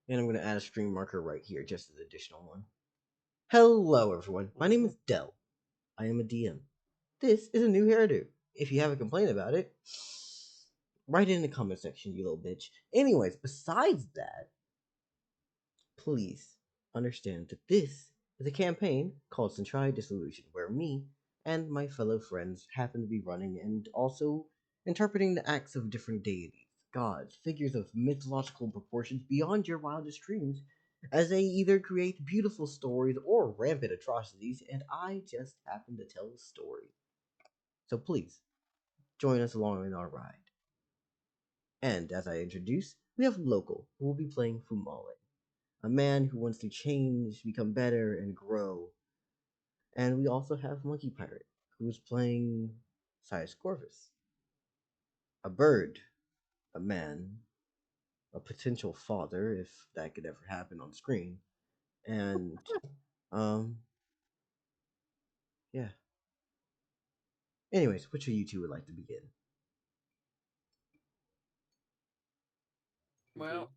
And I'm going to add a stream marker right here, just as an additional one. Hello, everyone. My name is Dell. I am a DM. This is a new hairdo. If you have a complaint about it, write it in the comment section, you little bitch. Anyways, besides that, please understand that this is a campaign called Centrality Disillusion, where me and my fellow friends happen to be running and also interpreting the acts of different deities, gods, figures of mythological proportions beyond your wildest dreams, as they either create beautiful stories or rampant atrocities, and I just happen to tell the story. So please, join us along in our ride. And as I introduce, we have Local, who will be playing Fumale, a man who wants to change, become better, and grow. And we also have Monkey Pirate, who's playing Sidus Corvus, a bird, a man, a potential father, if that could ever happen on screen. And, um, yeah. Anyways, which of you two would like to begin? Well,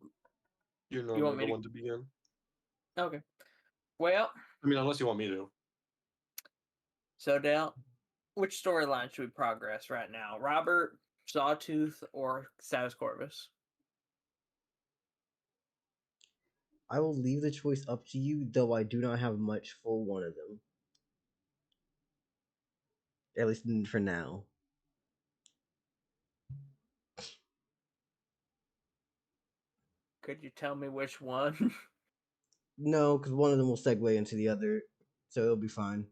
you're you want normally me the to... one to begin. Okay. Well, I mean, unless you want me to. so Dell, which storyline should we progress right now? Robert, Sawtooth, or Sidus Corvus? I will leave the choice up to you, though I do not have much for one of them. At least for now. Could you tell me which one? No, because one of them will segue into the other, so it'll be fine.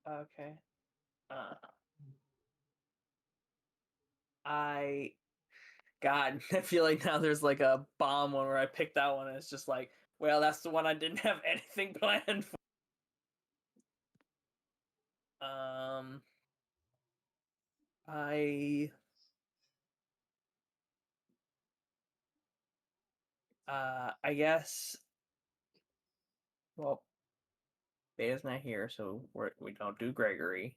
Okay. God, I feel like now there's like a bomb one where I picked that one and it's just like, well, that's the one I didn't have anything planned for. I guess, well, Beta's not here, so we don't do Gregory.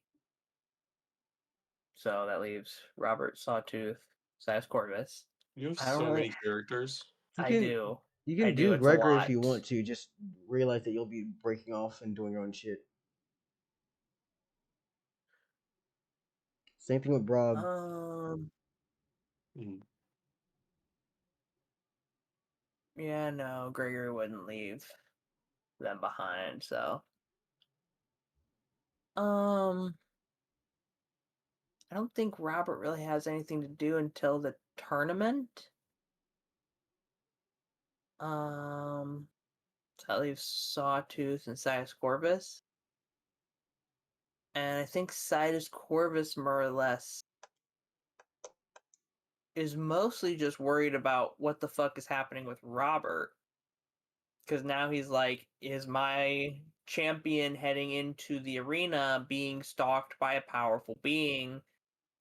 So that leaves Robert, Sawtooth, Sidus Corvus. You have so many characters. I do. You can do Gregory if you want to. Just realize that you'll be breaking off and doing your own shit. Same thing with Brob. Yeah, no, Gregory wouldn't leave them behind, so. I don't think Robert really has anything to do until the tournament. So that leaves Sawtooth and Sidus Corvus. And I think Sidus Corvus, more or less, is mostly just worried about what the fuck is happening with Robert. Because now he's like, is my champion heading into the arena being stalked by a powerful being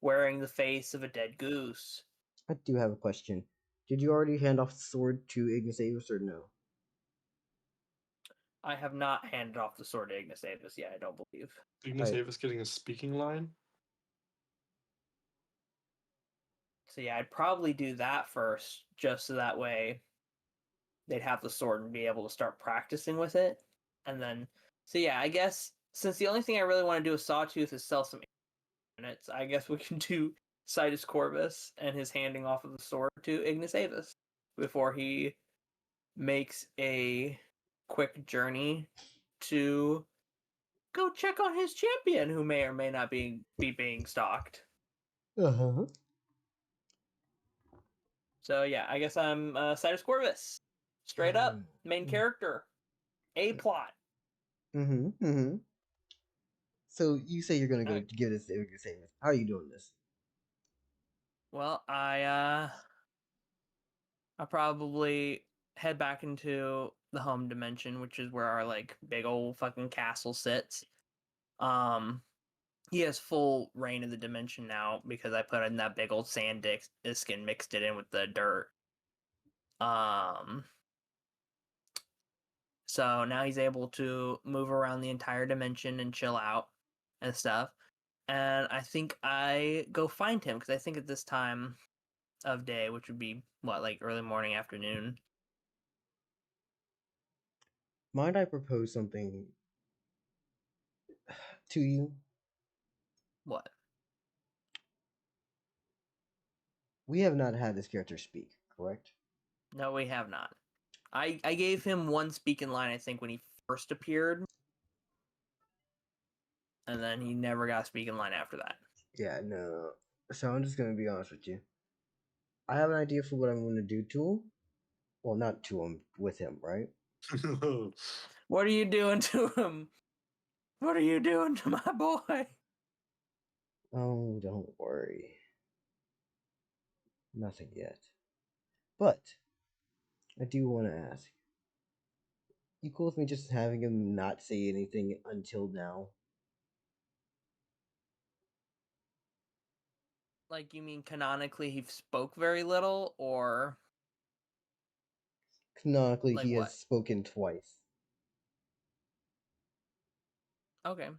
wearing the face of a dead goose? I do have a question. Did you already hand off the sword to Igneous or no? I have not handed off the sword to Igneous yet, I don't believe. Igneous getting a speaking line? So yeah, I'd probably do that first, just so that way they'd have the sword and be able to start practicing with it. And then, so yeah, I guess since the only thing I really want to do with Sawtooth is sell some minutes, I guess we can do Sidus Corvus and his handing off of the sword to Igneous before he makes a quick journey to go check on his champion, who may or may not be being stalked. Uh-huh. So yeah, I guess I'm Sidus Corvus. Straight up, main character. A plot. So you say you're gonna go give this to Igneous. How are you doing this? Well, I'll probably head back into the home dimension, which is where our like big old fucking castle sits. He has full reign of the dimension now because I put in that big old sand disc and mixed it in with the dirt. So now he's able to move around the entire dimension and chill out and stuff. And I think I go find him because I think at this time of day, which would be what, like early morning, afternoon. Might I propose something to you? What? We have not had this character speak, correct? No, we have not. I gave him one speaking line, I think, when he first appeared. And then he never got a speaking line after that. Yeah, no. So I'm just gonna be honest with you. I have an idea for what I'm gonna do to him. Well, not to him, with him, right? What are you doing to him? What are you doing to my boy? Oh, don't worry. Nothing yet. But I do want to ask. You cool with me just having him not say anything until now? Like, you mean canonically he spoke very little, or Canonically, like he what? has spoken twice. Okay.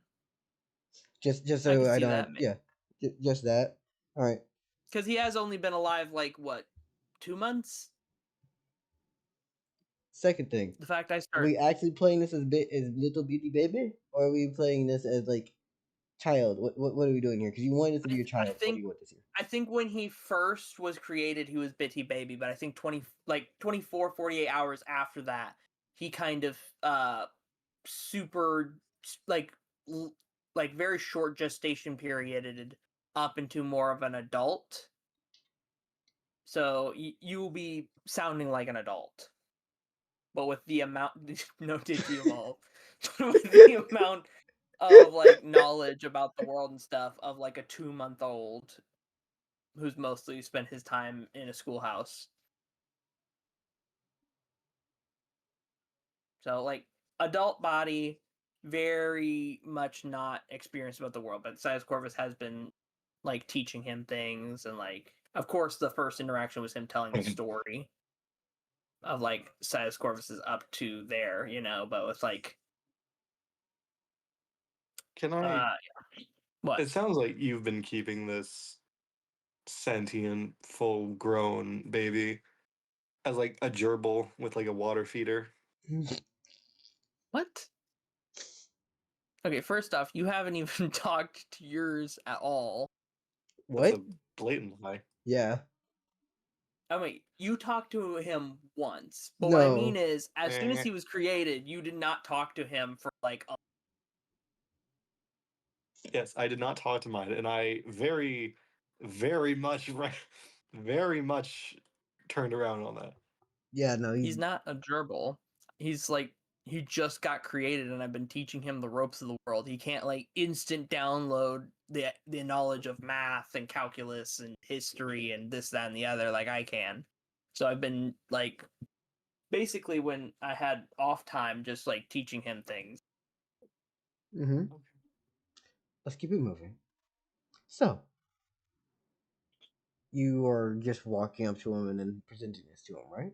Just I so could I see don't. that. Yeah, just that. All right. Because he has only been alive, like, what, 2 months? Second thing, The fact I are start... we actually playing this as little beauty baby, or are we playing this as like child? What are we doing here? Because you wanted this to be your child. What do you want this here? I think when he first was created, he was Bitty Baby, but I think 24, 48 hours after that, he kind of super like very short gestation perioded up into more of an adult. So you will be sounding like an adult, but with the amount no Digivolve, with the amount of like knowledge about the world and stuff of like a 2-month-old who's mostly spent his time in a schoolhouse. So, like, adult body, very much not experienced about the world, but Sidus Corvus has been, like, teaching him things, and, like, of course, the first interaction was him telling the story of, like, Sidus Corvus is up to there, you know, but with, like... Can I... What? It sounds like you've been keeping this sentient, full-grown baby as like a gerbil with like a water feeder. What? Okay, first off, you haven't even talked to yours at all. What? That's a blatant lie. Yeah. I mean, you talked to him once, but No. what I mean is, as soon as he was created, you did not talk to him for like a... Yes, I did not talk to mine, and I very, very much, very much turned around on that. Yeah, no. He's not a gerbil. He's like, he just got created, and I've been teaching him the ropes of the world. He can't like instant download the knowledge of math and calculus and history and this, that, and the other like I can. So I've been like, basically when I had off time, just like teaching him things. Mm-hmm. Let's keep it moving. So, you are just walking up to him and then presenting this to him, right?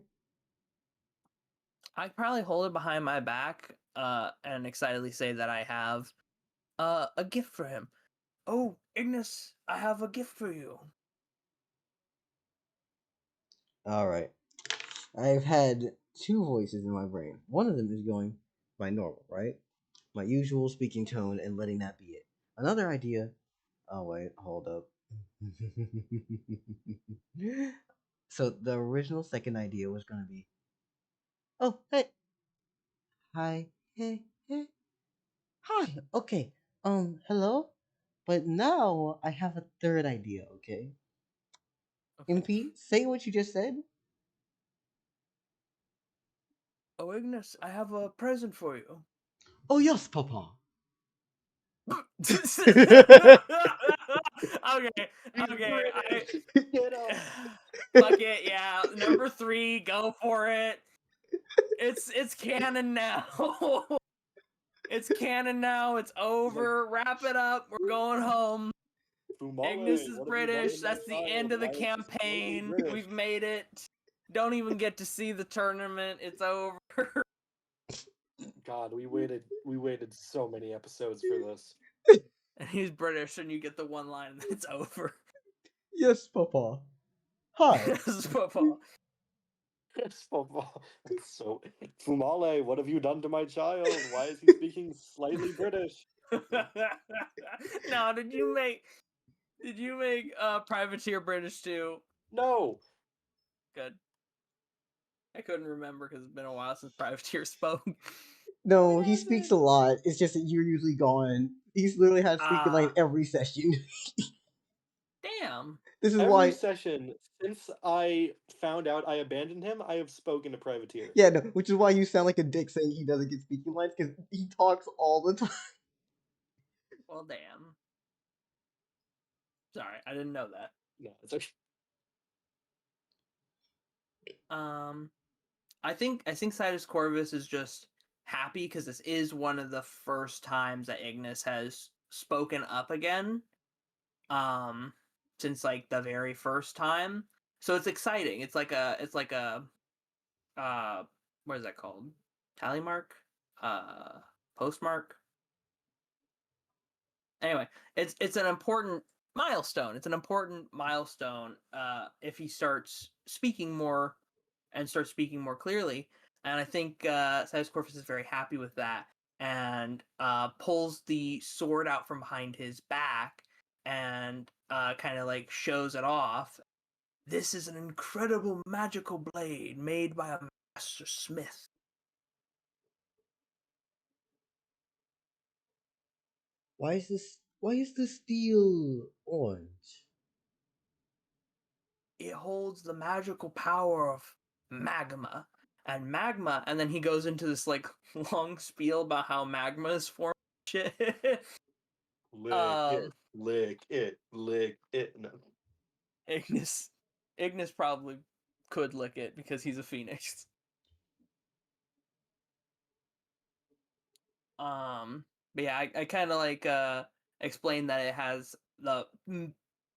I probably hold it behind my back and excitedly say that I have a gift for him. Oh, Igneous, I have a gift for you. All right. I've had two voices in my brain. One of them is going my normal, right? My usual speaking tone and letting that be it. Another idea. Oh, wait, hold up. So, the original second idea was going to be, oh, hey. Hi. Hey, hey. Hi. Okay. Hello? But now I have a third idea, okay? Okay. MP, say what you just said. Oh, Igneous, I have a present for you. Oh, yes, Papa. Okay. Get up. Fuck it, yeah. Number 3, go for it. It's canon now. It's canon now. It's over. Wrap it up. We're going home. Fumale, Igneous is what have you done British. to my That's the child? end of the Why is she supposed to be campaign. British? We've made it. Don't even get to see the tournament. It's over. God, we waited so many episodes for this. And he's British, and you get the one line, and then it's over. Yes, Papa. Hi. Football. It's football. So, Fumale, what have you done to my child? Why is he speaking slightly British? No, did you make Privateer British too? No. Good. I couldn't remember because it's been a while since Privateer spoke. No, he speaks a lot. It's just that you're usually gone. He's literally had speaking line every session. Damn. This is Every why. session since I found out I abandoned him, I have spoken to Privateer. Yeah, no, which is why you sound like a dick saying he doesn't get speaking lines because he talks all the time. Well, damn. Sorry, I didn't know that. No, it's okay. I think Sidus Corvus is just happy because this is one of the first times that Igneous has spoken up again. Since like the very first time. So it's exciting. It's like a what is that called? Tally mark? Postmark? Anyway, it's an important milestone. It's an important milestone if he starts speaking more and starts speaking more clearly. And I think Sidus Corvus is very happy with that and pulls the sword out from behind his back and kind of like shows it off. This is an incredible magical blade made by a master smith. Why is this? Why is the steel orange? It holds the magical power of magma. And then he goes into this like long spiel about how magma is formed. Shit. Lick it. No. Igneous probably could lick it because he's a phoenix. But yeah, I kind of like explained that it has the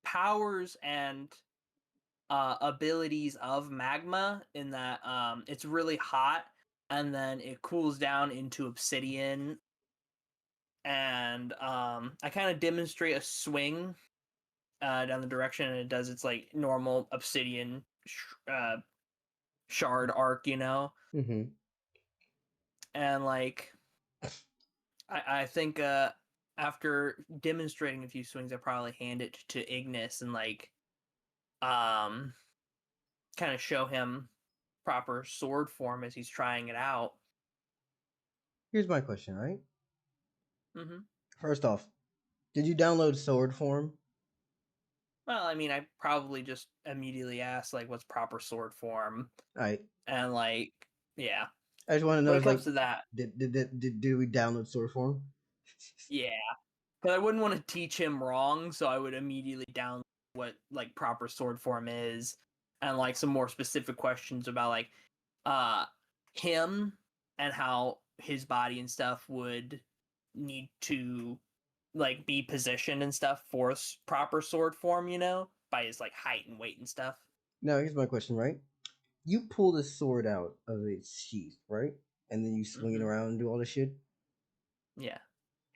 powers and abilities of magma in that it's really hot and then it cools down into obsidian, and I kind of demonstrate a swing down the direction, and it does its like normal obsidian shard arc, you know. Mm-hmm. And like I think after demonstrating a few swings, I probably hand it to Igneous and like kind of show him proper sword form as he's trying it out. Here's my question, right? Mm-hmm. First off, did you download sword form? Well, I mean, I probably just immediately asked like, "What's proper sword form?" Alright. And like, yeah. I just want to know When it if comes like to that, did we download sword form? yeah. But I wouldn't want to teach him wrong, so I would immediately download what like proper sword form is, and like some more specific questions about like uh him and how his body and stuff would need to like be positioned and stuff for proper sword form, you know, by his like height and weight and stuff. Now here's my question, right? You pull the sword out of its sheath, right? And then you swing it around and do all this shit. Yeah.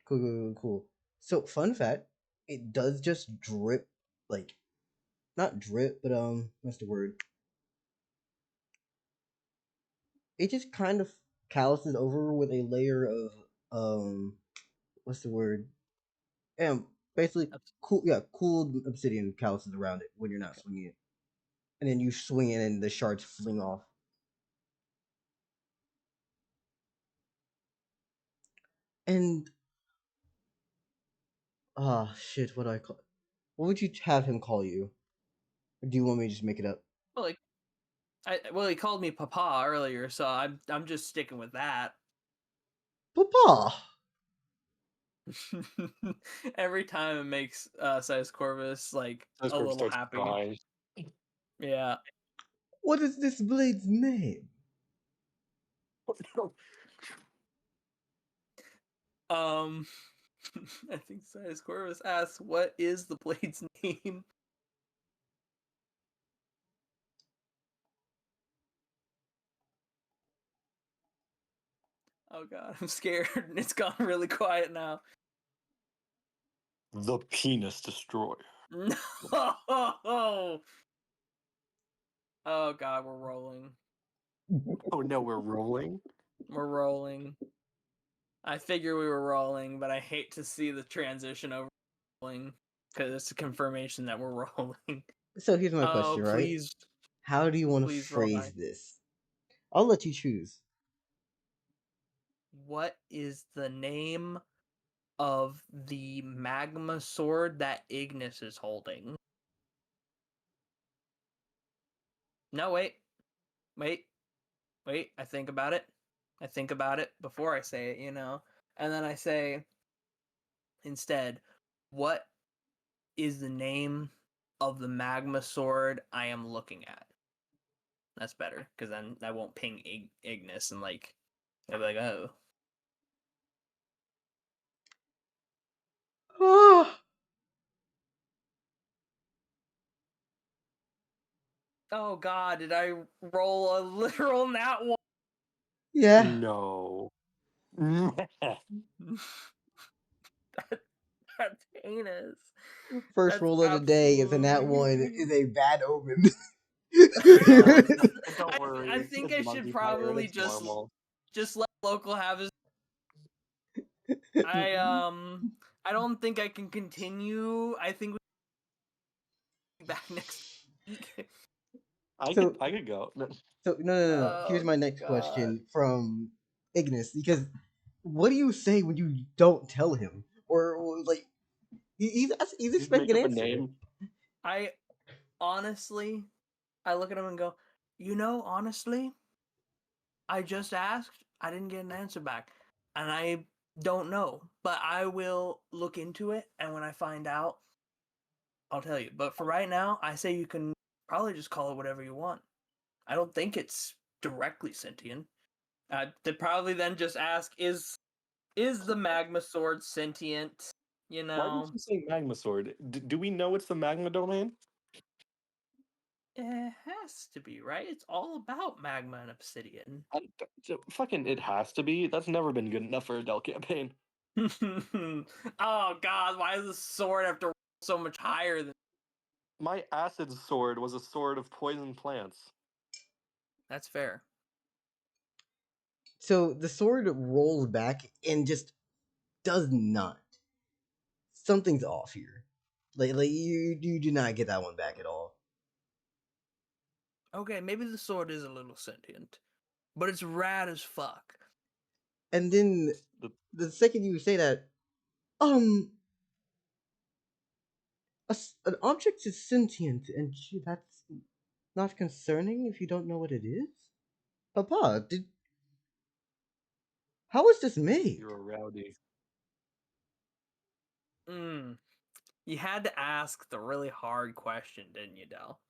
Cool. So, fun fact, it does just drip, like, not drip, but what's the word? It just kind of calluses over with a layer of what's the word? And basically, cooled obsidian calluses around it when you're not swinging it, and then you swing it and the shards fling off. And shit, what do I call? What would you have him call you? Or do you want me to just make it up? Well, like, he called me Papa earlier, so I'm just sticking with that. Papa. Every time it makes Sidus Corvus like Sidus a Corvus little starts happy. crying. Yeah. What is this blade's name? I think Sidus Corvus asks, "What is the blade's name?" Oh god, I'm scared. It's gone really quiet now. The Penis Destroyer. No. Oh god, we're rolling. Oh no, we're rolling. We're rolling. I figure we were rolling, but I hate to see the transition over rolling because it's a confirmation that we're rolling. So here's my Oh, question, right? please, How do you want to please roll phrase high. this? I'll let you choose. What is the name of the magma sword that Igneous is holding? No, wait. I think about it. I think about it before I say it, And then I say, instead, what is the name of the magma sword I am looking at? That's better, because then I won't ping Igneous and, like, they'll be like, oh. Oh god, did I roll a literal nat one? Yeah. No. That's heinous. First That's roll of the day is an that one absolutely is a bad omen. Don't worry. I think it's I should monkey fire, probably it's normal. just let local have his. I don't think I can continue. I think we'll be back next week. I So- could go. No. So no. Oh, Here's my next God. question from Ignis, because what do you say when you don't tell him, or like he's Just expecting make an up a answer? name. I honestly, I look at him and go, honestly, I just asked. I didn't get an answer back, and I don't know, but I will look into it, and when I find out, I'll tell you. But for right now, I say you can probably just call it whatever you want. I don't think it's directly sentient. They'd probably then just ask, is the magma sword sentient? Why did you say magma sword? Do we know it's the magma domain? It has to be, right? It's all about magma and obsidian. Fucking, it has to be. That's never been good enough for a Dell campaign. Oh god, why does the sword have to roll so much higher than? My acid sword was a sword of poison plants. That's fair. So the sword rolls back and just does not. Something's off here. Like you do not get that one back at all. Okay, maybe the sword is a little sentient, but it's rad as fuck. And then the second you say that, an object is sentient, and that's not concerning if you don't know what it is. Papa, how was this made? You're a rowdy. You had to ask the really hard question, didn't you, Dell?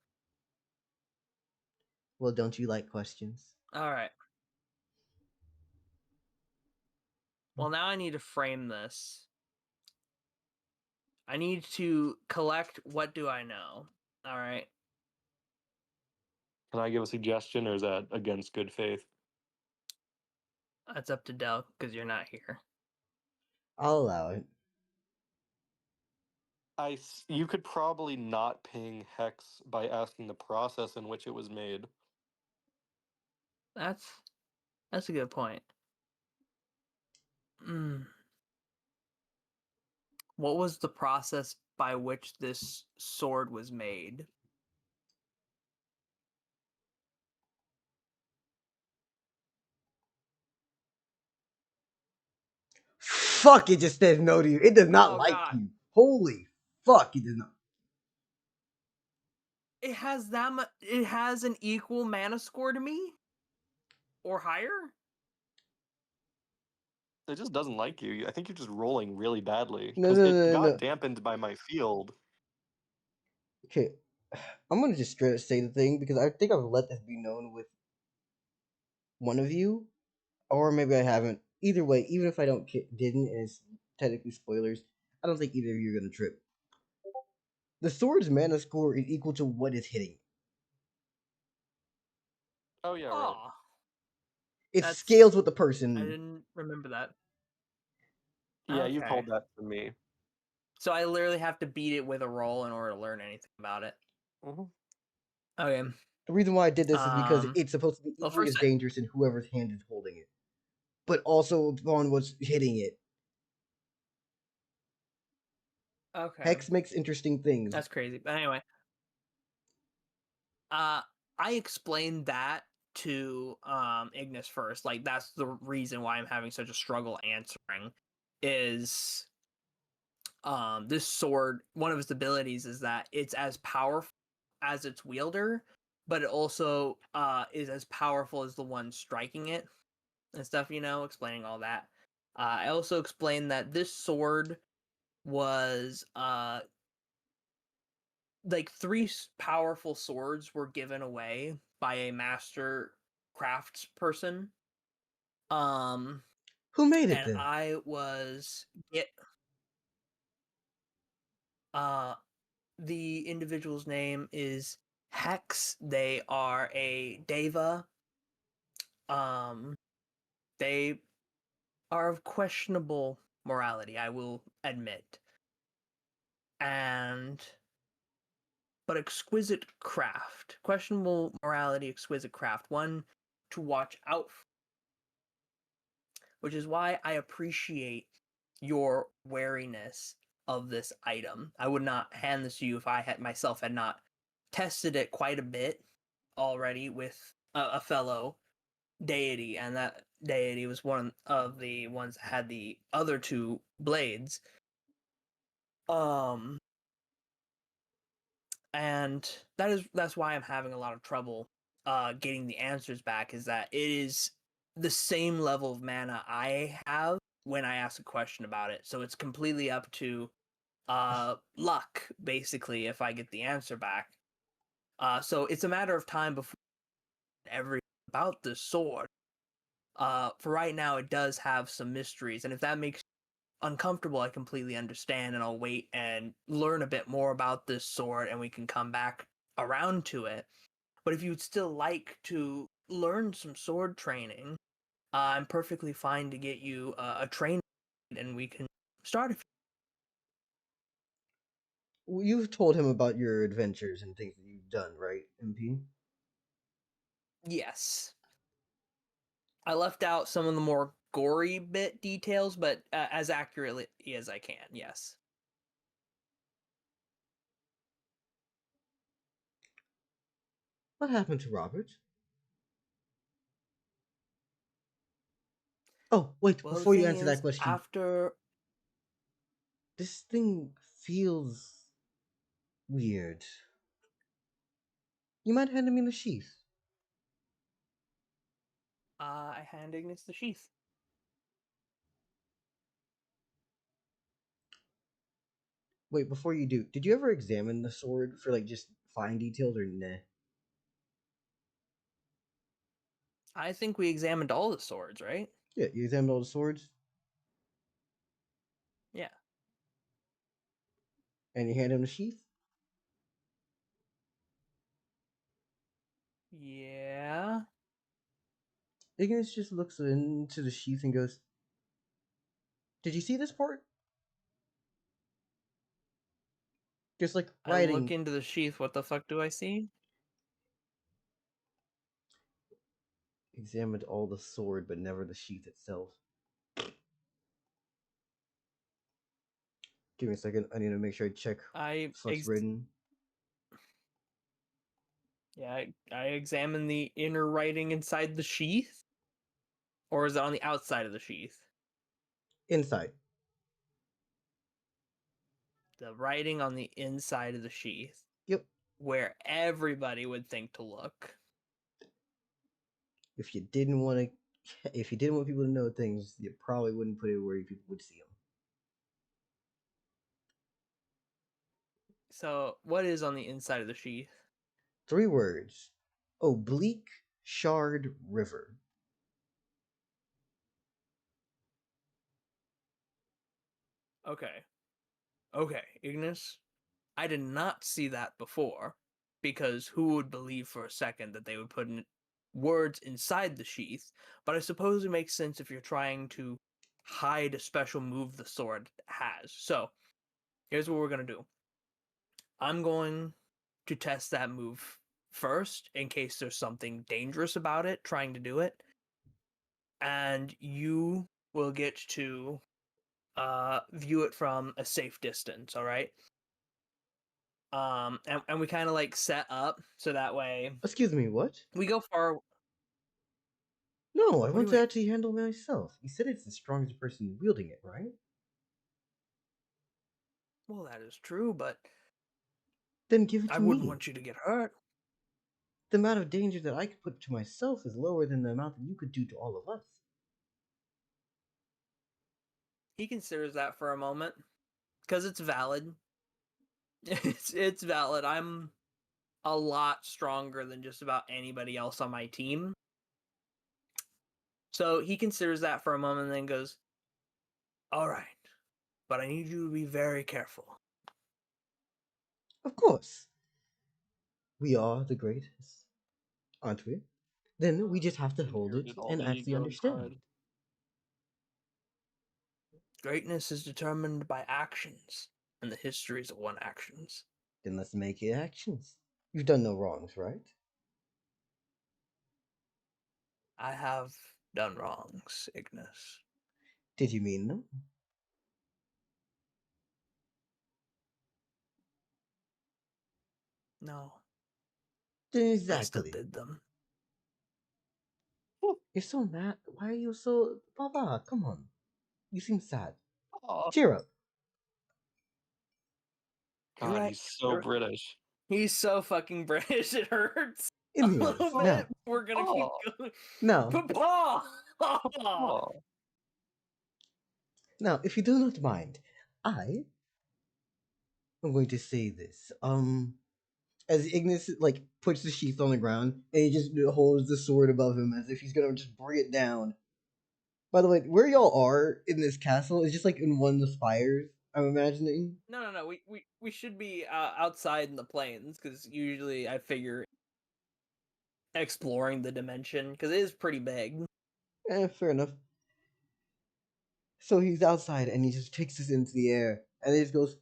Well, don't you like questions? All right. Well, now I need to frame this. I need to collect what do I know. All right. Can I give a suggestion, or is that against good faith? That's up to Dell because you're not here. I'll allow it. You could probably not ping hex by asking the process in which it was made. That's a good point. What was the process by which this sword was made? Fuck! It just says no to you. It does not like God. you. Holy fuck! It does not. It has that much. It has an equal mana score to me, or higher. It just doesn't like you. I think you're just rolling really badly No, because no, it no, got no. dampened by my field. Okay, I'm gonna just straight up say the thing because I think I've let this be known with one of you, or maybe I haven't. Either way, even if I didn't, and it's technically spoilers, I don't think either of you are gonna trip. The sword's mana score is equal to what is hitting. Oh yeah, right. It scales with the I person. didn't remember that. Yeah, you Okay. told that to me. So I literally have to beat it with a roll in order to learn anything about it. Mm-hmm. Okay. The reason why I did this is because Um, it's supposed to be well, equally first, as dangerous in whoever's hand is holding it, but also upon what's hitting it. okay, Hex makes interesting things. that's crazy. But anyway, I explained that to Igneous first. Like that's the reason why I'm having such a struggle answering. Is this sword, one of its abilities is that it's as powerful as its wielder, but it also is as powerful as the one striking it and stuff, explaining all that. I also explained that this sword was like three powerful swords were given away by a master crafts person. Who made it And then? I was the individual's name is Hex. They are a Deva. They are of questionable morality, I will admit. But exquisite craft. Questionable morality, exquisite craft. One to watch out for. Which is why I appreciate your wariness of this item. I would not hand this to you if I had not tested it quite a bit already with a fellow deity, and that deity was one of the ones that had the other two blades. And that's why I'm having a lot of trouble getting the answers back, is that it is the same level of mana I have when I ask a question about it. So it's completely up to luck, basically, if I get the answer back. So it's a matter of time before everything about this sword. For right now, it does have some mysteries, and if that makes you uncomfortable, I completely understand, and I'll wait and learn a bit more about this sword, and we can come back around to it. But if you'd still like to learn some sword training, I'm perfectly fine to get you a train, and we can start. You've told him about your adventures and things that you've done, right, MP? Yes. I left out some of the more gory bit details, but as accurately as I can, yes. What happened to Robert? Oh, wait, Well, the before you thing answer that is, question, after this thing feels weird. You mind handing me the sheath? I hand Igneous the sheath. Wait, before you do, did you ever examine the sword for like just fine details or nah? I think we examined all the swords, right? Yeah, you examined all the swords Yeah. and you hand him the sheath? Yeah. Igneous just looks into the sheath and goes, "Did you see this part?" Just like I look writing, into the sheath. What the fuck do I see? examined all the sword but never the sheath itself. Give me a second. I need to make sure I check what's written. Yeah, I examine the inner writing inside the sheath, or is it on the outside of the sheath? Inside. The writing on the inside of the sheath, Yep. where everybody would think to look. If you didn't want to, if you didn't want people to know things, you probably wouldn't put it where people would see them. So, what is on the inside of the sheath? 3 words: oblique shard river. Okay. Okay, Ignis. I did not see that before, because who would believe for a second that they would put words inside the sheath? But I suppose it makes sense if you're trying to hide a special move the sword has. So, here's what we're going to do. I'm going to test that move first in case there's something dangerous about it trying to do it. And you will get to view it from a safe distance, all right? And we kind of like set up so that way Excuse me, what? we go far. No, I What do want you to mean? actually handle myself. You said it's the strongest person wielding it, right? Well, that is true, but Then give it I to wouldn't me. want you to get hurt. The amount of danger that I could put to myself is lower than the amount that you could do to all of us. He considers that for a moment because it's valid. It's valid. I'm a lot stronger than just about anybody else on my team. So he considers that for a moment and then goes, all right, but I need you to be very careful. Of course. We are the greatest, aren't we? Then we just have to hold it Inherited all and the actually ego and understand. pride. Greatness is determined by actions, and the histories of one actions. Then let's make it actions. You've done no wrongs, right? I have done wrongs, Igneous. Did you mean them? No, Then but I still exactly. did them. You're so mad. Why are you so... Baba, come on. You seem sad. Oh, Cheer up. You're God, right. he's so You're- British. He's so fucking British, it hurts. A Igneous. little Now, bit. We're gonna keep going. now, Papa! Oh, now, if you do not mind, I am going to say this. As Ignis like puts the sheath on the ground and he just holds the sword above him as if he's gonna just bring it down. By the way, where y'all are in this castle is just like in one of the spires. I'm imagining. No. We should be outside in the plains because usually I figure exploring the dimension because it is pretty big. Fair enough. So he's outside and he just takes this into the air and he just goes,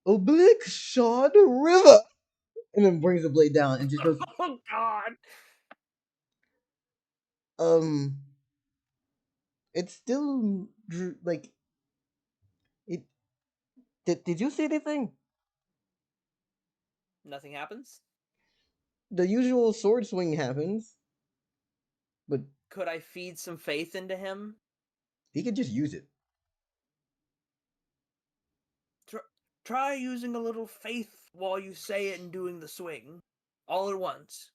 Oblique Shod River! And then brings the blade down and just goes, Oh God! um, it's still like, it. Did you see anything? Nothing happens. The usual sword swing happens, but Could I feed some faith into him? he could just use it. Try using a little faith while you say it and doing the swing, all at once.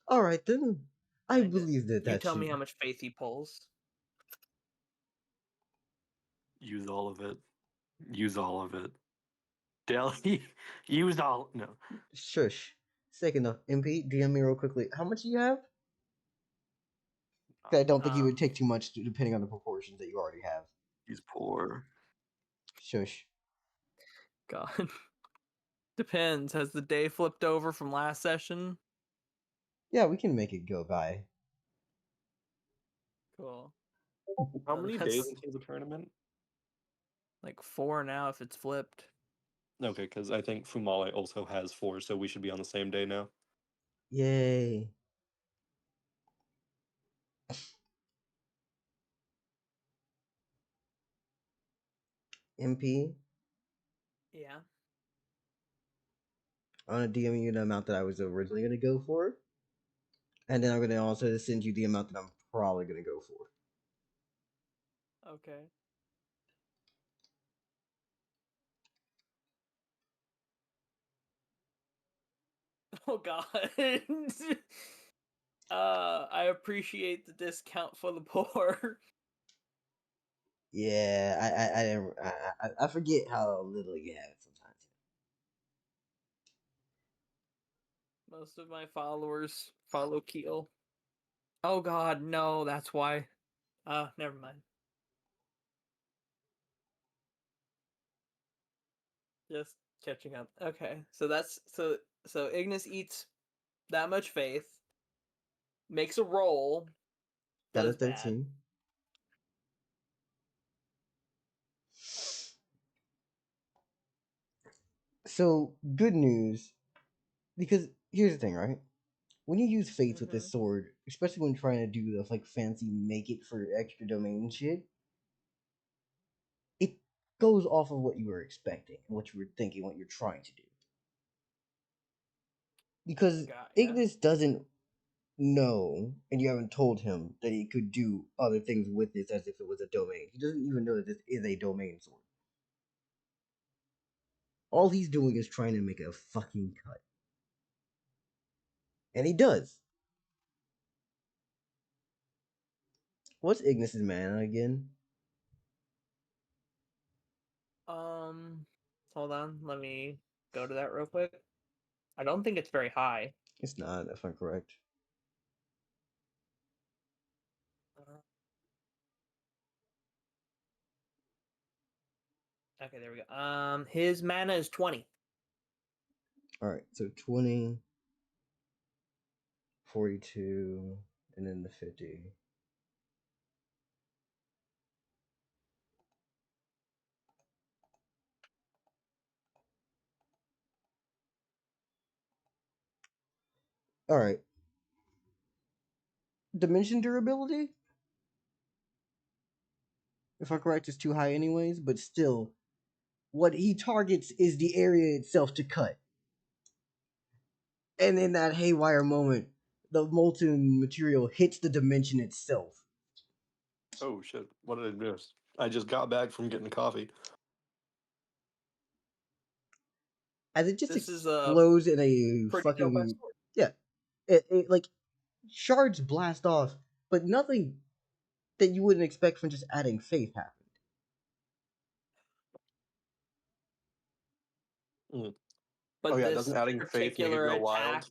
All right then. I Kinda. believe that You that tell me should. how much faith he pulls. use all of it. Use all of it. Dell, use all. No. Shush. Second off, MP, DM me real quickly. How much do you have? 'Cause I don't think you would take too much, depending on the proportions that you already have. He's poor. Shush. God. Depends. Has the day flipped over from last session? Yeah, we can make it go by. Cool. How Oh, many that's- days until the tournament? Like 4 now if it's flipped. Okay, because I think Fumale also has 4, so we should be on the same day now. Yay. MP, Yeah. I'm gonna DM you the amount that I was originally gonna go for. And then I'm gonna also send you the amount that I'm probably gonna go for. Okay. Oh God. I appreciate the discount for the poor. Yeah, I didn't I forget how little you have sometimes. Most of my followers follow Keel. Oh God, no, that's why. Never mind. Just catching up. Okay, so that's so Ignis eats that much faith, makes a roll, Got a does bad. 13. So good news, because here's the thing, right? When you use fates with this Mhm. sword, especially when trying to do the like fancy make it for extra domain shit, it goes off of what you were expecting and what you were thinking, what you're trying to do. Because Got ya. Igneous doesn't know, and you haven't told him that he could do other things with this as if it was a domain. He doesn't even know that this is a domain sword. All he's doing is trying to make a fucking cut. And he does. What's Igneous' mana again? Hold on. Let me go to that real quick. I don't think it's very high. It's not, if I'm correct. Uh, Okay, there we go. His mana is 20. Alright, so 20, 42, and then the 50. Alright. Dimension durability? If I'm correct, is too high anyways, but still, what he targets is the area itself to cut. And in that haywire moment, the molten material hits the dimension itself. Oh shit! What did I miss? I just got back from getting coffee. As it just This is a explodes in a pretty dope fucking. sword. Yeah. It like shards blast off, but nothing that you wouldn't expect from just adding faith happened. Mm. Oh But yeah, this doesn't adding faith make it particular go attack, wild?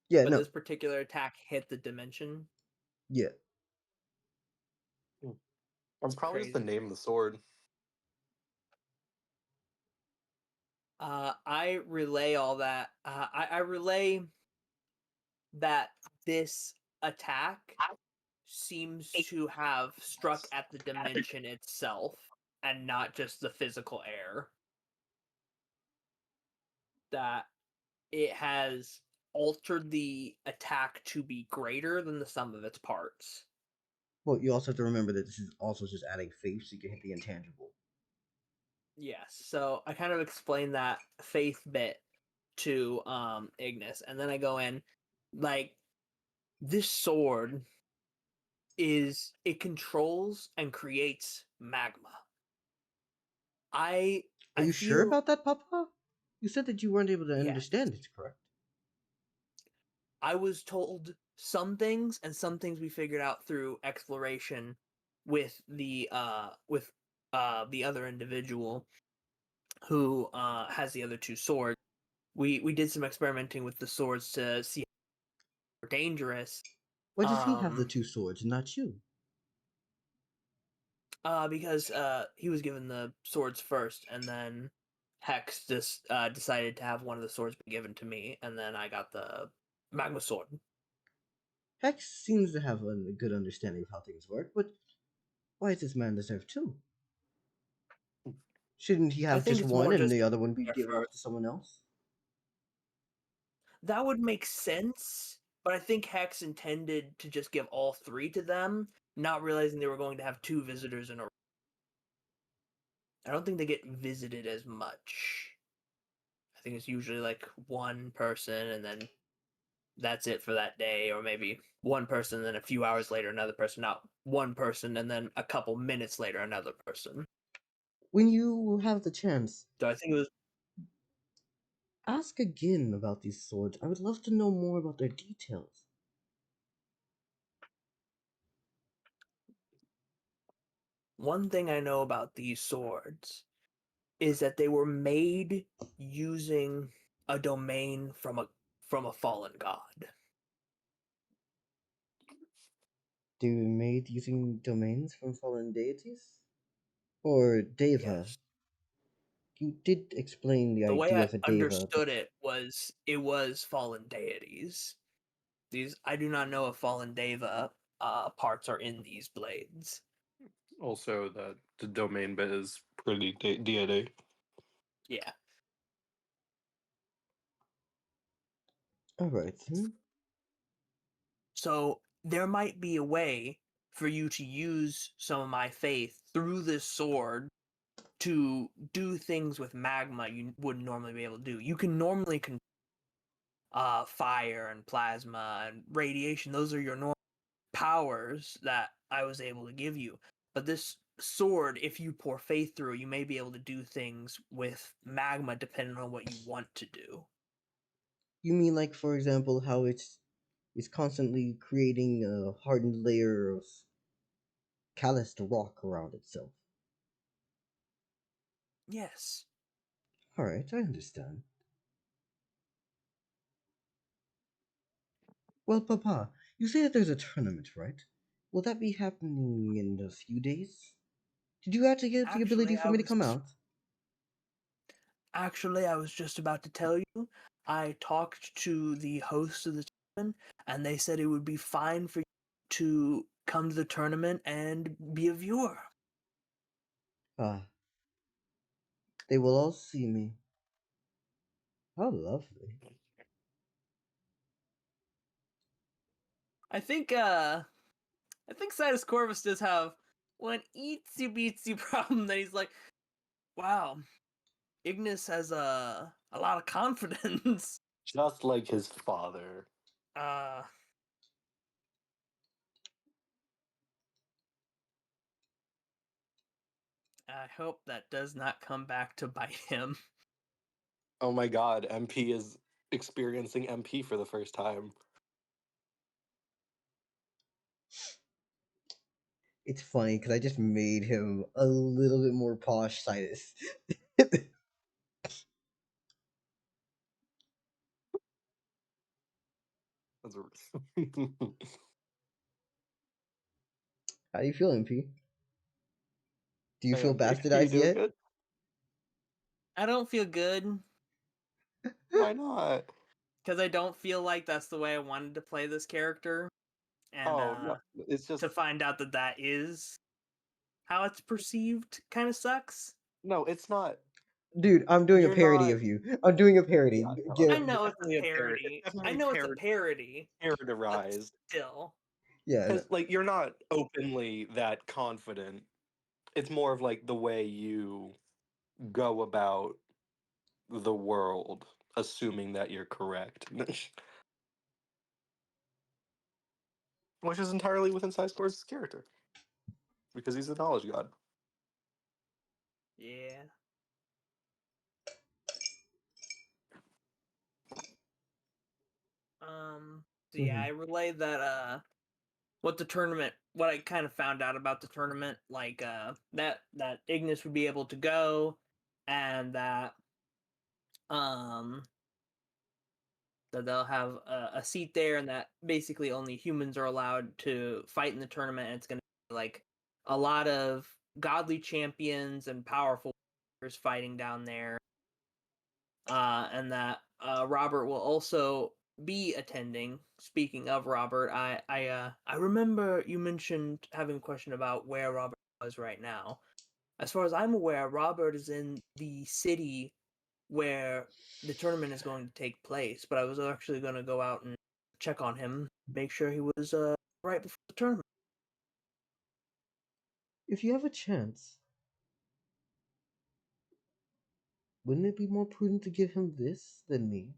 Yeah, but no. this particular attack hit the dimension. Yeah. Mm. That's It's probably just the crazy. name of the sword. I relay all that. I relay that this attack seems to have struck at the dimension itself and not just the physical air. That it has altered the attack to be greater than the sum of its parts. Well, you also have to remember that this is also just adding faith so you can hit the intangible. Yes, so I kind of explain that faith bit to Igneous, and then I go in like this sword it controls and creates magma. I Are I you sure feel about that, Papa? You said that you weren't able to yes. understand it, correct? I was told some things, and some things we figured out through exploration with the other individual who has the other two swords. We did some experimenting with the swords to see how they're dangerous. Why does he have the two swords and not you? Because he was given the swords first, and then Hex just decided to have one of the swords be given to me, and then I got the magma sword. Hex seems to have a good understanding of how things work, but why does this man deserve two? Shouldn't he I have think just it's one more and just the other one be there given off to first. someone else? That would make sense, but I think Hex intended to just give all three to them, not realizing they were going to have two visitors in a row. I don't think they get visited as much. I think it's usually like one person and then that's it for that day, or maybe one person, and then a few hours later another person, not one person, and then a couple minutes later another person. When you have the chance, So I think it was ask again about these swords. I would love to know more about their details. one thing I know about these swords is that they were made using a domain from a fallen god. They were made using domains from fallen deities? Or Deva? Yes. You did explain the The way idea I of a Deva, but understood it was fallen deities. These I do not know if fallen deva parts are in these blades. Also, that the domain bit is pretty deity. Yeah. All right. So there might be a way for you to use some of my faith through this sword to do things with magma you wouldn't normally be able to do. You can normally control fire and plasma and radiation. Those are your normal powers that I was able to give you. But this sword, if you pour faith through, you may be able to do things with magma depending on what you want to do. You mean like, for example, how it's constantly creating a hardened layer of calloused rock around itself. Yes. All right, I understand. Well, Papa, you say that there's a tournament, right? Will that be happening in a few days? Did you actually get the ability Actually, for me to come out? I was just about to tell you. I talked to the host of the tournament, and they said it would be fine for you to come to the tournament and be a viewer. Ah, they will all see me. How lovely. I think Sidus Corvus does have one itsy bitsy problem that he's like, wow, Igneous has a lot of confidence. Just like his father. Uh I hope that does not come back to bite him. Oh my god, MP is experiencing MP for the first time. It's funny because I just made him a little bit more posh Sidus. That's How you feeling, P? Do you Hey, feel MP, are you bastardized doing yet? good? I don't feel good Why not? because I don't feel like that's the way I wanted to play this character, and Oh no, it's just to find out that that is how it's perceived kind of sucks. no, it's not. Dude, I'm doing a You're parody not. of you. I'm doing a parody. Yeah, no, Get I okay, it? it's know it's definitely a a parody. It's parody. I definitely know it's a parody, but parodirized still. Yeah. No. because like you're not openly that confident. It's more of like the way you go about the world, assuming that you're correct, which is entirely within Score's character because he's a knowledge god. Yeah. So yeah, Mhm. I relayed that what I kind of found out about the tournament, like that Ignis would be able to go, and um that they'll have a seat there, and that basically only humans are allowed to fight in the tournament, and it's going to be like a lot of godly champions and powerful warriors fighting down there, and that Robert will also be attending. Speaking of Robert, I remember you mentioned having a question about where Robert was right now. As far as I'm aware, Robert is in the city where the tournament is going to take place, but I was actually going to go out and check on him, make sure he was right before the tournament. If you have a chance, wouldn't it be more prudent to give him this than me?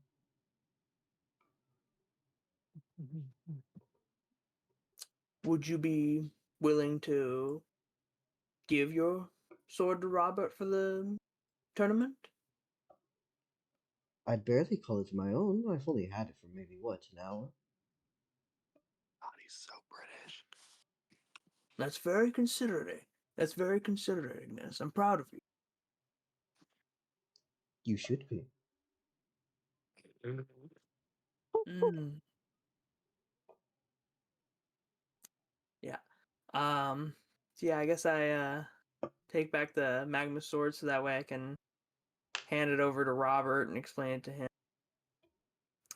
Would you be willing to give your sword to Robert for the tournament? I'd barely call it my own. I've only had it for maybe what, an hour? God, he's so British. That's very considerate. That's very considerate, Igneous. I'm proud of you. You should be. Mm, yeah. So yeah, I guess I take back the Magma sword so that way I can hand it over to Robert and explain it to him.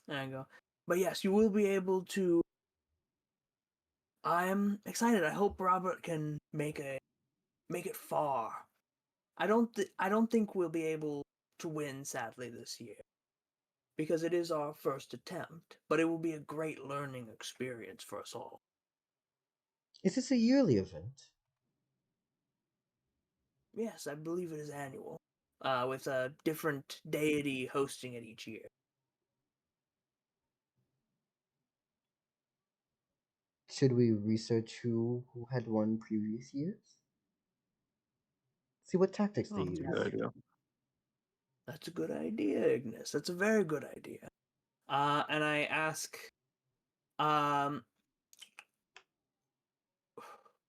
And I go, but yes, you will be able to. I'm excited. I hope Robert can make it far. I don't think we'll be able to win, sadly, this year. because it is our first attempt, but it will be a great learning experience for us all. Is this a yearly event? Yes, I believe it is annual, with a different deity hosting it each year. Should we research who had won previous years? See what tactics they Oh, that's a use. good idea. That's a good idea, Igneous. That's a very good idea. And I ask,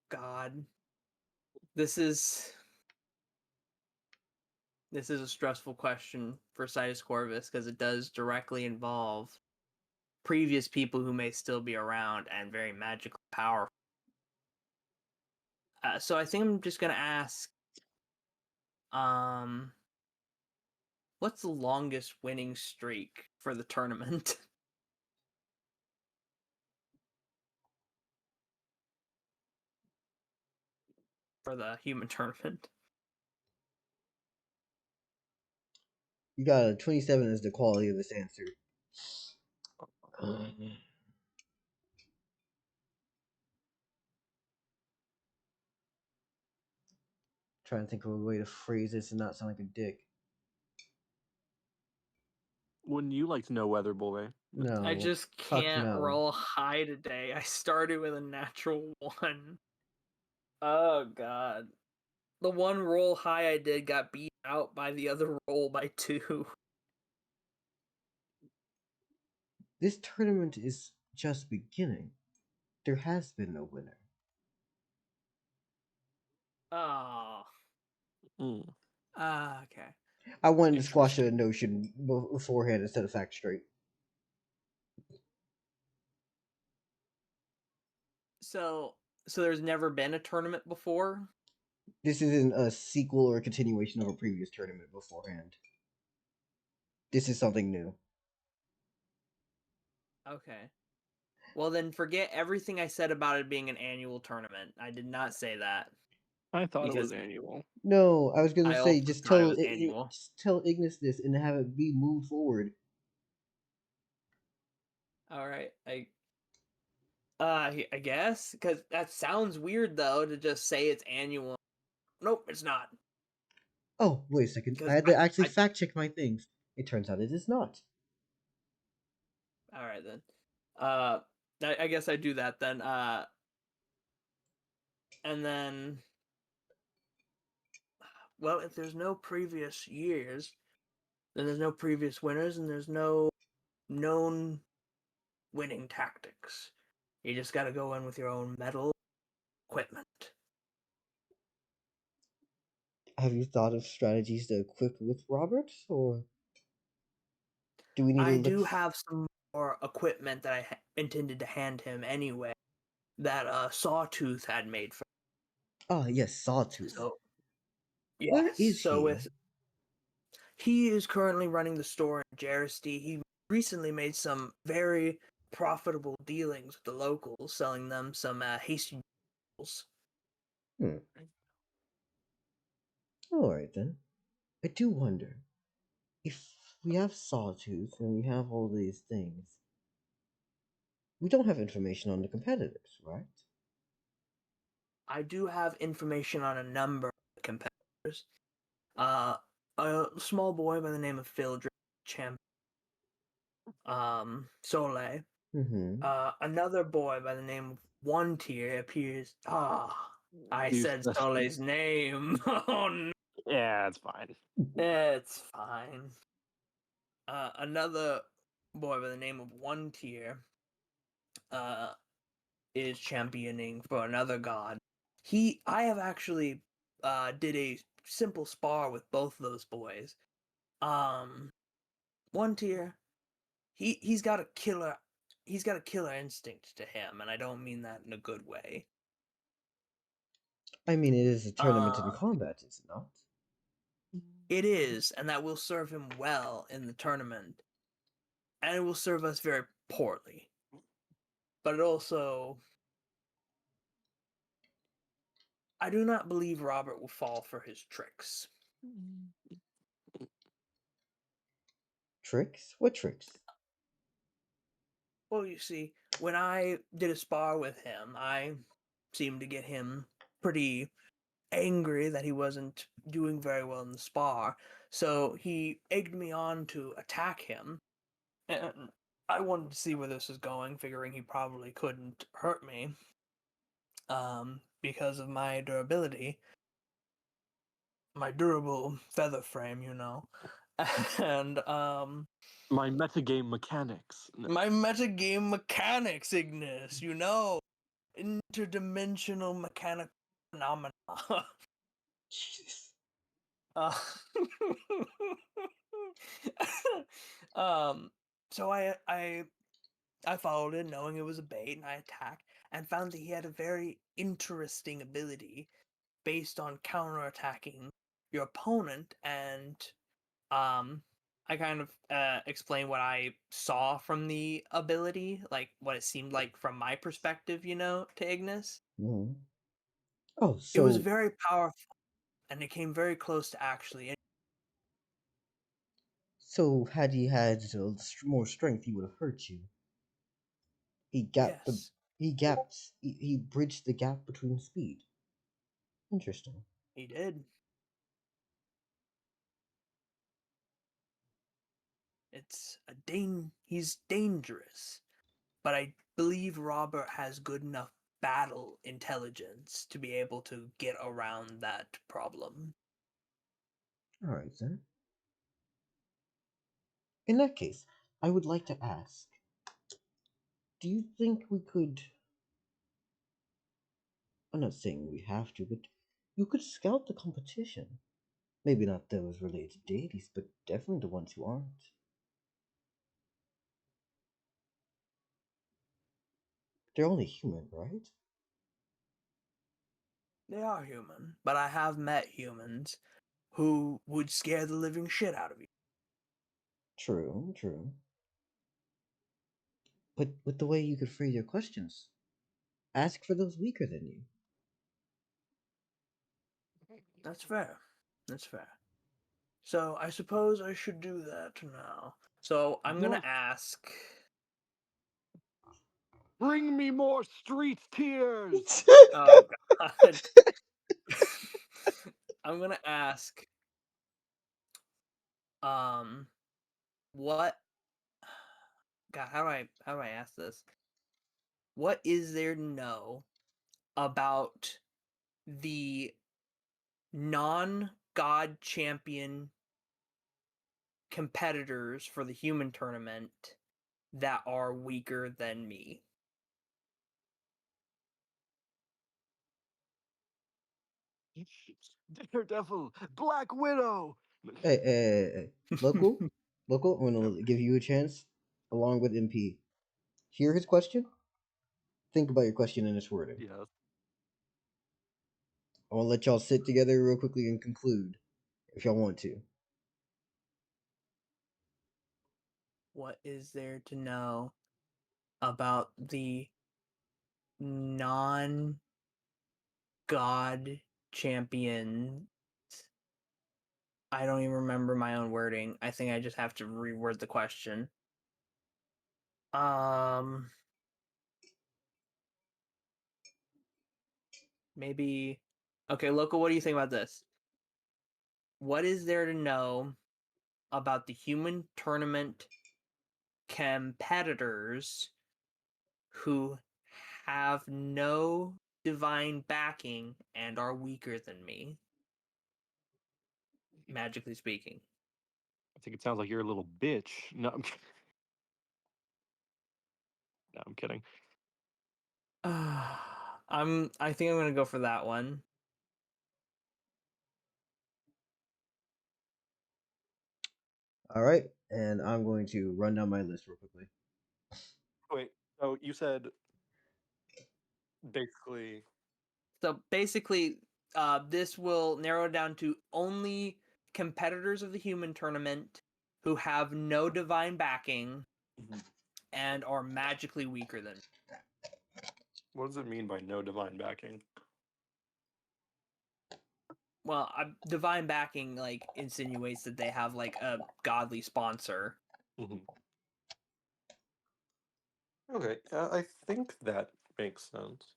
God, this is a stressful question for Sidus Corvus because it does directly involve previous people who may still be around and very magically powerful. So I think I'm just gonna ask, what's the longest winning streak for the tournament? For the human tournament? You got a 27 as the quality of this answer. Trying to think of a way to phrase this and not sound like a dick. Wouldn't you like to know, Weather Boy? No. I just fuck can't no. roll high today. I started with a natural 1. Oh god. The one roll high I did got beat out by the other roll by 2. This tournament is just beginning. There has been no winner. Oh. Okay. I wanted to squash the Interesting. notion beforehand instead of fact straight. So there's never been a tournament before? This isn't a sequel or a continuation of a previous tournament beforehand. This is something new. Okay. Well then forget everything I said about it being an annual tournament. I did not say that. I thought it was Because annual. No, I was gonna I say also just thought it tell was annual. just tell Igneous this and have it be moved forward. Alright, I guess, because that sounds weird though to just say it's annual. Nope, it's not. Oh, wait a second. I Because had to actually I fact check my things. It turns out it is not. all right then. I guess I do that then. And then, well, if there's no previous years, then there's no previous winners, and there's no known winning tactics. You just got to go in with your own metal equipment. Have you thought of strategies to equip with Robert, or do we need to I look? do have some more equipment that I intended to hand him anyway. That Sawtooth had made for. Ah, yes, Sawtooth. So Where yes, is so he? he is currently running the store in Jersey. He recently made some very profitable dealings with the locals, selling them some hasty deals. All right then. I do wonder if we have Sawtooth and we have all these things. We don't have information on the competitors, right? I do have information on a number of competitors. A small boy by the name of Phildred Champ, Soleil. Mm-hmm. Another boy by the name of One Tier appears. I You said said- Soleil's name. Oh no, Yeah, it's fine. it's fine. Another boy by the name of One Tier is championing for another god. I have actually did a simple spar with both of those boys. One Tier, he's got a killer instinct to him, and I don't mean that in a good way. I mean, it is a tournament in combat, is it not? It is, and that will serve him well in the tournament, and it will serve us very poorly. But it also, I do not believe Robert will fall for his tricks. Tricks? What tricks? Well, you see, when I did a spar with him, I seemed to get him pretty angry that he wasn't doing very well in the spar. So he egged me on to attack him. And I wanted to see where this was going, figuring he probably couldn't hurt me. Because of my durability. My durable feather frame, you know. And My metagame mechanics. my metagame mechanics, Igneous, you know. Interdimensional mechanical phenomena. Jesus. uh, um so I followed it knowing it was a bait and I attacked and found that he had a very interesting ability based on counterattacking your opponent and I kind of explained what I saw from the ability, like what it seemed like from my perspective, you know, to Ignis. Mhm. Oh, It was so very powerful and it came very close to actually. had he had more strength, he would have hurt you. He gapped the Yes, he bridged the gap between speed. Interesting. he did. He's dangerous, but I believe Robert has good enough battle intelligence to be able to get around that problem. All right then. In that case, I would like to ask: do you think we could? I'm not saying we have to, but you could scout the competition. Maybe not those related to deities, but definitely the ones who aren't. They're only human, right? They are human, but I have met humans who would scare the living shit out of you. True, true. But with the way you could phrase your questions, ask for those weaker than you. That's fair. That's fair. So I suppose I should do that now. So I'm gonna What? ask. Bring me more street tears! Oh God. I'm gonna ask. Um, what? God, how do I ask this? What is there to know about the non-god champion competitors for the human tournament that are weaker than me? Daredevil! Black Widow! Hey, local. I'm gonna give you a chance, along with MP. Hear his question. Think about your question and its wording. Yes. I want to let y'all sit together real quickly and conclude, if y'all want to. What is there to know about the non god champion? I don't even remember my own wording. I think I just have to reword the question. Um, maybe. Okay, local. What do you think about this? What is there to know about the human tournament competitors who have no divine backing and are weaker than me, magically speaking? I think it sounds like you're a little bitch. No, no, I'm kidding. I think I'm gonna go for that one. All right, and I'm going to run down my list real quickly. Wait, so you said basically. So basically, this will narrow down to only competitors of the human tournament who have no divine backing Mhm. and are magically weaker than. What does it mean by no divine backing? Well, divine backing like insinuates that they have like a godly sponsor. Mhm. Okay, I think that makes sense.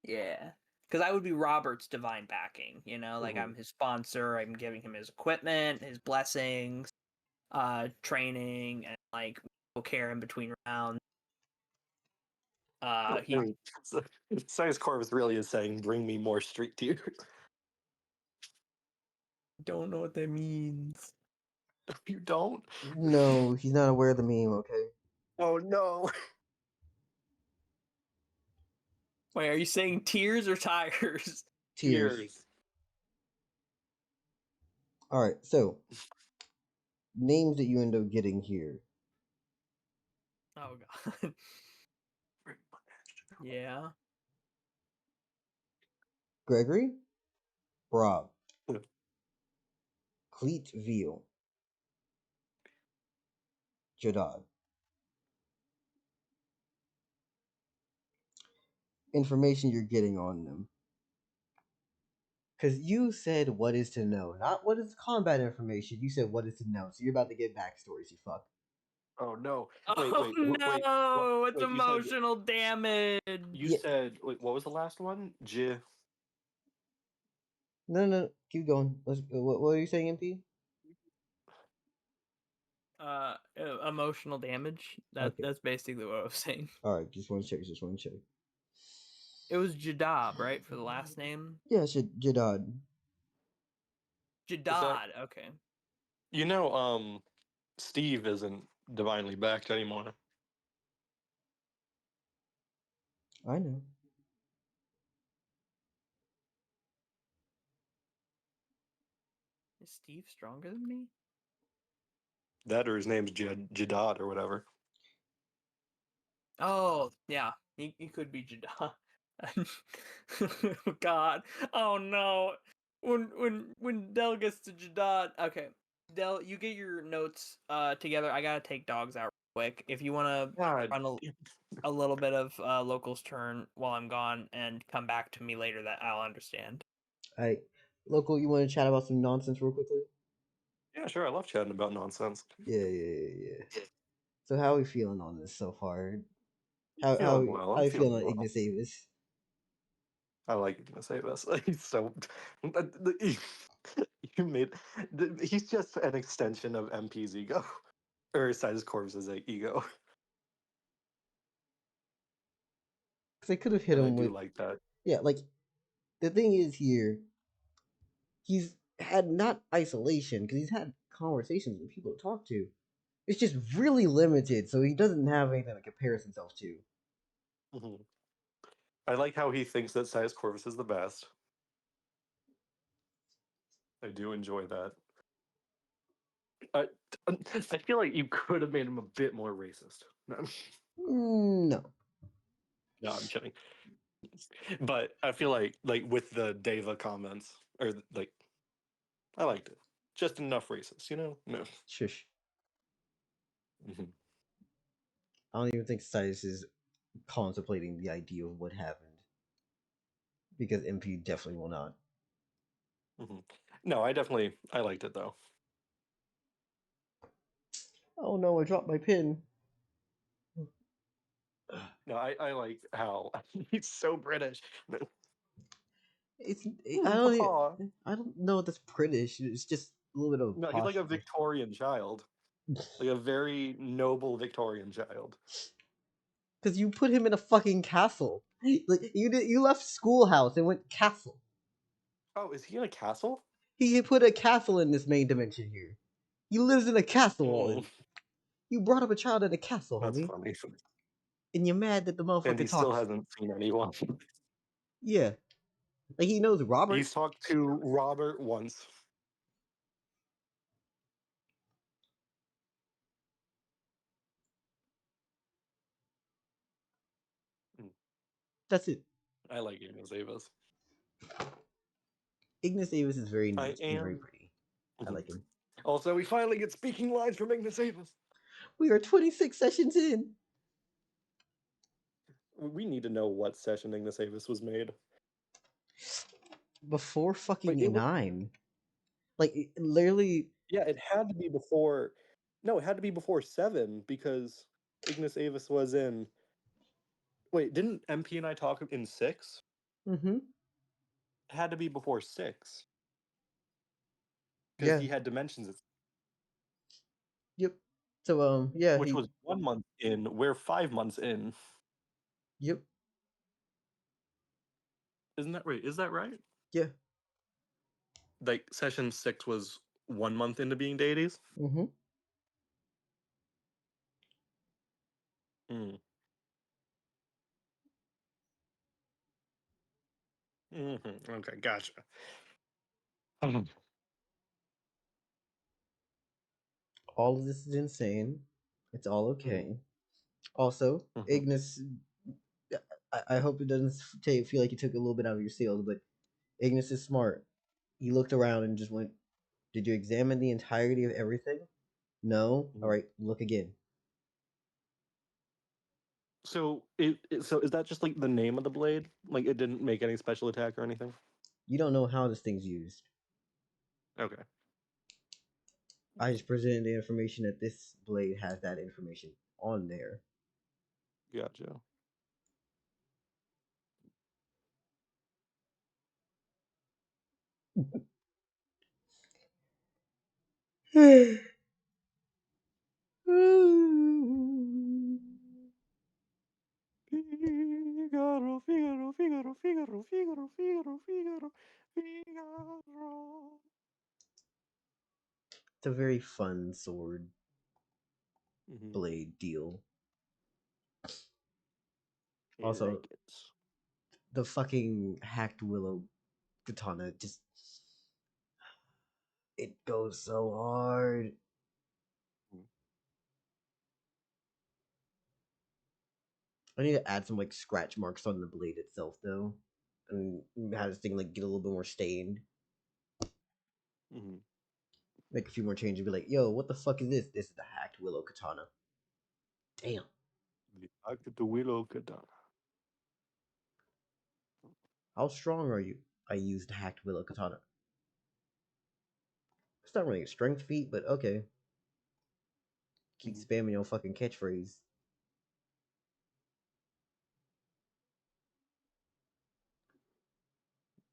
Yeah. Because I would be Robert's divine backing, you know? Like, I'm his sponsor, I'm giving him his equipment, his blessings, training, and, like, we'll care in between rounds. He Sidus Corvus really is saying, "Bring me more street tiers." don't know what that means. You don't? No, he's not aware of the meme, okay? Oh no! Wait, are you saying tears or tires? Tears. Alright, so names that you end up getting here. Oh god. Yeah. Gregory, Rob, Yeah. Cleet Veal, Jadad. Information you're getting on them. Because you said what is to know, not what is combat information. You said what is to know, so you're about to get backstories, you fuck. Oh no! Oh Wait, no! It's wait, emotional damage. You Yeah. said wait, what was the last one? No, keep going. What are you saying, MP? Emotional damage. Okay. That's basically what I was saying. Alright, just want to check. It was Jadab, right, for the last name? Yeah, Jadad. Jadad, okay. You know, Steve isn't divinely backed anymore. I know. Is Steve stronger than me? That or his name's Jadad or whatever. Oh, yeah. He could be Jadad. Oh god. Oh no. When Dell gets to Jadad. Okay. Dell, you get your notes together. I gotta take dogs out real quick. If you wanna God, run a little bit of local's turn while I'm gone and come back to me later, that I'll understand. Alright. Local, you want to chat about some nonsense real quickly? yeah, sure. I love chatting about nonsense. Yeah. So how are we feeling on this so far? How Feeling well. how I'm you feeling feeling on well. Igneous Avis? I like you to say this. He's so. You made. He's just an extension of MP's ego, or Sidus Corvus' ego, Because I could have hit and I him do with like that. yeah. Like the thing is here, he's had not isolation because he's had conversations with people to talk to. It's just really limited, so he doesn't have anything to compare himself to. Mhm. I like how he thinks that Sidus Corvus is the best. I do enjoy that. I, I feel like you could have made him a bit more racist. No. No, I'm kidding. But I feel like with the Deva comments, or like, I liked it. Just enough racist, you know? No. Shush. Mhm. I don't even think Sidus is contemplating the idea of what happened. Because MP definitely will not. Mhm. No, I liked it though. Oh no, I dropped my pin. No, I like how he's so British. It's Papa. I don't know if that's British. It's just a little bit of No, he's like a apostrophe. Victorian child, like a very noble Victorian child. Because you put him in a fucking castle. Like you left schoolhouse and went castle. Oh, is he in a castle? He put a castle in this main dimension here. He lives in a castle. Mm, And you brought up a child in a castle, that's homie. funny. And you're mad that the And he motherfucker still talks. hasn't seen anyone. Yeah, like he knows Robert. He's talked to Robert once. Mm, That's it. I like Igneous Avis. Igneous Avis is very I neat and very am. pretty. I Mhm. like him. Also, we finally get speaking lines from Igneous Avis. We are 26 sessions in. We need to know what session Igneous Avis was made. Before fucking Like it was. nine. Like literally. Yeah, it had to be before. No, it had to be before 7 because Igneous Avis was in. Wait, didn't MP and I talk in 6? Mm-hmm. It had to be before 6 because Yeah. he had dimensions, Yep. So yeah, which he. was 1 month in. We're 5 months in. Yep. Isn't that right? Is that right? Yeah. Like session 6 was 1 month into being deities. Mm-hmm. Mm. Okay, gotcha. All of this is insane. It's all okay. Also, Mhm. Ignis. I hope it doesn't feel like you took a little bit out of your sails, but Ignis is smart. He looked around and just went, "Did you examine the entirety of everything? No. All right, look again." So so is that just like the name of the blade? Like it didn't make any special attack or anything? You don't know how this thing's used. Okay. I just presented the information that this blade has that information on there. Gotcha. Figaro, Figaro, Figaro, Figaro, Figaro, Figaro, Figaro, Figaro. It's a very fun sword Mm-hmm. blade deal. I Also, like it. the fucking hacked willow katana just it goes so hard. I need to add some like scratch marks on the blade itself though, and have this thing like get a little bit more stained. Mm-hmm. Make a few more changes. Be like, yo, what the fuck is this? This is the hacked willow katana. Damn. I get the willow katana. How strong are you? I used the hacked willow katana. It's not really a strength feat, but okay. Keep spamming your fucking catchphrase.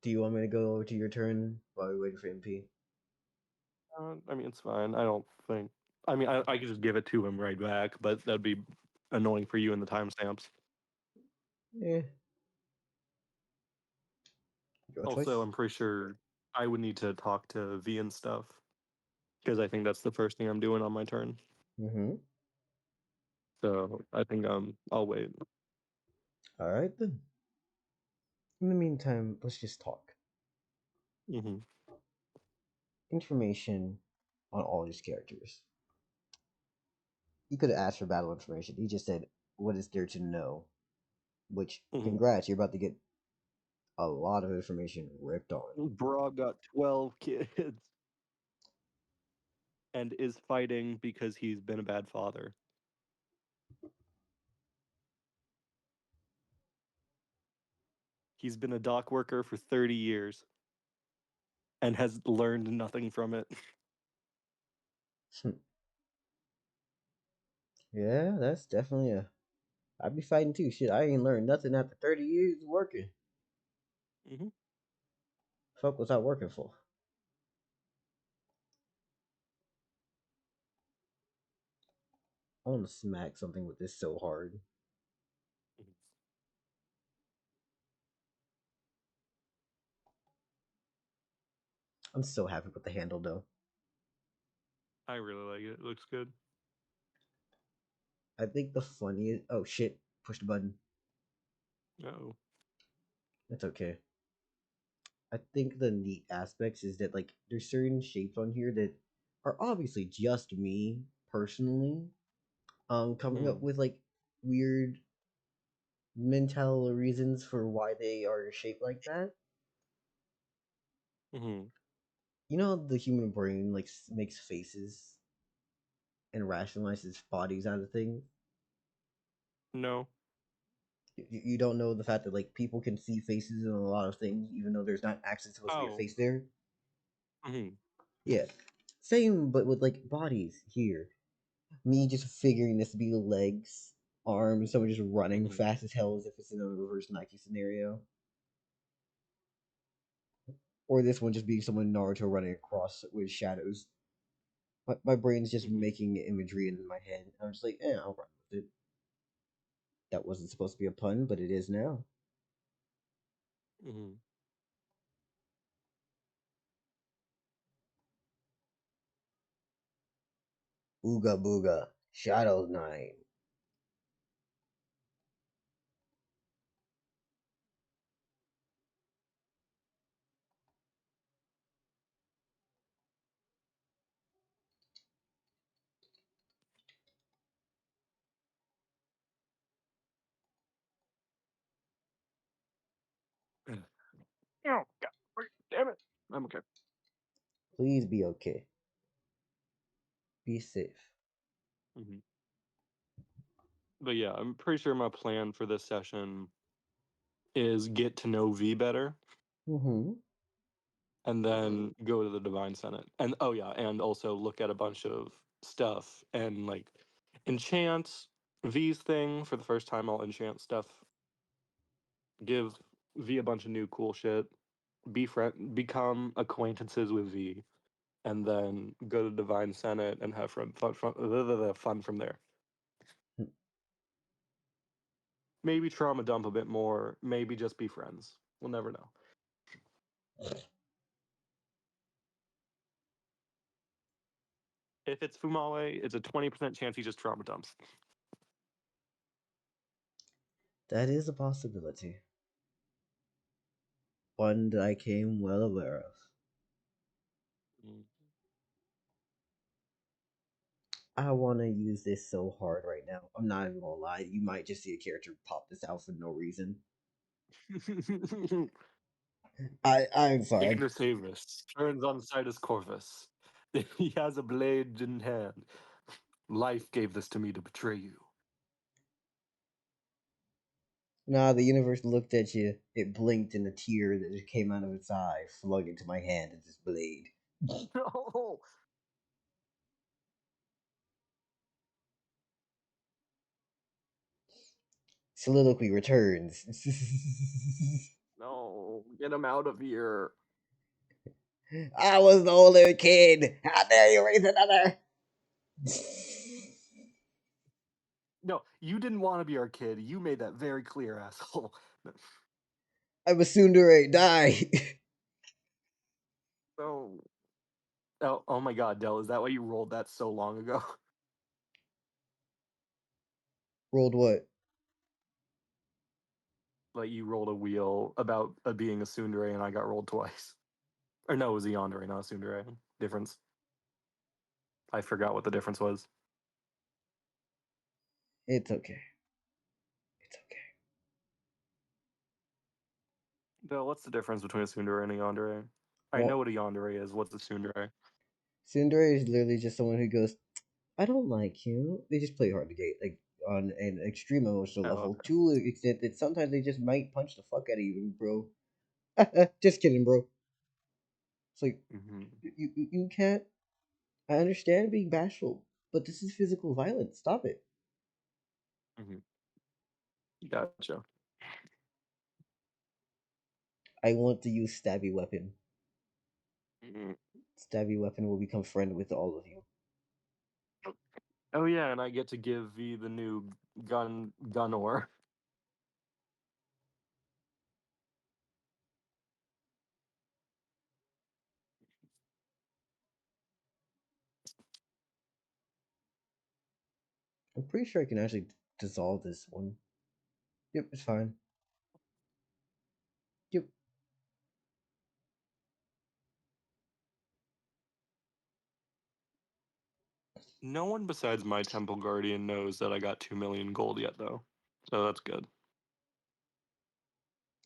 Do you want me to go over to your turn while we're waiting for MP? I mean, it's fine. I don't think. I mean, I could just give it to him right back, but that'd be annoying for you in the timestamps. Yeah. Your Also, choice. I'm pretty sure I would need to talk to V and stuff because I think that's the first thing I'm doing on my turn. Mm-hmm. So I think I'll wait. Alright then. In the meantime, let's just talk. Mm-hmm. Information on all these characters. He could have asked for battle information. He just said, what is there to know? Which, Mm-hmm. congrats, you're about to get a lot of information ripped on. Bra got 12 kids and is fighting because he's been a bad father. He's been a dock worker for 30 years and has learned nothing from it. Yeah, that's definitely a. I'd be fighting too. Shit, I ain't learned nothing after 30 years working. Mm-hmm. Fuck was I working for? I want to smack something with this so hard. I'm so happy with the handle though. I really like it. It looks good. I think the funniest. Oh shit! Push the button. Oh. That's okay. I think the neat aspects is that like there's certain shapes on here that are obviously just me personally coming up with like weird mental reasons for why they are shaped like that. Mm-hmm. You know the human brain like makes faces and rationalizes bodies out of things. No. You don't know the fact that like people can see faces in a lot of things even though there's not actually supposed to be a Oh. face there. Mm-hmm. Yeah, same but with like bodies here. Me just figuring this to be legs, arms, someone just running Mhm. fast as hell as if it's in a reverse Nike scenario. Or this one just being someone Naruto running across with shadows. My brain's just Mhm. making imagery in my head. I'm just like, I'll run with it. That wasn't supposed to be a pun, but it is now. Mhm. Ooga booga, Shadow 9. Oh God! Damn it! I'm okay. Please be okay. Be safe. Mhm. But yeah, I'm pretty sure my plan for this session is get to know V better, Mm-hmm. and then go to the Divine Senate. And oh yeah, and also look at a bunch of stuff and like enchant V's thing for the first time. I'll enchant stuff. Give V a bunch of new cool shit. Become acquaintances with V, and then go to Divine Senate and have fun from there. Maybe trauma dump a bit more. Maybe just be friends. We'll never know. If it's Fumale, it's a 20% chance he just trauma dumps. That is a possibility. One that I came well aware of. Mm. I want to use this so hard right now. I'm not even gonna lie. You might just see a character pop this out for no reason. I'm sorry. Igneous turns on Sidus Corvus. He has a blade in hand. Life gave this to me to betray you. Nah, the universe looked at you. It blinked, and a tear that just came out of its eye flung into my hand as this blade. No, Soliloquy returns. no, get him out of here. I was the older kid. How dare you raise another? No, you didn't want to be our kid. You made that very clear, asshole. I'm a tsundere. Die. No. Oh my God, Dell, is that why you rolled that so long ago? Rolled what? Like you rolled a wheel about being a tsundere, and I got rolled twice. Or no, it was a yandere, not a tsundere. Difference. I forgot what the difference was. It's okay. It's okay. Dell, what's the difference between a tsundere and a yandere? I Well, know what a yandere is. What's a tsundere? tsundere is literally just someone who goes, I don't like you. They just play hard to get, like on an extreme emotional Oh, level, okay. to the extent that sometimes they just might punch the fuck out of you, bro. Just kidding, bro. It's like Mm-hmm. you can't. I understand being bashful, but this is physical violence. Stop it. Mm-hmm. Gotcha. I want to use stabby weapon. Mm-hmm. Stabby weapon will become friend with all of you. Oh yeah, and I get to give V the new gun ore. I'm pretty sure I can actually dissolve this one. Yep, it's fine. Yep. No one besides my temple guardian knows that I got 2 million gold yet, though, so that's good.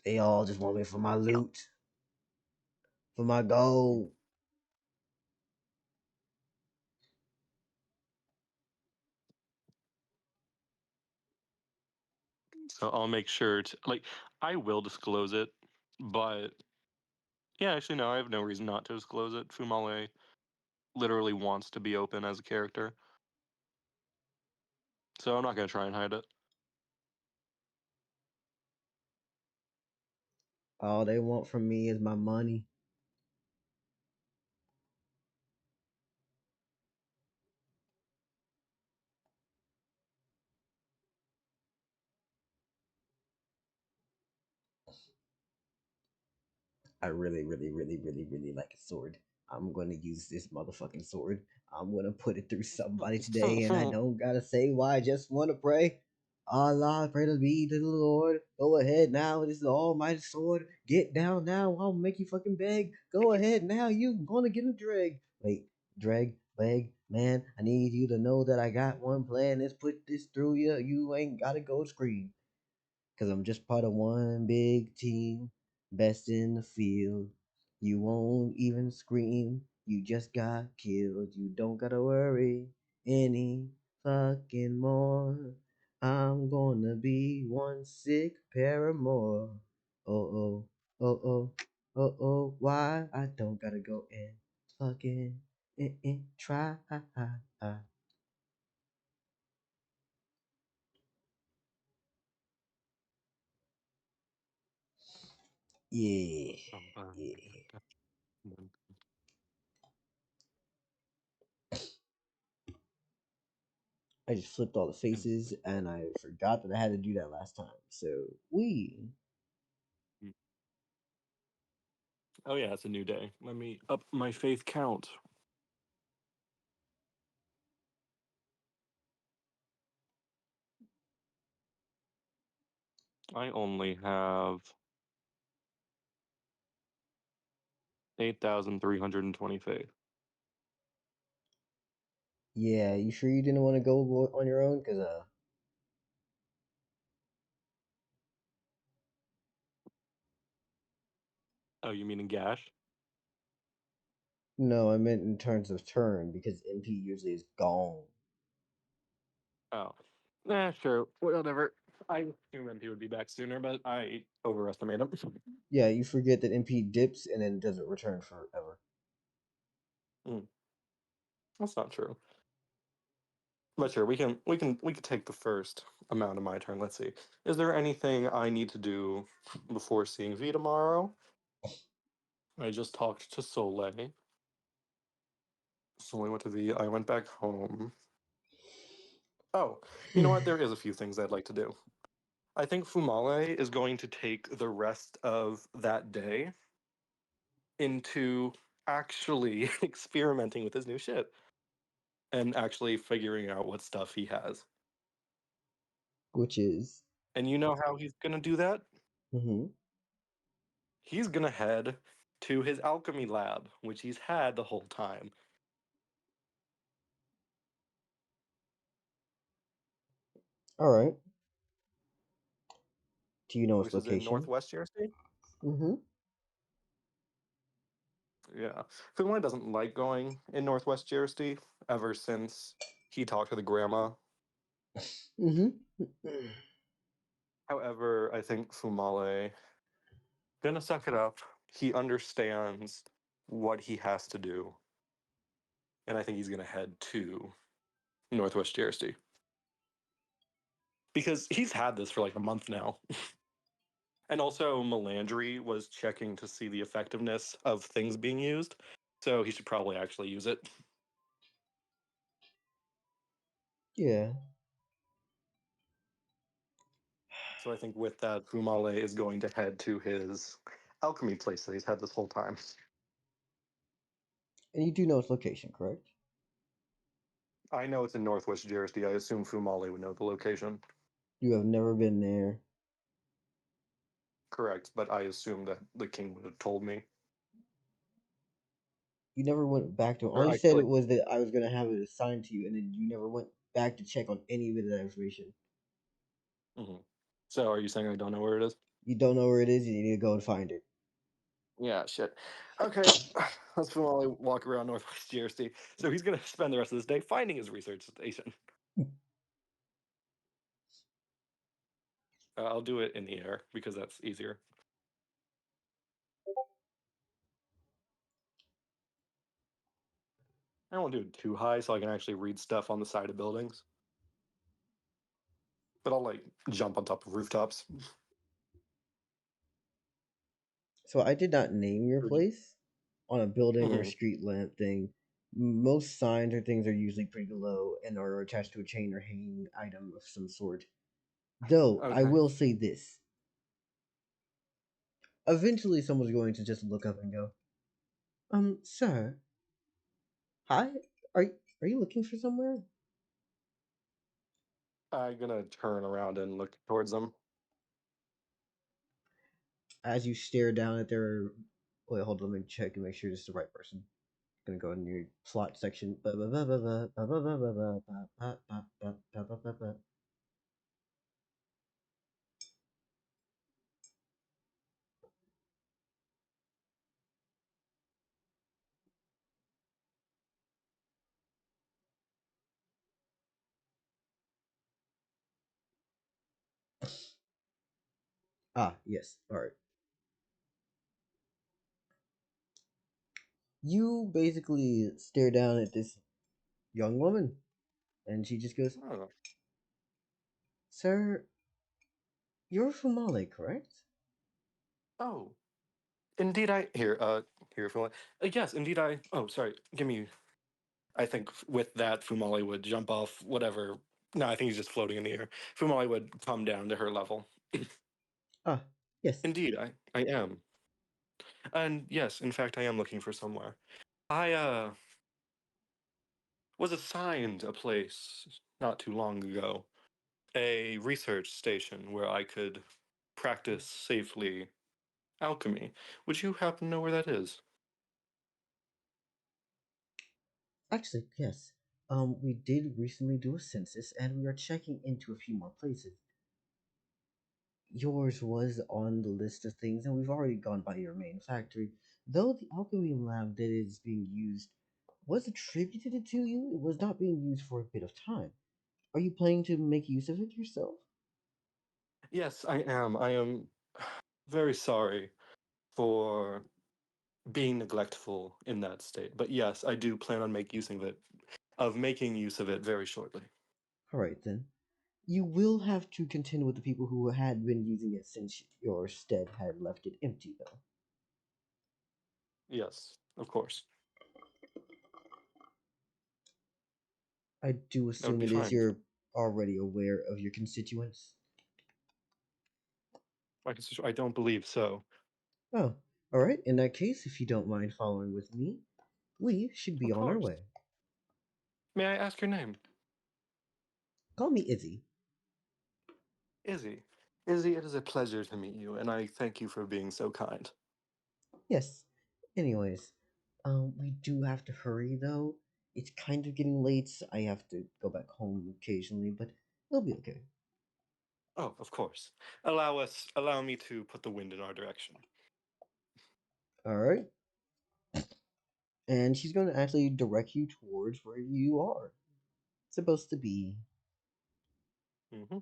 They all just want me for my Yeah. loot, for my gold. So I'll make sure to I will disclose it, but yeah, actually no, I have no reason not to disclose it. Fumale literally wants to be open as a character. So I'm not gonna try and hide it. All they want from me is my money. I really, really, really, really, really like a sword. I'm gonna use this motherfucking sword. I'm gonna put it through somebody today, and I don't gotta say why. I just wanna pray. Allah, pray to be to the Lord. Go ahead now. This is the Almighty sword. Get down now. I'll make you fucking beg. Go ahead now. You gonna get a drag. Wait, drag, beg, man. I need you to know that I got one plan. Let's put this through you. You ain't gotta go scream. Cause I'm just part of one big team, best in the field. You won't even scream, you just got killed. You don't gotta worry any fucking more. I'm gonna be one sick paramour. Oh oh, oh oh, oh oh, why I don't gotta go and fucking try. Yeah, yeah. I just flipped all the faces and I forgot that I had to do that last time. So Oh yeah, it's a new day. Let me up my faith count. I only have 8,320 faith. yeah, you sure you didn't want to go on your own? Cause Oh, you mean in Gash? no, I meant in terms of turn because MP usually is gone. Oh, sure, whatever. I assumed he would be back sooner, but I overestimate him. Yeah, you forget that MP dips and then doesn't return forever. That's not true. But sure, we can take the first amount of my turn. Let's see. Is there anything I need to do before seeing V tomorrow? I just talked to Soleil. Soleil went to V. I went back home. Oh, you know what? There is a few things I'd like to do. I think Fumale is going to take the rest of that day into actually experimenting with his new shit and actually figuring out what stuff he has. Which is. And you know how he's going to do that? Mm-hmm. He's going to head to his alchemy lab, which he's had the whole time. All right. Do you know its Which is in location? Northwest Jersey. Mm-hmm. Yeah. Fumale doesn't like going in Northwest Jersey ever since he talked to the grandma. Mm-hmm. However, I think Fumale gonna suck it up. He understands what he has to do. And I think he's gonna head to Northwest Jersey. Because he's had this for like a month now. And also Melandry was checking to see the effectiveness of things being used. So he should probably actually use it. Yeah. So I think with that, Fumale is going to head to his alchemy place that he's had this whole time. And you do know its location, correct? I know it's in Northwest Jersey. I assume Fumale would know the location. You have never been there. Correct, but I assume that the king would have told me. You never went back to. All Or you I said could. it was that I was gonna have it assigned to you, and then you never went back to check on any of that information. Mm-hmm. So are you saying I don't know where it is? You don't know where it is. You need to go and find it. Yeah, shit. Okay, let's Fumale walk around Northwest Jersey. So he's going to spend the rest of this day finding his research station. I'll do it in the air because that's easier. I don't want to do it too high so I can actually read stuff on the side of buildings. But I'll like jump on top of rooftops. So I did not name your place on a building or Mhm. street lamp thing. Most signs or things are usually pretty low and are attached to a chain or hanging item of some sort. Though I Okay. will say this: eventually, someone's going to just look up and go, sir, hi, are are you looking for somewhere?" I'm gonna turn around and look towards them. As you stare down at their, wait, hold on, let me check and make sure this is the right person. Gonna go in your plot section. Ah, yes. All right. You basically stare down at this young woman, and she just goes, Oh, "Sir, you're Fumale, correct?" oh, indeed I here Fumale. Yes, indeed I. Oh, sorry. Give me. I think with that Fumale would jump off whatever. No, I think he's just floating in the air. Fumale would come down to her level. Ah, yes. Indeed, I am. And yes, in fact, I am looking for somewhere. I was assigned a place not too long ago, a research station where I could practice safely alchemy. Would you happen to know where that is? Actually, yes. We did recently do a census, and we are checking into a few more places. Yours was on the list of things, and we've already gone by your main factory. Though the alchemy lab that is being used was attributed to you, it was not being used for a bit of time. Are you planning to make use of it yourself? Yes, I am. I am very sorry for being neglectful in that state. But yes, I do plan on making use of it very shortly. All right, then. You will have to contend with the people who had been using it since your stead had left it empty, though. Yes, of course. I do That would assume be it is fine. you're already aware of your constituents. I don't believe so. Oh, all right. In that case, if you don't mind following with me, we should be Of on our course. way. May I ask your name? Call me Izzy. Izzy. Izzy, it is a pleasure to meet you, and I thank you for being so kind. Yes. Anyways, we do have to hurry though. It's kind of getting late. So I have to go back home occasionally, but it'll be okay. Oh, of course. Allow me to put the wind in our direction. All right. And she's going to actually direct you towards where you are supposed to be. Mm-hmm.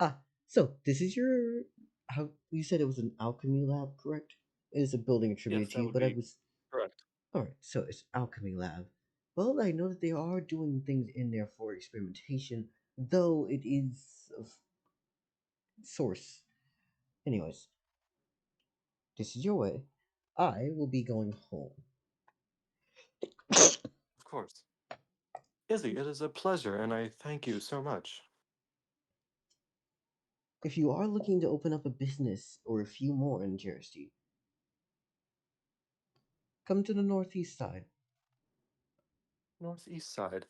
Ah, so this is your. How you said it was an alchemy lab, correct? It is a building Yes, attributed to that you, would but I be was correct. all right. So it's alchemy lab. Well, I know that they are doing things in there for experimentation, though it is of source. Anyways, this is your way. I will be going home. Of course. Izzy, it is a pleasure, and I thank you so much. If you are looking to open up a business or a few more in Jersey, come to the northeast side. Northeast side.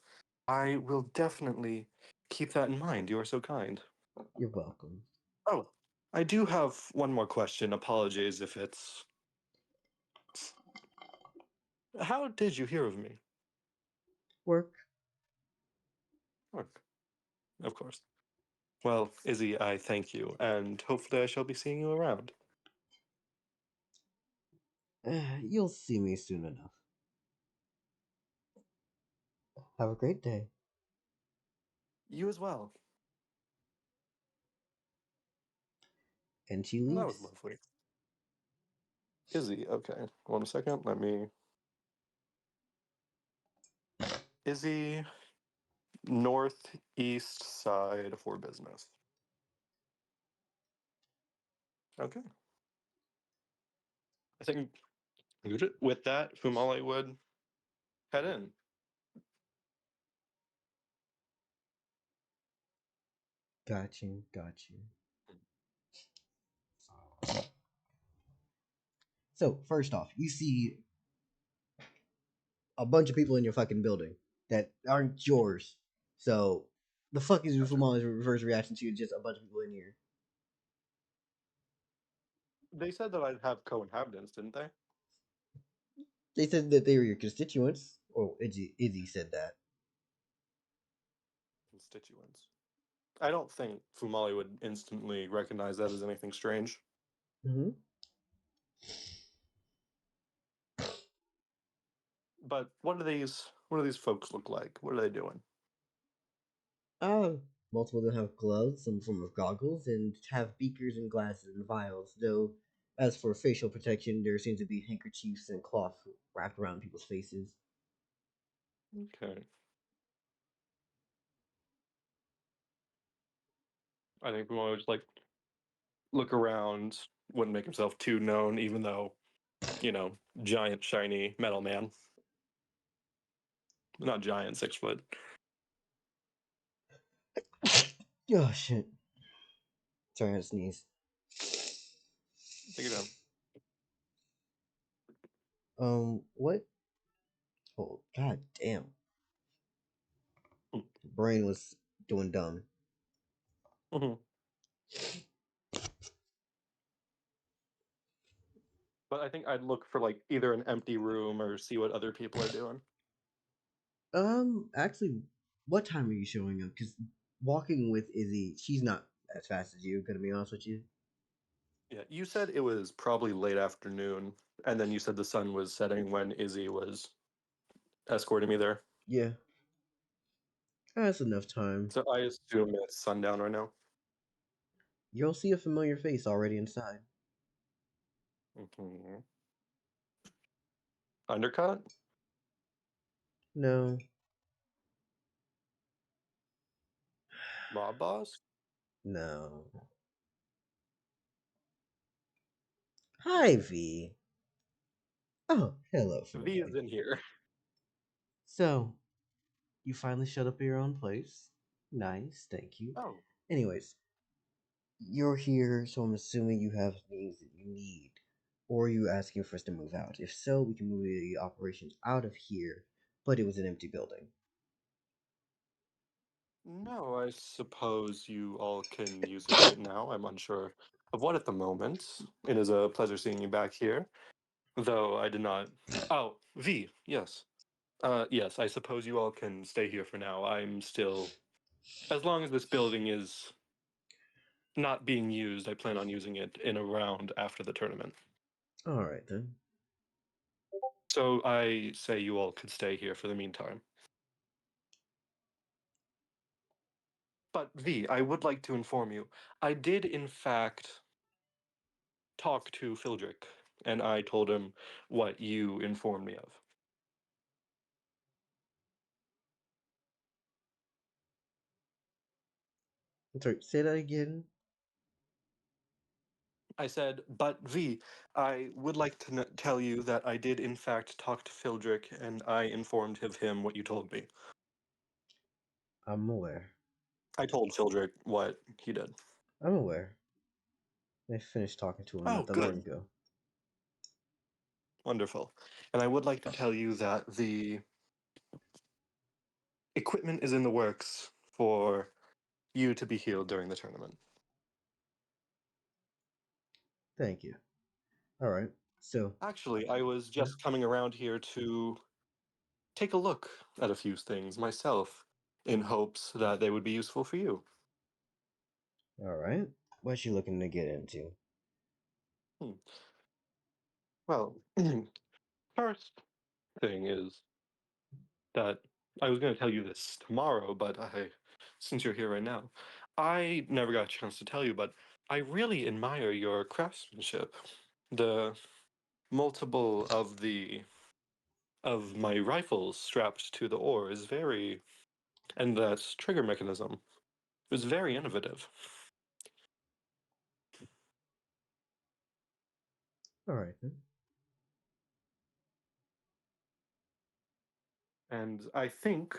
I will definitely keep that in mind. You are so kind. You're welcome. Oh, I do have one more question. Apologies if it's. How did you hear of me? Work. Work. Of course. Well, Izzy, I thank you, and hopefully I shall be seeing you around. You'll see me soon enough. Have a great day. You as well. And she That was leaves. lovely. Izzy, okay. 1 second. Let me. Izzy, northeast side for business. Okay. I think with that, Fumale would head in. Got you. So first off, you see a bunch of people in your fucking building that aren't yours. So the fuck is Fumale's first reaction to just a bunch of people in here? They said that I'd have co-inhabitants, didn't they? They said that they were your constituents. Or Izzy said that. Constituents. I don't think Fumale would instantly recognize that as anything strange. Mm-hmm. But what do these folks look like? What are they doing? Multiple of them have gloves, some form of goggles, and have beakers and glasses and vials. Though, as for facial protection, there seems to be handkerchiefs and cloth wrapped around people's faces. Okay. I think Fumale would just like look around, wouldn't make himself too known, even though, giant shiny metal man. Not giant, 6 foot. Oh shit! Sorry, I had to sneeze. Take it down. What? Oh, god damn! Hmm. Brain was doing dumb. Mm-hmm. But I think I'd look for like either an empty room or see what other people are doing. Actually, what time are you showing up? Because walking with Izzy, she's not as fast as you. Gonna be honest with you. Yeah, you said it was probably late afternoon, and then you said the sun was setting when Izzy was escorting me there. Yeah, that's enough time. So I assume it's sundown right now. You'll see a familiar face already inside. Mm-hmm. Undercut? No. Mob boss? No. Hi, V. Oh, hello, V is familiar. in here. So, you finally showed up at your own place. Nice, thank you. Oh. Anyways, you're here, so I'm assuming you have things that you need. Or are you asking for us to move out? If so, we can move the operations out of here, but it was an empty building. No, I suppose you all can use it right now. I'm unsure of what at the moment. It is a pleasure seeing you back here. Though I did not. Oh, V, yes. Yes, I suppose you all can stay here for now. I'm still. As long as this building is not being used, I plan on using it in a round after the tournament. Alright then. So I say you all could stay here for the meantime. But V, I would like to inform you, I did in fact talk to Fildrick, and I told him what you informed me of. I'm sorry, say that again. I said, but V, I would like to tell you that I did in fact talk to Fildrick, and I informed of him what you told me. I'm aware. I told Fildrick what he did. I'm aware. I finished talking to him Oh, not that long good. ago. Wonderful. And I would like to tell you that the equipment is in the works for you to be healed during the tournament. Thank you. Alright, so. Actually, I was just coming around here to take a look at a few things myself in hopes that they would be useful for you. Alright. What you looking to get into? Well, first thing is that I was going to tell you this tomorrow, but since you're here right now, I never got a chance to tell you, but I really admire your craftsmanship. The multiple of my rifles strapped to the oar is very And that trigger mechanism was very innovative. All right then. And I think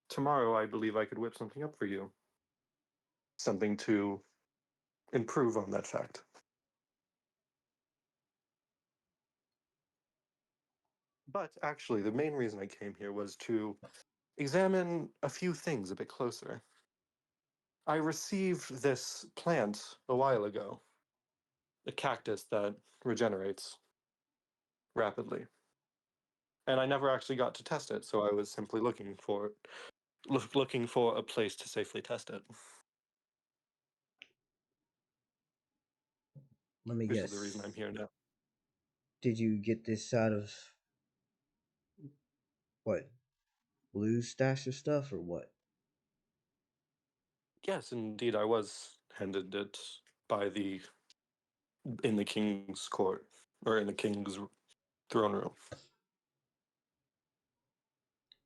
tomorrow I believe I could whip something up for you. Something to improve on that fact. But actually, the main reason I came here was to examine a few things a bit closer. I received this plant a while ago, a cactus that regenerates rapidly. And I never actually got to test it, so I was simply looking for a place to safely test it. Let me Which guess. is the reason I'm here now. Did you get this out of what? Blue stash of stuff or what? Yes, indeed, I was handed it in the king's court, or in the king's throne room.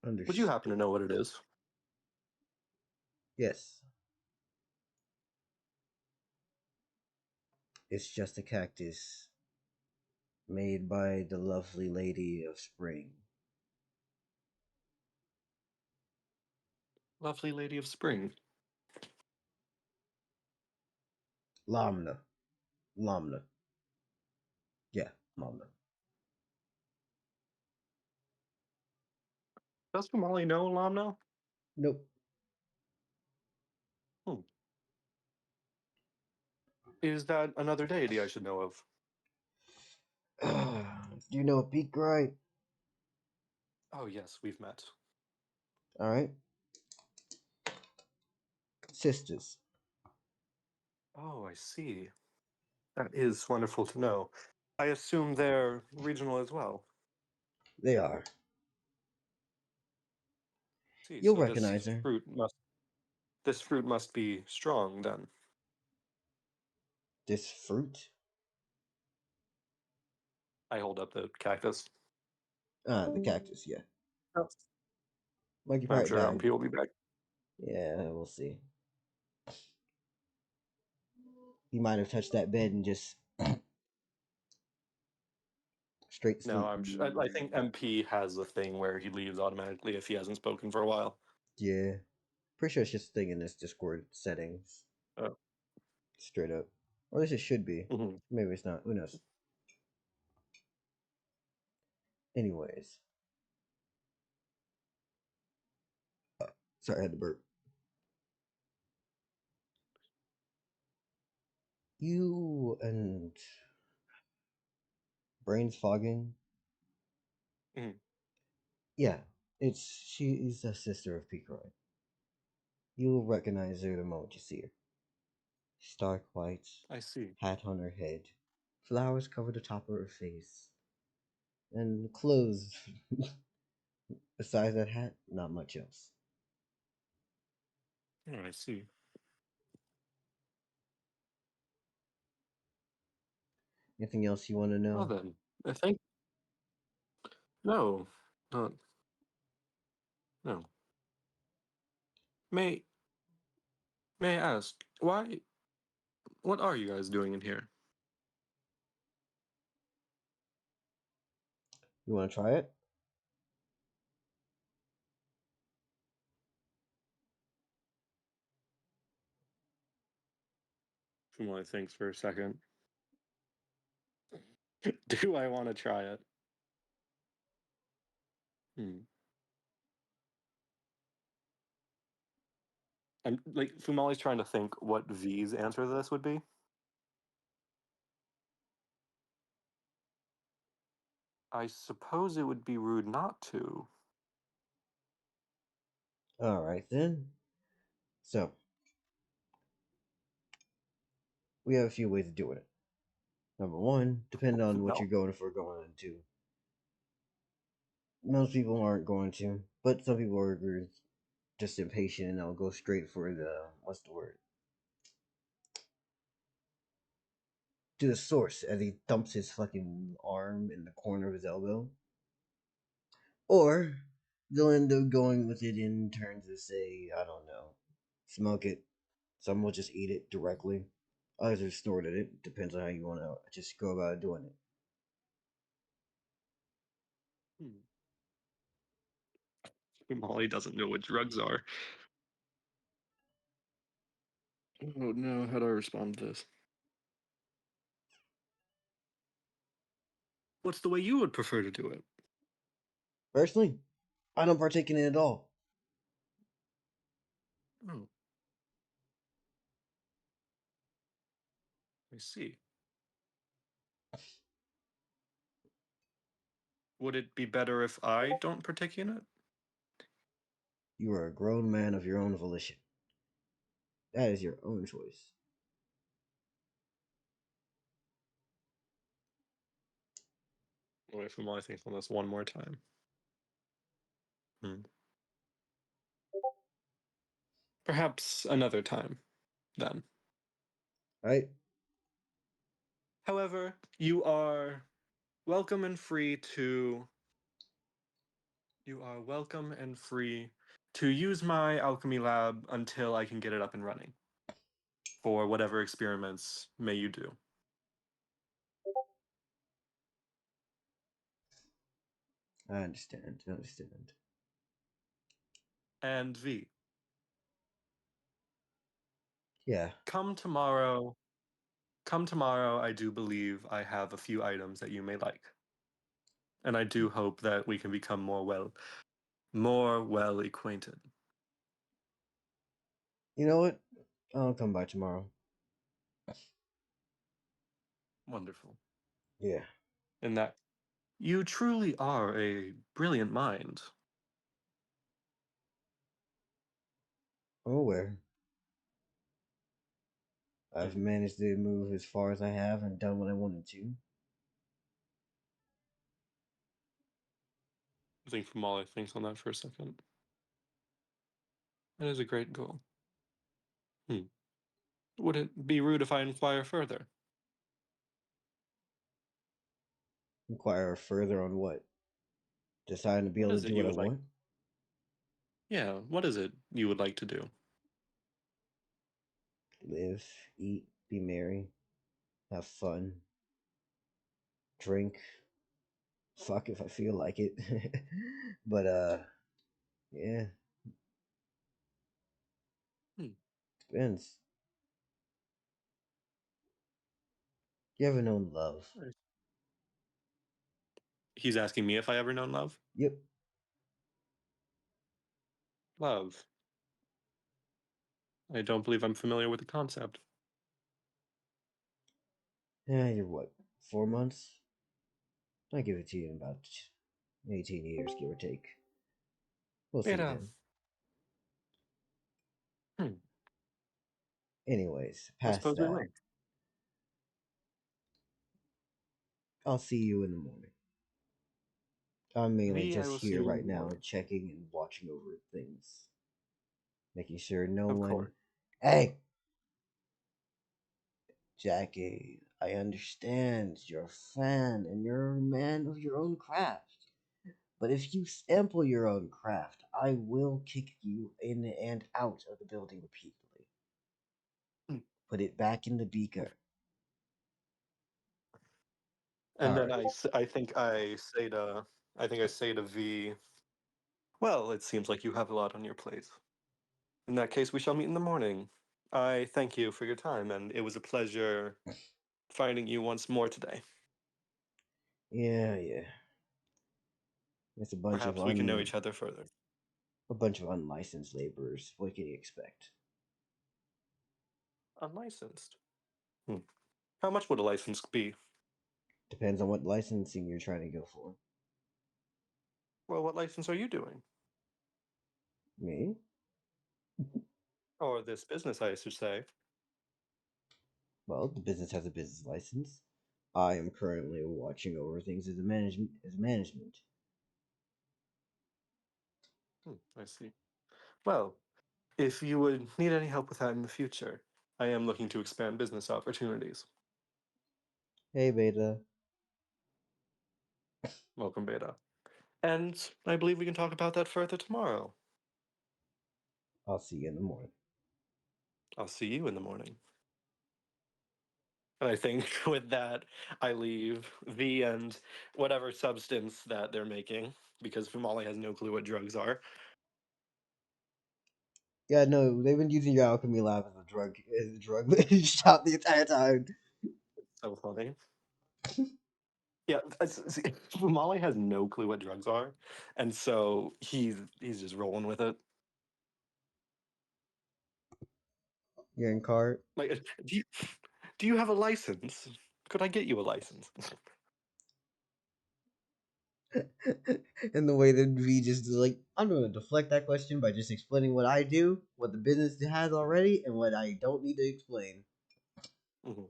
Would you happen to know what it is? Yes. It's just a cactus made by the lovely lady of spring. Lovely Lady of Spring. Lamna. Lamna. Yeah, Lamna. Does Fumale know Lamno? Nope. Is that another deity I should know of? Do you know a peak, right? Oh yes, we've met. Alright. Sisters. Oh, I see. That is wonderful to know. I assume they're regional as well. They are. See, You'll so recognize her. this fruit must be strong then. This fruit? I hold up the cactus. The cactus, yeah. Oh. Monkey I'm probably sure died. MP will be back. Yeah, we'll see. He might have touched that bed and just straight sleep. No, I think MP has a thing where he leaves automatically if he hasn't spoken for a while. Yeah. Pretty sure it's just a thing in this Discord settings. Oh. Straight up. Or at least it should be. Mm-hmm. Maybe it's not. Who knows? Anyways. Sorry, I had to burp. You and brains fogging. Mm. Yeah, she's a sister of Picroy. You'll recognize her the moment you see her. Stark white, I see. hat on her head, flowers cover the top of her face, and clothes. Besides that hat, not much else. Oh, I see. Anything else you want to know? Well then, I think no, not no. May I ask why? What are you guys doing in here? You want to try it? Fumale thinks for a second. Do I want to try it? I'm like Fumale's trying to think what V's answer to this would be. I suppose it would be rude not to. All right then. So we have a few ways of doing it. Number one, depending on what No. you're going into. Most people aren't going to, but some people are just impatient and they'll go straight for what's the word? To the source as he thumps his fucking arm in the corner of his elbow. Or they'll end up going with it in terms of, say, I don't know, smoke it. Some will just eat it directly. Others are stored in it. Depends on how you want to just go about doing it. Molly doesn't know what drugs are. Oh no, how do I respond to this? What's the way you would prefer to do it? Personally, I don't partake in it at all. Oh, I see. Would it be better if I don't partake in it? You are a grown man of your own volition. That is your own choice. Wait for Molly thinks on this one more time. Perhaps another time, then. Right? However, you are welcome and free to. You are welcome and free to use my alchemy lab until I can get it up and running. For whatever experiments may you do. I understand. I understand. And V. Yeah. Come tomorrow, I do believe I have a few items that you may like. And I do hope that we can become more well acquainted. You know what? I'll come by tomorrow. Wonderful. Yeah. And that you truly are a brilliant mind. I'm aware. I've managed to move as far as I have and done what I wanted to. I think Fumale thinks on that for a second. That is a great goal. Would it be rude if I inquire further? Inquire further on what? Deciding to be What able to is it do you what I would like? want? Yeah, what is it you would like to do? Live, eat, be merry, have fun, drink, fuck if I feel like it. But yeah. Depends. You ever known love? He's asking me if I ever known love? Yep. Love. I don't believe I'm familiar with the concept. Yeah, you're what? 4 months? I give it to you in about 18 years, give or take. We'll see Beta. then. Anyways, I past suppose we that, will. I'll see you in the morning. I'm mainly I just will see here you in right the now, morning. checking and watching over things, making sure no Of one. course. Hey, Jackie, I understand you're a fan and you're a man of your own craft. But if you sample your own craft, I will kick you in and out of the building repeatedly. Put it back in the beaker. And then Alright. I think I say to V, well, it seems like you have a lot on your plate. In that case, we shall meet in the morning. I thank you for your time, and it was a pleasure finding you once more today. Yeah. It's Perhaps we can know each other further. a bunch of unlicensed laborers. What can you expect? Unlicensed. How much would a license be? Depends on what licensing you're trying to go for. Well, what license are you doing? Me? Or this business, I should say. Well, the business has a business license. I am currently watching over things as a management. I see. Well, if you would need any help with that in the future, I am looking to expand business opportunities. Hey, Beta. Welcome, Beta. And I believe we can talk about that further tomorrow. I'll see you in the morning. I'll see you in the morning. And I think with that, I leave V and whatever substance that they're making, because Fumale has no clue what drugs are. Yeah, no, they've been using your alchemy lab as a drug shop the entire time. So funny. Yeah, Fumale has no clue what drugs are, and so he's just rolling with it. You're in cart. Like, do you have a license? Could I get you a license? And the way that we just like, I'm going to deflect that question by just explaining what I do, what the business has already, and what I don't need to explain. Mhm.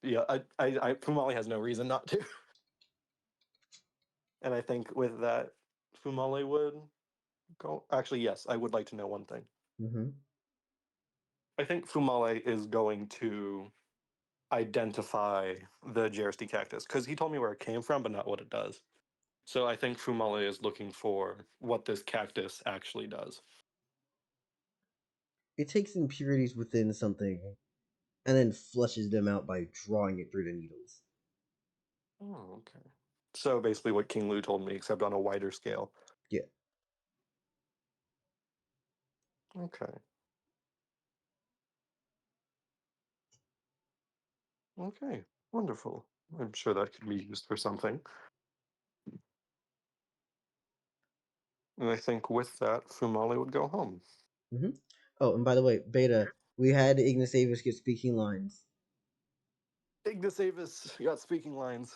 Yeah, Fumale has no reason not to. And I think with that, Fumale would go. Actually, yes, I would like to know one thing. Mm-hmm. I think Fumale is going to identify the Jersey cactus because he told me where it came from, but not what it does. So I think Fumale is looking for what this cactus actually does. It takes impurities within something and then flushes them out by drawing it through the needles. Oh, okay. So basically, what King Lu told me, except on a wider scale. Yeah. Okay. Okay. Wonderful. I'm sure that could be used for something. And I think with that, Fumale would go home. Mm-hmm. Oh, and by the way, Beta, we had Igneous get speaking lines. Igneous got speaking lines.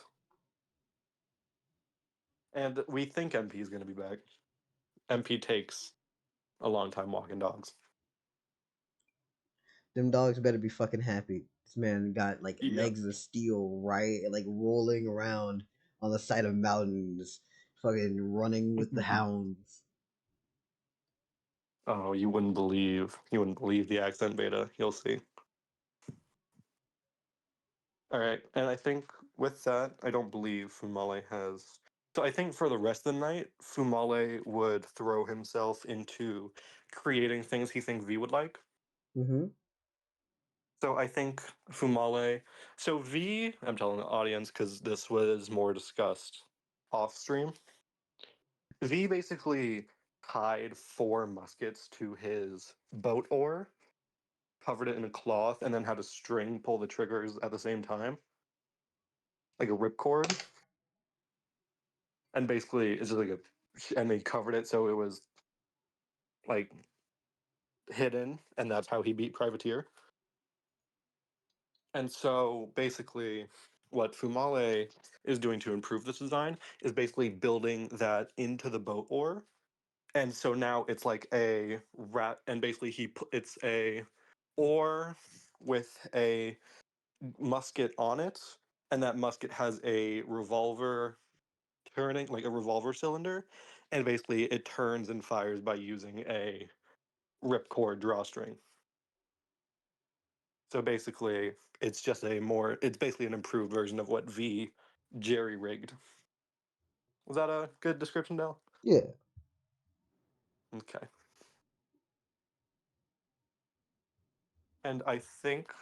And we think MP is going to be back. MP takes a long time walking dogs. Them dogs better be fucking happy. This man got like Yeah. legs of steel, right? Like rolling around on the side of mountains, fucking running with the hounds. Oh, you wouldn't believe the accent, Beta. You'll see. All right, and I think with that, I don't believe Fumale has. So I think for the rest of the night, Fumale would throw himself into creating things he thinks V would like. Mm-hmm. So I think Fumale. So V, I'm telling the audience because this was more discussed off stream. V basically tied 4 muskets to his boat oar, covered it in a cloth, and then had a string pull the triggers at the same time, like a ripcord. And basically, it's just like and they covered it so it was like hidden, and that's how he beat Privateer. And so basically, what Fumale is doing to improve this design is basically building that into the boat oar. And so now it's like a rat, and basically it's a oar with a musket on it, and that musket has a revolver turning, like a revolver cylinder, and basically it turns and fires by using a ripcord drawstring. So basically, it's basically an improved version of what V jerry rigged. Was that a good description, Dell? Yeah. Okay. And I think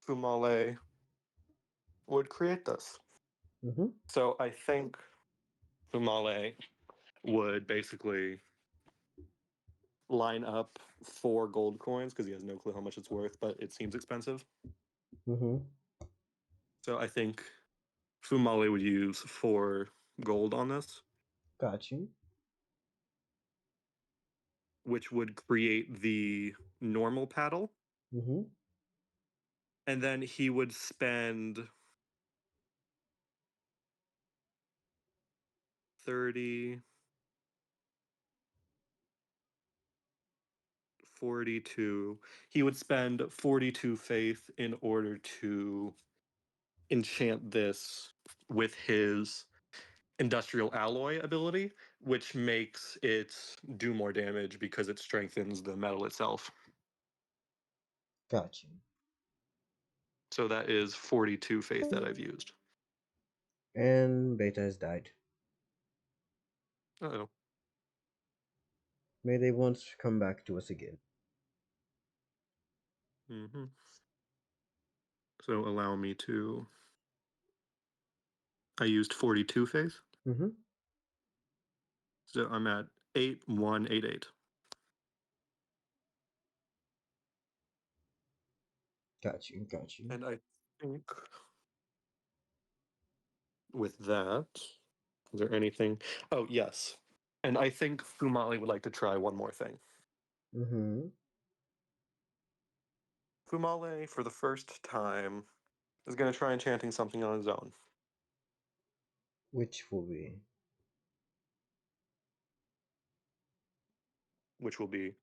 Fumale would create this. Mm-hmm. So I think Fumale would basically line up 4 gold coins because he has no clue how much it's worth, but it seems expensive. Mm-hmm. So I think Fumale would use 4 gold on this, Got you. which would create the normal paddle. Mm-hmm. And then he would spend 30, 42. He would spend 42 faith in order to enchant this with his industrial alloy ability, which makes it do more damage because it strengthens the metal itself. Got you. So that is 42 faith that I've used. And Beta has died. Uh-oh. May they once come back to us again. Mm-hmm. So allow me to... I used 42 phase. Mm-hmm. So I'm at 8188. Got you, got you. And I think with that, is there anything? Oh, yes. And I think Fumale would like to try one more thing. Mm-hmm. Fumale, for the first time, is going to try enchanting something on his own. Which will be? Which will be...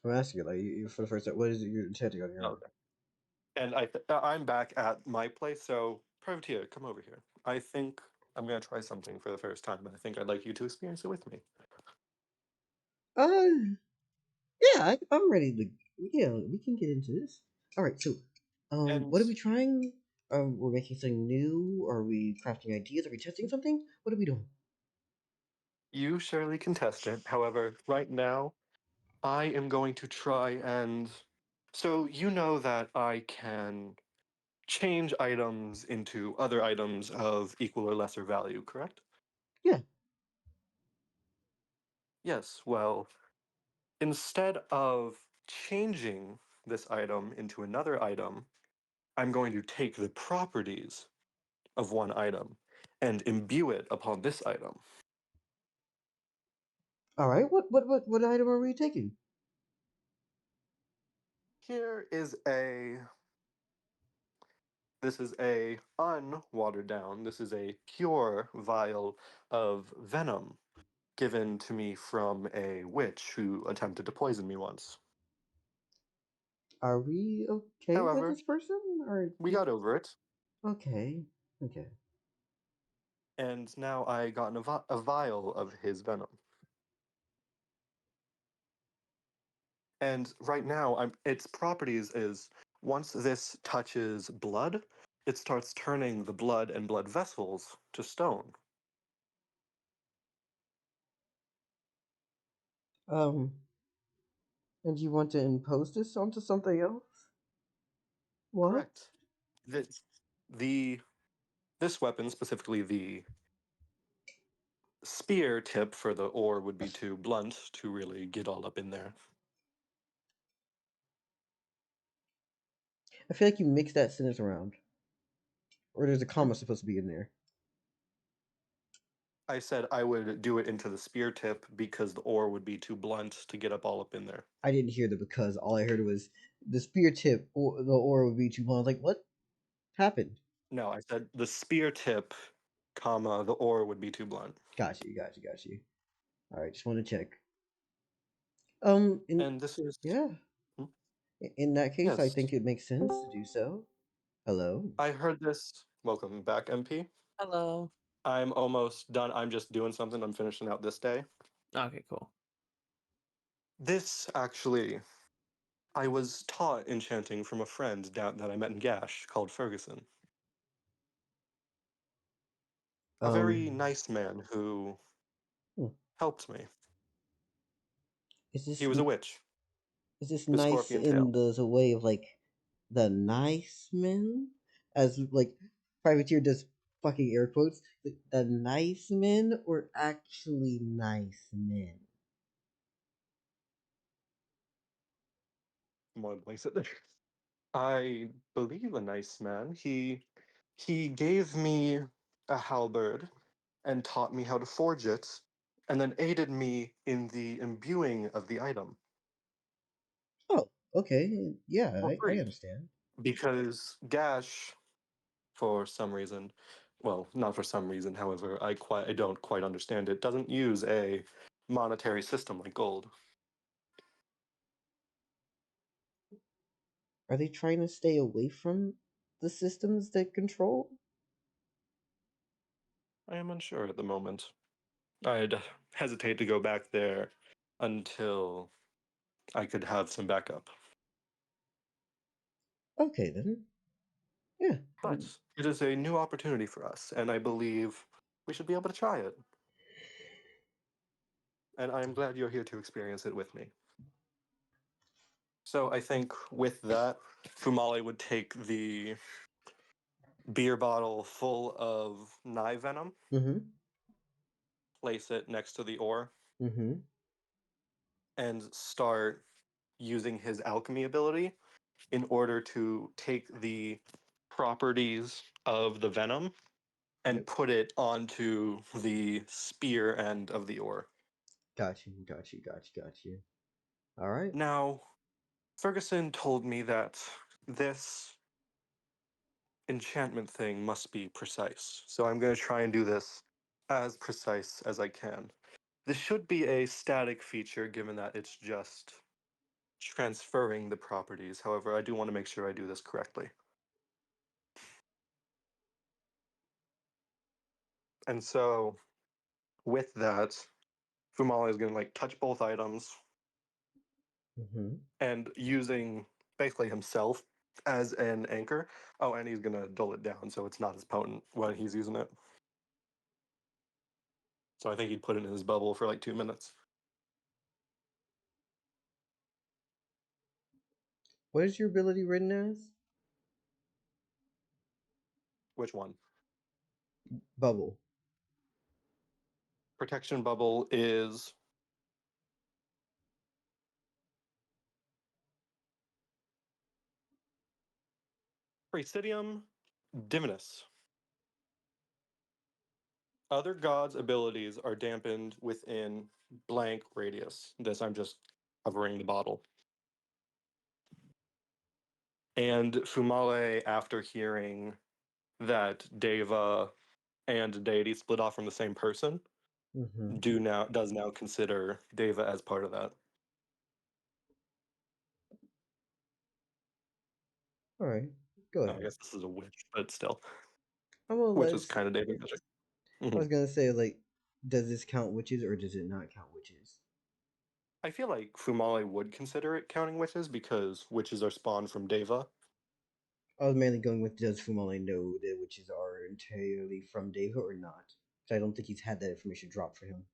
I'm asking you, like, you, for the first time, what is it you're enchanting on your own? Okay. And I'm back at my place, so Privateer, come over here. I think I'm going to try something for the first time, and I think I'd like you to experience it with me. Yeah, I'm ready to. Yeah, we can get into this. All right, so, And what are we trying? We're making something new. Are we crafting ideas? Are we testing something? What are we doing? you surely can test it. However, right now, I am going to try and... So you know that I can change items into other items of equal or lesser value, correct? Yeah. Yes, well, instead of changing this item into another item, I'm going to take the properties of one item and imbue it upon this item. All right. What item are we taking? Here is a... This is a unwatered down. This is a pure vial of venom given to me from a witch who attempted to poison me once. Are we okay with However, this person? Or we got over it, okay, okay. and now I got a vial of his venom. And right now, its properties is once this touches blood, it starts turning the blood and blood vessels to stone. Um, and you want to impose this onto something else? What? Correct. This, the this weapon, specifically the spear tip for the ore, would be too blunt to really get all up in there. I feel like you mixed that sentence around, or there's a comma supposed to be in there. I said I would do it into the spear tip because the ore would be too blunt to get all up in there. I didn't hear the because. All I heard was the spear tip or the ore would be too long. I was like, what happened? No, I said the spear tip, comma, the ore would be too blunt. Got you. All right, just want to check. In And this is... yeah, Hmm? in that case, I Yes. think it makes sense to do so. Hello. I heard this. Welcome back, MP. Hello. I'm almost done. I'm just doing something. I'm finishing out this day. Okay, cool. This actually, I was taught enchanting from a friend down that I met in Gash called Ferguson. A very Um, nice man who hmm, helped me. is He this was a witch with nice scorpion in tail. the way of like the nice men, as like privateer does fucking air quotes, the nice men or actually nice men? More place it there. I believe a nice man. He gave me a halberd and taught me how to forge it, and then aided me in the imbuing of the item Oh, okay, yeah, for I free. understand. Because Gash, for some reason, well, not for some reason, however, I don't quite understand it, doesn't use a monetary system like gold. Are they trying to stay away from the systems that control? I am unsure at the moment. I'd hesitate to go back there until I could have some backup. Okay then, yeah. But it is a new opportunity for us, and I believe we should be able to try it. and I'm glad you're here to experience it with me. So I think with that, Fumale would take the beer bottle full of knife venom, Mm-hmm. place it next to the ore, Mm-hmm. and start using his alchemy ability in order to take the properties of the venom and Yep. put it onto the spear end of the ore. Got you. All right. Now, Ferguson told me that this enchantment thing must be precise, so I'm going to try and do this as precise as I can. This should be a static feature given that it's just transferring the properties. However, I do want to make sure I do this correctly. And so with that, Fumale is going to like touch both items Mm-hmm. and using basically himself as an anchor. Oh, and he's going to dull it down so it's not as potent when he's using it. So I think he'd put it in his bubble for like 2 minutes. What is your ability written as? Which one? Bubble. Protection bubble is Praesidium Divinus. Other gods' abilities are dampened within blank radius. This I'm just covering the bottle. And Fumale, after hearing that Deva and deity split off from the same person, Mm-hmm. does now consider Deva as part of that. All right. Go I ahead. guess this is a witch, but still, I'm gonna which let is kind of Deva magic. I was gonna say, like, does this count witches or does it not count witches? I feel like Fumale would consider it counting witches because witches are spawned from Deva. I was mainly going with, does Fumale know that witches are entirely from Deva or not? So I don't think he's had that information dropped for him.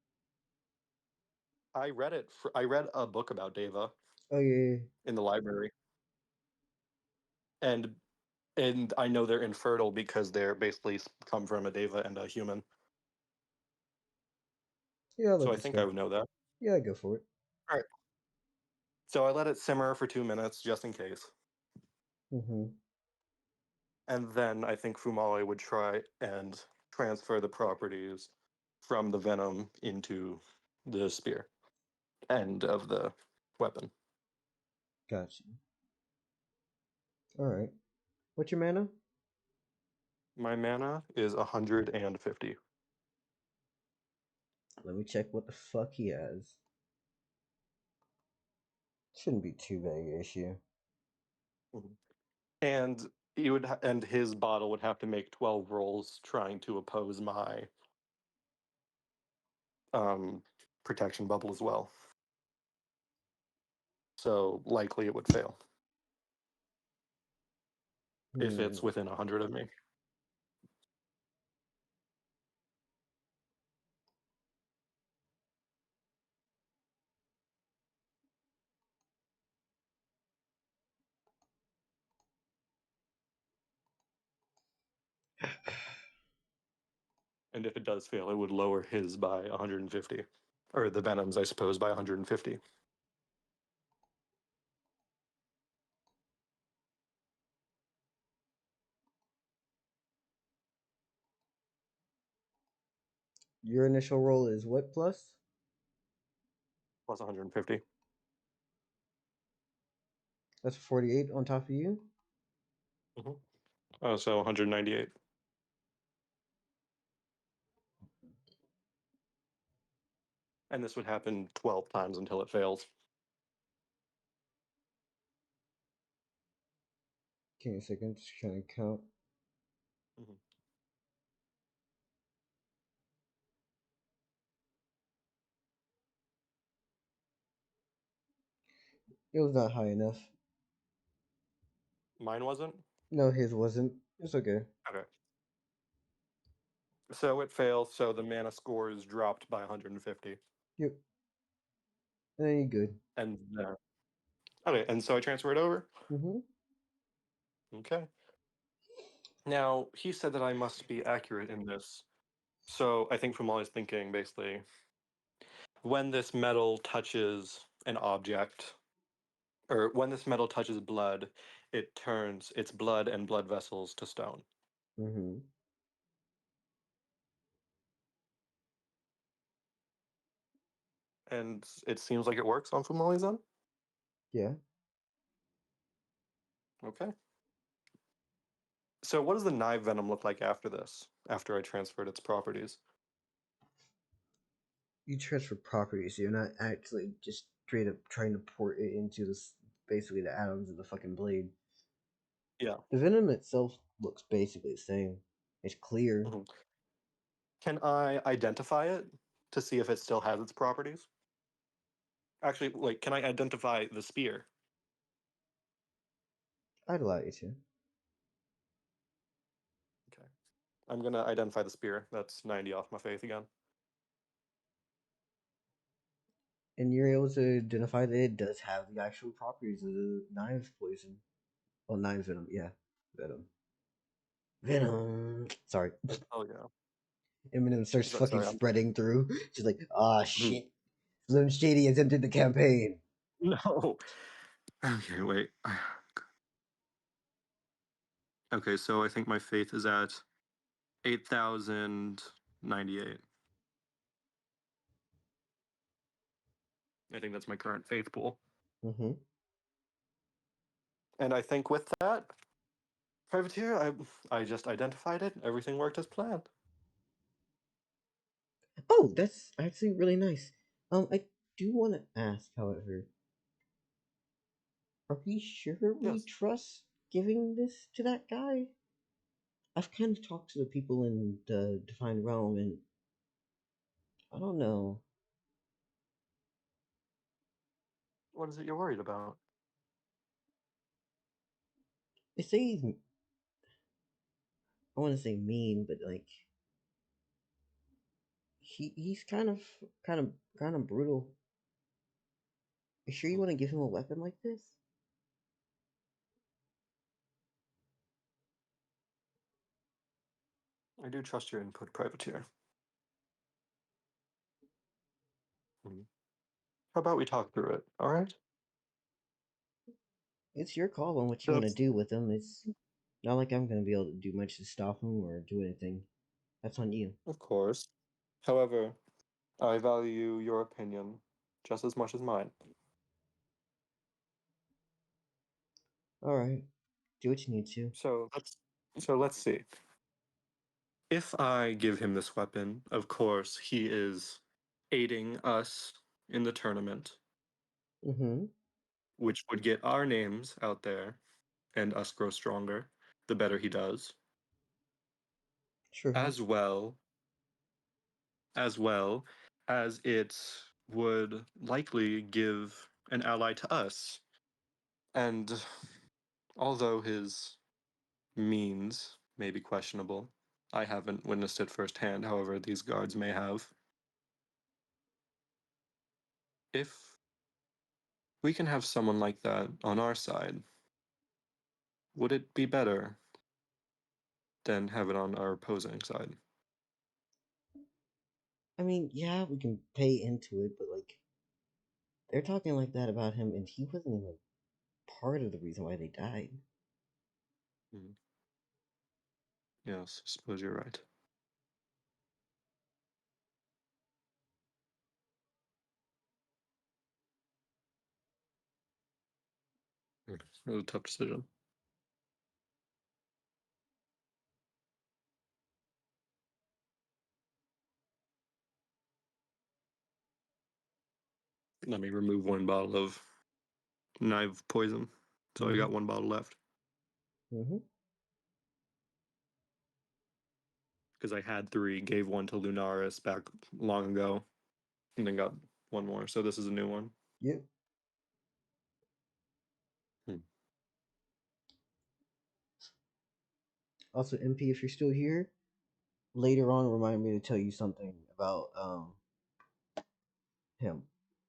I read it. I read a book about Deva Oh yeah. in the library, and I know they're infertile because they're basically come from a Deva and a human. Yeah, I'll So let I this think I go. would know that. Yeah, go for it. All right. So I let it simmer for 2 minutes just in case. Mm-hmm. And then I think Fumale would try and transfer the properties from the venom into the spear end of the weapon. Gotcha. All right. What's your mana? My mana is 150. Let me check what the fuck he has. Shouldn't be too big an issue. Mhm. And and his bottle would have to make 12 rolls trying to oppose my protection bubble as well. So likely it would fail if it's within 100 of me. And if it does fail, it would lower his by 150. Or the Venoms, I suppose, by 150. Your initial roll is what plus? Plus 150. That's 48 on top of you? So 198. And this would happen 12 times until it fails. Give me a second, just trying to count. Mhm. It was not high enough. Mine wasn't? No, his wasn't. It's okay. Okay. So it fails, so the mana score is dropped by 150. Yep. You're good. And okay, and so I transfer it over. Mm-hmm. Okay. Now he said that I must be accurate in this, so I think Fumale is thinking basically when this metal touches an object, or when this metal touches blood, it turns its blood and blood vessels to stone. Mm-hmm. And it seems like it works on Fumale's end. Yeah. Okay. So what does the knife venom look like after this? After I transferred its properties? You transfer properties, so you're not actually just straight up trying to port it into this basically the atoms of the fucking blade. Yeah. The venom itself looks basically the same. It's clear. Mhm. Can I identify it to see if it still has its properties? Actually, wait, can I identify the spear? I'd allow you to. Okay. I'm gonna identify the spear. That's 90 off my faith again. And you're able to identify that it does have the actual properties of the knives poison. Well, knives venom, yeah. Venom. Venom. Sorry. Oh yeah. Eminem starts fucking Sorry, I'm spreading through. She's like, ah, Mhm. shit. Slim Shady has entered the campaign. No. Okay, wait. Okay, so I think my faith is at 8,098. I think that's my current faith pool. Mm-hmm. And I think with that, Privateer, I just identified it. Everything worked as planned. Oh, that's actually really nice. I do want to ask, however, are we sure we Yes. trust giving this to that guy? I've kind of talked to the people in the Defined Realm, and I don't know. What is it you're worried about? They say he's, I want to say mean, but like he's kind of brutal. You sure you want to give him a weapon like this? I do trust your input, Privateer. Mhm. How about we talk through it, all right? It's your call on what you want to Just, do with him. It's not like I'm gonna be able to do much to stop him or do anything. That's on you. of course. However, I value your opinion just as much as mine. All right, do what you need to. So let's see. If I give him this weapon, of course he is aiding us in the tournament, Mm-hmm. which would get our names out there and us grow stronger the better he does. True. As well as well as it would likely give an ally to us. And although his means may be questionable, I haven't witnessed it firsthand, however, these guards may have. If we can have someone like that on our side, would it be better than have it on our opposing side? I mean, yeah, we can pay into it, but like they're talking like that about him, and he wasn't even part of the reason why they died. Mhm. Yes, I suppose you're right. It was a tough decision. Let me remove one bottle of knife poison. So I Mm-hmm. got one bottle left. Mm-hmm. Because I had three, gave one to Lunaris back long ago, and then got one more. So this is a new one. Yep. Hmm. Also, MP, if you're still here, later on, remind me to tell you something about him.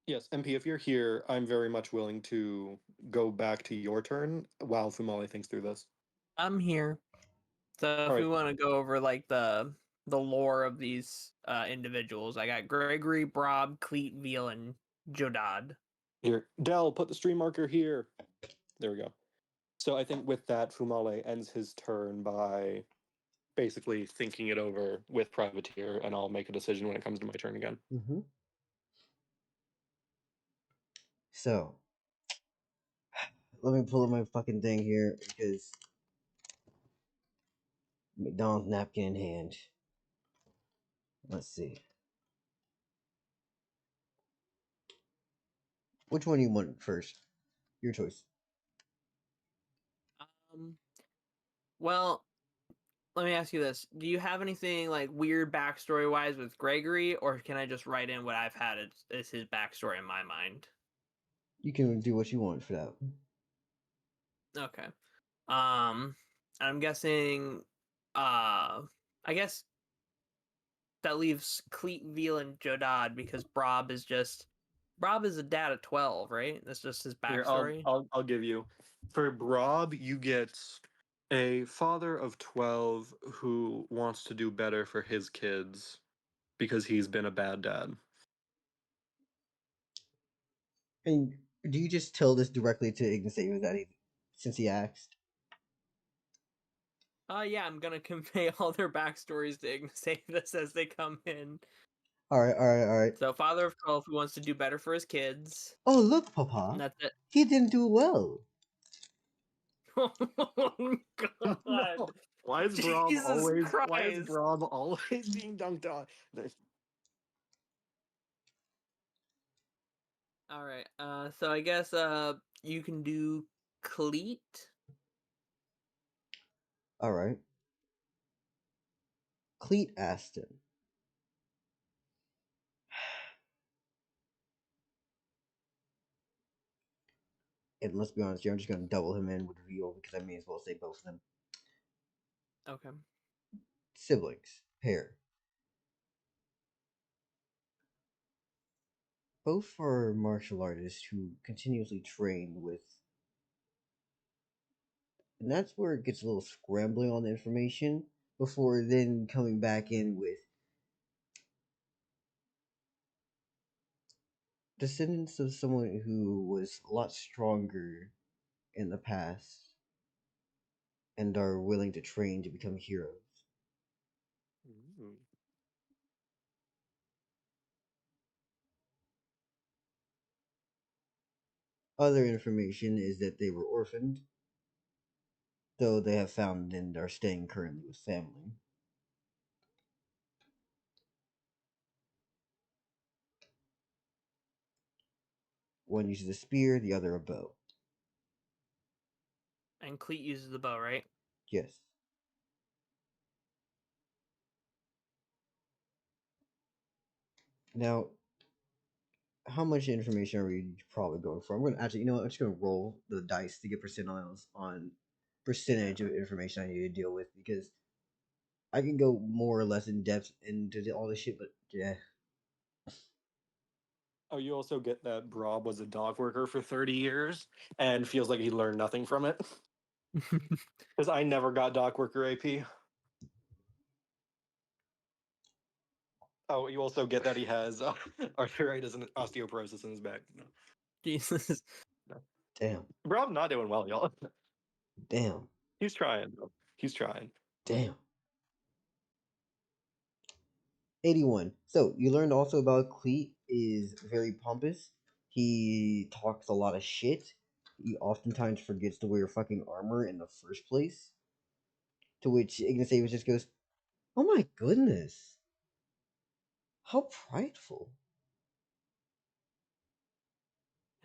Yes, MP, if you're here, I'm very much willing to go back to your turn while Fumale thinks through this. I'm here. So if All we right. want to go over like the lore of these individuals, I got Gregory, Brob, Cleet, Veal, and Jodad. Here, Dell, put the stream marker here. There we go. So I think with that, Fumale ends his turn by basically thinking it over with Privateer, and I'll make a decision when it comes to my turn again. Mm-hmm. So, let me pull up my fucking thing here because McDonald's napkin in hand. Let's see. Which one do you want first? Your choice. Well, let me ask you this: do you have anything like weird backstory wise with Gregory, or can I just write in what I've had as his backstory in my mind? You can do what you want for that. Okay. I'm guessing. I guess that leaves Cleet, Veal, and Jodad because Brob is a dad of 12, right? That's just his Here, backstory. I'll give you. For Brob, you get a father of 12 who wants to do better for his kids because he's been a bad dad. And do you just tell this directly to Igneous that since he asked? Yeah, I'm gonna convey all their backstories to Igneous as they come in. All right. So, father of 12 who wants to do better for his kids. Oh, look, And Papa. that's it. He didn't do well. Oh God! No. Why is Brob Jesus Christ! always being dunked on? All right. So I guess you can do Cleet. All right. Cleet Aston. And let's be honest here, I'm just going to double him in with Veal because I may as well say both of them. Okay. Siblings. Pair. Both are martial artists who continuously train with. And that's where it gets a little scrambling on the information before then coming back in with descendants of someone who was a lot stronger in the past and are willing to train to become heroes. Ooh. Other information is that they were orphaned, though they have found and are staying currently with family. One uses a spear, the other a bow. And Cleet uses the bow, right? Yes. Now, how much information are we probably going for? I'm going to actually, I'm just going to roll the dice to get percentiles on percentage of information I need to deal with because I can go more or less in depth into all this shit, but yeah. Oh, you also get that Brob was a dog worker for 30 years and feels like he learned nothing from it. Because I never got dock worker AP. Oh, you also get that he has arthritis and osteoporosis in his back. No. Jesus. No. Damn. Brob not doing well, y'all. Damn. He's trying. He's trying. Damn. 81. So you learned also about Cleet is very pompous. He talks a lot of shit. He oftentimes forgets to wear fucking armor in the first place. To which Igneous just goes, "Oh my goodness. How prideful."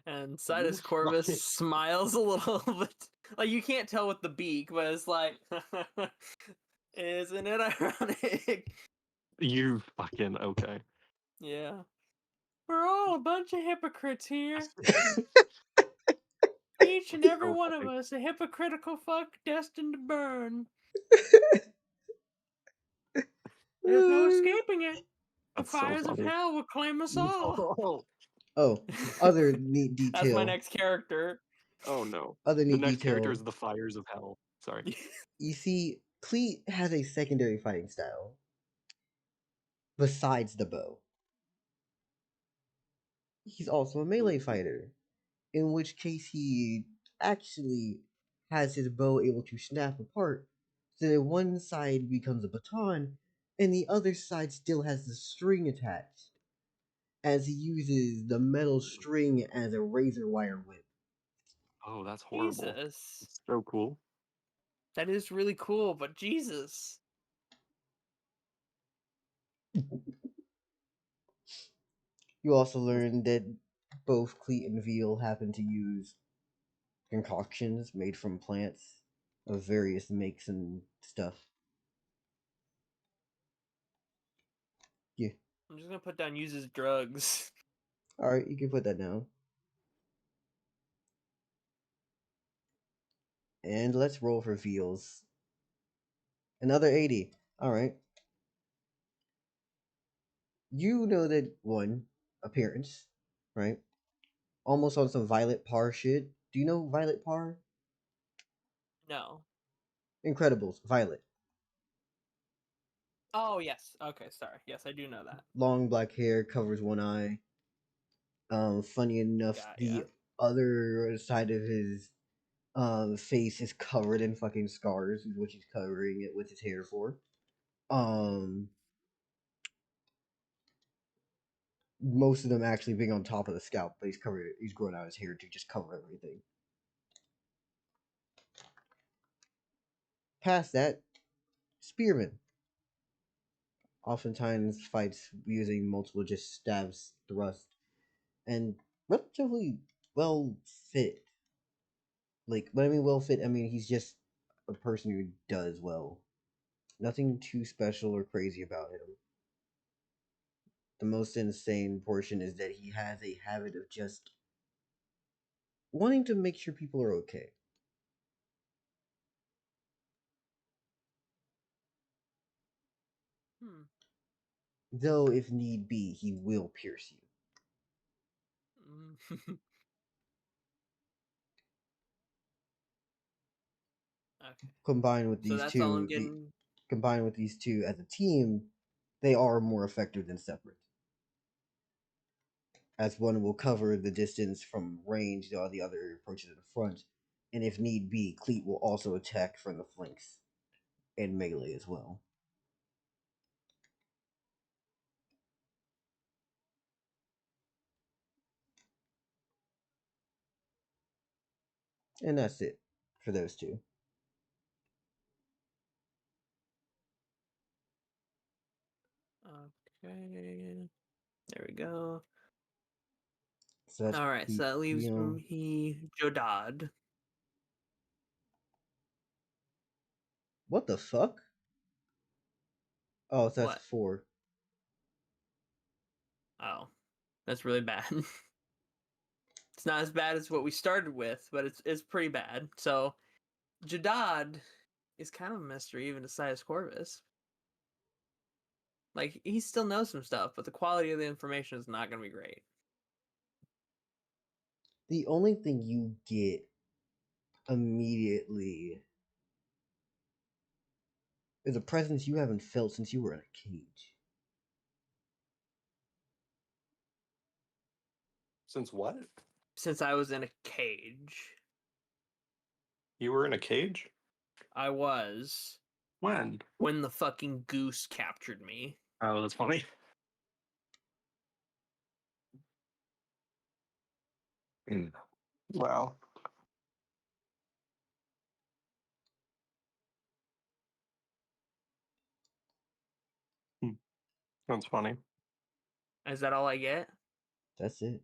And You Sidus Corvus fucking- smiles a little bit. Like, you can't tell with the beak, but it's like, isn't it ironic? You fucking okay. Yeah. We're all a bunch of hypocrites here. Each and every So one of funny. us a hypocritical fuck destined to burn. There's no escaping it. The That's so fires of funny. hell will claim us all. No. Oh, other neat That's my detail. next character. Oh no. Other The neat next character detail. is the Fires of Hell. Sorry. You see, Cleet has a secondary fighting style besides the bow. He's also a melee fighter, in which case he actually has his bow able to snap apart, so that one side becomes a baton, and the other side still has the string attached, as he uses the metal string as a razor wire whip. Oh, that's horrible. Jesus. It's so cool. That is really cool, but Jesus. You also learn that both Cleet and Veal happen to use concoctions made from plants of various makes and stuff. Yeah. I'm just gonna put down uses drugs. Alright, you can put that down. And let's roll for Veals. Another 80. Alright. You know that one, appearance, right? Almost on some Violet Parr shit. Do you know Violet Parr? No. Incredibles, Violet. Oh yes. Okay, sorry. Yes, I do know that. Long black hair, covers one eye. Funny enough, Got ya. the other side of his face is covered in fucking scars, which he's covering it with his hair for. Most of them actually being on top of the scalp, but he's growing out his hair to just cover everything. Past that, spearman. Oftentimes fights using multiple just stabs, thrust, and relatively well fit. Like, when I mean well fit, I mean he's just a person who does well. Nothing too special or crazy about him. The most insane portion is that he has a habit of just wanting to make sure people are okay. Hmm. Though, if need be, he will pierce you. Okay. Combined with So these that's all I'm two, getting. combined with these two as a team, they are more effective than separate. As one will cover the distance from range while the other approaches in front, and if need be, Cleet will also attack from the flanks and melee as well. And that's it for those two. Okay. There we go. So that's All right. So that leaves Veal. me Jodad. What the fuck? Oh, so that's What? 4. Oh, that's really bad. It's not as bad as what we started with, but it's pretty bad. So Jadad is kind of a mystery even to Sidus Corvus. Like he still knows some stuff, but the quality of the information is not going to be great. The only thing you get immediately is a presence you haven't felt since you were in a cage. Since what? Since I was in a cage, You were in a cage? I was When? when the fucking goose captured me. Oh, that's funny. Wow. Hmm. That's funny. Is that all I get? That's it.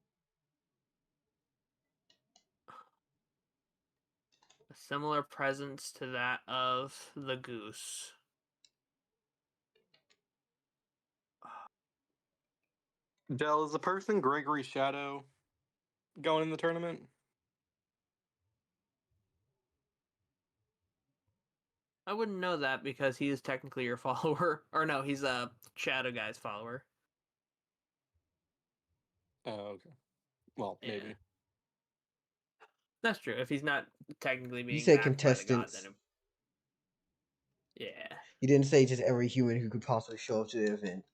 A similar presence to that of the goose. Dell, is the person Gregory Shadow going in the tournament? I wouldn't know that because he is technically your follower. Or no, he's a Shadow Guy's follower. Oh, okay. Well, Yeah. maybe. That's true. If he's not technically being say backed by the god, contestants. then yeah. You didn't say just every human who could possibly show up to the event.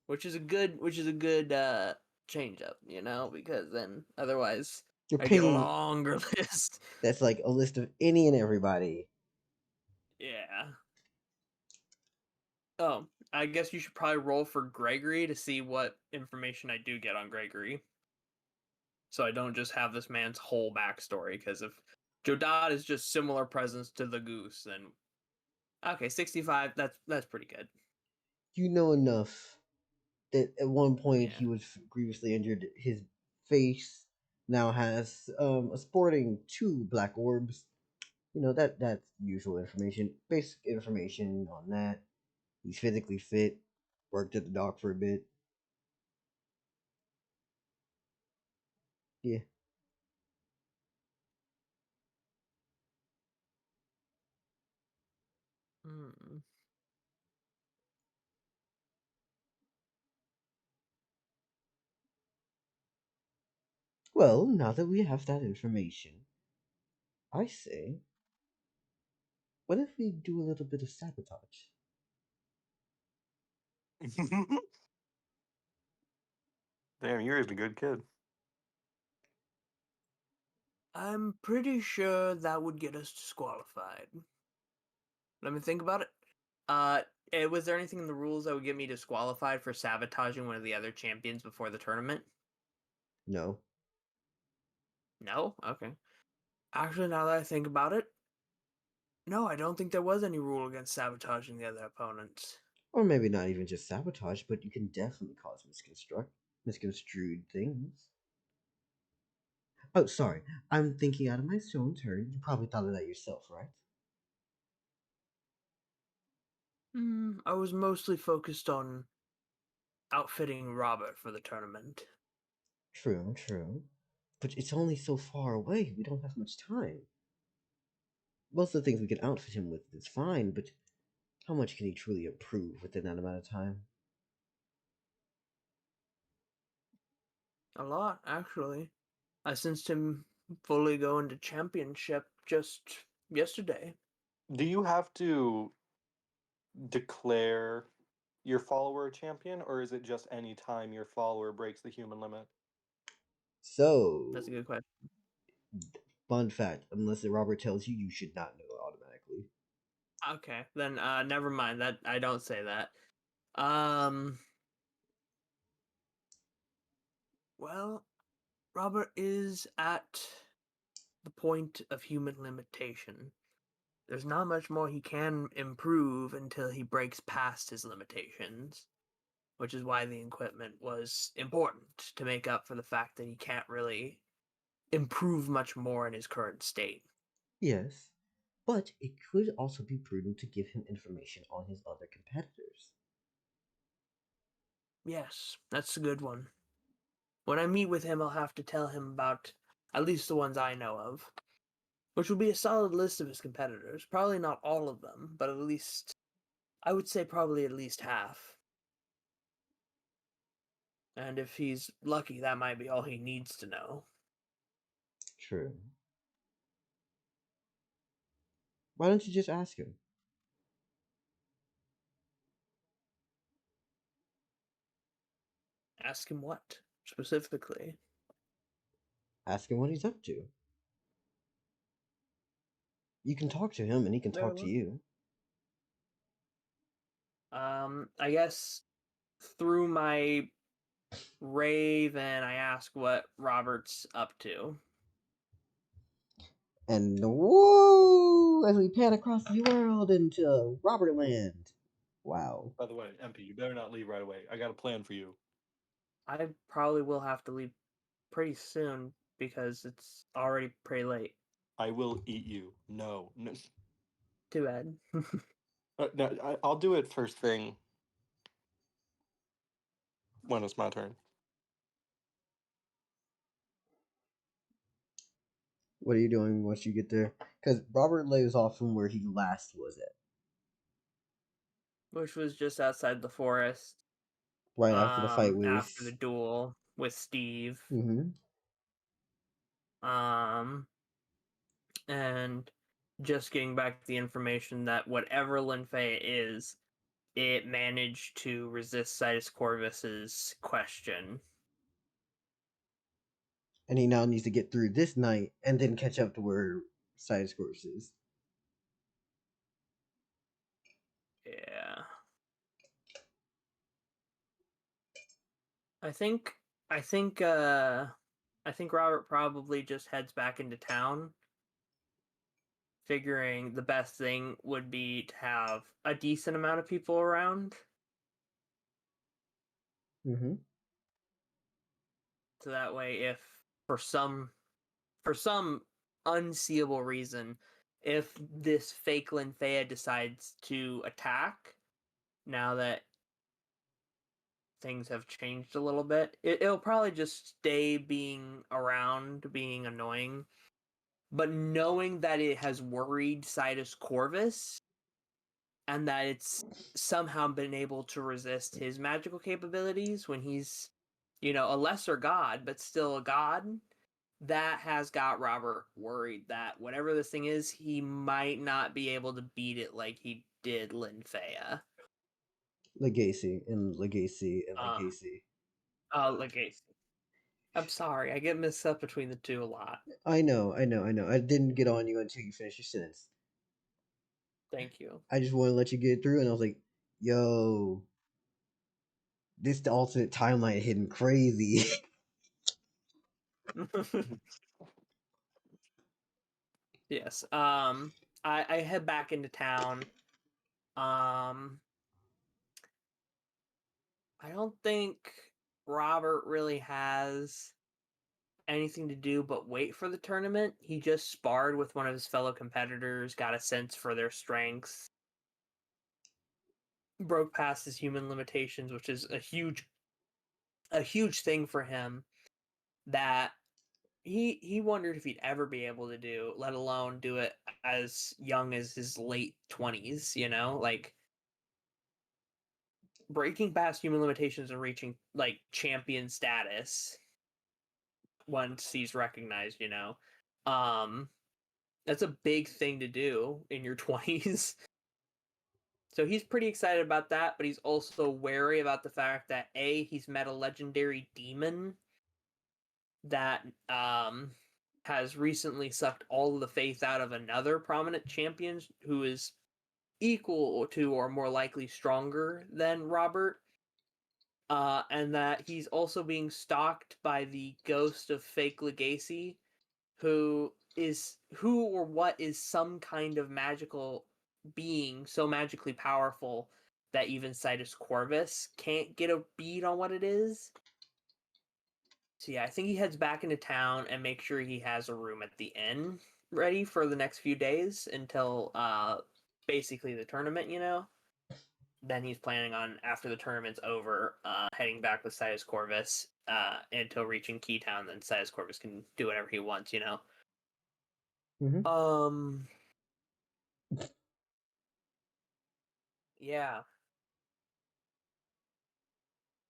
Which is a good change up, because then otherwise You're I get a pinging. longer list. That's like a list of any and everybody. Yeah. Oh, I guess you should probably roll for Gregory to see what information I do get on Gregory. So I don't just have this man's whole backstory, because if Jodad is just similar presence to the goose, then okay, 65, that's pretty good. You know enough that at one point Yeah. he was grievously injured. His face now has a sporting 2 black orbs. You know that's usual information, basic information on that. He's physically fit. Worked at the dock for a bit. Yeah. Hmm. Well, now that we have that information, I say, what if we do a little bit of sabotage? Damn, you raised a good kid. I'm pretty sure that would get us disqualified. Let me think about it. Was there anything in the rules that would get me disqualified for sabotaging one of the other champions before the tournament? No. No? Okay. Actually, now that I think about it, no, I don't think there was any rule against sabotaging the other opponents. Or maybe not even just sabotage, but you can definitely cause misconstrued things. Oh, sorry. I'm thinking out of my own turn. You probably thought of that yourself, right? I was mostly focused on outfitting Robert for the tournament. True, true. But it's only so far away. We don't have much time. Most of the things we can outfit him with is fine, but how much can he truly improve within that amount of time? A lot, actually. I sensed him fully go into championship just yesterday. Do you have to declare your follower a champion, or is it just any time your follower breaks the human limit? So, That's a good question. fun fact, unless Robert tells you, you should not know automatically. Okay, then never mind. That I don't say that. Um well, Robert is at the point of human limitation. There's not much more he can improve until he breaks past his limitations, which is why the equipment was important to make up for the fact that he can't really improve much more in his current state. Yes, but it could also be prudent to give him information on his other competitors. Yes, that's a good one. When I meet with him, I'll have to tell him about at least the ones I know of, which will be a solid list of his competitors. Probably not all of them, but at least, I would say probably at least half. And if he's lucky, that might be all he needs to know. True. Why don't you just ask him? Ask him what, specifically. Ask him what he's up to. You can talk to him and he can Very talk to well. you. I guess through my rave and I ask what Robert's up to. And whoa, as we pan across the world into Robert Land. Wow. By the way, MP, you better not leave right away. I got a plan for you. I probably will have to leave pretty soon because it's already pretty late. I will eat you. No. Too bad. No, I'll do it first thing when it's my turn. What are you doing once you get there? Because Robert lays off from where he last was at. Which was just outside the forest. Right after the fight with After the duel. with Steve. Mm-hmm. And just getting back to the information that whatever Linfea is, it managed to resist Sidus Corvus's question. And he now needs to get through this night and then catch up to where Sidus Corvus is. Yeah. I think Robert probably just heads back into town, figuring the best thing would be to have a decent amount of people around. Mm-hmm. So that way, if for some unseeable reason, if this fake Linfea decides to attack, now that things have changed a little bit, it'll probably just stay being around, being annoying. But knowing that it has worried Sidus Corvus, and that it's somehow been able to resist his magical capabilities when he's, a lesser god, but still a god, that has got Robert worried that whatever this thing is, he might not be able to beat it like he did Linfea. Legacy and Legacy and Uh, Legacy. Legacy. I'm sorry, I get mixed up between the two a lot. I know. I didn't get on you until you finished your sentence. Thank you. I just want to let you get through, and I was like, yo, this alternate timeline hidden crazy. Yes. I head back into town. I don't think Robert really has anything to do but wait for the tournament. He just sparred with one of his fellow competitors, got a sense for their strengths, broke past his human limitations, which is a huge thing for him that he wondered if he'd ever be able to do, let alone do it as young as his late 20s, like breaking past human limitations and reaching like champion status once he's recognized, that's a big thing to do in your 20s. So he's pretty excited about that, but he's also wary about the fact that he's met a legendary demon that has recently sucked all of the faith out of another prominent champion who is equal to or more likely stronger than Robert. And that he's also being stalked by the ghost of fake Legacy, who or what is some kind of magical being so magically powerful that even Sidus Corvus can't get a bead on what it is. So yeah, I think he heads back into town and makes sure he has a room at the inn ready for the next few days until basically the tournament, Then he's planning on, after the tournament's over, heading back with Sidus Corvus until reaching Keytown. Then Sidus Corvus can do whatever he wants, Mm-hmm. Yeah.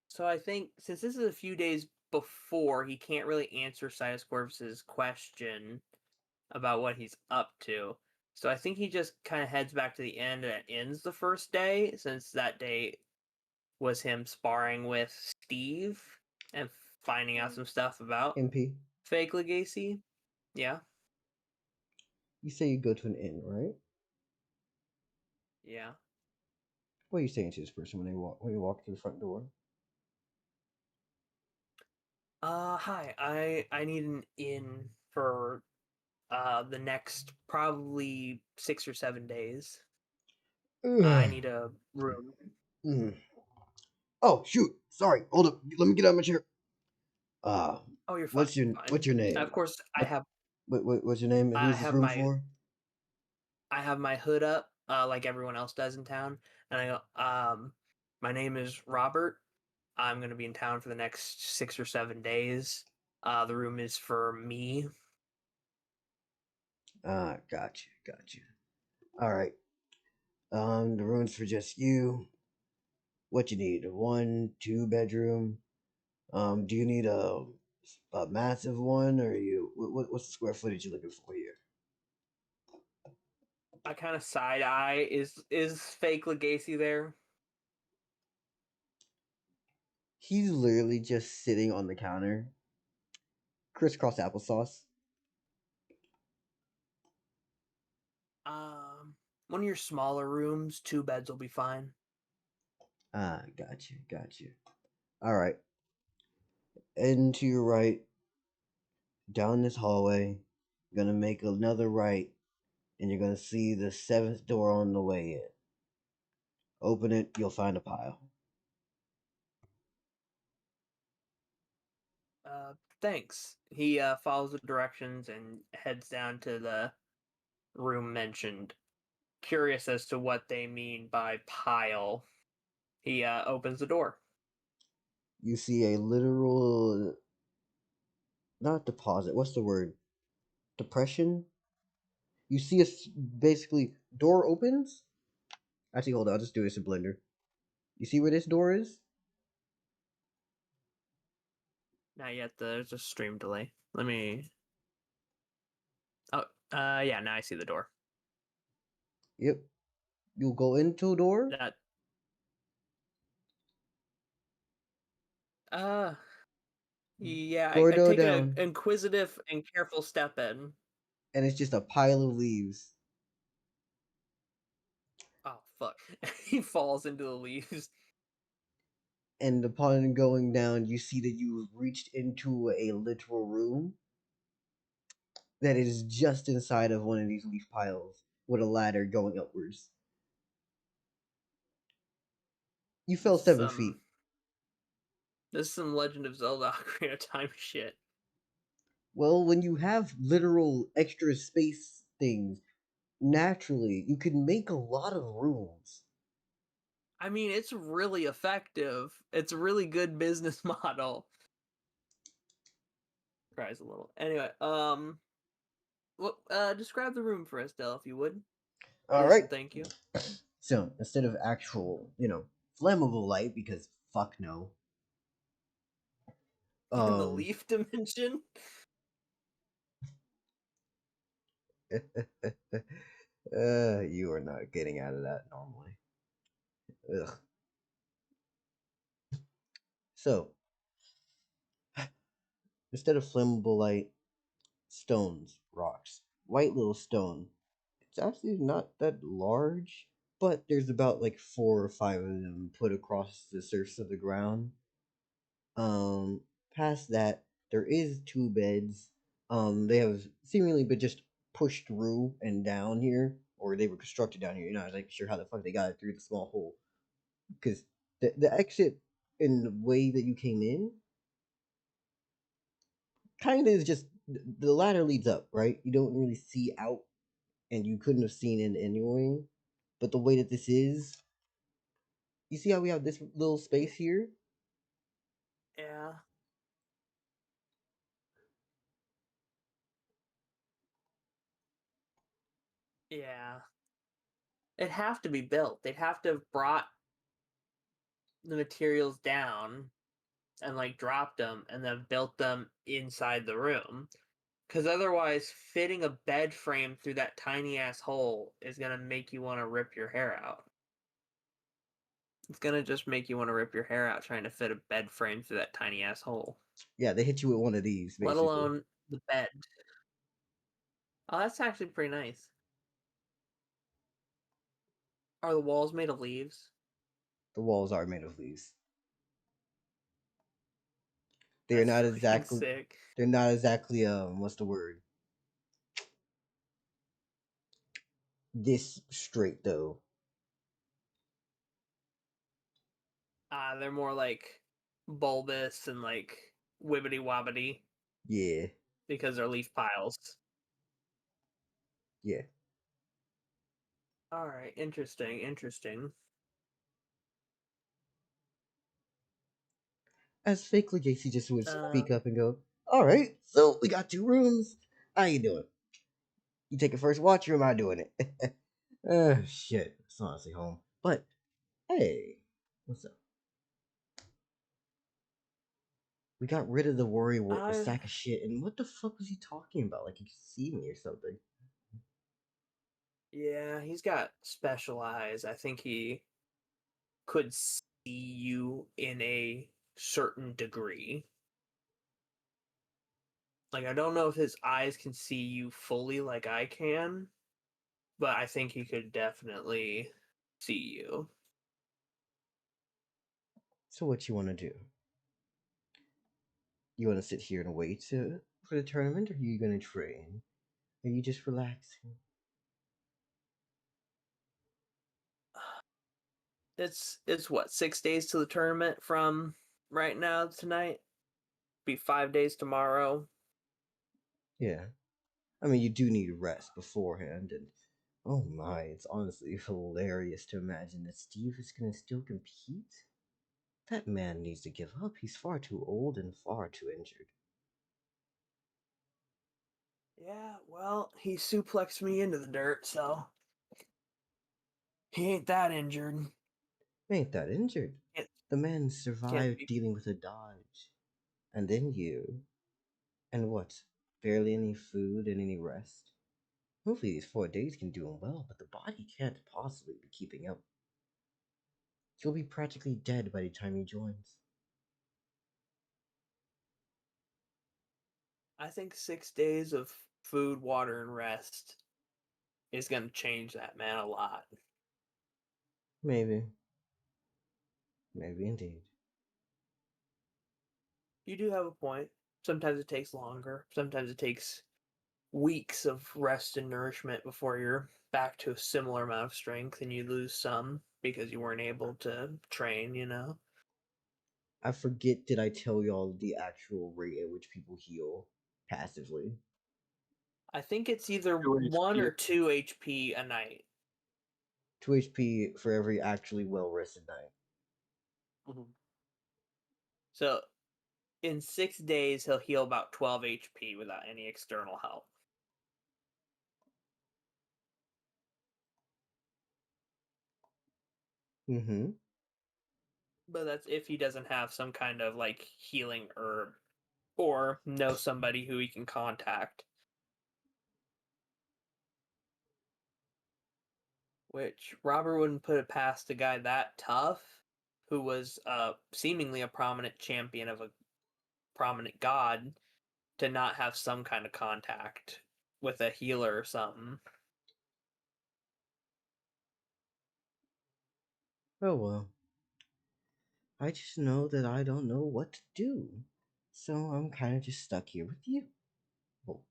So I think since this is a few days before, he can't really answer Sidus Corvus's question about what he's up to. So I think he just kind of heads back to the end and ends the first day, since that day was him sparring with Steve and finding out some stuff about MP, fake Legacy. Yeah. you say you go to an inn, right? Yeah. What are you saying to this person when you walk through the front door? Hi. I need an inn for the next probably 6 or 7 days. I need a room. Mm. Oh shoot! Sorry. Hold up. Let me get out of my chair. Oh, you're fine. What's your Fine. what's your name? Of course, What's your name? And I who's this have room my for? hood up, like everyone else does in town, and I go, my name is Robert. I'm gonna be in town for the next 6 or 7 days. The room is for me. Gotcha. All right. The room's for just you. What you need? A 1, 2 bedroom, Do you need a massive one, or what's the square footage you're looking for here? I kind of side eye. Is fake Legacy there? He's literally just sitting on the counter, crisscross applesauce. One of your smaller rooms, 2 beds will be fine. Ah, got you. All right. And to your right, down this hallway, you're gonna make another right, and you're gonna see the 7th door on the way in. Open it, you'll find a pile. Thanks. He follows the directions and heads down to the room mentioned. Curious as to what they mean by pile. He opens the door. You see a literal, not deposit, what's the word? Depression? You see basically, door opens. Actually, hold on, I'll just do this in Blender. You see where this door is? Not yet. There's a stream delay. Let me. Oh, yeah. Now I see the door. Yep. You'll go into a door. That. Yeah. Go a I door take an down, inquisitive and careful step in. and it's just a pile of leaves. Oh fuck! He falls into the leaves. And upon going down, you see that you've reached into a literal room that is just inside of one of these leaf piles with a ladder going upwards. You fell This is 7 feet. This is some Legend of Zelda Ocarina of Time shit. Well, when you have literal extra space things, naturally, you can make a lot of rooms. I mean, it's really effective. It's a really good business model. Cries a little. Anyway, describe the room for us, Dell, if you would. All Please right. and thank you. So instead of actual, flammable light, because fuck no. In the leaf dimension. You are not getting out of that normally. Ugh. So instead of flammable light, stones, rocks, white little stone. It's actually not that large, but there's about like 4 or 5 of them put across the surface of the ground. Um, Past that, there is 2 beds. They have seemingly been just pushed through and down here, or they were constructed down here. You're not like sure how the fuck they got it through the small hole, because the exit in the way that you came in kind of is just the ladder leads up, right? You don't really see out, and you couldn't have seen it anyway. But the way that this is, you see how we have this little space here? Yeah. Yeah. It'd have to be built. They'd have to have brought the materials down and like dropped them and then built them inside the room. Because otherwise, fitting a bed frame through that tiny ass hole is gonna make you want to rip your hair out. It's gonna just make you want to rip your hair out trying to fit a bed frame through that tiny ass hole. Yeah, they hit you with one of these, Let basically. alone the bed. Oh, that's actually pretty nice. Are the walls made of leaves? The walls are made of leaves. They're That's not fucking exactly. sick. They're not exactly. What's the word? This straight though. They're more like bulbous and like wibbity wobbity Yeah, because they're leaf piles. yeah. All right, interesting. As fake Legacy just would speak up and go, "All right, so we got 2 rooms. How you doing? You taking first watch, or am I doing it?" Shit. It's honestly home. But hey, what's up? We got rid of the I sack of shit, and what the fuck was he talking about? Like he could see me or something. Yeah, he's got special eyes. I think he could see you in a certain degree. Like, I don't know if his eyes can see you fully like I can, but I think he could definitely see you. So what you want to do? You want to sit here and wait for the tournament, or are you gonna train? Are you just relaxing? It's what, 6 days to the tournament from right now tonight? Be 5 days tomorrow. Yeah. I mean, you do need rest beforehand, and oh my, it's honestly hilarious to imagine that Steve is gonna still compete. That man needs to give up. He's far too old and far too injured. Yeah, well, he suplexed me into the dirt, so he ain't that injured. Ain't that injured? Can't, The man can't survived be. dealing with a dodge. And then you. And what? Barely any food and any rest? Hopefully these 4 days can do him well, but the body can't possibly be keeping up. He'll be practically dead by the time he joins. I think 6 days of food, water, and rest is going to change that man a lot. Maybe. Maybe indeed. You do have a point. Sometimes it takes longer. Sometimes it takes weeks of rest and nourishment before you're back to a similar amount of strength and you lose some because you weren't able to train, you know? I forget, did I tell y'all the actual rate at which people heal passively? I think it's either 2 1 HP. or 2 HP a night. 2 HP for every actually well rested night. Mhm. So in 6 days, he'll heal about 12 HP without any external help. Mm-hmm. But that's if he doesn't have some kind of like healing herb or know somebody who he can contact. Which Robert wouldn't put it past a guy that tough, who was seemingly a prominent champion of a prominent god, to not have some kind of contact with a healer or something. Oh well. I just know that I don't know what to do. So I'm kind of just stuck here with you. Well,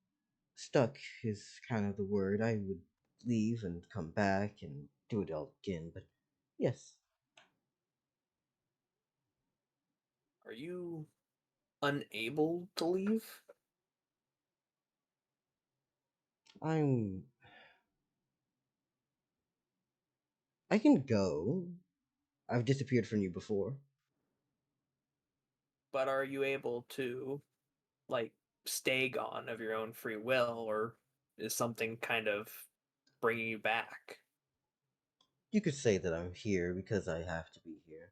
stuck is kind of the word. I would leave and come back and do it all again, but yes, Are you unable to leave? I'm. I can go. I've disappeared from you before. But are you able to, like, stay gone of your own free will, or is something kind of bringing you back? You could say that I'm here because I have to be here.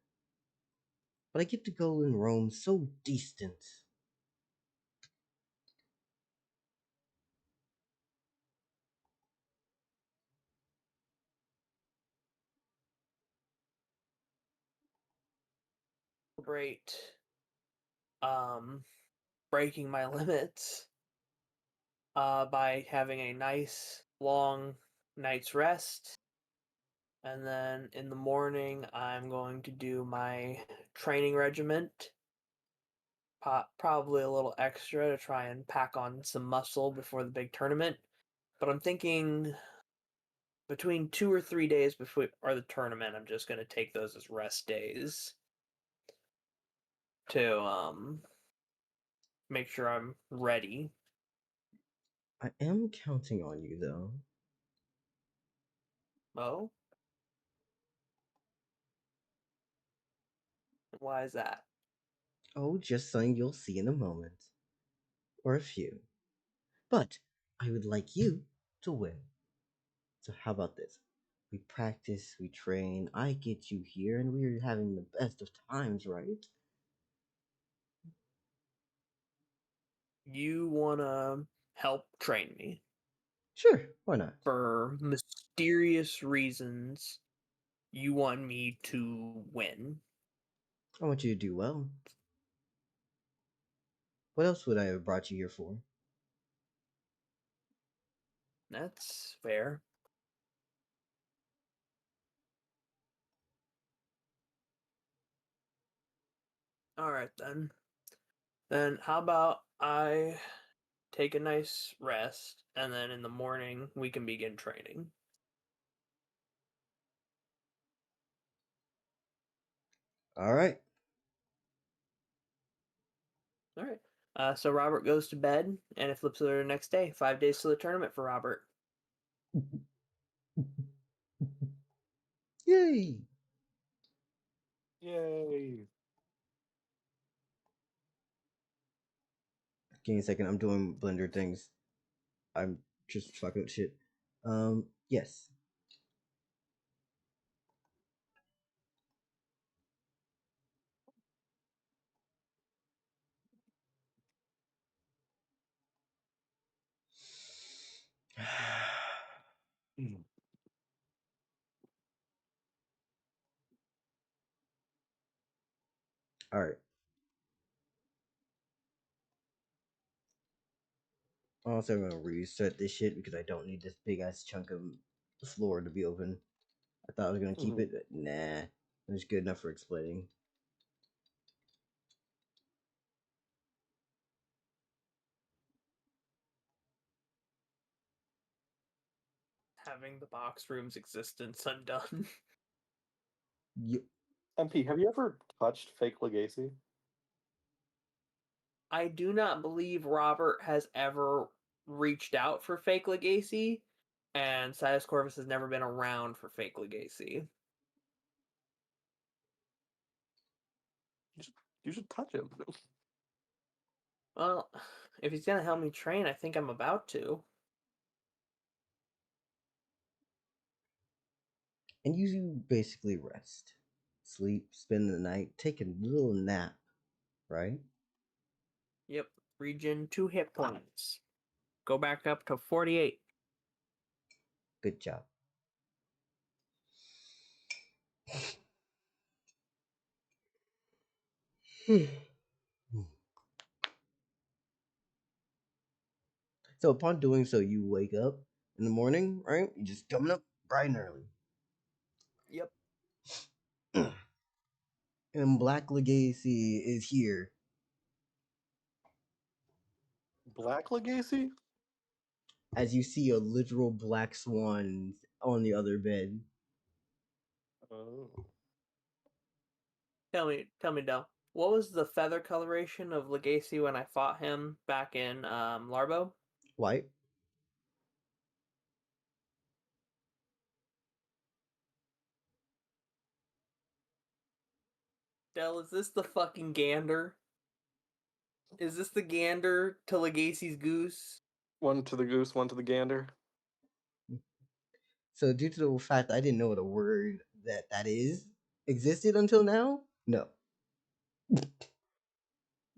But I get to go and roam so distant. Celebrate breaking my limits by having a nice long night's rest. And then in the morning, I'm going to do my training regiment. Probably a little extra to try and pack on some muscle before the big tournament. But I'm thinking between 2 or 3 days before the tournament, I'm just going to take those as rest days to make sure I'm ready. I am counting on you, though. Oh? Why is that? Oh, just something you'll see in a moment. Or a few. But I would like you to win. So how about this? We practice, we train, I get you here, and we're having the best of times, right? you wanna help train me Sure, why not? for mysterious reasons. You want me to win. I want you to do well. What else would I have brought you here for? That's fair. All right then. Then how about I take a nice rest, and then in the morning we can begin training. All right. All right. So Robert goes to bed, and it flips to the next day. 5 days to the tournament for Robert. Yay! Yay. Give me a second. I'm doing Blender things. I'm just fucking with shit. Yes. Mm. All right. Also, I'm gonna reset this shit because I don't need this big ass chunk of floor to be open. I thought I was gonna keep it, but nah. It's good enough for explaining. Having the box room's existence undone. MP, have you ever touched fake legacy? I do not believe Robert has ever reached out for fake legacy, and Sidus Corvus has never been around for fake legacy. You should touch him. Well, if he's gonna help me train, I think I'm about to. And you basically rest, sleep, spend the night, take a little nap, right? Yep, regen 2 hit points. Go back up to 48. Good job. So upon doing so, you wake up in the morning, right? You just coming up bright and early. Yep. And Black Legacy is here. Black legacy? As you see a literal black swan on the other bed. Oh. Tell me, Dell. What was the feather coloration of Legacy when I fought him back in Larbo? White. Dell, is this the fucking gander? Is this the gander to Legacy's goose? One to the goose, one to the gander. So due to the fact that I didn't know what a word that is existed until now, no.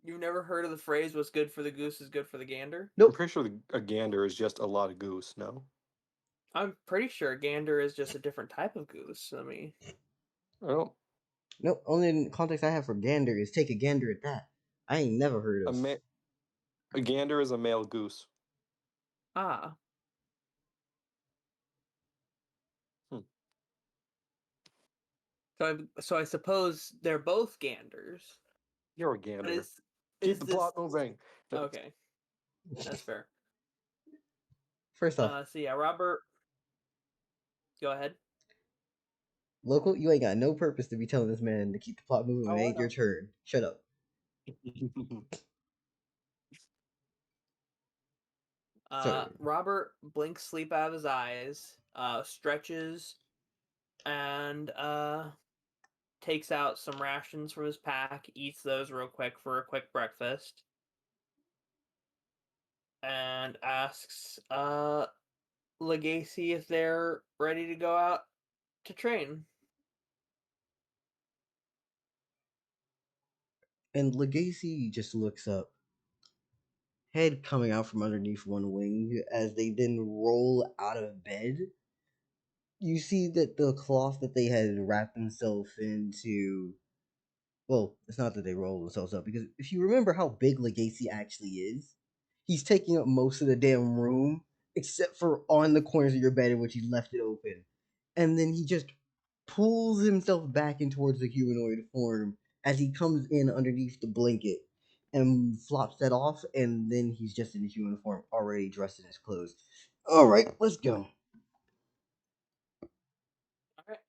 You've never heard of the phrase "what's good for the goose is good for the gander"? I'm Nope. pretty sure a gander is just a lot of goose, no? I'm pretty sure gander is just a different type of goose. I mean, I don't. Nope. Only context I have for gander is take a gander at that. I ain't never heard of. A gander is a male goose. ah. Hmm. So I suppose they're both ganders. You're a But gander. is Keep the this plot moving. okay? That's fair. First off, So yeah, Robert, go ahead. local, you ain't got no purpose to be telling this man to keep the plot moving. It Oh, I ain't your know. turn. Shut up. Sorry. Robert blinks sleep out of his eyes, stretches, and takes out some rations from his pack, eats those real quick for a quick breakfast, and asks Legacy if they're ready to go out to train. And Legacy just looks up. head coming out from underneath one wing as they then roll out of bed. You see that the cloth that they had wrapped themselves into. Well, it's not that they roll themselves up, because if you remember how big Legacy actually is, he's taking up most of the damn room, except for on the corners of your bed in which he left it open. And then he just pulls himself back in towards the humanoid form as he comes in underneath the blanket and flops that off, and then he's just in the human form, already dressed in his clothes. Alright, let's go.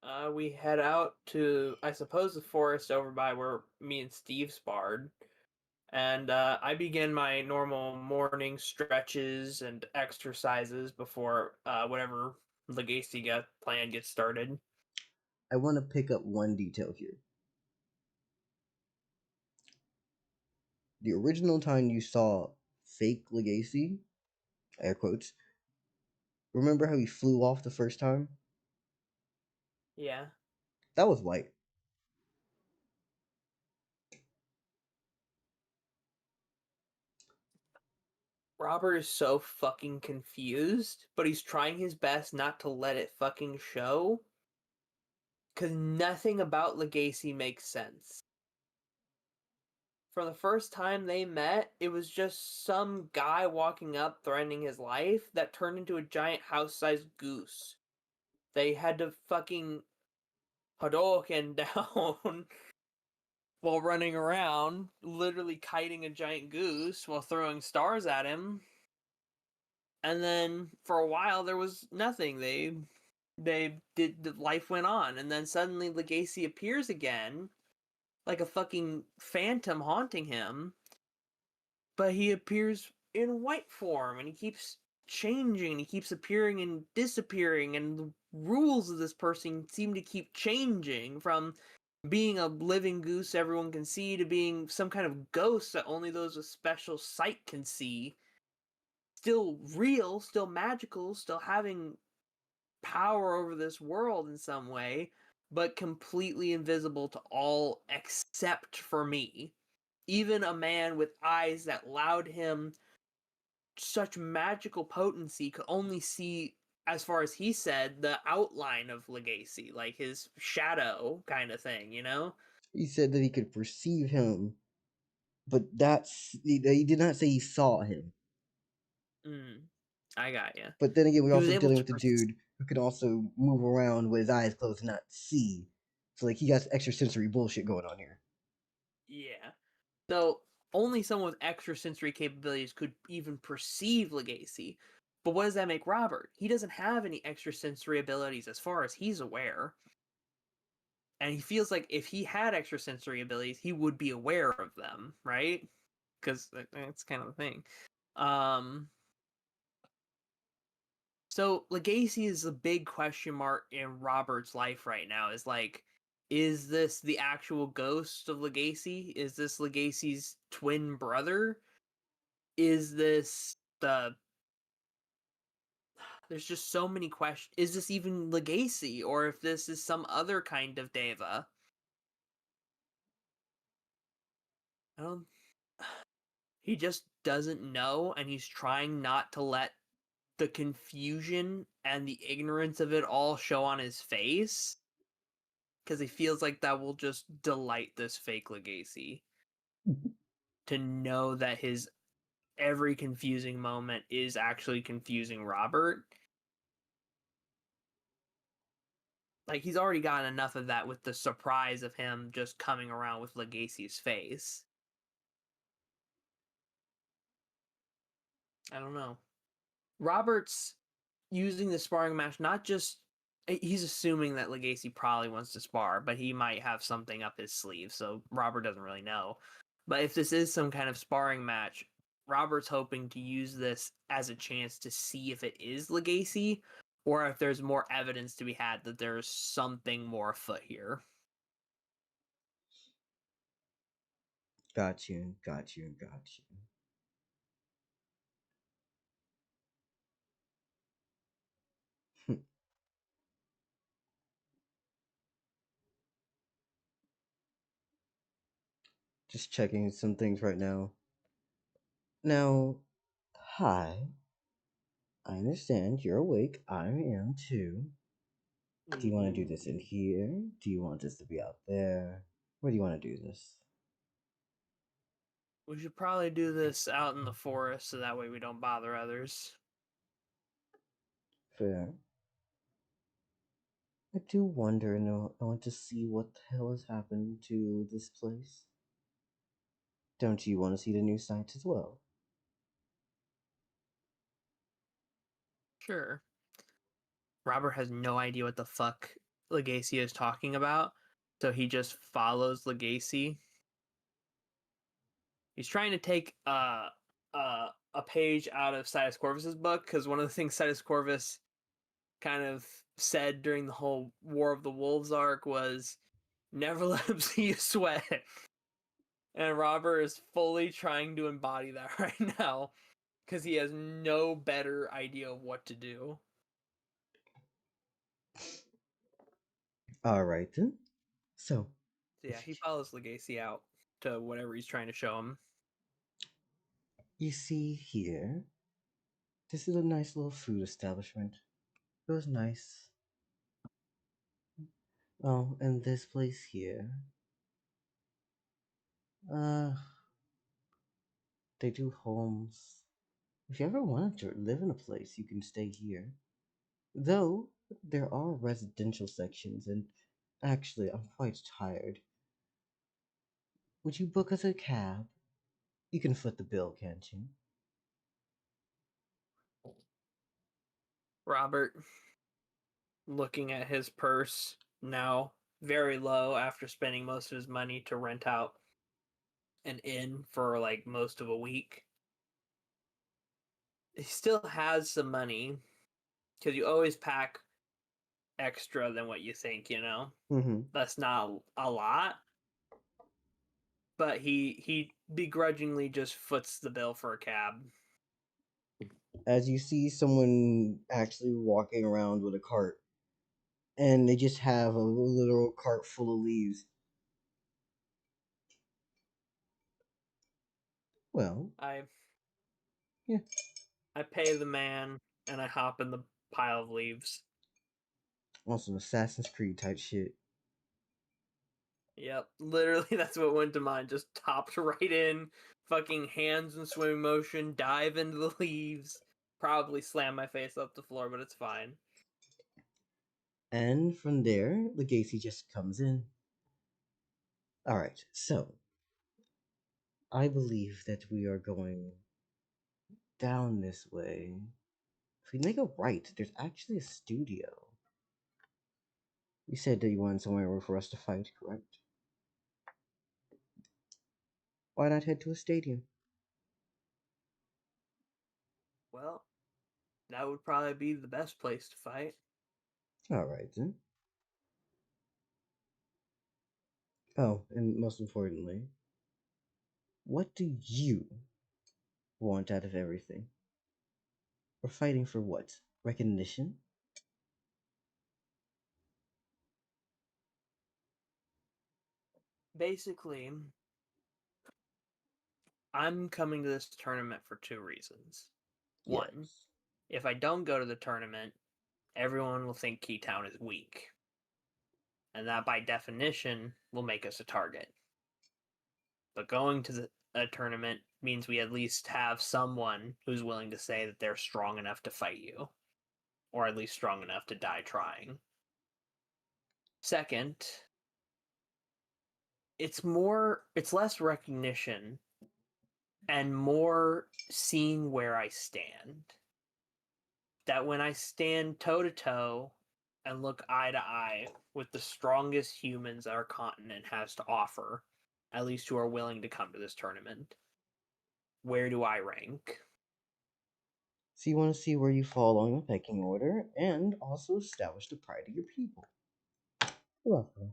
Alright, we head out to, I suppose, the forest over by where me and Steve sparred. And I begin my normal morning stretches and exercises before whatever Legacy plan gets started. I want to pick up one detail here. The original time you saw fake Legacy, air quotes, remember how he flew off the first time? Yeah. That was white. Robert is so fucking confused, but he's trying his best not to let it fucking show. Because nothing about Legacy makes sense. From the first time they met, it was just some guy walking up threatening his life that turned into a giant house-sized goose. They had to fucking Hadouken down while running around, literally kiting a giant goose while throwing stars at him. And then for a while there was nothing. Life went on, and then suddenly Legacy appears again, like a fucking phantom haunting him. But he appears in white form, and he keeps changing, and he keeps appearing and disappearing, and the rules of this person seem to keep changing from being a living goose everyone can see to being some kind of ghost that only those with special sight can see. Still real, still magical, still having power over this world in some way, but completely invisible to all except for me. Even a man with eyes that allowed him such magical potency could only see, as far as he said, the outline of Legacy, like his shadow kind of thing, you know? He said that he could perceive him, but he did not say he saw him. I got you. But then again, we're He was also able dealing to with a dude who can also move around with his eyes closed and not see. So like he got extrasensory bullshit going on here. Yeah. So only someone with extrasensory capabilities could even perceive Legacy. But what does that make Robert? He doesn't have any extrasensory abilities as far as he's aware. And he feels like if he had extrasensory abilities, he would be aware of them, right? Because that's kind of the thing. So Legacy is a big question mark in Robert's life right now. Is like, is this the actual ghost of Legacy? Is this Legacy's twin brother? Is this the? There's just so many questions. Is this even Legacy, or if this is some other kind of Deva? I don't. He just doesn't know, and he's trying not to let the confusion and the ignorance of it all show on his face, because he feels like that will just delight this fake Legacy to know that his every confusing moment is actually confusing Robert. Like, he's already gotten enough of that with the surprise of him just coming around with Legacy's face. I don't know. Robert's using the sparring match not just, he's assuming that Legacy probably wants to spar, but he might have something up his sleeve, so Robert doesn't really know. But if this is some kind of sparring match, Robert's hoping to use this as a chance to see if it is Legacy, or if there's more evidence to be had that there's something more afoot here. Got you. Just checking some things right now. Now, Hi. I understand you're awake. I am too. Do you want to do this in here? Do you want this to be out there? Where do you want to do this? We should probably do this out in the forest so that way we don't bother others. Fair. I do wonder, and I want to see what the hell has happened to this place. Don't you want to see the new site as well? Sure. Robert has no idea what the fuck Legacy is talking about, so he just follows Legacy. He's trying to take a page out of Sidus Corvus's book, because one of the things Sidus Corvus kind of said during the whole War of the Wolves arc was, never let him see you sweat. And Robert is fully trying to embody that right now, because he has no better idea of what to do. Alright then. So, Yeah, he follows Legacy out to whatever he's trying to show him. you see here, this is a nice little food establishment. It was nice. Oh, and this place here. Uh, they do homes. If you ever wanted to live in a place, you can stay here. Though, there are residential sections, and actually, I'm quite tired. Would you book us a cab? You can foot the bill, can't you? Robert, looking at his purse, now very low after spending most of his money to rent out an inn for like most of a week. He still has some money, because you always pack extra than what you think, you know? Mm-hmm. That's not a lot. But he begrudgingly just foots the bill for a cab. As you see someone actually walking around with a cart, and they just have a literal cart full of leaves. Well, I yeah, I pay the man and I hop in the pile of leaves. on some Assassin's Creed type shit. Yep, literally that's what went to mind. Just topped right in, fucking hands in swimming motion, dive into the leaves, probably slam my face up the floor, but it's fine. And from there, Legacy just comes in. Alright, so I believe that we are going down this way. If we make a right, there's actually a studio. You said that you wanted somewhere for us to fight, correct? Why not head to a stadium? Well, that would probably be the best place to fight. Alright then. Oh, and most importantly, what do you want out of everything? We're fighting for what? Recognition? Basically, I'm coming to this tournament for two reasons. One, Yes. if I don't go to the tournament, everyone will think Keytown is weak. And that, by definition, will make us a target. But going to a tournament means we at least have someone who's willing to say that they're strong enough to fight you, or at least strong enough to die trying. Second, it's less recognition and more seeing where I stand. That when I stand toe to toe and look eye to eye with the strongest humans our continent has to offer, at least who are willing to come to this tournament, where do I rank? So you want to see where you fall on the pecking order and also establish the pride of your people. Lovely.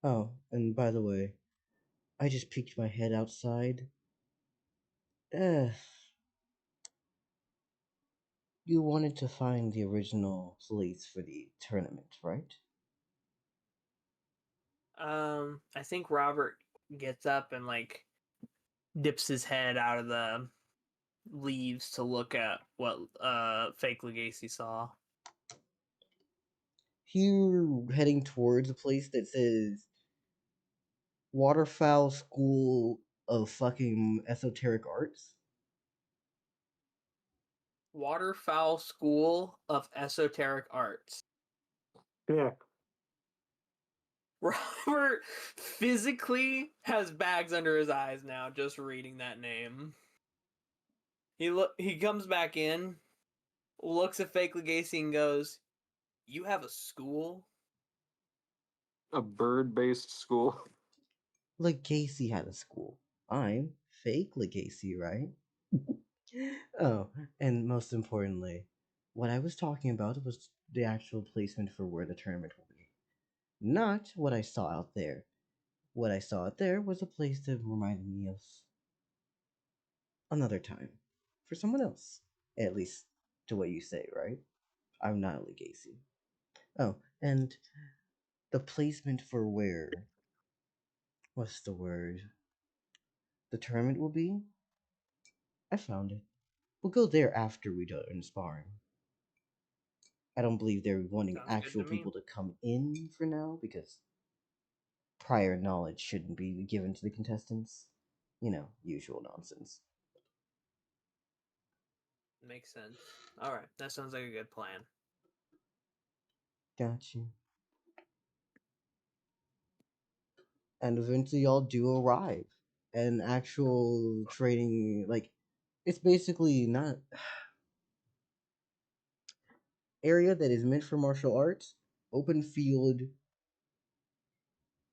Oh, and by the way, I just peeked my head outside. Eh, you wanted to find the original place for the tournament, right? I think Robert gets up and like dips his head out of the leaves to look at what fake Legacy saw. You're heading towards a place that says Waterfowl School of fucking Esoteric Arts. Waterfowl School of Esoteric Arts. Yeah. Robert physically has bags under his eyes now just reading that name. He comes back in, looks at fake Legacy and goes, "You have a school?" A bird-based school. Legacy had a school. I'm fake Legacy, right? Oh, and most importantly, what I was talking about was the actual placement for where the tournament will be. Not what I saw out there. What I saw out there was a place that reminded me of another time. For someone else. At least to what you say, right? I'm not Legacy. Oh, and the placement for where what's the word? The tournament will be? I found it. We'll go there after we're done sparring. I don't believe they're wanting Sounds good actual to me. people to come in for now because prior knowledge shouldn't be given to the contestants. You know, usual nonsense. Makes sense. Alright, that sounds like a good plan. Got you. And eventually y'all do arrive. An actual training, like, it's basically not area that is meant for martial arts, open field,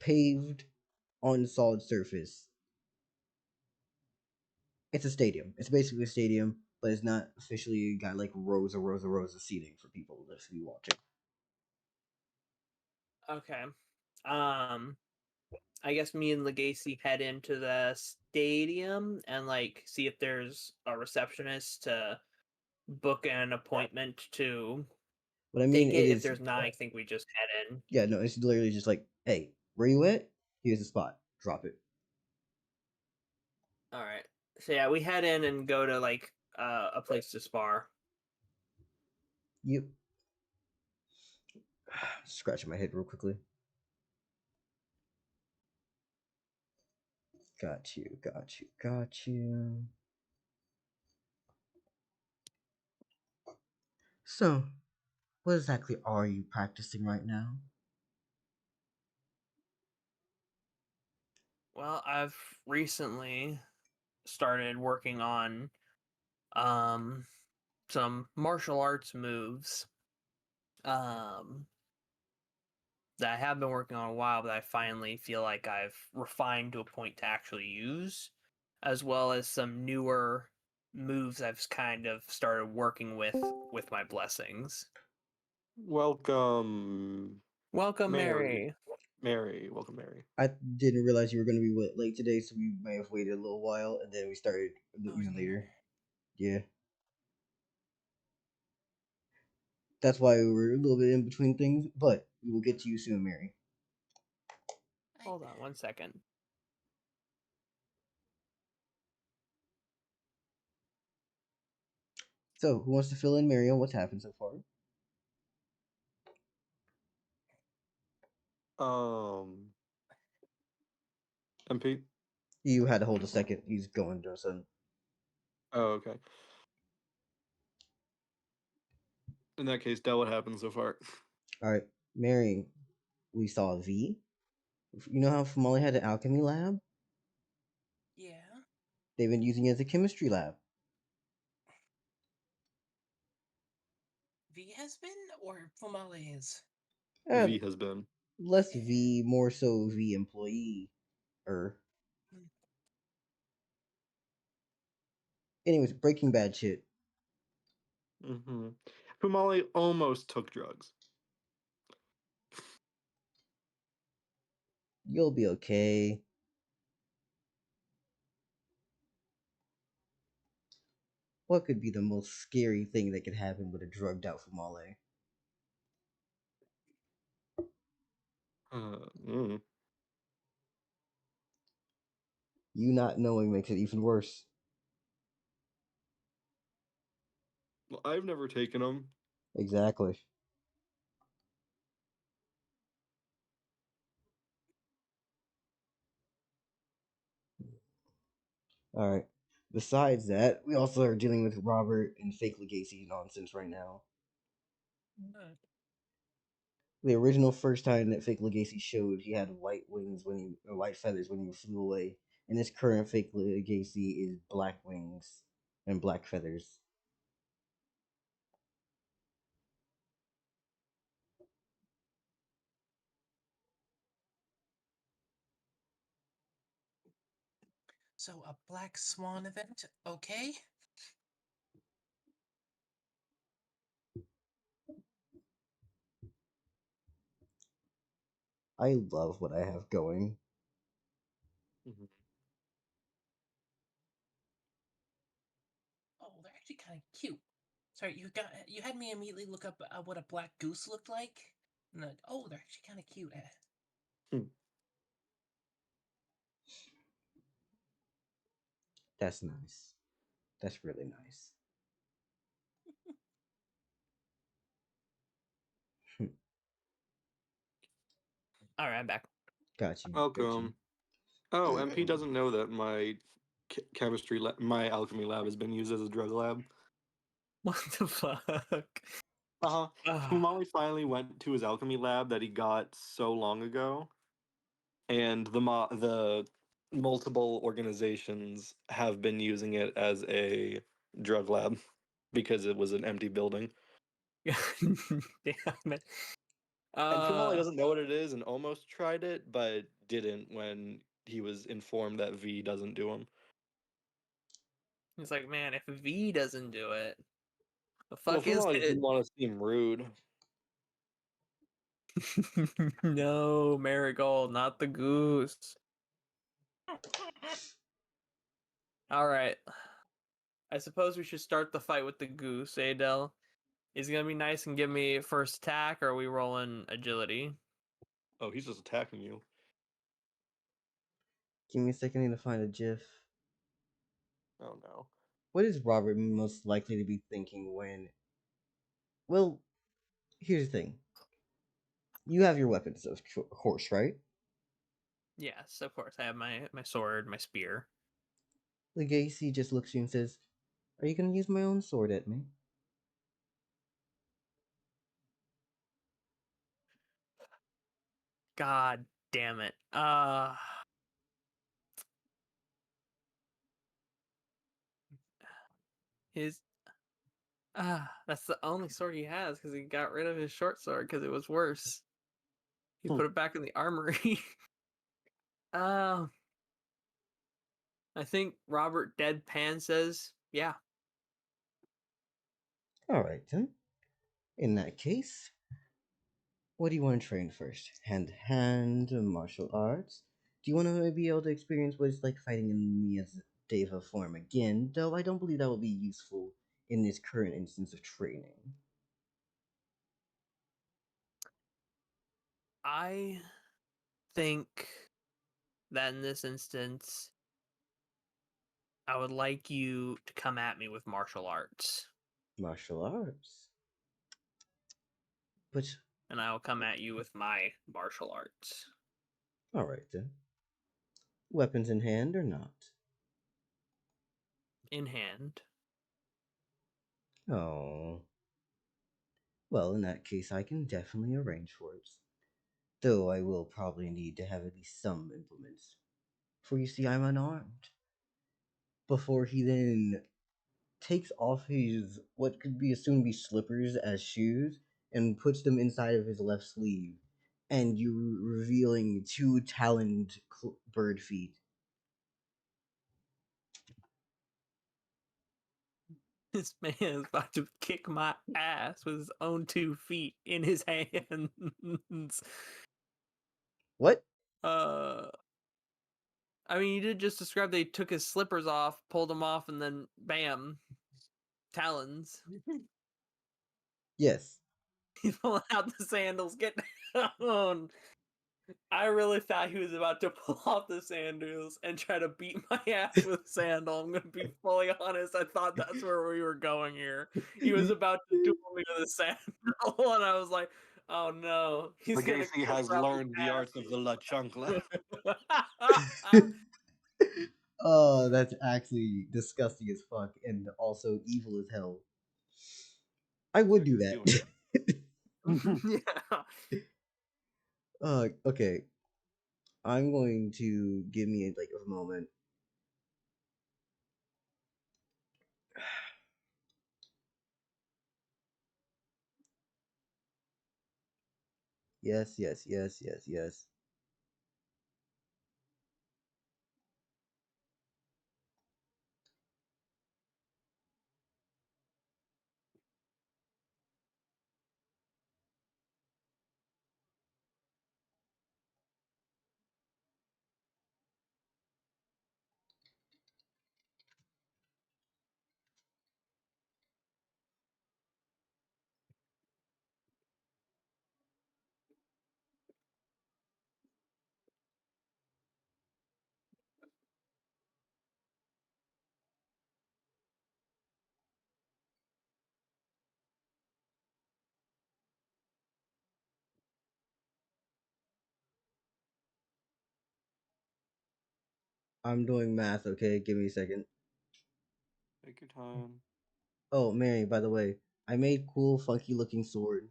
paved on solid surface. It's a stadium. It's basically a stadium, but it's not officially got like rows of seating for people to be watching. Okay. I guess me and Legacy head into the stadium and like see if there's a receptionist to book an appointment to But I mean, take it it. If is. there's not, I think we just head in. Yeah, no, it's literally just like, hey, where you at? Here's the spot. Drop it. All right. So yeah, we head in and go to like a place to spar. Yep. Scratching my head real quickly. Got you, got you, got you. So, what exactly are you practicing right now? Well, I've recently started working on um some martial arts moves that I have been working on a while, but I finally feel like I've refined to a point to actually use, as well as some newer moves I've kind of started working with my blessings. Welcome, Welcome, Mary. Mary. Mary, welcome, Mary. I didn't realize you were going to be late today, so we may have waited a little while, and then we started even later. Yeah. That's why we were a little bit in between things, but we will get to you soon, Mary. Hold on one second. So, who wants to fill in Mary on what's happened so far? MP. You had to hold a second. He's going to something. Oh, okay. In that case, Dell, what happened so far? All right, Mary. We saw V. You know how Fumale had an alchemy lab? Yeah. They've been using it as a chemistry lab. V has been or Fumale is? V has been. Less V, more so V employee. Anyways, Breaking Bad shit. Mm-hmm. Fumale almost took drugs. You'll be okay. What could be the most scary thing that could happen with a drugged out Fumale? Mm. You not knowing makes it even worse. Well, I've never taken them. Exactly. All right. Besides that, we also are dealing with Robert and fake Legacy nonsense right now. The original first time that fake Legacy showed, he had white wings when he, or white feathers when he flew away, and his current fake Legacy is black wings and black feathers. So a black swan event, okay? I love what I have going. Mhm. Oh, they're actually kind of cute. Sorry, you had me immediately look up what a black goose looked like. And oh, they're actually kind of cute. That's nice. That's really nice. All right, I'm back. Got you. Welcome. Oh, MP doesn't know that my chemistry, my alchemy lab has been used as a drug lab. What the fuck? Fumale finally went to his alchemy lab that he got so long ago, and the multiple organizations have been using it as a drug lab because it was an empty building. Damn it. And Fumale doesn't know what it is and almost tried it, but didn't when he was informed that V doesn't do them. He's like, man, if V doesn't do it, the Well, fuck is Fumale it? didn't want to seem rude. No, Marigold, not the goose. All right. I suppose we should start the fight with the goose, eh, Dell? Is he gonna be nice and give me first attack, or are we rolling agility? Oh, he's just attacking you. Give me a second, I need to find a GIF. Oh no. What is Robert most likely to be thinking when? Well, here's the thing. You have your weapons, of course, right? Yes, of course. I have my sword, my spear. Legacy just looks at you and says, "Are you gonna use my own sword at me?" God damn it. His that's the only sword he has because he got rid of his short sword because it was worse. He put it back in the armory. uh I think Robert Deadpan says, yeah. Alright then. In that case, what do you want to train first? Hand to hand, martial arts? Do you want to be able to experience what it's like fighting in Mia's Deva form again? Though I don't believe that will be useful in this current instance of training. I think that in this instance, I would like you to come at me with martial arts. Martial arts? But, And I will come at you with my martial arts. alright then. Weapons in hand or not? In hand. Oh. Well, in that case, I can definitely arrange for it. Though I will probably need to have at least some implements. For you see, I'm unarmed. Before he then takes off his what could be assumed to be slippers as shoes and puts them inside of his left sleeve, and you revealing two taloned bird feet. This man is about to kick my ass with his own 2 feet in his hands. What? I mean, you did just describe they took his slippers off, pulled them off, and then bam, talons. Yes. He's pulling out the sandals. Get down. I really thought he was about to pull off the sand dunes and try to beat my ass with sandal. I'm gonna be fully honest. I thought that's where we were going here. He was about to duel me with a sandal, and I was like, "Oh no, he's gonna Legacy has probably learned the arts of the La Chunkla. Oh, that's actually disgusting as fuck and also evil as hell. I would do that. Yeah. Okay. I'm going to give me like a moment. Yes, yes, yes, yes, yes. I'm doing math, okay? Give me a second. Take your time. Oh, Mary, by the way, I made cool, funky looking sword.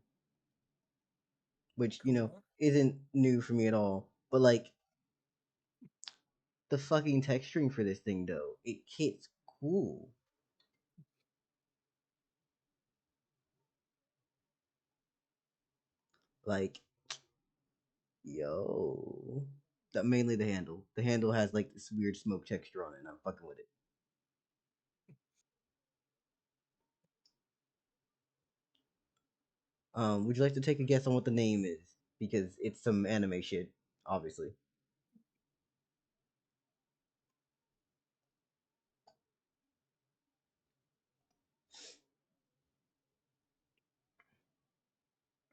Which, Cool. isn't new for me at all. But like the fucking texturing for this thing though, it's cool. Like, yo. That mainly the handle. The handle has like this weird smoke texture on it, and I'm fucking with it. Would you like to take a guess on what the name is? Because it's some anime shit, obviously.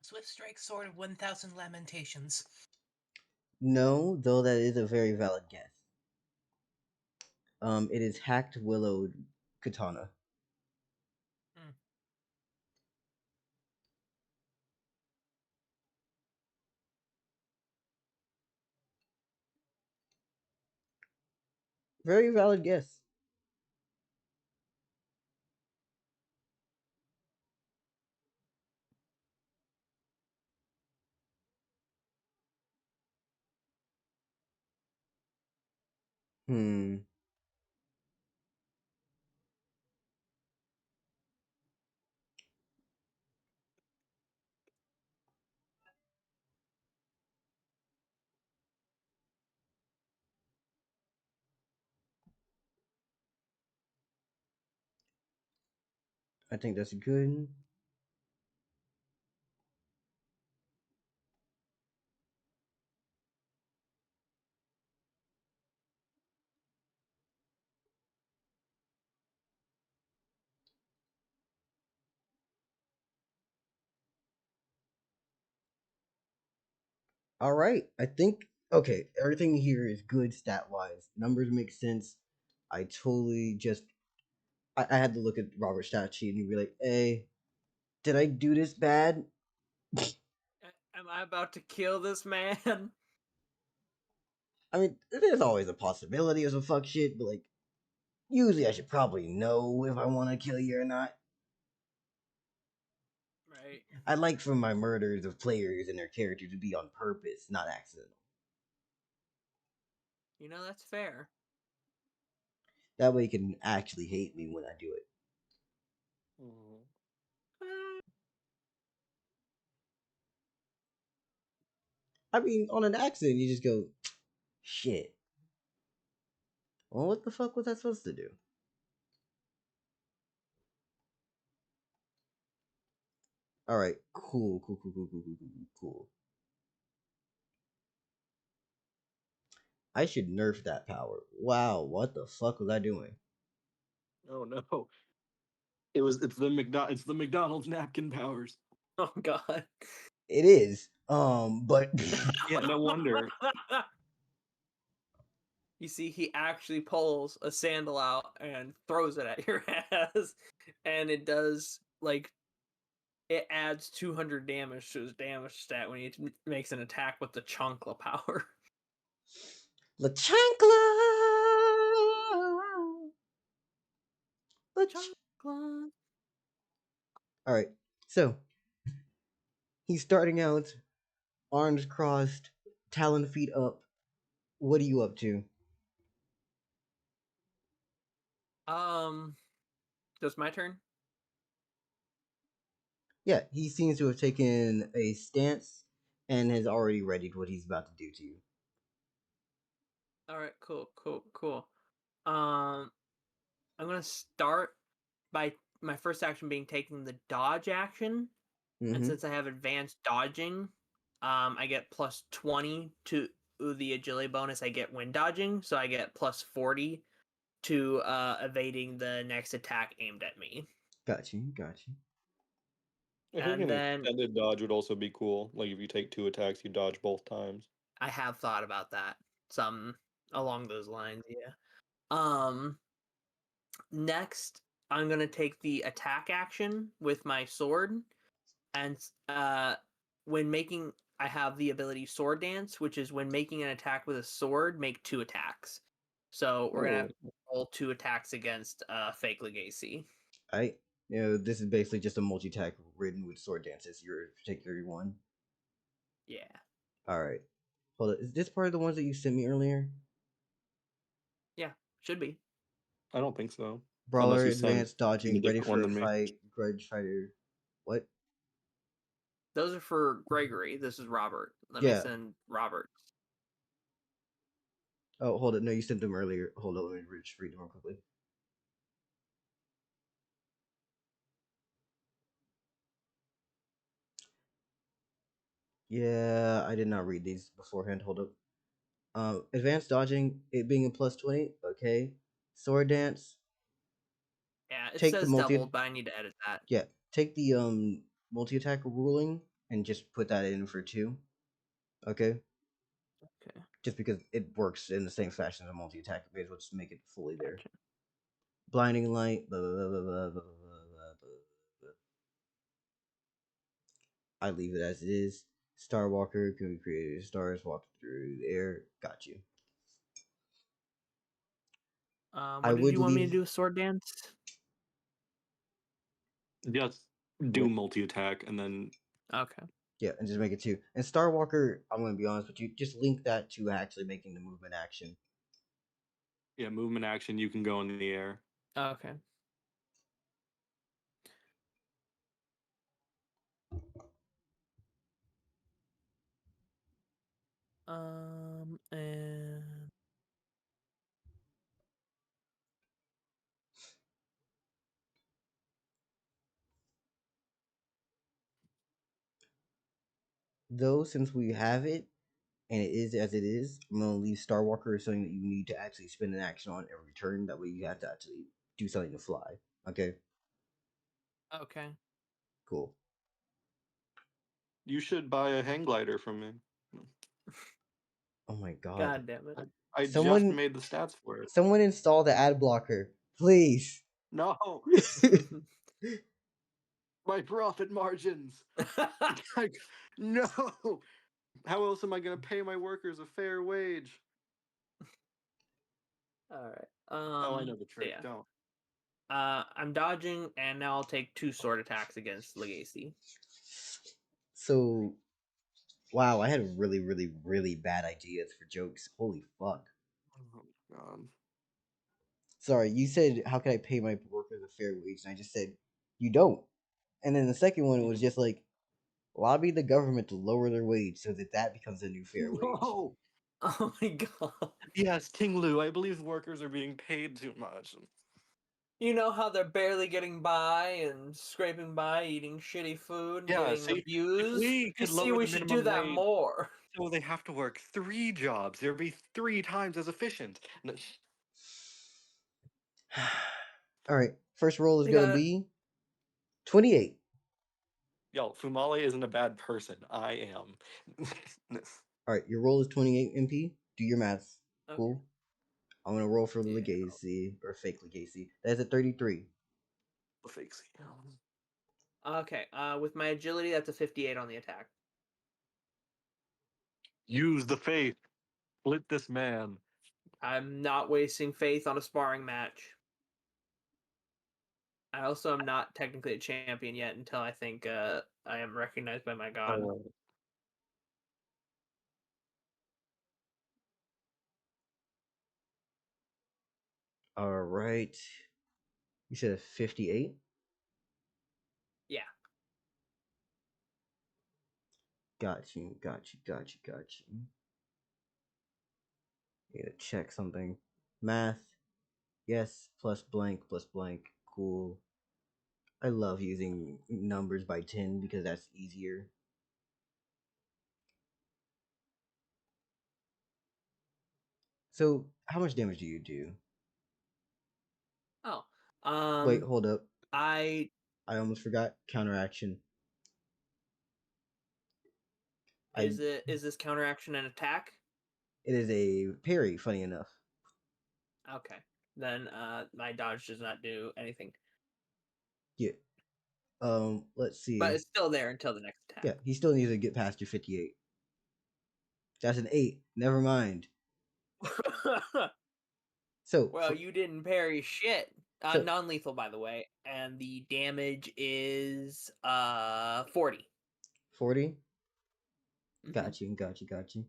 Swift Strike Sword of 1,000 Lamentations. No, though that is a very valid guess. It is Hacked Willowed Katana. Hmm. Very valid guess. Hmm. I think that's good. All right. I think okay. Everything here is good stat wise. Numbers make sense. I totally just I had to look at Robert's stat sheet and be like, "Hey, did I do this bad?" Am I about to kill this man? I mean, there's always a possibility of some fuck shit, but like, usually I should probably know if I want to kill you or not. Right. I like for my murders of players and their characters to be on purpose, not accidental. That's fair. That way you can actually hate me when I do it. Mhm. I mean, on an accident, you just go, shit. Well, what the fuck was I supposed to do? All right, cool. I should nerf that power. Wow, what the fuck was I doing? Oh no. It's the McDonald's napkin powers. Oh god. It is. But Yeah, no wonder. You see, he actually pulls a sandal out and throws it at your ass, and it does like it adds 200 damage to his damage stat when he makes an attack with the chancla power. La chancla. Chancla. All right. So he's starting out, arms crossed, talon feet up. What are you up to? Just my turn. Yeah, he seems to have taken a stance and has already readied what he's about to do to you. All right, cool. I'm gonna start by my first action being taking the dodge action, and Mm-hmm. since I have advanced dodging, I get plus 20 to the agility bonus. I get when dodging, so I get plus 40 to evading the next attack aimed at me. Got you. I think And an then extended dodge would also be cool. Like if you take 2 attacks, you dodge both times. I have thought about that. Some along those lines, yeah. Um Next, I'm gonna take the attack action with my sword, and when making, I have the ability Sword Dance, which is when making an attack with a sword, make 2 attacks. So we're gonna have to roll 2 attacks against Fake Legacy. Alright. You know, this is basically just a multi-attack ridden with sword dances. Your particular one. Yeah. Alright. Hold on. Is this part of the ones that you sent me earlier? Yeah, should be. I don't think so. Brawler, you sent advanced, dodging, a ready different for one a than me. fight, grudge fighter. What? Those are for Gregory. This is Robert. Let me Yeah. send Robert. Oh, hold it. No, you sent them earlier. Hold on, let me just read them real quickly. Yeah, I did not read these beforehand. Hold up. Advanced dodging, it being a plus 20. Okay. Sword dance. Yeah, it Take the says multi. doubled, but I need to edit that. Yeah, take the multi attack ruling and just put that in for 2. Okay. Okay. Just because it works in the same fashion as a multi attack, may as well just make it fully there. Gotcha. Blinding light. Blah, blah, blah, blah, blah, blah, blah, blah. I leave it as it is. Star Walker can be created. Stars walk through the air. Got you. I What did would you want me to leave. do with Sword Dance? Just do Wait. multi attack and then Okay. Yeah, and just make it 2. And Star Walker, I'm going to be honest with you, just link that to actually making the movement action. movement action. You can go in the air. Okay. And Though, since we have it, and it is as it is, I'm going to leave Star Walker as something that you need to actually spend an action on every turn. That way you have to actually do something to fly. Okay? okay. Cool. You should buy a hang glider from me. Oh my god. God damn it. I just Someone, made the stats for it. someone install the ad blocker. Please. No, my profit margins. Like, no. How else am I going to pay my workers a fair wage? All right. Oh, I know the trick. Yeah. Don't. I'm dodging, and now I'll take 2 sword attacks against Legacy. So, wow, I had really, really, really bad ideas for jokes. Holy fuck. Oh God. Sorry, you said, how can I pay my workers a fair wage? And I just said, you don't. And then the second one was just like, lobby the government to lower their wage so that that becomes a new fair wage. No. Oh my god. Yes, King Lu. I believe workers are being paid too much. You know how they're barely getting by and scraping by, eating shitty food, and Yeah, getting see, if abused? we You could see, lower we the should do minimum that wage, more. so they have to work 3 jobs. They'd be 3 times as efficient. No, All right, first roll is We going to gotta. be 28. Yo, Fumale isn't a bad person. I am. All right, your roll is 28 MP. Do your maths. Okay. Cool. I'm gonna roll for the Yeah. legacy or fake legacy. That's a 33. Fakesy. Okay. With my agility, that's a 58 on the attack. Use the faith. Split this man. I'm not wasting faith on a sparring match. I also am not technically a champion yet until I think I am recognized by my god. All right. You said a 58? Yeah. Got you. Need to check something. Math. Yes, plus blank. Cool. I love using numbers by 10 because that's easier. So, how much damage do you do? Oh. Wait, hold up. I almost forgot. Counteraction. is this counteraction an attack? It is a parry, funny enough. Okay. Then my dodge does not do anything. Yeah. Let's see. But it's still there until the next attack. Yeah, he still needs to get past your 58. That's an 8. Never mind. So, Well, you didn't parry shit. So- Non-lethal, by the way, and the damage is 40. 40? Mhm. Got you.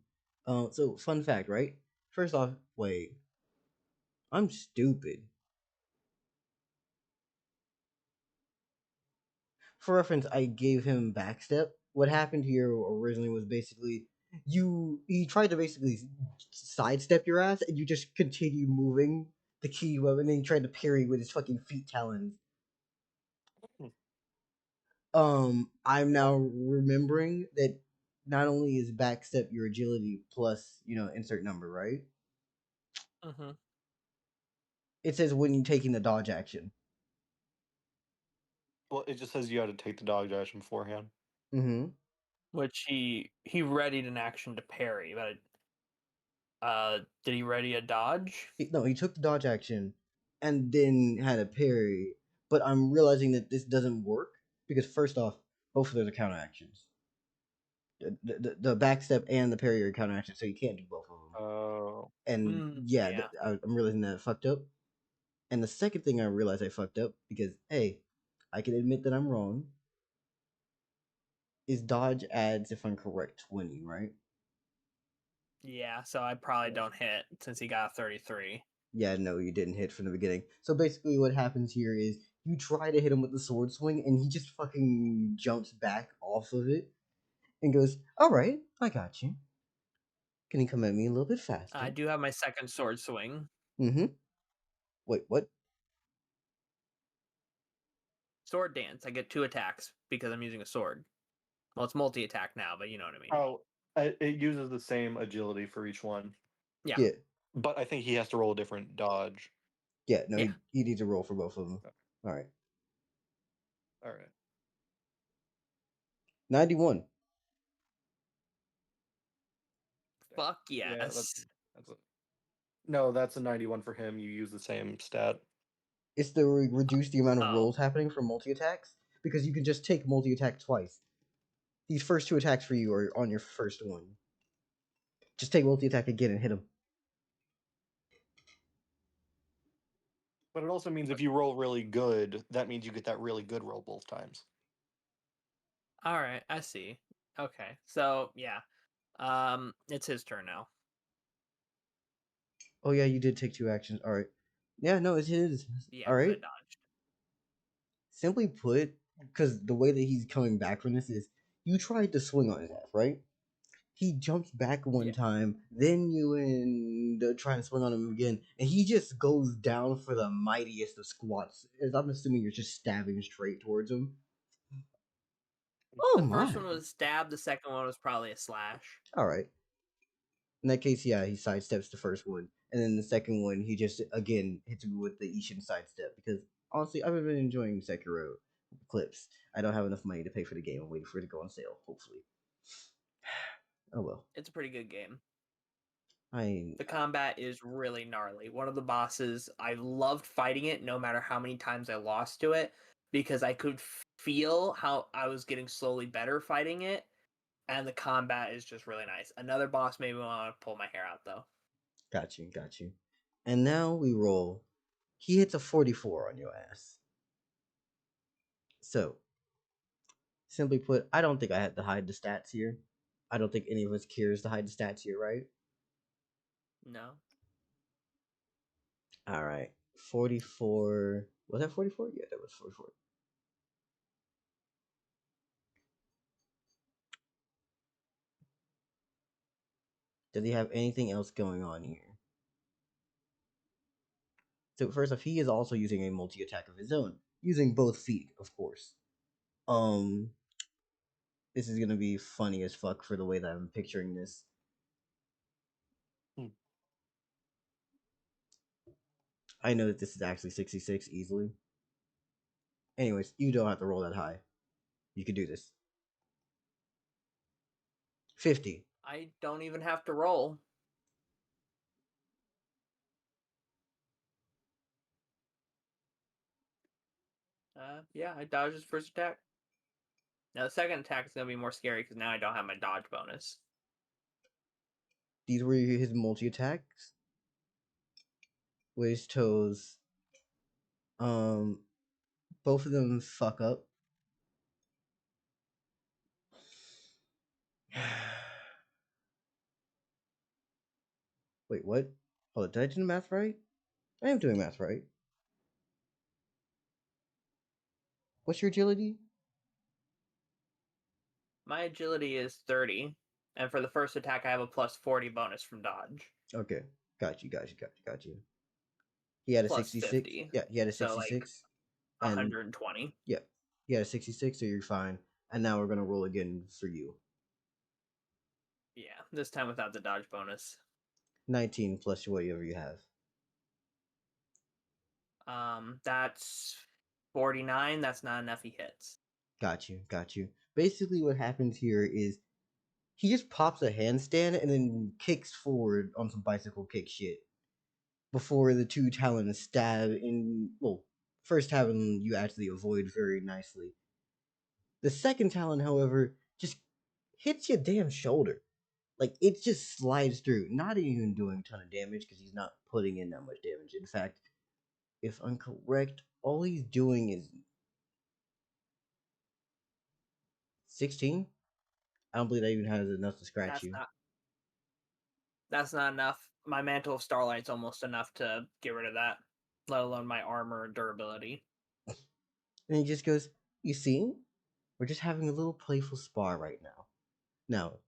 So fun fact, right? First off, wait. I'm stupid. For reference, I gave him backstep. What happened here originally was basically he tried to basically sidestep your ass, and you just continued moving the key weapon, and he tried to parry with his fucking feet talons. I'm now remembering that not only is backstep your agility plus, insert number, right? Mm-hmm. It says when you're taking the dodge action. Well, it just says you had to take the dodge action beforehand. Mm-hmm. Which he readied an action to parry, but did he ready a dodge? No, he took the dodge action and then had a parry. But I'm realizing that this doesn't work because first off, both of those are counter actions. The backstep and the parry are counter actions, so you can't do both of them. Oh. And Yeah. I'm realizing that I fucked up. And the second thing I realized I fucked up because hey, I can admit that I'm wrong. Is dodge adds, if I'm correct, 20, right? Yeah, so I probably don't hit since he got a 33. Yeah, no, you didn't hit from the beginning. So basically, what happens here is you try to hit him with the sword swing, and he just fucking jumps back off of it and goes, "All right, I got you. Can you come at me a little bit faster?" I do have my second sword swing. Mm-hmm. Wait, what? Sword dance. I get 2 attacks because I'm using a sword. Well, it's multi-attack now, but you know what I mean. Oh, it uses the same agility for each one. Yeah. Yeah, But I think he has to roll a different dodge. yeah. No, Yeah. He needs a roll for both of them. All right, All right. 91. Fuck Yeah, yes. that's a, no, that's a 91 for him. You use the same stat. It's to reduce the amount of Oh. rolls happening for multi attacks because you can just take multi attack twice. These first 2 attacks for you are on your first one. Just take multi attack again and hit him. But it also means if you roll really good, that means you get that really good roll both times. All right, I see. Okay, so yeah, it's his turn now. Oh yeah, you did take 2 actions. All right. Yeah, no, it's his. Yeah, All 'cause I right. dodged. Simply put, because the way that he's coming back from this is, you tried to swing on his ass, right? He jumps back one Yeah. time, then you end up trying to swing on him again, and he just goes down for the mightiest of squats. As I'm assuming you're just stabbing straight towards him. Oh The my! first one was stab. The second one was probably a slash. All right. In that case, yeah, he sidesteps the first one, and then the second one, he just again hits you with the Ishin sidestep. Because honestly, I've been enjoying Sekiro. Eclipse. I don't have enough money to pay for the game. I'm waiting for it to go on sale, hopefully. Oh well. It's a pretty good game. I The combat is really gnarly. One of the bosses, I loved fighting it no matter how many times I lost to it, because I could feel how I was getting slowly better fighting it, and the combat is just really nice. Another boss made me want to pull my hair out, though. got you, got you. And now we roll. He hits a 44 on your ass. So, simply put, I don't think I have to hide the stats here. I don't think any of us cares to hide the stats here, right? No. All right. 44. Was that 44? Yeah, that was 44. Does he have anything else going on here? So first off, he is also using a multi-attack of his own, using both feet, of course. This is gonna be funny as fuck for the way that I'm picturing this. Hmm. I know that this is actually 66 easily. Anyways, you don't have to roll that high. You can do this. 50. I don't even have to roll. Yeah, I dodged his first attack. Now the second attack is going to be more scary because now I don't have my dodge bonus. These were his multi-attacks. With his toes. Both of them fuck up. Wait, what? Hold on, did I do the math right? I am doing math right. What's your agility? My agility is 30, and for the first attack I have a plus 40 bonus from dodge. Okay, got you. He had a Plus 66. 50. Yeah, he had a So, like, 66. And 120. yeah, he had a 66, so you're fine. And now we're gonna roll again for you. Yeah, this time without the dodge bonus. 19 plus whatever you have. That's 49. That's not enough. He hits. Got you. Basically, what happens here is he just pops a handstand and then kicks forward on some bicycle kick shit before the two talons stab in. Well, first talon you actually avoid very nicely. The second talon, however, just hits your damn shoulder. Like, it just slides through, not even doing a ton of damage because he's not putting in that much damage. In fact, if I'm correct, all he's doing is 16. I don't believe that even has enough to scratch you. That's not enough. My Mantle of Starlight's almost enough to get rid of that, let alone my armor and durability. And he just goes, "You see, we're just having a little playful spar right now. Now,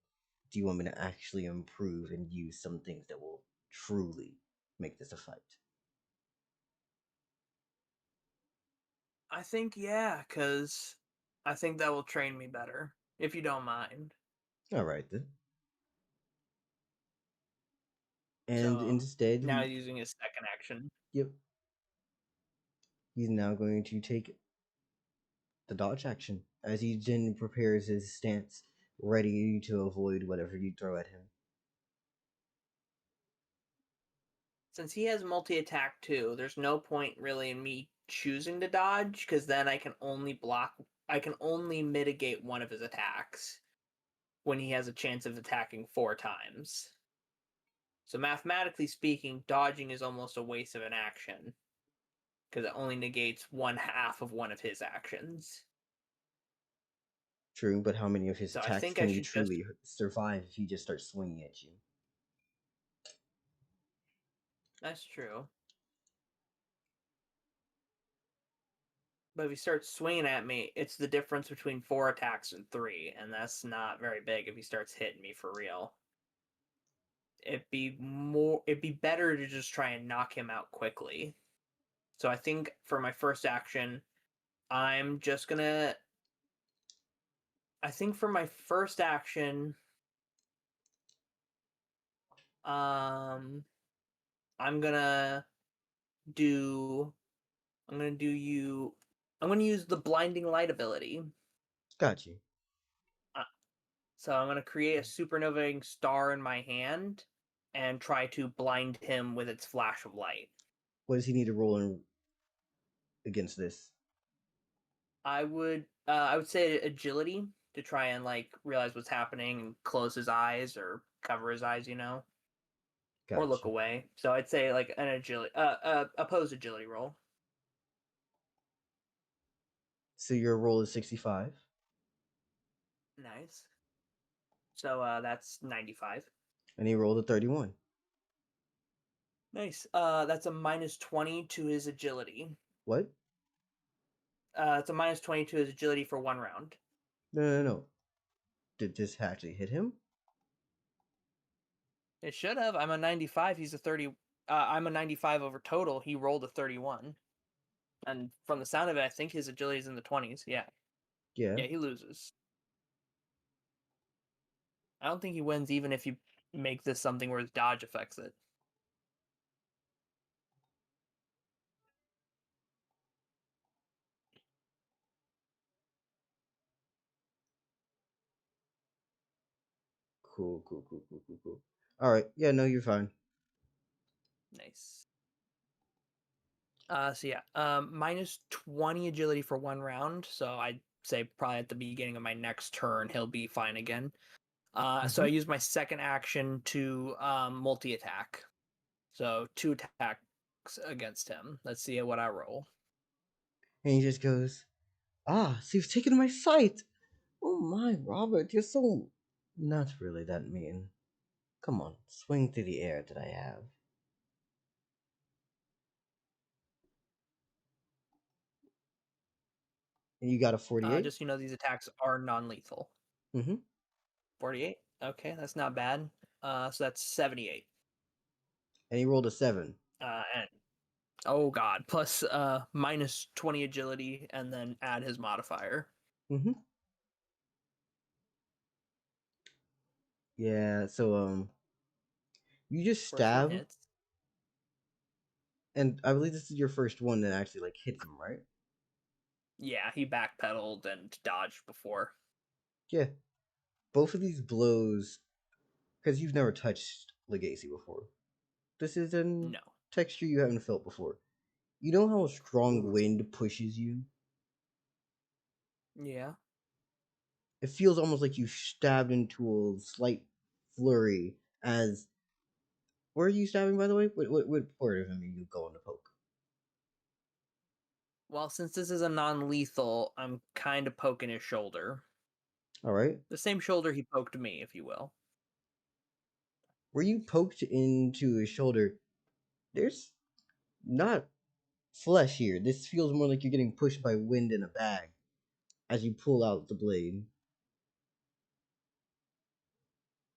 do you want me to actually improve and use some things that will truly make this a fight?" I think, yeah, because I think that will train me better, if you don't mind. All right then. And So instead, now he's using his second action. yep, he's now going to take the dodge action as he then prepares his stance, ready to avoid whatever you throw at him. Since he has multi-attack too, there's no point really in me choosing to dodge, because then I can only mitigate one of his attacks when he has a chance of attacking 4 times. So mathematically speaking, dodging is almost a waste of an action, because it only negates 1/2 of one of his actions. True, but how many of his So I attacks think I can you should just... truly survive if he just starts swinging at you? That's true. But if he starts swinging at me, it's the difference between 4 attacks and 3, and that's not very big if he starts hitting me for real. It'd be better to just try and knock him out quickly. So I think for my first action, I'm just gonna... I think for my first action, I'm gonna do you... I'm going to use the blinding light ability. Got you. So I'm going to create a supernovaing star in my hand and try to blind him with its flash of light. What does he need to roll in against this? I would say agility to try and like realize what's happening and close his eyes or cover his eyes, or look Gotcha. away. So I'd say like an agility, opposed agility roll. So your roll is 65. Nice. So that's 95. And he rolled a 31. Nice. That's a minus 20 to his agility. What? It's a minus 20 to his agility for 1 round. No. Did this actually hit him? It should have. I'm a 95. He's a 30. I'm a 95 over total. He rolled a 31. And from the sound of it, I think his agility is in the 20s. Yeah. Yeah. Yeah, he loses. I don't think he wins even if you make this something where his dodge affects it. Cool. All right. Yeah, no, you're fine. Nice. So yeah, minus 20 agility for 1 round. So I'd say probably at the beginning of my next turn, he'll be fine again. So I use my second action to multi-attack. So 2 attacks against him. Let's see what I roll. And he just goes, so you've taken my fight. Oh my, Robert, you're so not really that mean. Come on, swing through the air that I have. And you got a 48? Just these attacks are non-lethal. Mm-hmm. 48. Okay, that's not bad. So that's 78. And he rolled a 7. And oh god, plus minus 20 agility, and then add his modifier. Mm-hmm. Yeah, so you just First one stab, hits. and I believe this is your first one that actually like hits him, right? Yeah, he backpedaled and dodged before. Yeah. Both of these blows, because you've never touched Legacy before. This is a No. texture you haven't felt before. You know how a strong wind pushes you? Yeah. It feels almost like you stabbed into a slight flurry as... Where are you stabbing, by the way? What part of him are you going to poke? Well, since this is a non-lethal, I'm kind of poking his shoulder. Alright. The same shoulder he poked me, if you will. Where you poked into his shoulder, there's not flesh here. This feels more like you're getting pushed by wind in a bag as you pull out the blade.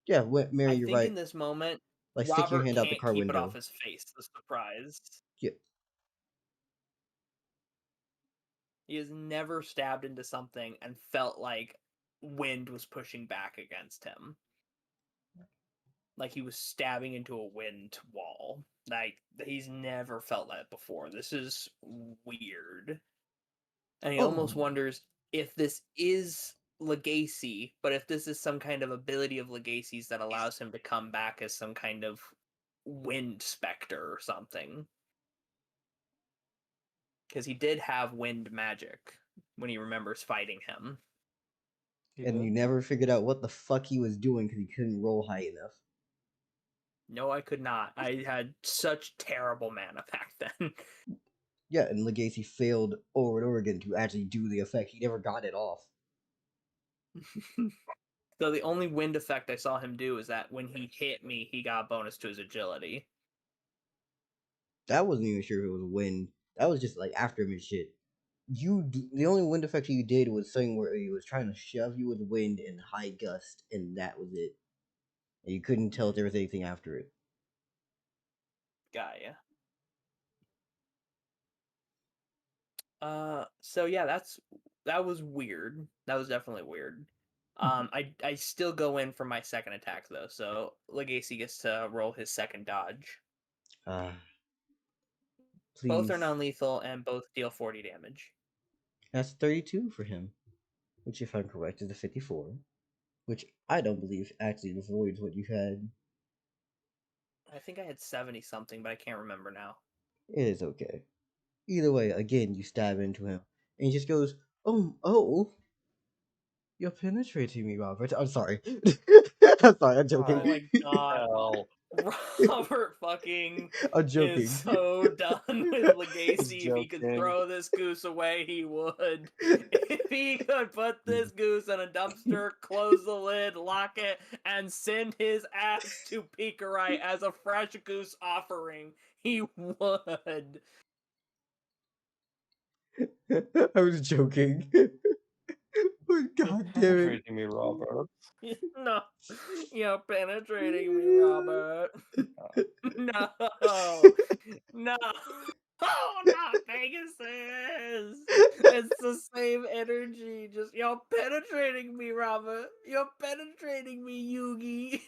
Yeah, Mary, I you're think right. in this moment, Like stick your Robert hand out the can't car keep it window. off his face, the surprise. Yeah. He has never stabbed into something and felt like wind was pushing back against him. Like he was stabbing into a wind wall. Like he's never felt that before. This is weird. And he almost wonders if this is Legacy, but if this is some kind of ability of Legacy's that allows him to come back as some kind of wind specter or something. Because he did have wind magic when he remembers fighting him. And you never figured out what the fuck he was doing because he couldn't roll high enough. No, I could not. I had such terrible mana back then. Yeah, and Legacy failed over and over again to actually do the effect. He never got it off. So the only wind effect I saw him do is that when he hit me, he got a bonus to his agility. That wasn't even sure if it was wind. That was just like after him and shit. The only wind effect you did was something where he was trying to shove you with wind and high gust, and that was it. And you couldn't tell if there was anything after it. Got ya. So yeah, that was weird. That was definitely weird. I still go in for my second attack though, so Legacy gets to roll his second dodge. Please. Both are non-lethal and both deal 40 damage. That's 32 for him, which, if I'm correct, is a 54, which I don't believe actually avoids what you had. I think I had 70 something, but I can't remember now. It is okay. Either way, again, you stab into him, and he just goes, "Oh, you're penetrating me, Robert." I'm sorry. I'm sorry. I'm joking. Oh my god. Hell. Robert fucking I'm joking. is so done with Legacy. He's If he could joking. throw this goose away, he would. If he could put this goose in a dumpster, close the lid, lock it, and send his ass to Pikarai as a fresh goose offering, he would. I was joking. But god damn it. Penetrating me, Robert. No, you're penetrating me, Robert. No, no. Oh, not Pegasus! It's the same energy. Just you're penetrating me, Robert. You're penetrating me, Yugi.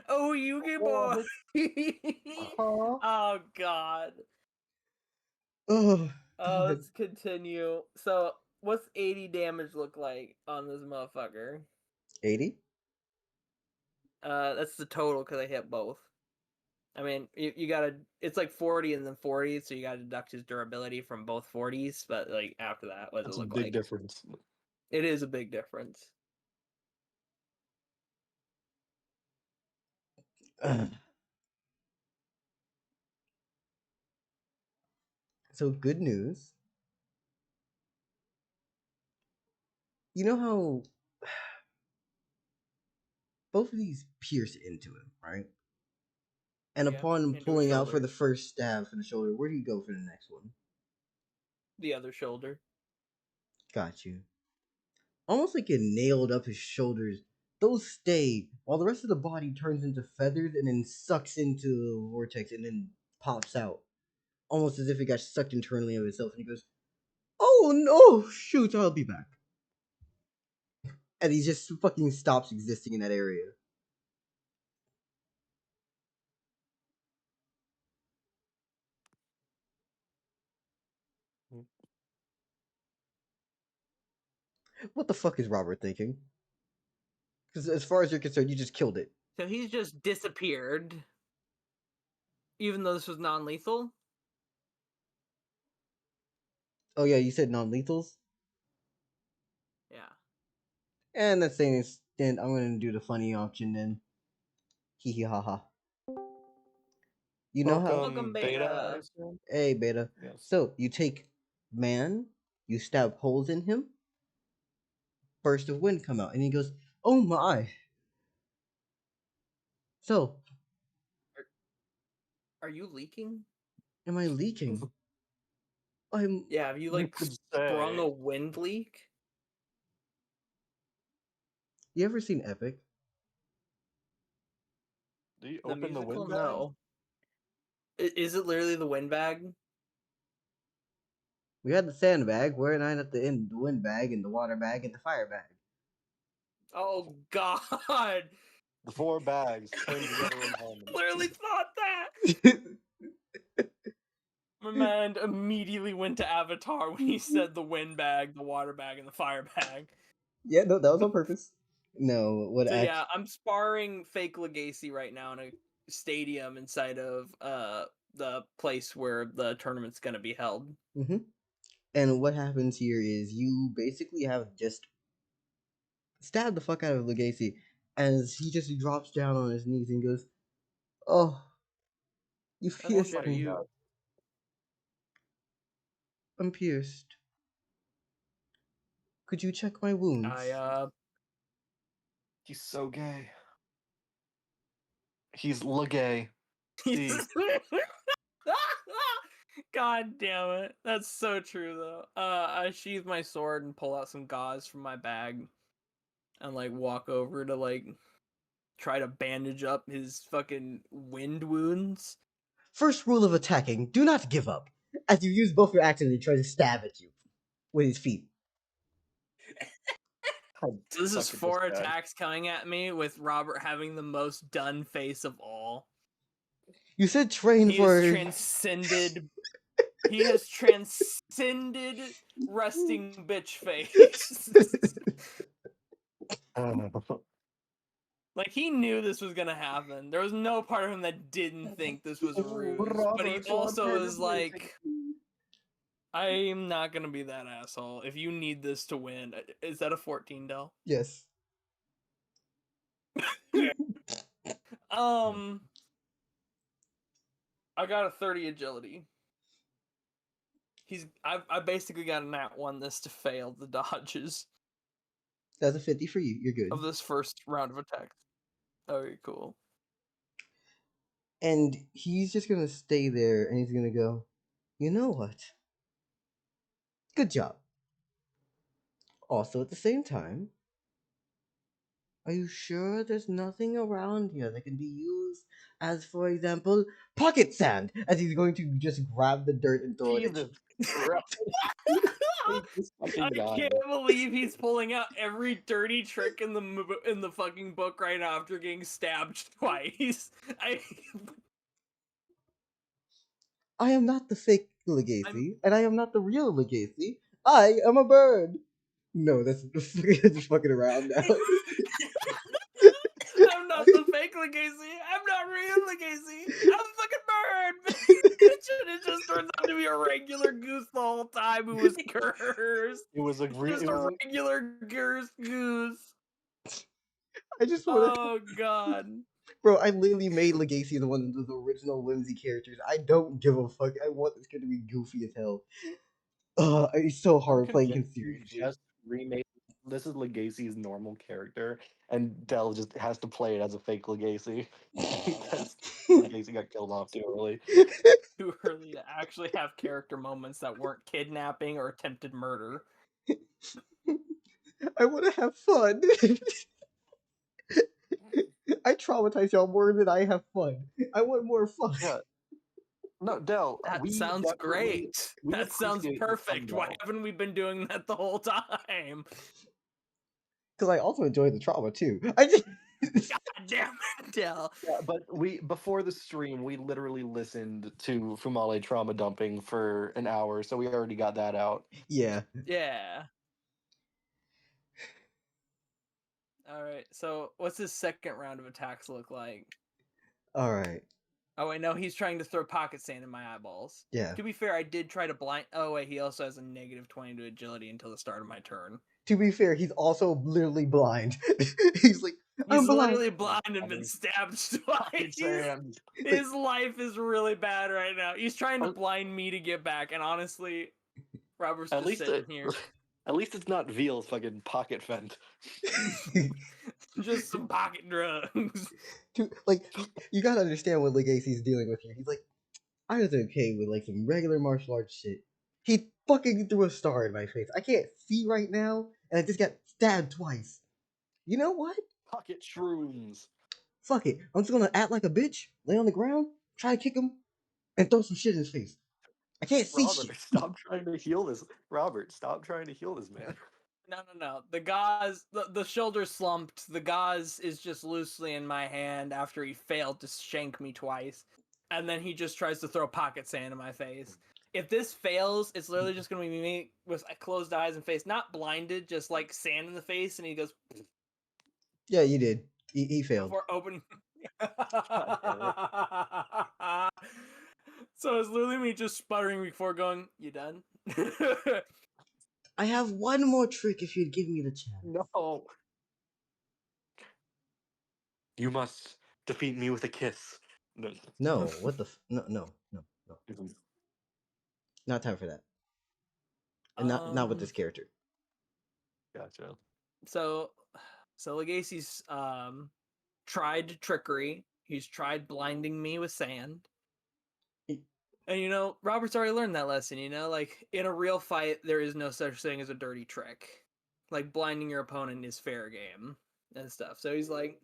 Oh, Yugi boy. Oh God. Oh, god. Let's continue. So, what's 80 damage look like on this motherfucker? 80? That's the total because I hit both. I mean, you gotta. It's like 40 and then 40, so you gotta deduct his durability from both 40s. But like after that, what does That's it a look big like? difference. It is a big difference. So, good news. You know how both of these pierce into him, right? And Yeah, upon into his pulling out for shoulder. the first stab from the shoulder, where do you go for the next one? The other shoulder. Got you. Almost like it nailed up his shoulders. Those stay, while the rest of the body turns into feathers and then sucks into the vortex and then pops out. Almost as if it got sucked internally of itself. And he goes, "Oh no, shoot, I'll be back." And he just fucking stops existing in that area. What the fuck is Robert thinking? Because as far as you're concerned, you just killed it. So he's just disappeared. Even though this was non-lethal. Oh yeah, you said non-lethals? Yeah. And that's saying is, then I'm gonna do the funny option then. Hee hee ha ha. You know how? Welcome, Beta. Beta. I assume? Hey, Beta. Yes. So you take man, you stab holes in him, burst of wind come out, and he goes, "Oh my!" So, Are you leaking? am I leaking? I'm. Yeah, have you You like could sprung say. a wind leak? You ever seen Epic? Do you The open the musical? wind bag? No. Is it literally the windbag? We had the sandbag. Where and I at the end, the wind bag and the water bag and the fire bag. Oh God! The 4 bags came together in harmony. Literally thought that. My mind immediately went to Avatar when he said the wind bag, the water bag, and the fire bag. Yeah, no, that was on purpose. No, what So actually? yeah, I'm sparring fake Legacy right now in a stadium inside of the place where the tournament's gonna be held. Mm-hmm. And what happens here is you basically have just stabbed the fuck out of Legacy as he just drops down on his knees and goes, "Oh, you Oh pierced shit, are me. you? I'm pierced. Could you check my wounds?" He's so gay. He's gay. See, God damn it. That's so true though. I sheathe my sword and pull out some gauze from my bag and like walk over to like try to bandage up his fucking wind wounds. First rule of attacking: do not give up. As you use both your axes, he tries to stab at you with his feet. I'd So this is suck at 4 guy. attacks coming at me with Robert having the most done face of all. You said train He for. is transcended He has transcended resting bitch face. Like, he knew this was gonna happen. There was no part of him that didn't think this was a ruse. But he also is like, I'm not gonna be that asshole. If you need this to win, is that a 14, Dell? Yes. I got a 30 agility. I basically got a nat 1 this to fail the dodges That's a 50 for you. You're good. of this first round of attacks. Okay, cool. And he's just gonna stay there and he's gonna go, you know what? Good job. Also, at the same time, are you sure there's nothing around here that can be used as, for example, pocket sand? As he's going to just grab the dirt and throw it at you. Jesus Christ. This fucking I guy. can't believe he's pulling out every dirty trick in the fucking book right now after getting stabbed twice. I am not the fake Legacy, and I am not the real Legacy. I am a bird. No, that's just fucking around now. I'm not the fake Legacy. I'm not real Legacy. I'm a fucking bird. It just turns out to be a regular goose the whole time who was cursed. It was a Just a regular cursed goose. I just want to. Oh god. Bro, I literally made Legacy the one of the original whimsy characters. I don't give a fuck. I want this kid to be goofy as hell. It's so hard playing him seriously. Just remade. This is Legacy's normal character, and Dell just has to play it as a fake Legacy. Because Legacy got killed off too early. Too early to actually have character moments that weren't kidnapping or attempted murder. I want to have fun. I traumatize y'all more than I have fun. I want more fun. Yeah. No, Dell. That sounds great. That sounds perfect. Why haven't we been doing that the whole time? Because I also enjoy the trauma too. I just. God damn it, Dell. Yeah, but before the stream, we literally listened to Fumale trauma dumping for an hour, so we already got that out. Yeah. Yeah. Alright, so what's his second round of attacks look like? Alright. Oh wait, no, he's trying to throw pocket sand in my eyeballs. Yeah. To be fair, I did try to blind. Oh wait, he also has a negative 20 to agility until the start of my turn. To be fair, he's also literally blind. He's like, I'm He's blind. literally blind and been stabbed twice. His life is really bad right now. He's trying to blind me to get back, and honestly, Robert's just sitting here. At least it's not Veal's fucking pocket vent. Just some pocket drugs. Like, you gotta understand what Legacy's dealing with here. He's like, I was okay with like some regular martial arts shit. He fucking threw a star in my face. I can't see right now, and I just got stabbed twice. You know what? Pocket shrooms. Fuck it. I'm just gonna act like a bitch, lay on the ground, try to kick him, and throw some shit in his face. I can't see Robert, shit. stop trying to heal this. Robert, stop trying to heal this man. No. The gauze, the shoulder slumped. The gauze is just loosely in my hand after he failed to shank me twice. And then he just tries to throw pocket sand in my face. If this fails, it's literally just going to be me with closed eyes and face. Not blinded, just like sand in the face. And he goes... Yeah, you did. He failed. Before opening... So it's literally me just sputtering before going, you done? I have one more trick if you'd give me the chance. No. You must defeat me with a kiss. No, what the no. Not time for that. And not with this character. Gotcha. So Legacy's tried trickery. He's tried blinding me with sand. And Robert's already learned that lesson, like in a real fight there is no such thing as a dirty trick. Like blinding your opponent is fair game and stuff. So he's like,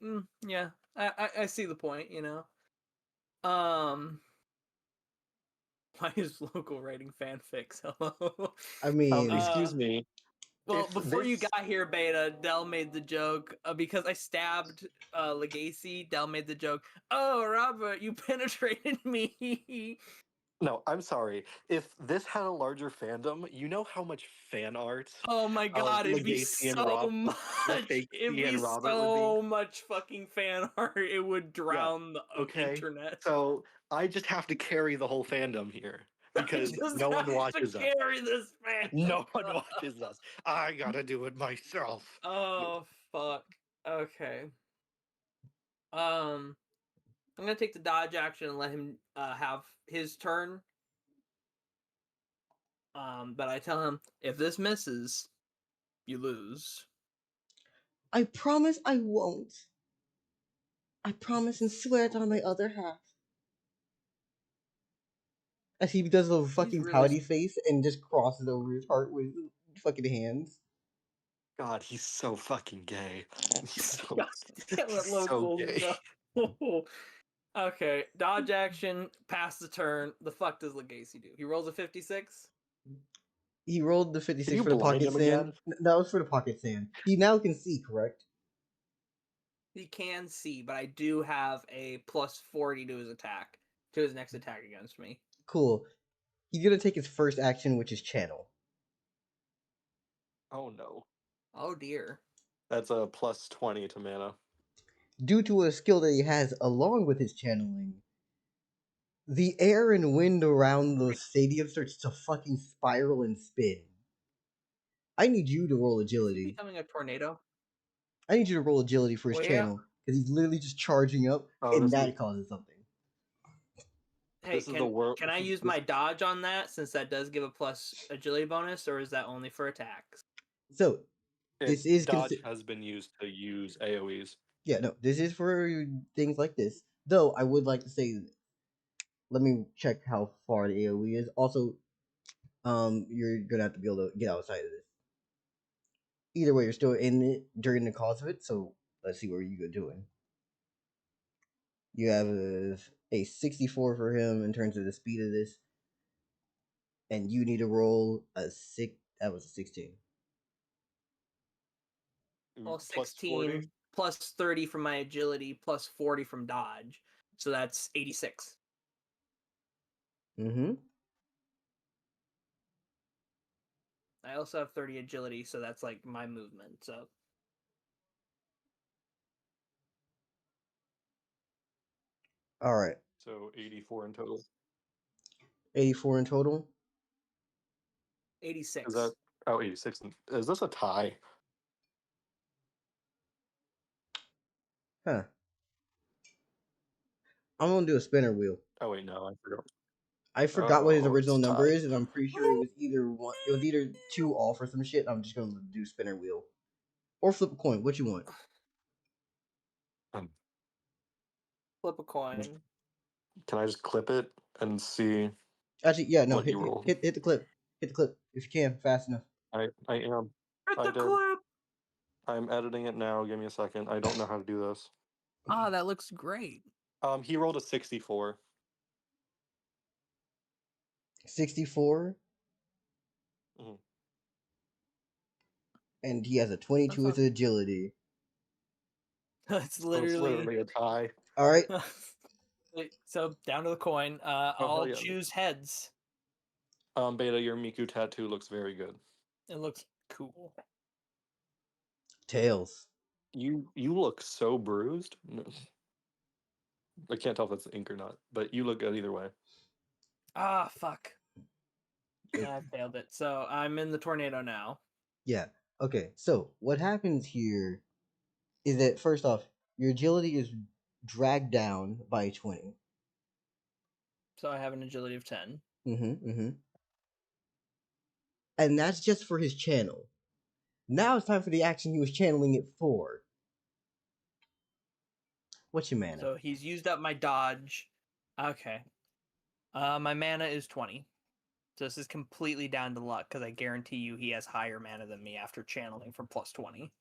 yeah, I see the point, Why is local writing fanfics? Hello. I mean, excuse me. Well, before you got here, Beta, Dell made the joke because I stabbed Legacy. Dell made the joke, "Oh, Robert, you penetrated me." No, I'm sorry. If this had a larger fandom, you know how much fan art Oh my god, it'd be Legacy and so Rob, much. It'd Legacy be and Robert would be? so much fucking fan art. It would Yeah. drown the Okay. internet. So I just have to carry the whole fandom here I because just no one have to watches us. carry this fan. No one watches us. I gotta do it myself. Oh fuck. Okay. I'm gonna take the dodge action and let him have his turn. But I tell him if this misses, you lose. I promise I won't. I promise and swear it on my other half. As he does a fucking really pouty face and just crosses over his heart with his fucking hands. God, he's so fucking gay. He's so, God damn it, so locals. gay. No. Okay, dodge action, pass the turn. The fuck does Legacy do? He rolls a 56? He rolled the Can 56 you for the blind pocket him sand. again? That was for the pocket sand. He now can see, correct? He can see, but I do have a plus 40 to his attack, to his next attack against me. Cool. He's gonna take his first action, which is channel. Oh no. Oh dear. That's a plus 20 to mana. Due to a skill that he has along with his channeling, the air and wind around the stadium starts to fucking spiral and spin. I need you to roll Is he agility. becoming a tornado? I need you to roll agility for his Where? channel because he's literally just charging up, Oh, and this that is causes something. Hey, this is the world. can I use my dodge on that since that does give a plus agility bonus, or is that only for attacks? So this is Dodge has been used to use AoEs. yeah, no, this is for things like this. Though I would like to say, let me check how far the AOE is. Also, you're gonna have to be able to get outside of this. Either way, you're still in it during the cause of it. So let's see what you go doing. You have a 64 for him in terms of the speed of this, and you need to roll a six. That was a 16. Well, Plus 40. 16 plus 30 from my agility plus 40 from dodge. So that's 86. Mm-hmm. I also have 30 agility, so that's like my movement. So All right. So 84 in total. 84 in total. 86. Is that 86? Is this a tie? Huh. I'm gonna do a spinner wheel. Oh wait, no, I forgot. I forgot what his Oh, original it's number tie. is, and I'm pretty sure it was either one. It was either 2 all for some shit. I'm just gonna do spinner wheel or flip a coin. What you want? Um, Flip a coin. Can I just clip it and see Actually, yeah, no. what Hit you rolled? hit the clip. Hit the clip if you can, fast enough. I am. Hit I the did. clip! I'm editing it now. Give me a second. I don't know how to do this. Ah, that looks great. He rolled a 64. 64, Mhm. and he has a 22 That's as agility. It's So it's literally. literally a tie. All right. Wait, so down to the coin. Oh, hell I'll yeah. choose heads. Beta, your Miku tattoo looks very good. It looks cool. Tails. You look so bruised. No. I can't tell if it's ink or not, but you look good either way. Ah, fuck. I failed it. So I'm in the tornado now. Yeah. Okay. So what happens here is that first off, your agility is dragged down by 20. So I have an agility of 10. Mm-hmm. Mm-hmm. And that's just for his channel. Now it's time for the action he was channeling it for. What's your mana? So he's used up my dodge. Okay. My mana is 20. So this is completely down to luck because I guarantee you he has higher mana than me after channeling for plus 20.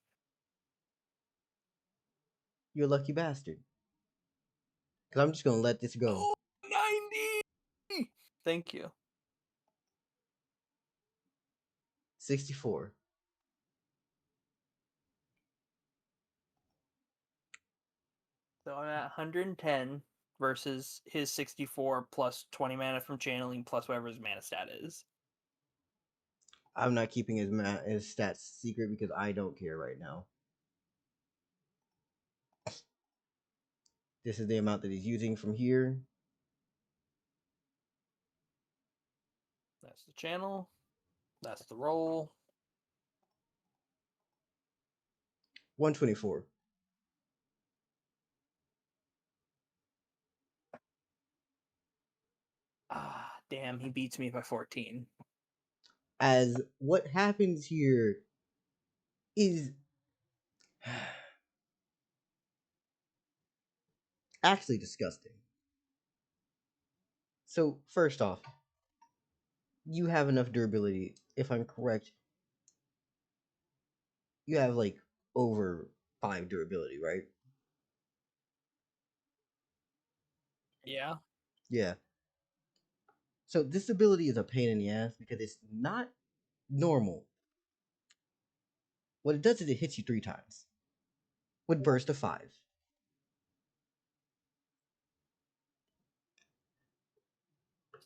You're a lucky bastard. Because I'm just going to let this go. Oh, 90! Thank you. 64. So I'm at 110 versus his 64 plus 20 mana from channeling plus whatever his mana stat is. I'm not keeping his stats secret because I don't care right now. This is the amount that he's using from here. That's the channel. That's the roll. 124. Ah, damn, he beats me by 14. As what happens here is actually disgusting. So, first off, you have enough durability. If I'm correct, you have like over 5 durability, right? Yeah. Yeah. So this ability is a pain in the ass because it's not normal. What it does is it hits you 3 times with burst of 5.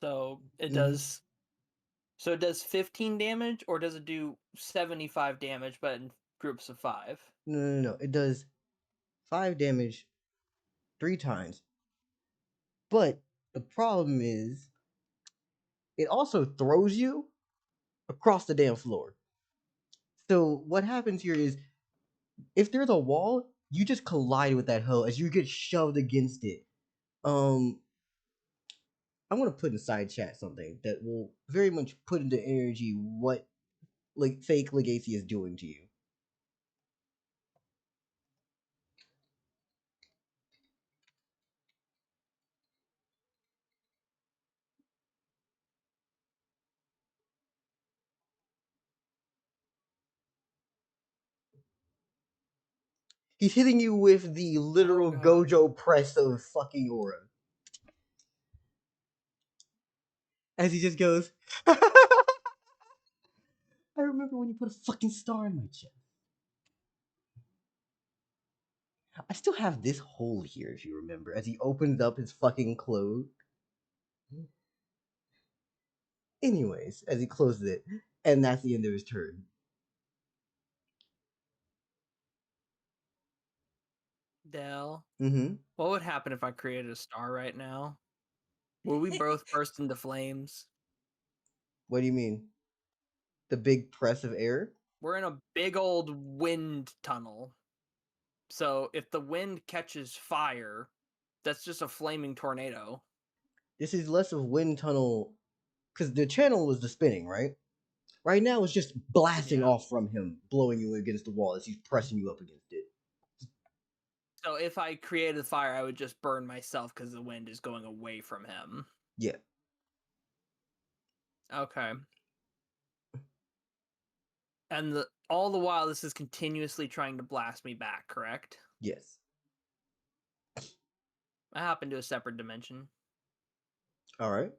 So it Mhm. does. So it does 15 damage, or does it do 75 damage, but in groups of 5? No. It does 5 damage 3 times. But the problem is it also throws you across the damn floor. So what happens here is if there's a wall, you just collide with that hoe as you get shoved against it. I'm gonna put in side chat something that will very much put into energy what like fake Legacy is doing to you. He's hitting you with the literal Gojo press of fucking aura. As he just goes, I remember when you put a fucking star in my chest. I still have this hole here, if you remember, as he opens up his fucking cloak. Anyways, as he closes it, and that's the end of his turn. Dell, Mm-hmm. what would happen if I created a star right now? Will we both burst into flames? What do you mean? The big press of air? We're in a big old wind tunnel. So if the wind catches fire, that's just a flaming tornado. This is less of wind tunnel, because the channel was the spinning, right? Right now it's just blasting off from him, blowing you against the wall as he's pressing you up against it. So if I created fire, I would just burn myself because the wind is going away from him. Yeah. Okay. And all the while, this is continuously trying to blast me back, correct? Yes. I hop into a separate dimension. All right.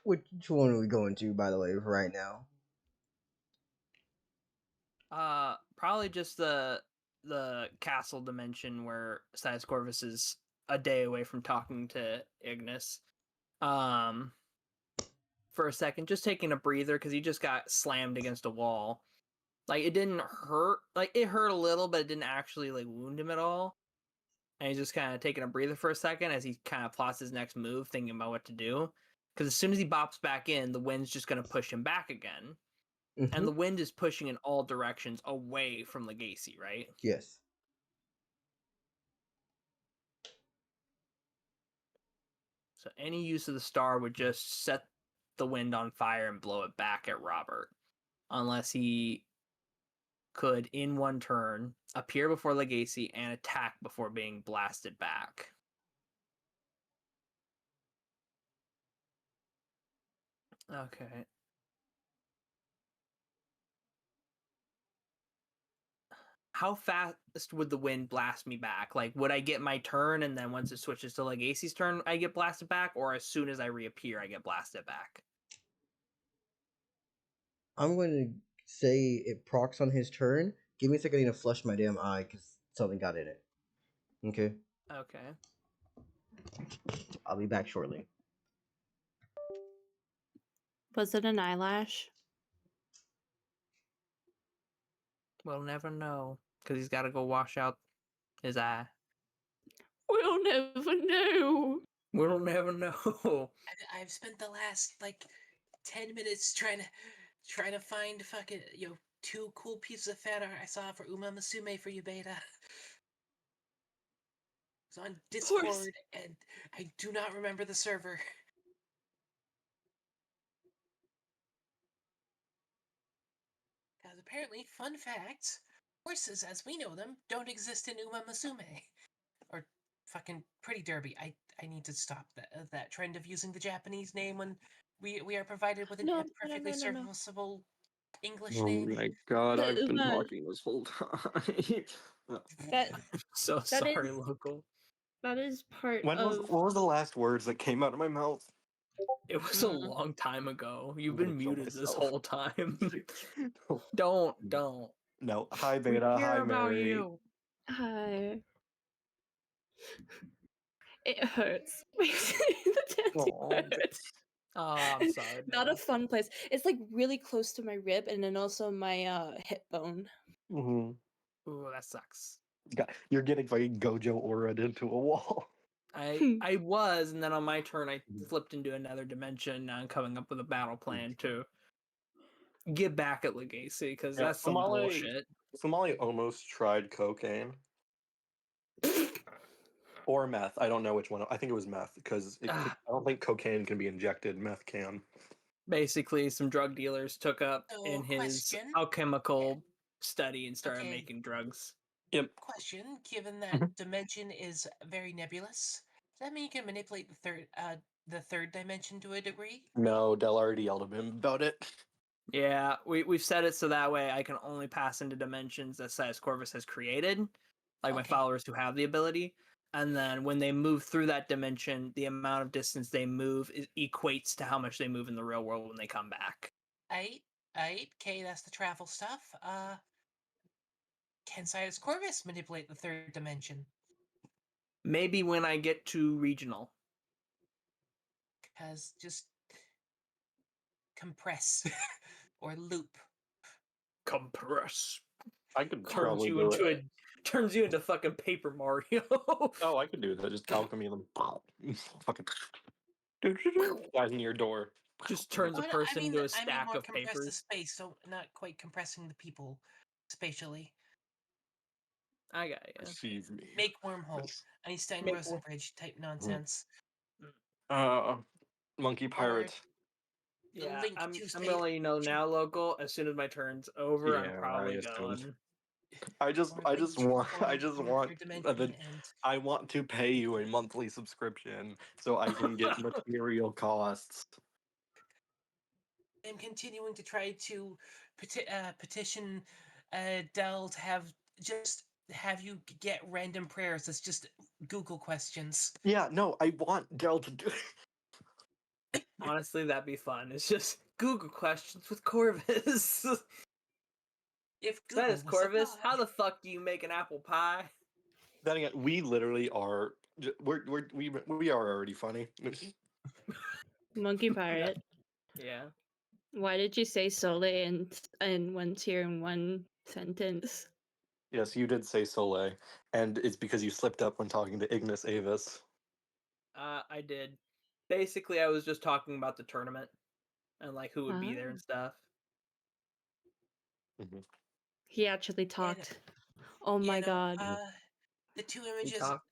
Which one are we going to, by the way, right now? Probably just the castle dimension where Sidus Corvus is a day away from talking to Igneous. For a second, just taking a breather because he just got slammed against a wall. Like, it didn't hurt. Like, it hurt a little, but it didn't actually like wound him at all. And he's just kind of taking a breather for a second as he kind of plots his next move, thinking about what to do. Because as soon as he bops back in, the wind's just going to push him back again. Mm-hmm. And the wind is pushing in all directions away from Legacy, right? Yes. So any use of the star would just set the wind on fire and blow it back at Robert. Unless he could, in one turn, appear before Legacy and attack before being blasted back. Okay. How fast would the wind blast me back? Like, would I get my turn and then once it switches to Legacy's turn, I get blasted back? Or as soon as I reappear, I get blasted back? I'm going to say it procs on his turn. Give me a second, I need to flush my damn eye because something got in it. Okay, Okay. I'll be back shortly. Was it an eyelash? We'll never know because he's got to go wash out his eye. We'll never know. We'll never know. I've spent the last like 10 minutes trying to find fucking 2 cool pieces of fan art I saw for Uma Musume for you beta. It's on Discord and I do not remember the server. Because apparently, fun fact, horses as we know them don't exist in Uma Musume. Or fucking Pretty Derby. I need to stop that trend of using the Japanese name when we are provided with a perfectly serviceable English Oh name. my god, The I've been Uma- talking this whole time. That So That sorry, is- local. that is part What of. was the last words that came out of my mouth? It was a long time ago. You've I'm been gonna kill muted this myself. whole time. Don't. No, hi We Beta, care hi about Mary. you. Hi. It hurts. The tattoo Aw. hurts. Oh, I'm sorry. Not a Bella. fun place. It's like really close to my rib and then also my hip bone. Mm-hmm. Ooh, that sucks. You're getting fucking Gojo aura'd into a wall. I was, and then on my turn, I flipped into another dimension. Now I'm coming up with a battle plan to get back at Legacy because Yeah, that's some bullshit. Fumale almost tried cocaine or meth. I don't know which one. I think it was meth because I don't think cocaine can be injected. Meth can. Basically, some drug dealers took up So, in his question. alchemical study and started Okay. making drugs. Yep. Question: given that dimension is very nebulous, does that mean you can manipulate the third dimension to a degree? No, Dell already yelled at him about it. Yeah, we've set it so that way I can only pass into dimensions that Sidus Corvus has created, like my Okay. followers who have the ability. And then when they move through that dimension, the amount of distance they move equates to how much they move in the real world when they come back. Aight. Okay, that's the travel stuff. Can Sidus Corvus manipulate the third dimension? Maybe when I get to regional. Because just compress or loop. Compress. I could Turns probably you do into it. turns you into fucking Paper Mario. Oh, I could do that. Just alchemy them. Fucking guys in your door. Just turns a Oh, no, person into a I mean stack more of compress the papers. space, so not quite compressing the people spatially. I got you. Receive me. Make wormhole. Einstein Make Rosen Bridge type nonsense. Monkey pirate. Yeah, link I'm to gonna space. let you know now, local. As soon as my turn's over, I'm Yeah, probably I assumed. going. I just Or link to want third dimension and I want to pay you a monthly subscription so I can get material costs. I'm continuing to try to petition Dell to have you get random prayers. It's just Google questions. Yeah, no, I want Dell to do. Honestly, that'd be fun. It's just Google questions with Corvus. If That Google is was a Corvus. god. How the fuck do you make an apple pie? Then again, we literally are. We are already funny. Monkey pirate. Yeah. Why did you say Sole and one tier in one sentence? Yes, you did say Soleil, and it's because you slipped up when talking to Igneous Avis. I did. Basically, I was just talking about the tournament and like who would be there and stuff. He actually talked. Oh my god. The two He images. talked,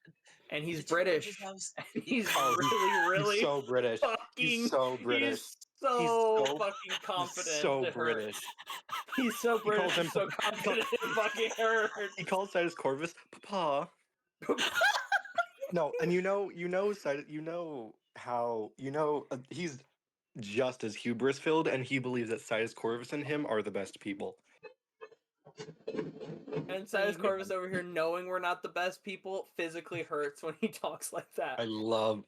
and he's the two British. images I was- He's Oh, really he's so British. fucking. He's so British. He's so fucking confident. He's so it hurts. British. He's so He calls British. him He's so confident. It fucking hurts. He calls Sidus Corvus Papa. No, and he's just as hubris filled, and he believes that Sidus Corvus and him are the best people. And Sidus Corvus over here, knowing we're not the best people, physically hurts when he talks like that. I love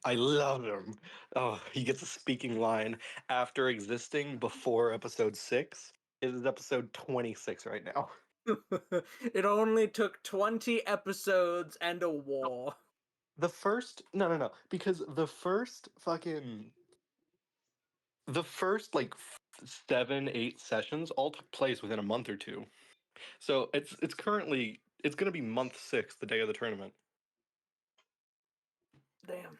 him. Oh, he gets a speaking line after existing before episode 6. It is episode 26 right now. It only took 20 episodes and a war. The first no, because the first like 7-8 sessions all took place within a month or two. So it's currently it's gonna be month 6, the day of the tournament. Damn.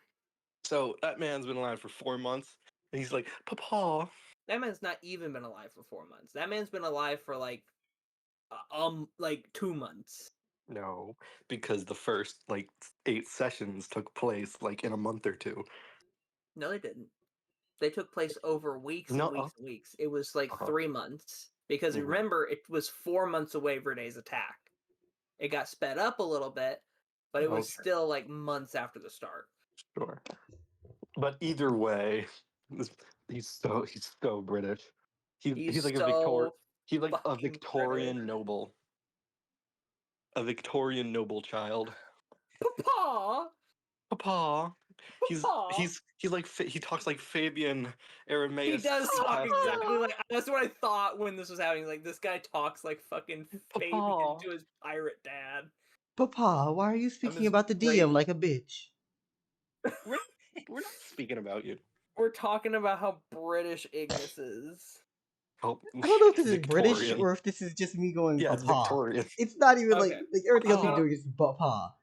So that man's been alive for 4 months, and he's like, Papa. That man's not even been alive for 4 months. That man's been alive for like 2 months. No, because the first like 8 sessions took place like in a month or two. No, they didn't. They took place over weeks and No. weeks and weeks. It was like Uh-huh. 3 months. Because Mhm. remember, it was 4 months away Verday's attack. It got sped up a little bit, but it was Okay. still like months after the start. Sure. But either way, he's so British. He's like he's like a fucking Victorian British. noble. A Victorian noble child. Papa! Papa. Papa! He's like he talks like Fabian Aramaeus. He does talk Pastor. exactly like that's what I thought when this was happening. Like this guy talks like fucking Fabian Papa. to his pirate dad. Papa, why are you speaking his about the DM like a bitch? We're not speaking about you. We're talking about how British Igneous is. Oh, I don't know if this is British Victorian. or if this is just me going Yeah, it's Papa. Victorian. It's not even Okay. like everything else I'm you're gonna- doing is Papa.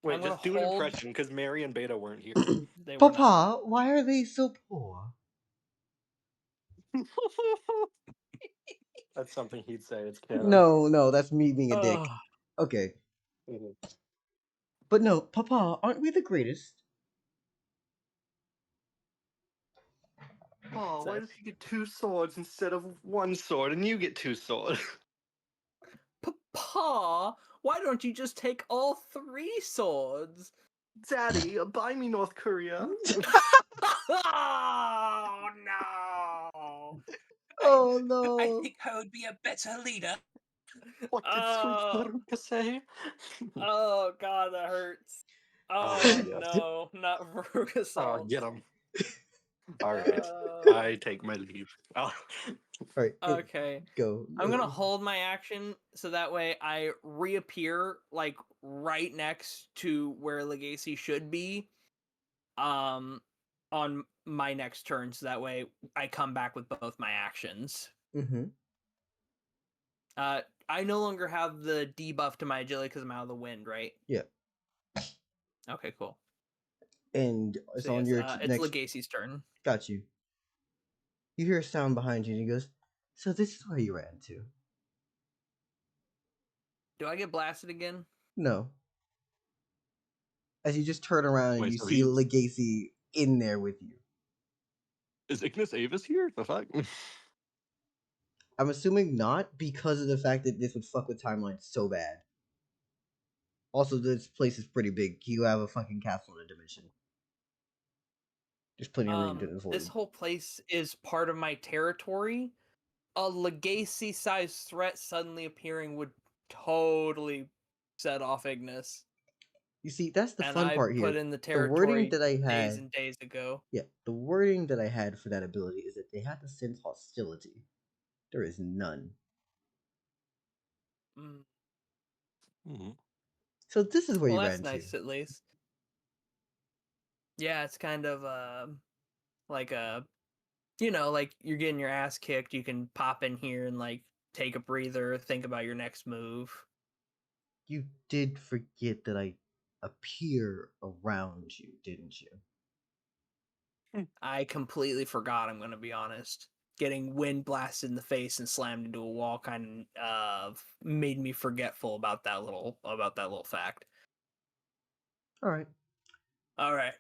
Wait, I'm gonna just do an hold- impression because Mary and Beta weren't here. They were not. Papa, why are they so poor? That's something he'd say. It's canon. No, that's me being a dick. Ugh. Okay. Mhm. But no, Papa, aren't we the greatest? Oh, why So- does he get 2 swords instead of 1 sword, and you get 2 swords? Papa, why don't you just take all 3 swords? Daddy, buy me North Korea. Oh no! Oh I no. think I would be a better leader. What did Oh. Sweet Veruca say? Oh god, that hurts. Oh yes. no, not Veruca Oh, salts. get him. All right, Uh, I take my leave. Oh. Alright, Okay. go. I'm gonna hold my action so that way I reappear like right next to where Legacy should be. On my next turn, so that way I come back with both my actions. Mm-hmm. I no longer have the debuff to my agility because I'm out of the wind, right? Yeah. Okay, cool. And it's So on yes, your it's next. Legacy's turn. Got you. You hear a sound behind you, and he goes, "So this is where you ran to?" Do I get blasted again? No. As you just turn around and Wait, you so see Legacy in there with you. Is Igneous Avis here? The fuck? I'm assuming not because of the fact that this would fuck with timelines so bad. Also, this place is pretty big. You have a fucking castle in a dimension. There's plenty of room to for This you. whole place is part of my territory. A Legacy-sized threat suddenly appearing would totally set off Igneous. You see, that's the And fun I part here. put in the The wording territory that I days had, and days ago. yeah, the wording that I had for that ability is that they had to sense hostility. There is none. Mm. Mhm. So this is where Well, you that's ran nice to. at least. Yeah, it's kind of like a, like you're getting your ass kicked. You can pop in here and like take a breather, think about your next move. You did forget that I appear around you, didn't you? I completely forgot. I'm gonna be honest. Getting wind blasted in the face and slammed into a wall kind of made me forgetful about that little fact. All right. All right,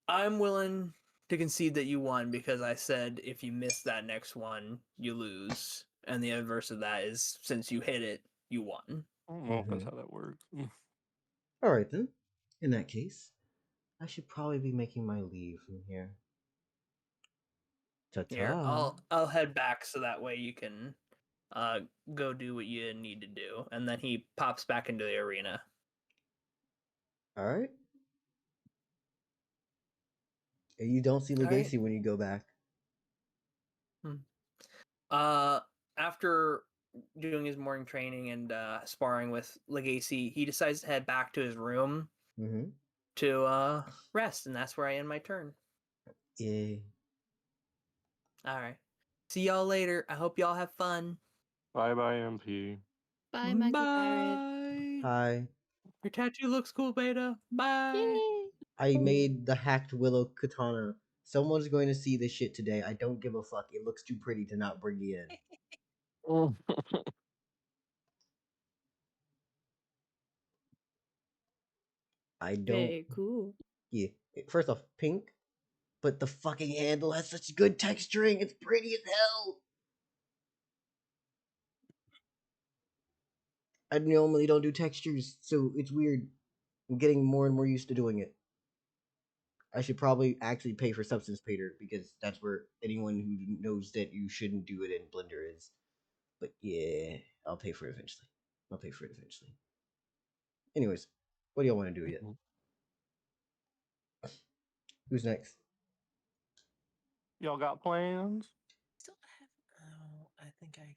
I'm willing to concede that you won because I said if you miss that next one, you lose, and the inverse of that is since you hit it, you won. I don't know if that's how that works. All right then. In that case, I should probably be making my leave from here. Ta-ta. Here, I'll head back so that way you can go do what you need to do, and then he pops back into the arena. All right. And you don't see All right. Legacy when you go back. After doing his morning training and sparring with Legacy, he decides to head back to his room Mm-hmm. to rest, and that's where I end my turn. Yeah. All right. See y'all later. I hope y'all have fun. Bye bye, MP. Bye, Maggie Pirate. Bye. Hi. Your tattoo looks cool, Beta. Bye. Yay! I made the hacked willow katana. Someone's going to see this shit today. I don't give a fuck. It looks too pretty to not bring you in. I don't. Very cool. Yeah. First off, pink, but the fucking handle has such good texturing. It's pretty as hell. I normally don't do textures, so it's weird. I'm getting more and more used to doing it. I should probably actually pay for Substance Painter because that's where anyone who knows that you shouldn't do it in Blender is. But yeah, I'll pay for it eventually. Anyways, what do y'all want to do yet? Who's next? Y'all got plans? Still have. Oh, I think I.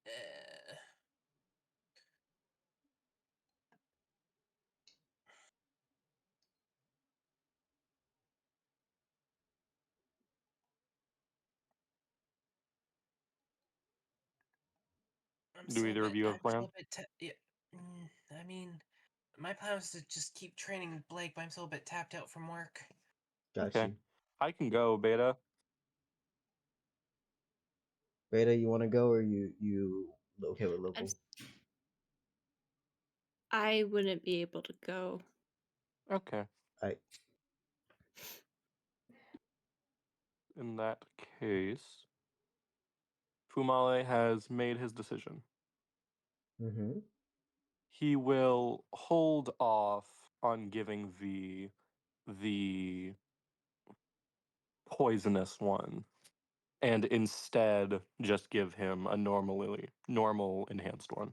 Uh, I'm Do still a either of bit. you have I'm a plan? still a bit. I mean, my plan was to just keep training Blake, but I'm still a bit tapped out from work. Got Okay. you. I can go, Beta. Beta, you want to go or you okay with local? I wouldn't be able to go. Okay. I In that case, Fumale has made his decision. mm-hmm. He will hold off on giving the poisonous one and instead just give him a normal enhanced one.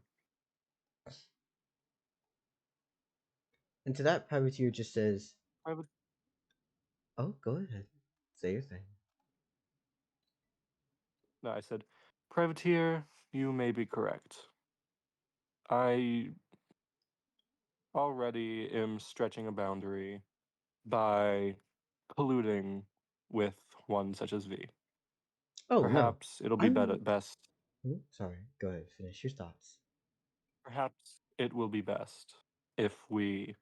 And to that, Privateer just says, I would "Oh, go ahead, say your thing." No, I said, Privateer, you may be correct. I already am stretching a boundary by colluding with one such as V. Oh no, Perhaps it'll be best. Sorry, go ahead, finish your thoughts. Perhaps it will be best if we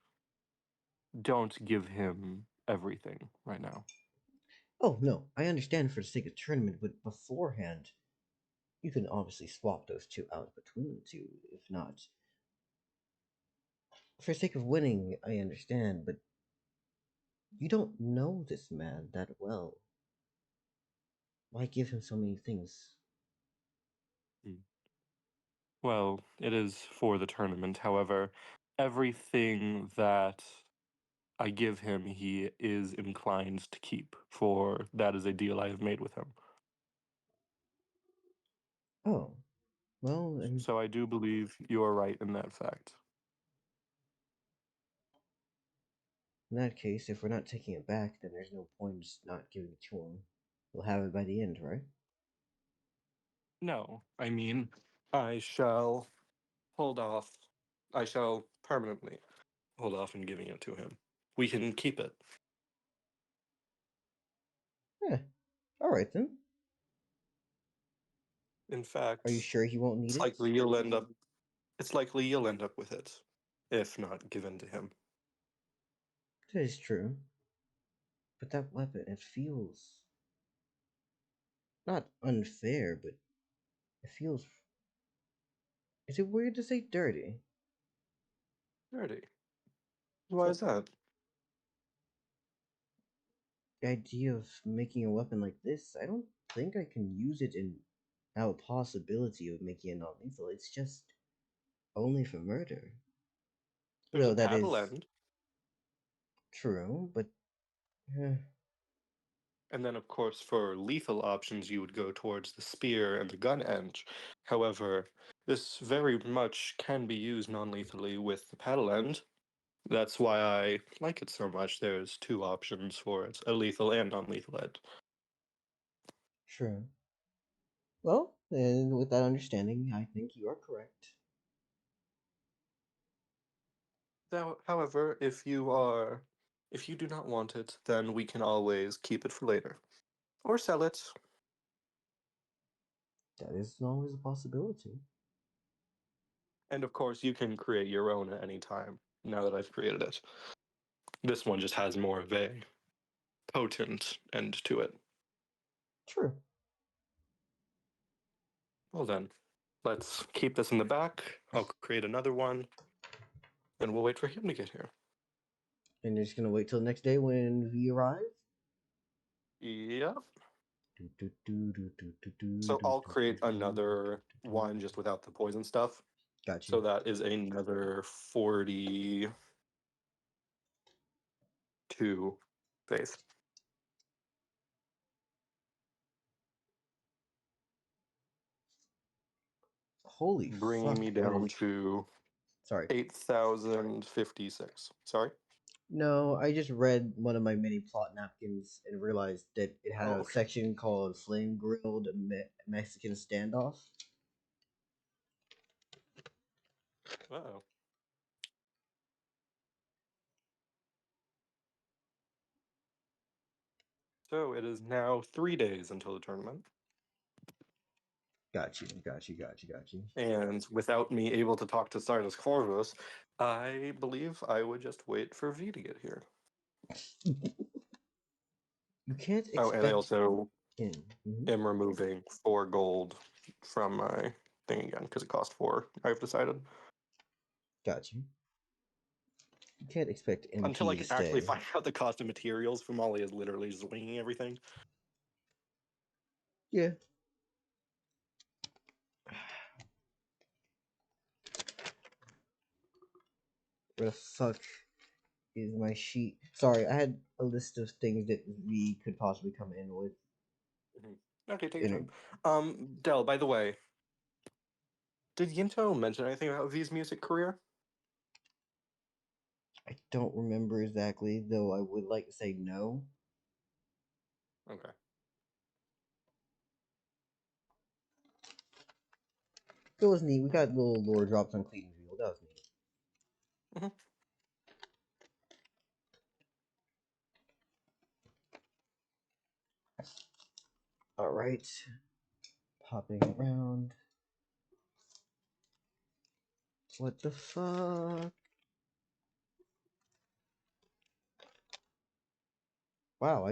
don't give him everything right now. Oh no, I understand for the sake of tournament, but beforehand, you can obviously swap those two out between the two. If not, for the sake of winning, I understand, but you don't know this man that well. Why give him so many things? Well, it is for the tournament. However, everything that I give him, he is inclined to keep, for that is a deal I have made with him. Oh, well, So I do believe you are right in that fact. in that case, if we're not taking it back, then there's no point in just not giving it to him. We'll have it by the end, right? No, I mean, I shall hold off. I shall permanently hold off in giving it to him. We can keep it. Yeah. All right then. In fact, Are you sure he won't need it's it? likely you'll end up. It's likely you'll end up with it, if not given to him. That is true. But that weapon, it feels not unfair, but it feels. Is it weird to say dirty? Dirty. Why is that? The idea of making a weapon like this, I don't think I can use it and have a possibility of making it non-lethal. It's just only for murder. There's a Though that paddle is end, true, but and then of course for lethal options you would go towards the spear and the gun end. However, this very much can be used non-lethally with the paddle end. That's why I like it so much. There's two options for it, a lethal and non-lethal end. True. Well, and with that understanding, I think you are correct. However, if you do not want it, then we can always keep it for later. Or sell it. That is always a possibility. And of course, you can create your own at any time, now that I've created it. This one just has more of a potent end to it. True. Well then, let's keep this in the back. I'll create another one, and we'll wait for him to get here. And you're just gonna wait till the next day when V arrives? Yep. So I'll create another one just without the poison stuff. Got you. So that is another 42 faith. Holy Bringing fuck. me what down is- to Sorry. 8,056. Sorry? No, I just read one of my mini plot napkins and realized that it had Oh, a okay. section called Flame Grilled Mexican Standoff. Uh-oh. So it is now 3 days until the tournament. Got you. And without me able to talk to Sidus Corvus, I believe I would just wait for V to get here. You can't expect Oh, and I also him. Mhm. am removing 4 gold from my thing again because it cost 4. I've decided Got you. You can't expect MP until I to can actually stay. find out the cost of materials. Fumale is literally just winging everything. Yeah. Where the fuck is my sheet? Sorry, I had a list of things that we could possibly come in with. Okay, take your In time. Dell, by the way, did Yinto mention anything about V's music career? I don't remember exactly, though I would like to say no. Okay. It was neat. We got little lore drops on Cleatonville. That was neat. Mhm. Alright. Popping around. What the fuck? Wow,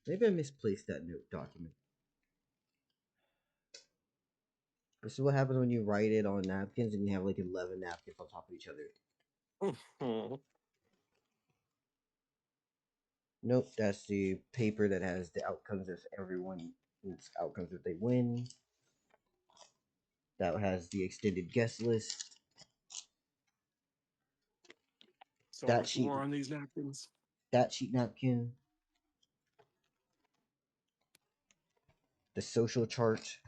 maybe I misplaced that note document. This is what happens when you write it on napkins and you have like 11 napkins on top of each other. Mhm. Nope, that's the paper that has the outcomes of everyone's outcomes if they win. That has the extended guest list. So That much sheet, more on these napkins. that sheet napkin. The social chart.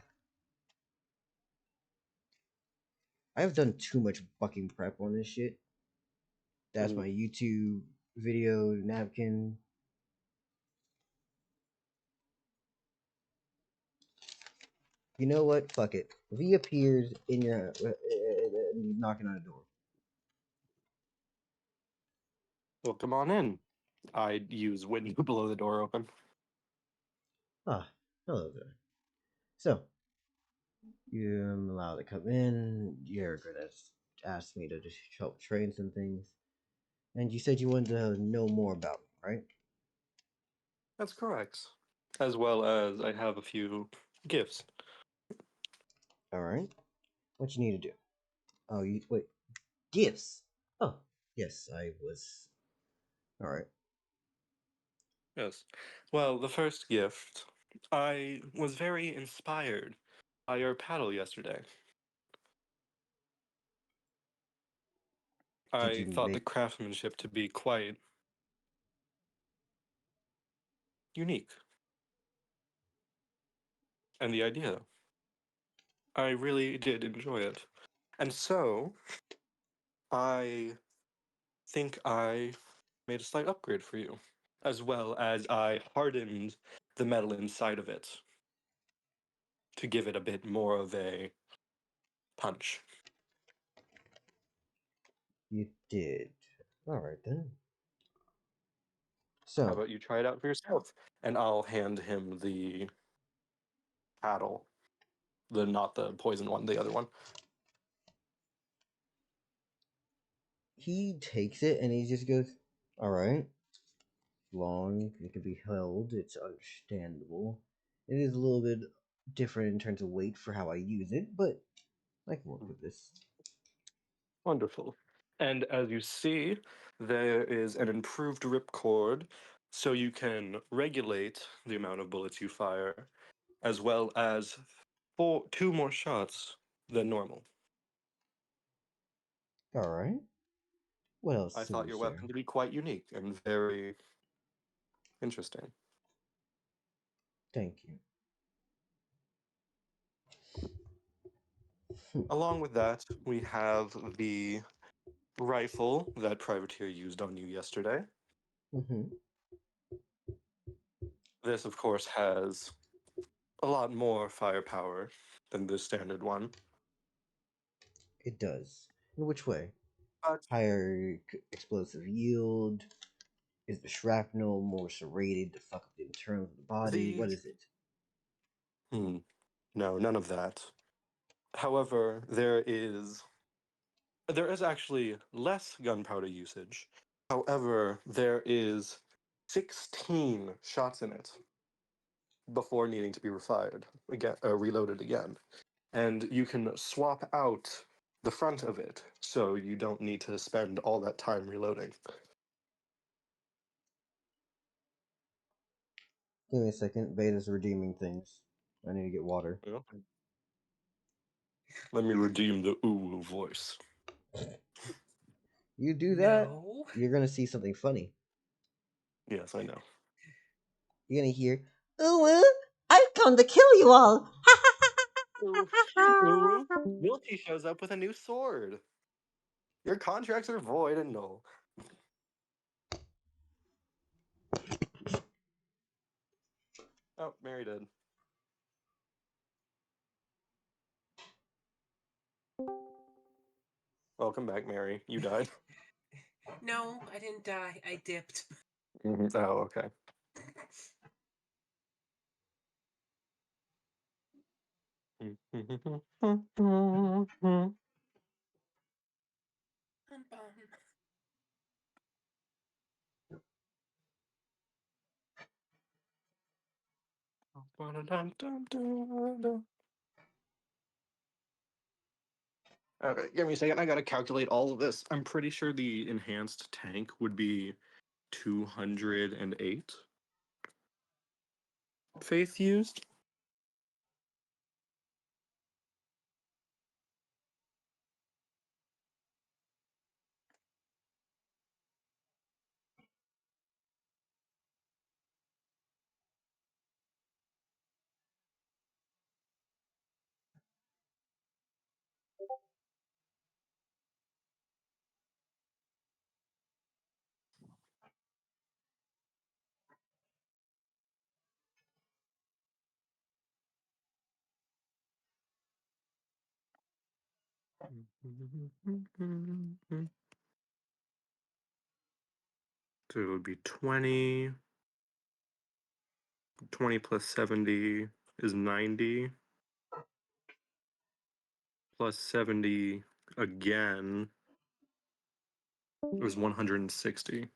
I've done too much fucking prep on this shit. That's Ooh. my YouTube video napkin. You know what? Fuck it. V appears in your knocking on the door. Well, come on in. I'd use window below the door open. Ah, hello there. So, you're allowed to come in. You're gonna ask me to just help train some things. And you said you wanted to know more about me, right? That's correct. As well as I have a few gifts. Alright. What you need to do? Oh, you wait. Gifts. Oh, yes, I was. Alright. Yes. Well, the first gift, I was very inspired by your paddle yesterday. Did I you thought the make craftsmanship to be quite unique. And the idea, I really did enjoy it. And so, I think I made a slight upgrade for you, as well as I hardened the metal inside of it to give it a bit more of a punch. You did. All right then. How So about you try it out for yourself? And I'll hand him the paddle. Not the poison one, the other one. he takes it and he just goes, "All right, long. It can be held. It's understandable. It is a little bit different in terms of weight for how I use it, but I can work with this." Wonderful. And as you see, there is an improved ripcord, so you can regulate the amount of bullets you fire, as well as 2 more shots than normal. All right. What else I can thought you your say? weapon to be quite unique and very interesting. Thank you. Along with that, we have the rifle that Privateer used on you yesterday. Mm-hmm. This, of course, has a lot more firepower than the standard one. It does. In which way? But Higher explosive yield? Is the shrapnel more serrated to fuck up the internals of the body? the What is it? no, none of that. However, there is actually less gunpowder usage. However, there is 16 shots in it before needing to be reloaded again. And you can swap out the front of it, so you don't need to spend all that time reloading. Give me a second. Beta's redeeming things. I need to get water. Yeah. Let me redeem the ooh voice. You do that, No. you're gonna see something funny. Yes, I know. You're gonna hear, "Ooh, I've come to kill you all!" Ooh, ooh. Milty shows up with a new sword. Your contracts are void and null. Oh, Mary did. Welcome back, Mary. You died. No, I didn't die. I dipped. Oh, okay. I'm bummed. Okay, give me a second. I gotta calculate all of this. I'm pretty sure the enhanced tank would be 208 faith used. So it would be 20. 20 plus 70 is 90. Plus 70 again is 160.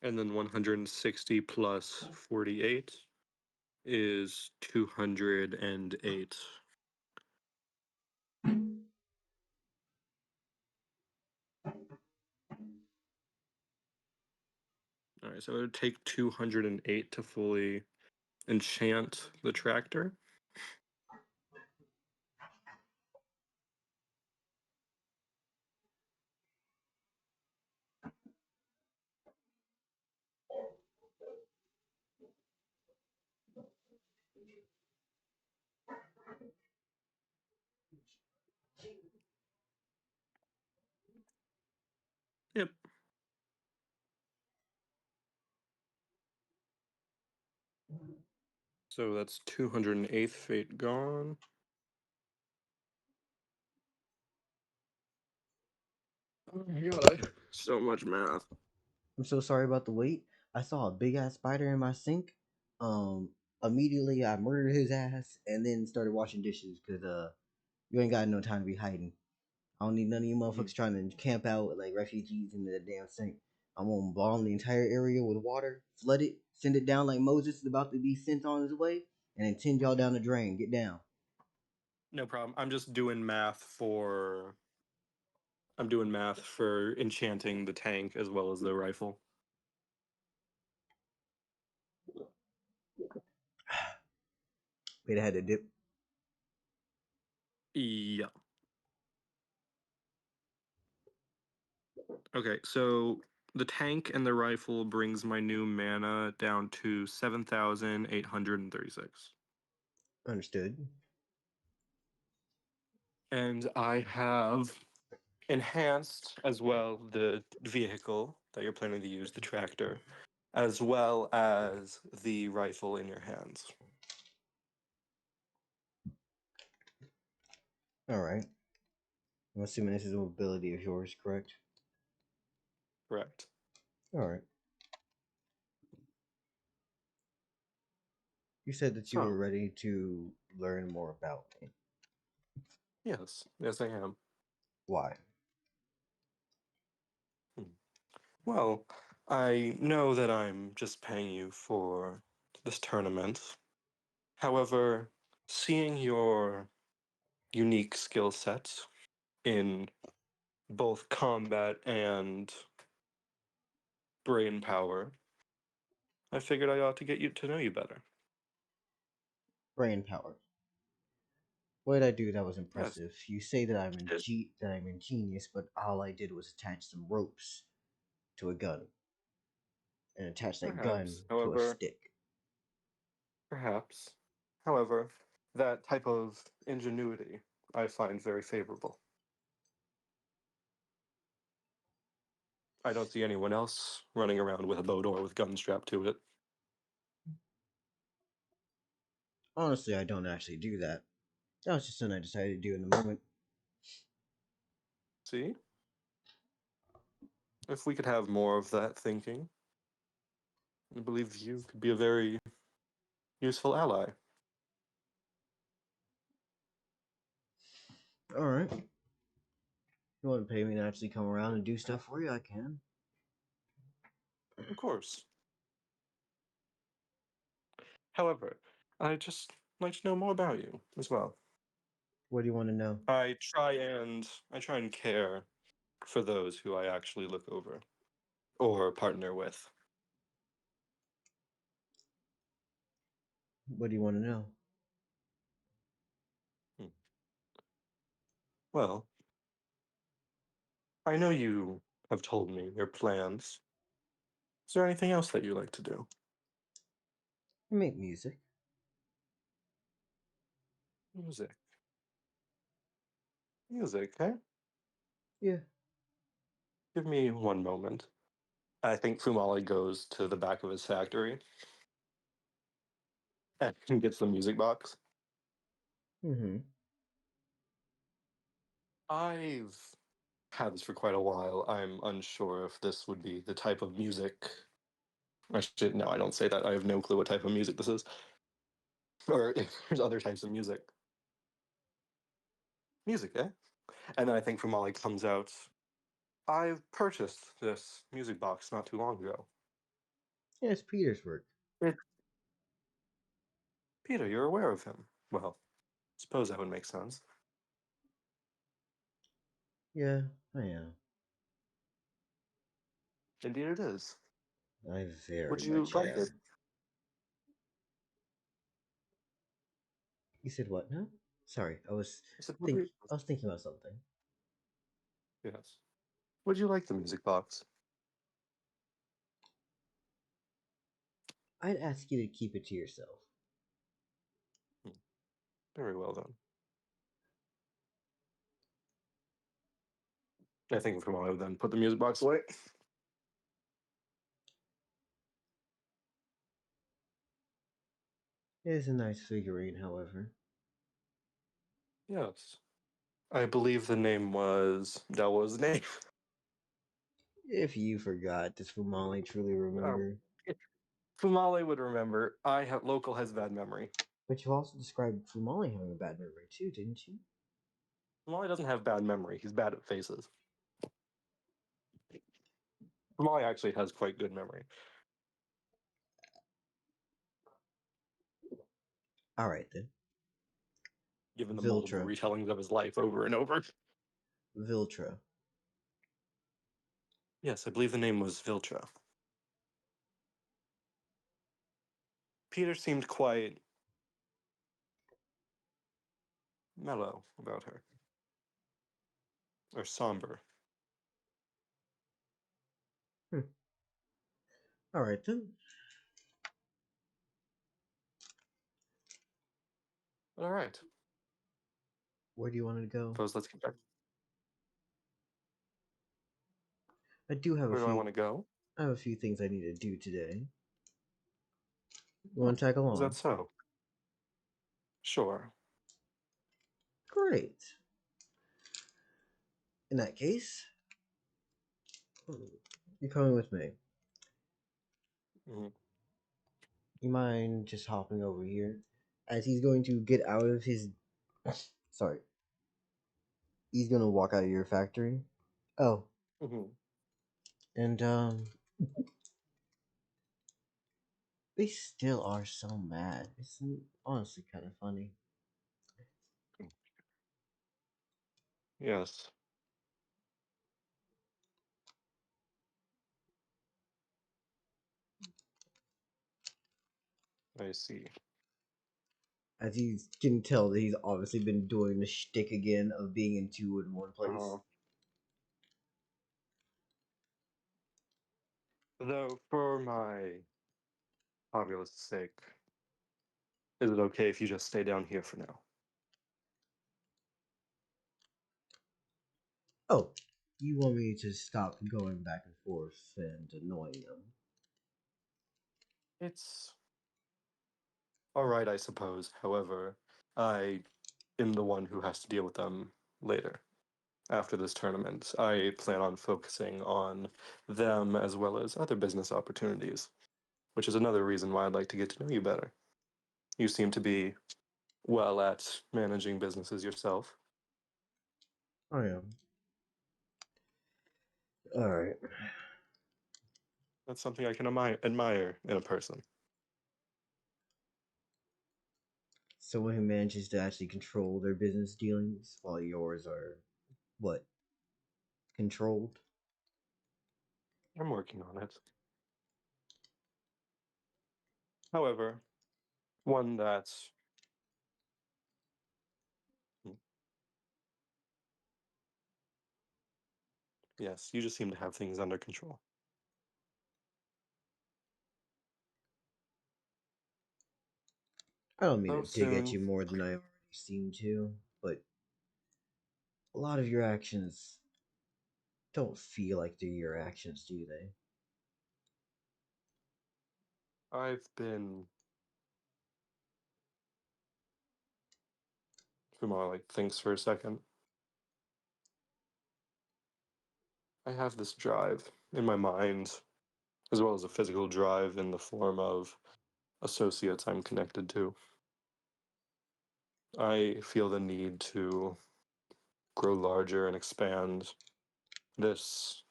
And then 160 plus 48 is 208. All right, so it would take 208 to fully enchant the tractor. Yep. So that's 208th fate gone. Oh my god, so much math. I'm so sorry about the wait. I saw a big ass spider in my sink. Immediately I murdered his ass and then started washing dishes because you ain't got no time to be hiding. I don't need none of you motherfuckers trying to camp out like refugees in the damn sink. I'm gonna bomb the entire area with water, flood it, send it down like Moses is about to be sent on his way, and then send y'all down the drain. Get down. No problem. I'm just doing math for. I'm doing math for enchanting the tank as well as the rifle. Wait, I had to dip. Yeah. Okay, so the tank and the rifle brings my new mana down to 7,836. Understood. And I have enhanced as well the vehicle that you're planning to use, the tractor, as well as the rifle in your hands. All right. I'm assuming this is an ability of yours, correct? Correct. All right. You said that you So, were ready to learn more about me. yes, I am. Why? Well, I know that I'm just paying you for this tournament. However, seeing your unique skill sets in both combat and brain power, I figured I ought to get you to know you better. Brain power. What did I do that was Yes. impressive? You say that I'm Did. ingenious, but all I did was attach some ropes to a gun and attach that gun Perhaps. to a However, stick. perhaps. However, that type of ingenuity I find very favorable. I don't see anyone else running around with a bow door with guns strapped to it. Honestly, I don't actually do that. That was just something I decided to do in the moment. See? If we could have more of that thinking, I believe you could be a very useful ally. All right. You want to pay me to actually come around and do stuff for you? I can. Of course. However, I just like to know more about you as well. What do you want to know? I try and care for those who I actually look over or partner with. What do you want to know? Hmm. Well, I know you have told me your plans. Is there anything else that you like to do? I make music. Music. Music, eh? Yeah. Give me one moment. I think Fumale goes to the back of his factory and gets the music box. Mm-hmm. I've had this for quite a while. I'm unsure if this would be the type of music. Actually, no, I don't say that. I have no clue what type of music this is. Or if there's other types of music. Music, eh? And then I think Fumale comes out. I've purchased this music box not too long ago. Yeah, it's Peter's work. It, Peter, you're aware of him. Well, suppose that would make sense. Yeah, I am. Indeed it is. I very Would you much like am. it? You said what now? Sorry, I said, would you? I was thinking about something. Yes. Would you like the music box? I'd ask you to keep it to yourself. Hmm. Very well then. I think Fumale would then put the music box away. It is a nice figurine, however. Yes. I believe the name was Della's name. If you forgot, does Fumale truly remember? Fumale would remember. Local has bad memory. But you also described Fumale having a bad memory too, didn't you? Fumale doesn't have bad memory. He's bad at faces. Fumale actually has quite good memory. Alright then. Given the multiple Viltra. retellings of his life over and over. Viltra. Yes, I believe the name was Viltra. Peter seemed quite mellow about her. Or somber. Alright then. But alright. Where do you want to go? Suppose let's get back. I do have Where a do I few. want to go? I have a few things I need to do today. You want to tag along? Is that so? Sure. Great. In that case, you're coming with me. Mm-hmm. You mind just hopping over here? As he's going to get out of his. Sorry. He's going to walk out of your factory. Oh. Mm-hmm. And, they still are so mad. It's honestly kind of funny. Yes. I see. As you can tell that he's obviously been doing the shtick again of being in two in one place. Though, for my populace's sake, is it okay if you just stay down here for now? Oh, you want me to stop going back and forth and annoying them? It's alright, I suppose. However, I am the one who has to deal with them later. After this tournament, I plan on focusing on them as well as other business opportunities, which is another reason why I'd like to get to know you better. You seem to be well at managing businesses yourself. I am. Alright. That's something I can admire in a person. Someone who manages to actually control their business dealings while yours are, what? Controlled? I'm working on it. However, one that's yes, you just seem to have things under control. I don't mean So to dig at soon. you more than I already seem to, but a lot of your actions don't feel like they're your actions, do they? I've been Fumale like thinks for a second. I have this drive in my mind, as well as a physical drive in the form of associates I'm connected to. I feel the need to grow larger and expand this,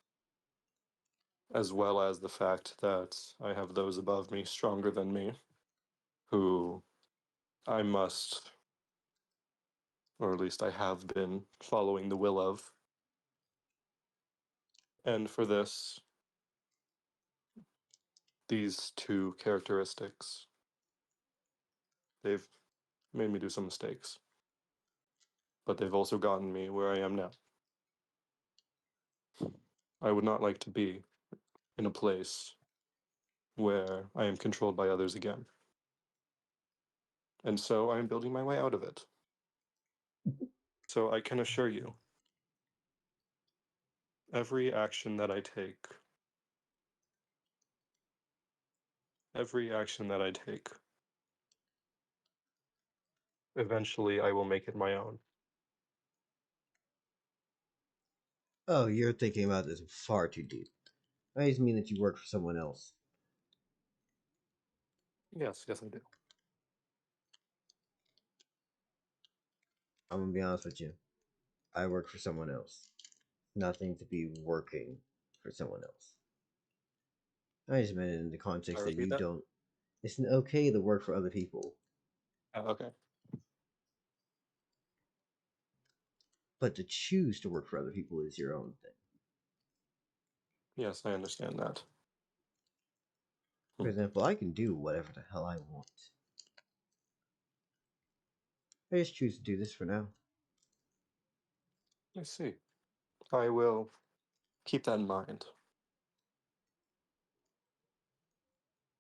as well as the fact that I have those above me stronger than me, who I must, or at least I have been, following the will of. And for this, these two characteristics, they've made me do some mistakes, but they've also gotten me where I am now. I would not like to be in a place where I am controlled by others again. And so I am building my way out of it. So I can assure you, every action that I take, eventually I will make it my own. Oh, you're thinking about this far too deep. I just mean that you work for someone else. Yes, I do. I'm gonna be honest with you. I work for someone else. Nothing to be working for someone else. I just meant it in the context that repeat you that? don't. It's okay to work for other people, Okay. but to choose to work for other people is your own thing. Yes, I understand that. For example, I can do whatever the hell I want. I just choose to do this for now. I see. I will keep that in mind.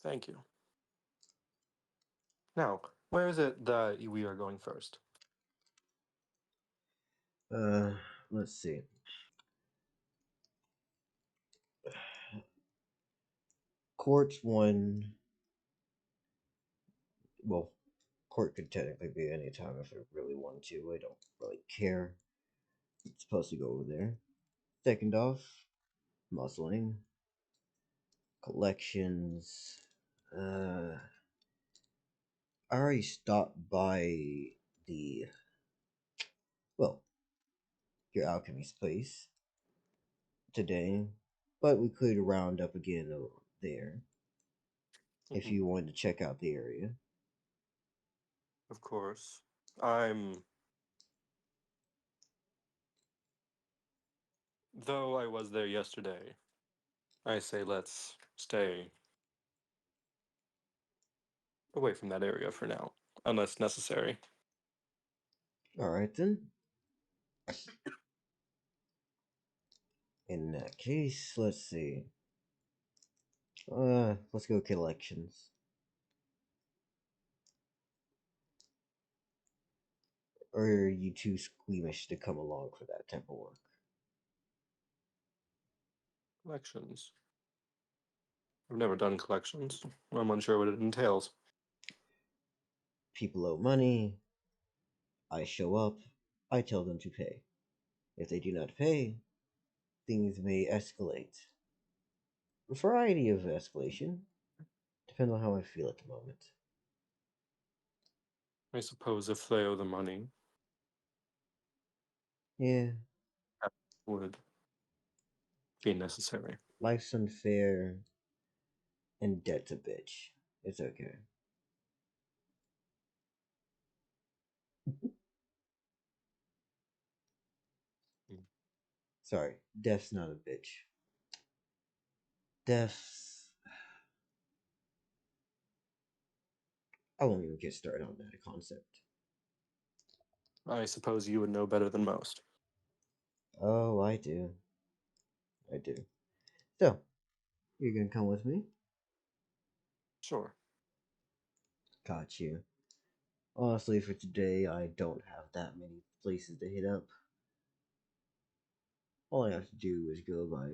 Thank you. Now, where is it that we are going first? Let's see. Court's one. Well, court could technically be any time if I really want to. I don't really care. It's supposed to go over there. Second off, muscling. Collections. I already stopped by the, well, your alchemy's place today, but we could round up again over there if you wanted to check out the area. Of course. Though I was there yesterday, I say let's stay away from that area for now, unless necessary. Alright then. In that case, let's see. Let's go collections. Or are you too squeamish to come along for that type of work? Collections. I've never done collections. I'm unsure what it entails. People owe money. I show up. I tell them to pay. If they do not pay, things may escalate. A variety of escalation. Depends on how I feel at the moment. I suppose if they owe the money, Yeah, that would be necessary. life's unfair and debt's a bitch. It's okay. Sorry, death's not a bitch. Death's. I won't even get started on that concept. I suppose you would know better than most. Oh, I do. I do. So, you're gonna come with me? Sure. Got you. Honestly, for today, I don't have that many places to hit up. All I have to do is go by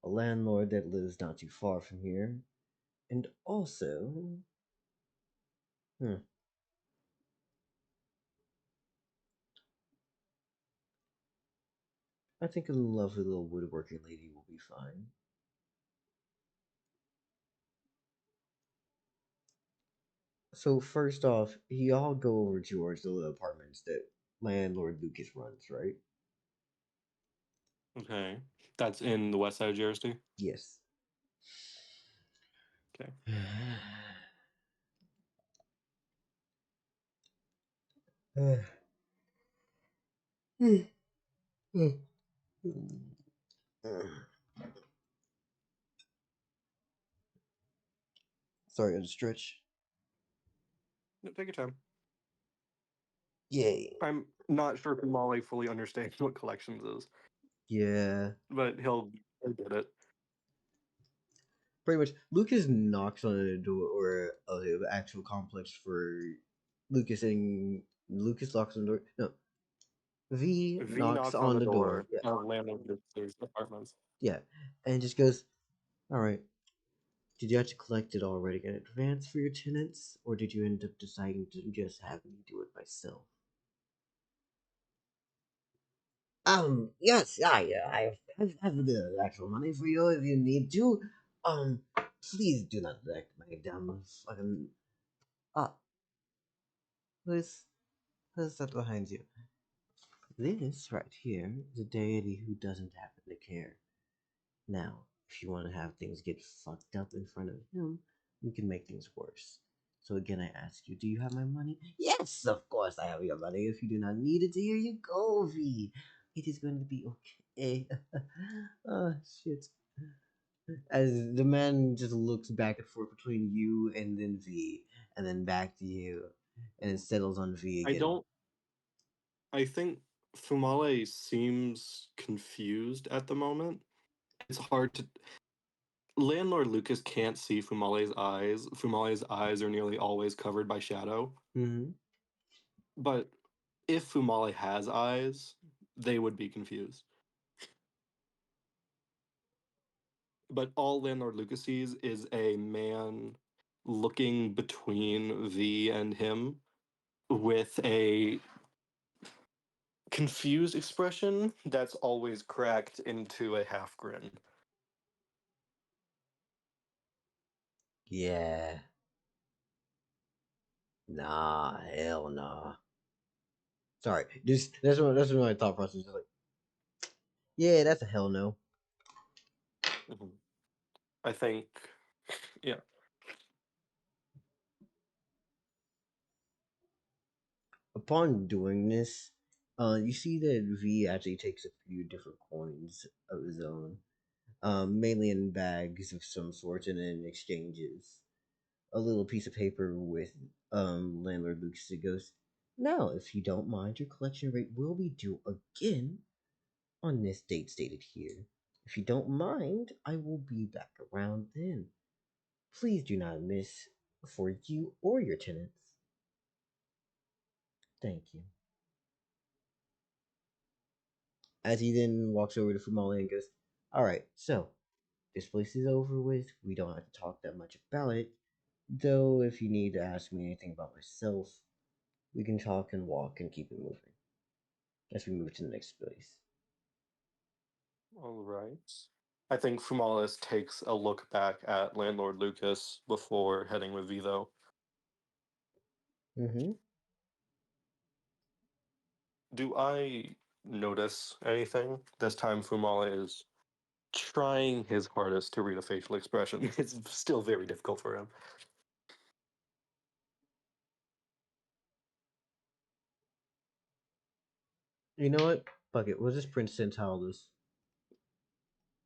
a landlord that lives not too far from here, and also, I think a lovely little woodworking lady will be fine. So first off, y'all go over towards the little apartments that landlord Lucas runs, right? Okay. That's in the west side of Jersey? Yes. Okay. Sorry, I had to stretch. No, take your time. Yay. I'm not sure if Fumale fully understands what collections is, Yeah. but he'll get it. Pretty much, Lucas knocks on a door of the actual complex for Lucas, and Lucas locks on the door. No, V V knocks knocks on on the the door. door of landlord Luke's apartments. Yeah, and just goes, "All right, Did you have to collect it already in advance for your tenants, or did you end up deciding to just have me do it myself? Yes, I have the actual money for you if you need to. Please do not neglect my damn fucking. Ah, who's who's that behind you? This right here is a deity who doesn't happen to care. Now, if you want to have things get fucked up in front of him, we can make things worse. So again, I ask you, do you have my money? Yes, of course I have your money. If you do not need it, here you go, V. It is going to be okay. Oh, shit. As the man just looks back and forth between you and then V, and then back to you, and it settles on V I again. don't. I think Fumale seems confused at the moment. It's hard to. Landlord Lucas can't see Fumale's eyes. Fumale's eyes are nearly always covered by shadow. Mm-hmm. But if Fumale has eyes, they would be confused. But all Landlord Lucas sees is a man looking between V and him with a confused expression that's always cracked into a half grin. Yeah. Nah, hell nah. Sorry, that's what my thought process is like. Yeah, that's a hell no. Mhm. I think, yeah. Upon doing this, you see that V actually takes a few different coins of his own, mainly in bags of some sort, and then exchanges a little piece of paper with landlord Lucas. It goes, now, if you don't mind, your collection rate will be due again on this date stated here. If you don't mind, I will be back around then. Please do not miss for you or your tenants. Thank you. As he then walks over to Fumale and goes, alright, so this place is over with. We don't have to talk that much about it. Though, if you need to ask me anything about myself, we can talk and walk and keep it moving as we move to the next place. All right. I think Fumalis takes a look back at Landlord Lucas before heading with V, though. Mm-hmm. Do I notice anything? This time Fumale is trying his hardest to read a facial expression. It's still very difficult for him. You know what? Fuck it. We'll just print Centrality.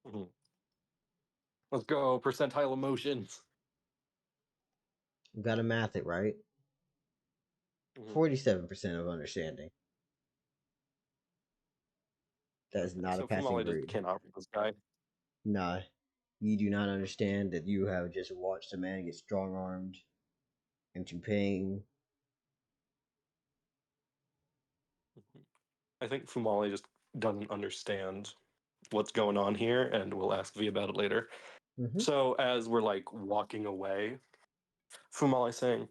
Mhm. Let's go, percentile emotions. We gotta math it, right? Mhm. 47% of understanding. That is not a So passing Fumale just grade. cannot read this guy. Nah. You do not understand that you have just watched a man get strong armed into pain. I think Fumale just doesn't understand what's going on here, and we'll ask V about it later. Mm-hmm. So as we're like walking away, Fumale saying,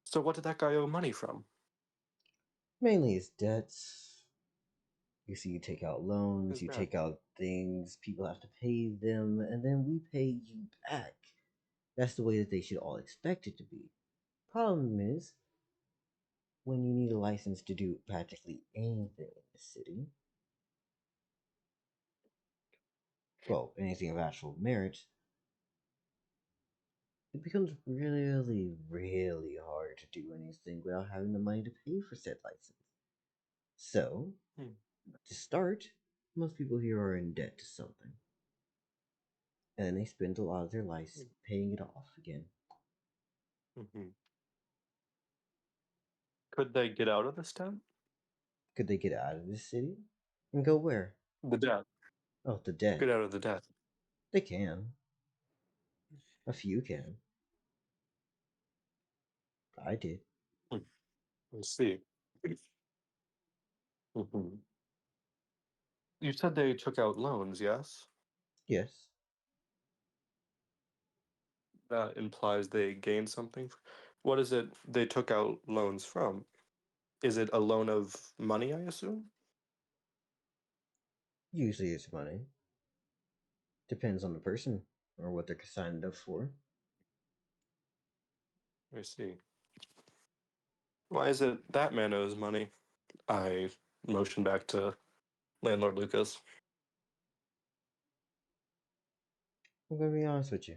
"So what did that guy owe money from?" Mainly his debts. You see, you take out loans, His you dad. take out things, people have to pay them, and then we pay you back. That's the way that they should all expect it to be. Problem is, when you need a license to do practically anything in the city, well, anything of actual merit, it becomes really, really hard to do anything without having the money to pay for said license. So, Hmm. to start, most people here are in debt to something. And then they spend a lot of their lives paying it off again. Mm-hmm. Could they get out of this tent? Could they get out of this city? And go where? The debt. Oh, the debt. Get out of the debt. They can. A few can. I did. Let's see. Mm-hmm. You said they took out loans, yes? Yes. That implies they gained something. What is it they took out loans from? Is it a loan of money, I assume? Usually it's money. Depends on the person or what they're signed up for. I see. Why is it that man owes money? I motion back to landlord Lucas. I'm gonna be honest with you.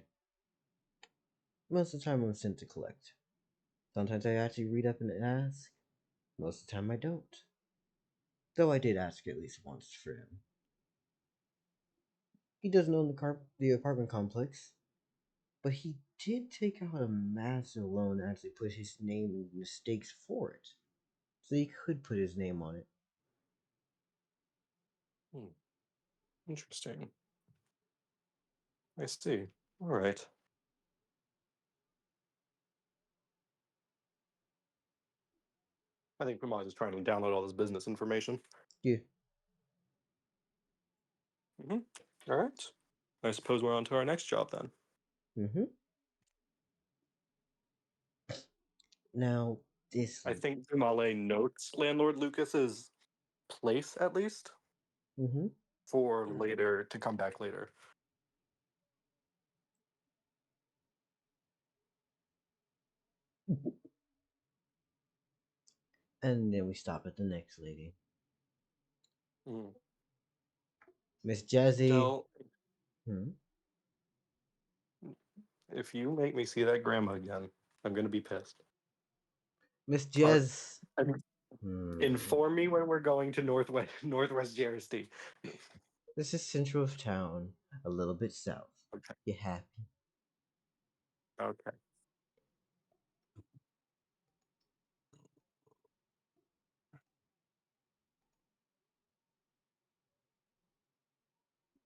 Most of the time I'm sent to collect. Sometimes I actually read up and ask. Most of the time I don't. Though I did ask at least once for him. He doesn't own the apartment complex, but he did take out a massive loan and actually put his name in mistakes for it. So he could put his name on it. Interesting. I see. All right. I think Fumale is trying to download all this business information. Yeah. All right. I suppose we're on to our next job then. Mm-hmm. Now, this... I think Fumale notes landlord Lucas's place at least Mm-hmm. for later to come back later. And then we stop at the next lady. Mm. Miss Jazzy. Dell, Hmm? if you make me see that grandma again, I'm gonna be pissed. Miss Jazz. I mean, inform me when we're going to Northwest Jersey. This is central of town, a little bit south. Okay. You happy? Okay.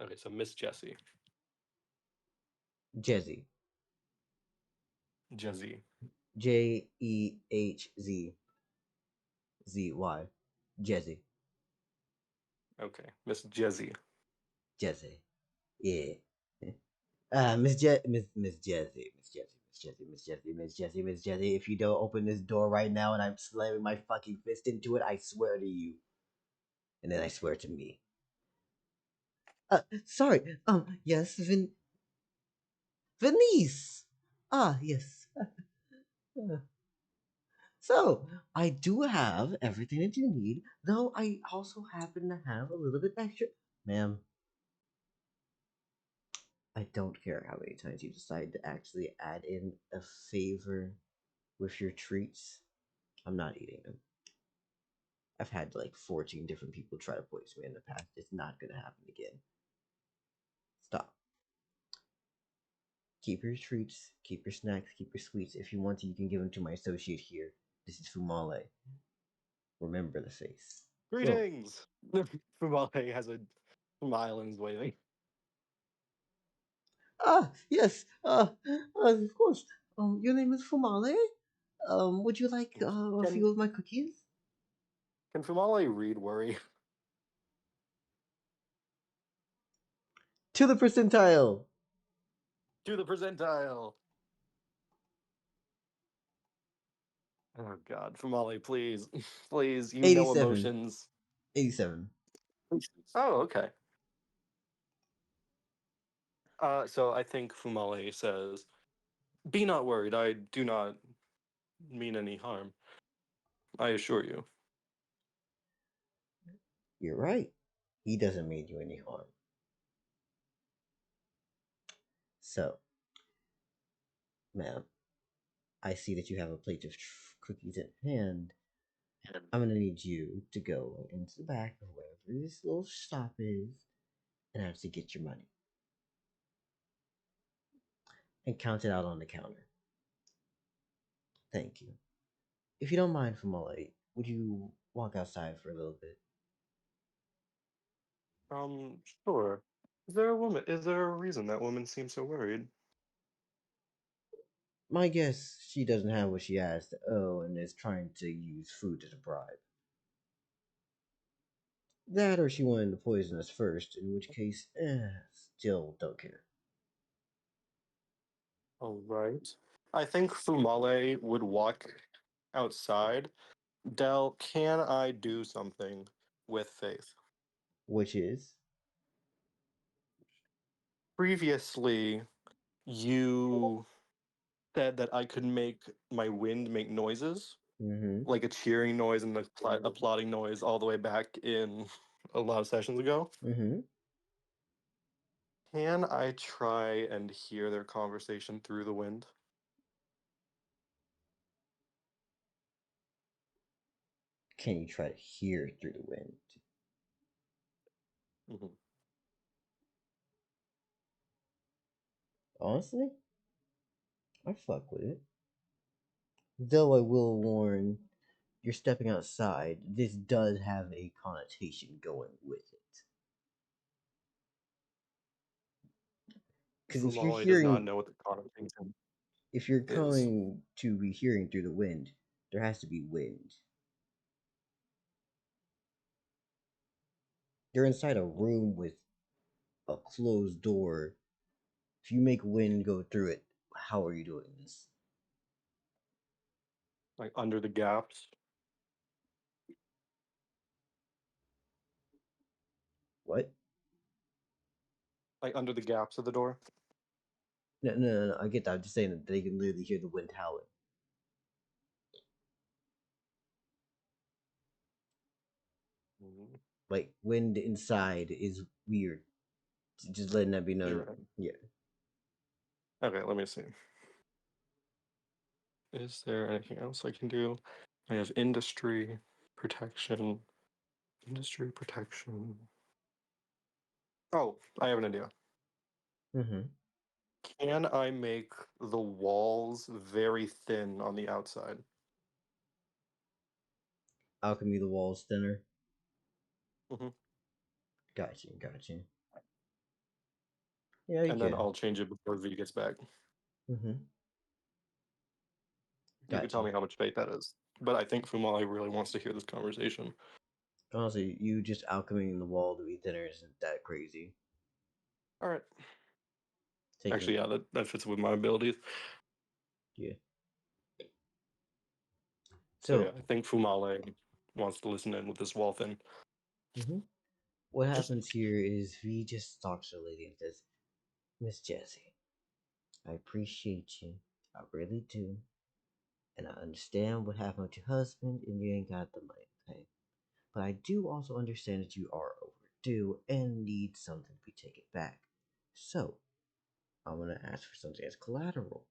Okay, so Miss Jessie. Jezzy. Jezzy. Jehz. ZY. Jezzy. Okay, Miss Jezzy. Jezzy. Yeah. Miss Jezzy. Miss Jezzy. If you don't open this door right now and I'm slamming my fucking fist into it, I swear to you. And then I swear to me. Sorry. Yes, Venice. Ah, yes. So, I do have everything that you need, though I also happen to have a little bit extra. Ma'am, I don't care how many times you decide to actually add in a favor with your treats. I'm not eating them. I've had like 14 different people try to poison me in the past. It's not gonna happen again. Stop. Keep your treats, keep your snacks, keep your sweets. If you want to, you can give them to my associate here. This is Fumale. Remember the face. Greetings! Fumale has a smile and is waving. Yes. Of course. Your name is Fumale. Would you like a few of my cookies? Can Fumale read worry? To the percentile. To the percentile! Oh god, Fumale, please. Please, you know 87. emotions. 87. Oh, okay. So I think Fumale says, "Be not worried, I do not mean any harm. I assure you." You're right. He doesn't mean you any harm. So, ma'am, I see that you have a plate of cookies at hand. I'm gonna need you to go into the back of wherever this little stop is and actually get your money. And count it out on the counter. Thank you. If you don't mind, Fumale, would you walk outside for a little bit? Sure. Is there a reason that woman seems so worried? My guess, she doesn't have what she has to owe and is trying to use food as a bribe. That or she wanted to poison us first, in which case, still don't care. All right. I think Fumale would walk outside. Dell, can I do something with faith? Which is Previously, you said that I could make my wind make noises, mm-hmm. like a cheering noise and a applauding noise all the way back in a lot of sessions ago. Mm-hmm. Can I try and hear their conversation through the wind? Can you try to hear through the wind? Mm-hmm. Honestly, I fuck with it. Though I will warn, you're stepping outside. This does have a connotation going with it. Because if you're Fumale does not hearing, know what the connotation if you're is. going to be hearing through the wind, there has to be wind. You're inside a room with a closed door. If you make wind go through it, how are you doing this? Like under the gaps. What? Like under the gaps of the door. No. I get that. I'm just saying that they can literally hear the wind howling. Mm-hmm. Like wind inside is weird. Just letting that be known. You're right. Yeah. Okay, let me see. Is there anything else I can do? I have industry protection. Industry protection. Oh, I have an idea. Mm-hmm. Can I make the walls very thin on the outside? Alchemy the walls thinner. Mm-hmm. Gotcha. Yeah, you And then can. I'll change it before V gets back. Mm-hmm. You can tell Gotcha. me how much fate that is. But I think Fumale really wants to hear this conversation. Honestly, you just alchemying the wall to be thinner isn't that crazy. All right. Taking Actually, yeah, that fits with my abilities. yeah. So So, yeah, I think Fumale wants to listen in with this wall thing. what happens here is V just talks to the lady and says, Miss Jessie, I appreciate you. I really do. And I understand what happened with your husband and you ain't got the money, okay? But I do also understand that you are overdue and need something to be taken back. So, I'm gonna ask for something as collateral.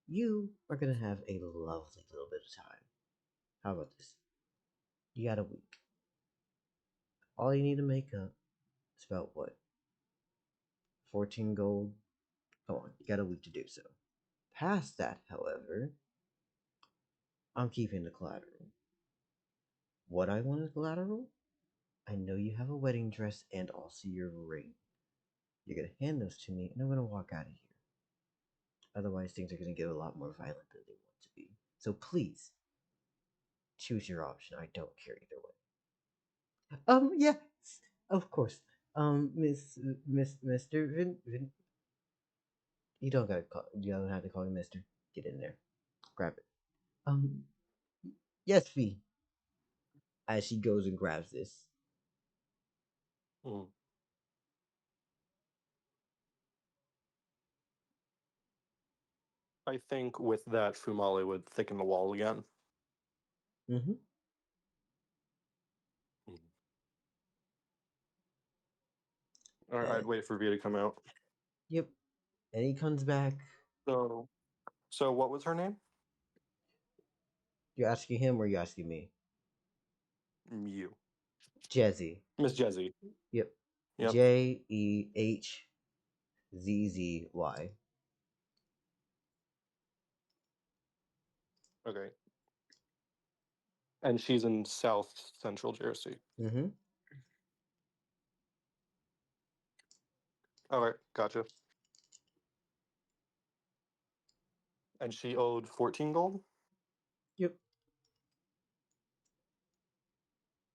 You are gonna have a lovely little bit of time. How about this? You got a week. All you need to make up is about what? 14 gold? Come on, you got a week to do so. Past that, however, I'm keeping the collateral. What I want as collateral? I know you have a wedding dress and also your ring. You're gonna hand those to me and I'm gonna walk out of here. Otherwise, things are gonna get a lot more violent than they want to be. So please, choose your option. I don't care either way. Yes, of course. Mr. Vin. You don't gotta call. You don't have to call me Mister. Get in there. Grab it. Um, yes, V. As she goes and grabs this. Mm. I think with that, Fumale would thicken the wall again. Mm-hmm. Mm. All right, I'd wait for V to come out. Yep. And he comes back. So what was her name? You're asking him or you're asking me? You. Jezzy. Miss Jessie. Yep. Yep. JEHZZY. Okay. And she's in South Central Jersey. Mm-hmm. All right, gotcha. And she owed 14 gold? Yep.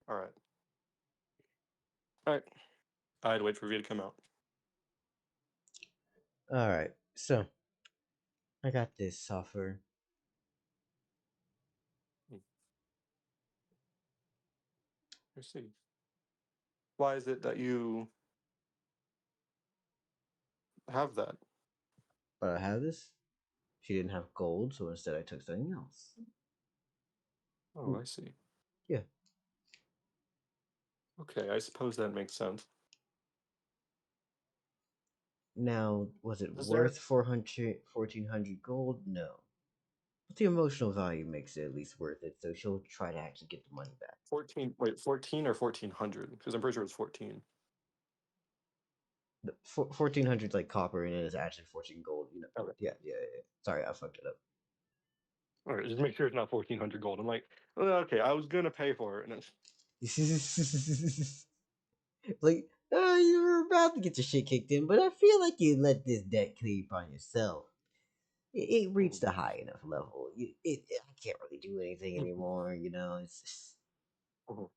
All right. All right. I'd wait for V to come out. All right. So I got this, Suffer. I see. Why is it that you have that? But I have this. She didn't have gold, so instead I took something else. Oh, I see. Yeah. Okay, I suppose that makes sense. Now, was it Is there worth 1,400 gold? No. But the emotional value makes it at least worth it, so she'll try to actually get the money back. 14? Wait, 14 or 1,400? Because I'm pretty sure it's 14. 1,400 like copper, and it is actually 14 gold. You know. Okay. Yeah. Sorry, I fucked it up. All right, just make sure it's not 1,400 gold. I'm like, well, okay, I was gonna pay for it, and it's Like, you were about to get your shit kicked in, but I feel like you let this debt creep on yourself. It reached a high enough level. I can't really do anything anymore. You know, it's just... Mhm.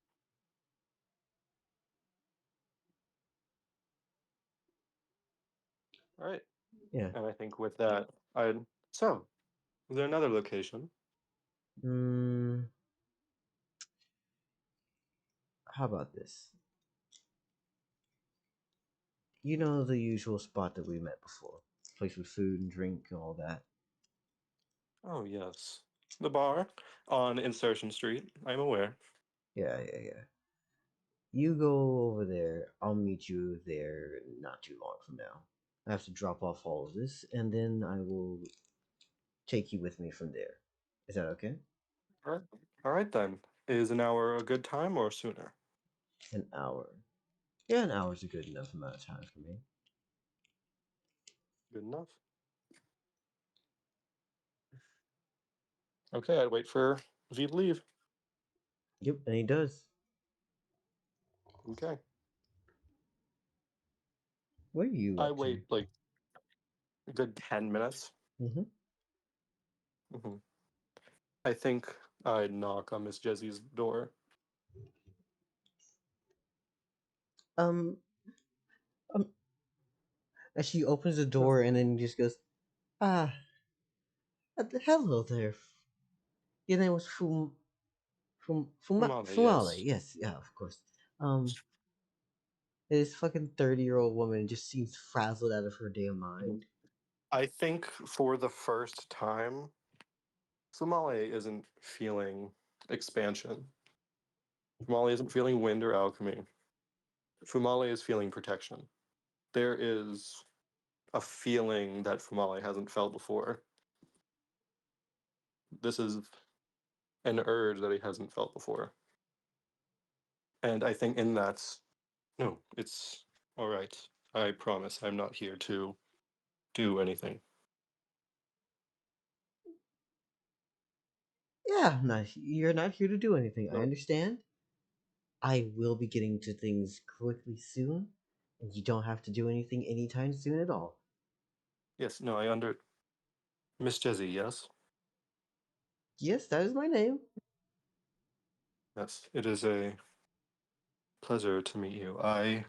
All right. Yeah. And I think with that, so is there another location? How about this? You know the usual spot that we met before. Place with food and drink and all that. Oh yes, the bar on Insertion Street. I'm aware. Yeah. You go over there. I'll meet you there not too long from now. I have to drop off all of this, and then I will take you with me from there. Is that okay? All right. All right then. Is an hour a good time or sooner? An hour. Yeah, an hour's a good enough amount of time for me. Good enough. Okay, I'd wait for V to leave. Yep, and he does. Okay. What are you I up to? wait like a good 10 minutes. Mm-hmm. hmm I think I'd knock on Miss Jessie's door. Um, um, and she opens the Yes. door and then just goes, ah, hello there. Your name was Fumale, Fumale. yes. Yes, yeah, of course. This fucking 30-year-old woman just seems frazzled out of her damn mind. I think for the first time, Fumale isn't feeling expansion. Fumale isn't feeling wind or alchemy. Fumale is feeling protection. There is a feeling that Fumale hasn't felt before. This is an urge that he hasn't felt before. And I think in that's no, it's all right. I promise I'm not here to do anything. Yeah, you're not here to do anything. I No. understand. I will be getting to things quickly soon, and you don't have to do anything anytime soon at all. Yes, no, I under Miss Jessie, yes? Yes, that is my name. Yes. It is a pleasure to meet you. I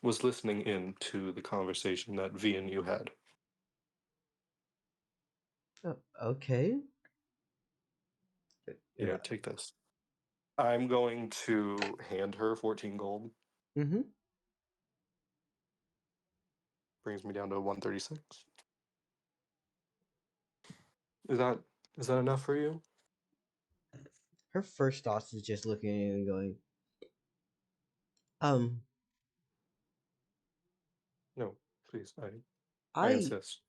was listening in to the conversation that V and you had. Okay. Here, take this. I'm going to hand her 14 gold. Mm-hmm. Brings me down to 136. Is that enough for you? Her first thoughts is just looking at you and going, um, No, please. I I insist.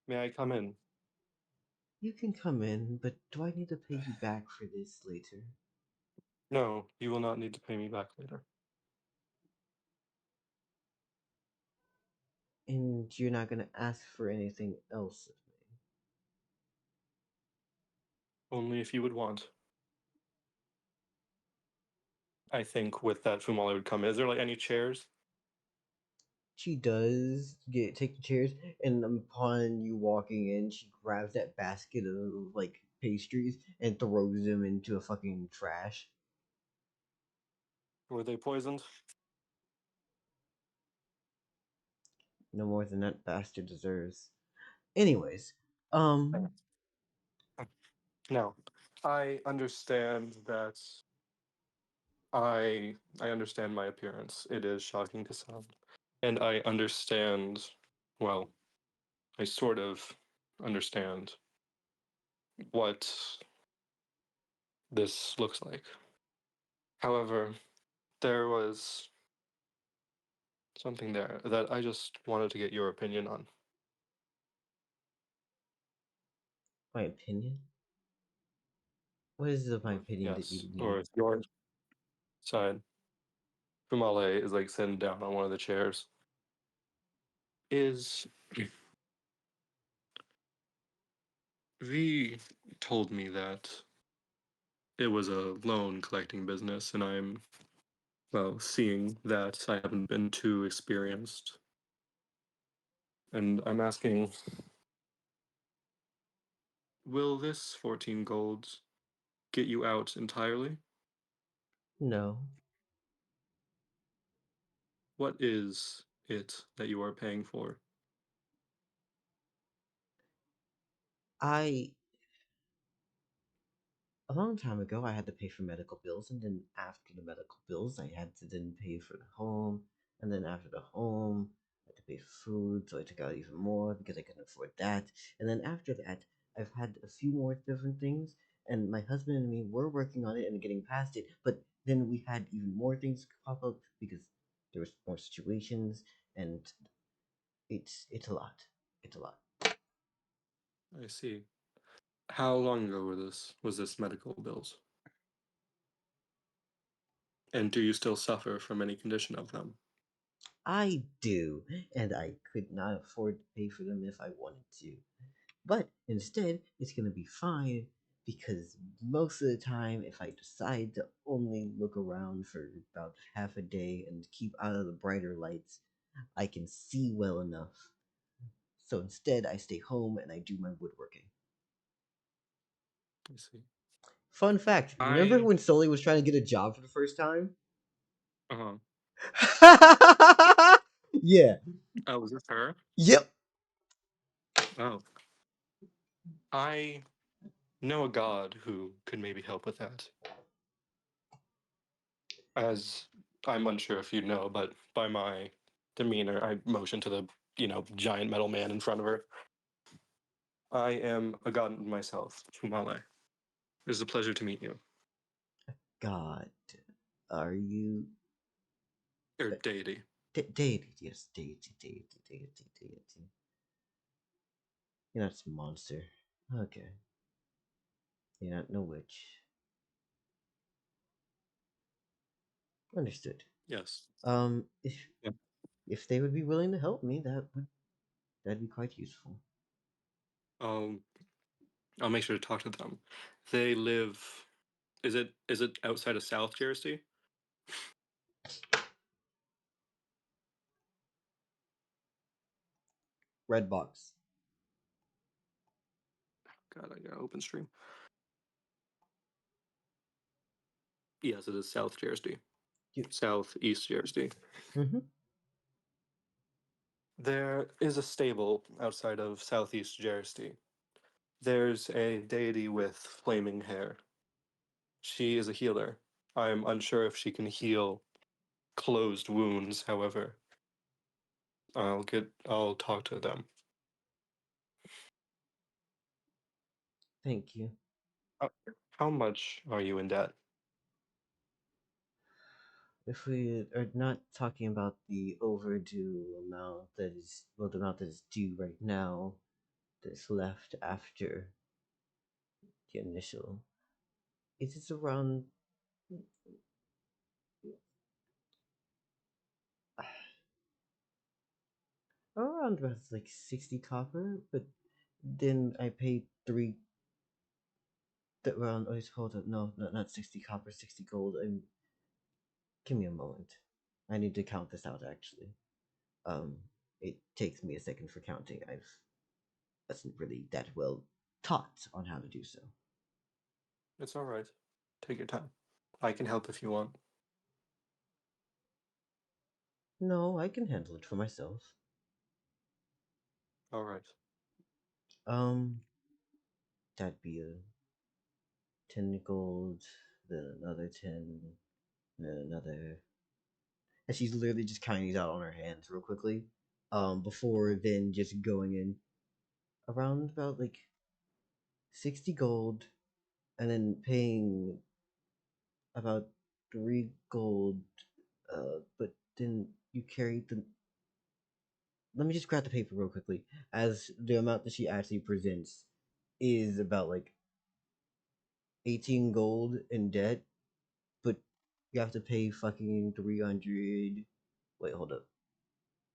May I come in? you can come in, but do I need to pay you back for this later? No, you will not need to pay me back later. And you're not gonna ask for anything else of me. Only if you would want. I think with that Fumale would come in. Is there like any chairs? She does take the chairs, and upon you walking in, she grabs that basket of like pastries and throws them into a fucking trash. Were they poisoned? No more than that bastard deserves. Anyways, um, Now, I understand that I understand my appearance. It is shocking to some. And I understand, well, I sort of understand what this looks like. However, there was something there that I just wanted to get your opinion on. my opinion. What is it of my opinion that you Yes, need? or your side. Fumale is like sitting down on one of the chairs. Is V told me that it was a loan collecting business, and I'm, well, seeing that I haven't been too experienced. And I'm asking, will this 14 golds get you out entirely? No, What is it that you are paying for? I a long time ago I had to pay for medical bills, and then after the medical bills I had to then pay for the home, and then after the home I had to pay for food, so I took out even more because I couldn't afford that. And then after that I've had a few more different things, and my husband and me were working on it and getting past it, but then we had even more things pop up because there was more situations, and it's a lot. It's a lot. I see. How long ago was this medical bills? And do you still suffer from any condition of them? I do, and I could not afford to pay for them if I wanted to. But instead, it's going to be fine because most of the time, if I decide to only look around for about half a day and keep out of the brighter lights, I can see well enough. So instead, I stay home and I do my woodworking. I see. Fun fact, remember I when Sully was trying to get a job for the first time? uh-huh. Yeah. Oh, was this her? Yep. Oh. I know a god who could maybe help with that. As I'm unsure if you know, but by my demeanor, I motion to the, giant metal man in front of her. I am a god myself, Fumale. It is a pleasure to meet you. God. Are you Or deity. Deity, yes, deity. You're not some monster. Okay. You're not no witch. Understood. Yes. If Yeah. they would be willing to help me, that'd be quite useful. I'll I'll make sure to talk to them. They live. Is it outside of South Jersey? Red box. God, I got open stream. Yes, it is South Jersey. Southeast Jersey. Mm-hmm. There is a stable outside of Southeast Jersey. There's a deity with flaming hair. She is a healer. I'm unsure if she can heal closed wounds, however. I'll talk to them. Thank you. How much are you in debt? If we are not talking about the overdue amount that is, well, the amount that is due right now, that's left after the initial, it is around about like 60 copper, but then I paid three. That round. Oh, hold up. No, not 60 copper, 60 gold. Give me a moment. I need to count this out actually. Um, it takes me a second for counting. I wasn't really that well taught on how to do so. It's all right. Take your time. I can help if you want. No, I can handle it for myself. All right. That'd be a 10 gold, then another 10, then another. And she's literally just counting these out on her hands real quickly. Before then just going in around about like 60 gold, and then paying about 3 gold. But then you carry the. Let me just grab the paper real quickly, as the amount that she actually presents is about like 18 gold in debt, but you have to pay fucking 300. Wait, hold up.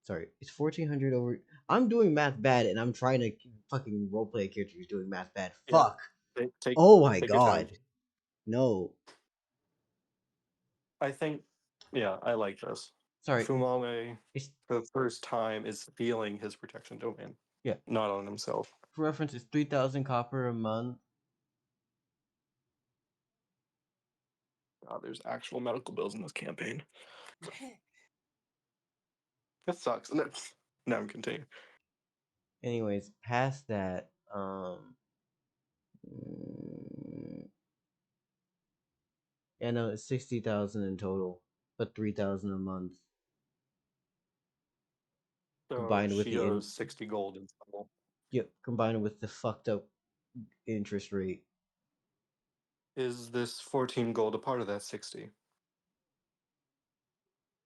Sorry, it's 1400 over. I'm doing math bad, and I'm trying to fucking roleplay a character who's doing math bad. Yeah. Fuck. Take Oh my your time. god. No. I think, yeah, I like this. Sorry. Fumale, It's for the first time, is feeling his protection domain, yeah. not on himself. For reference, it's 3,000 copper a month. God, there's actual medical bills in this campaign. That sucks. Now I'm continuing. Anyways, past that, yeah, no, it's 60,000 in total, but 3,000 a month. So Combined with she the owes 60 gold in total. Yep, combined with the fucked up interest rate. Is this 14 gold a part of that 60?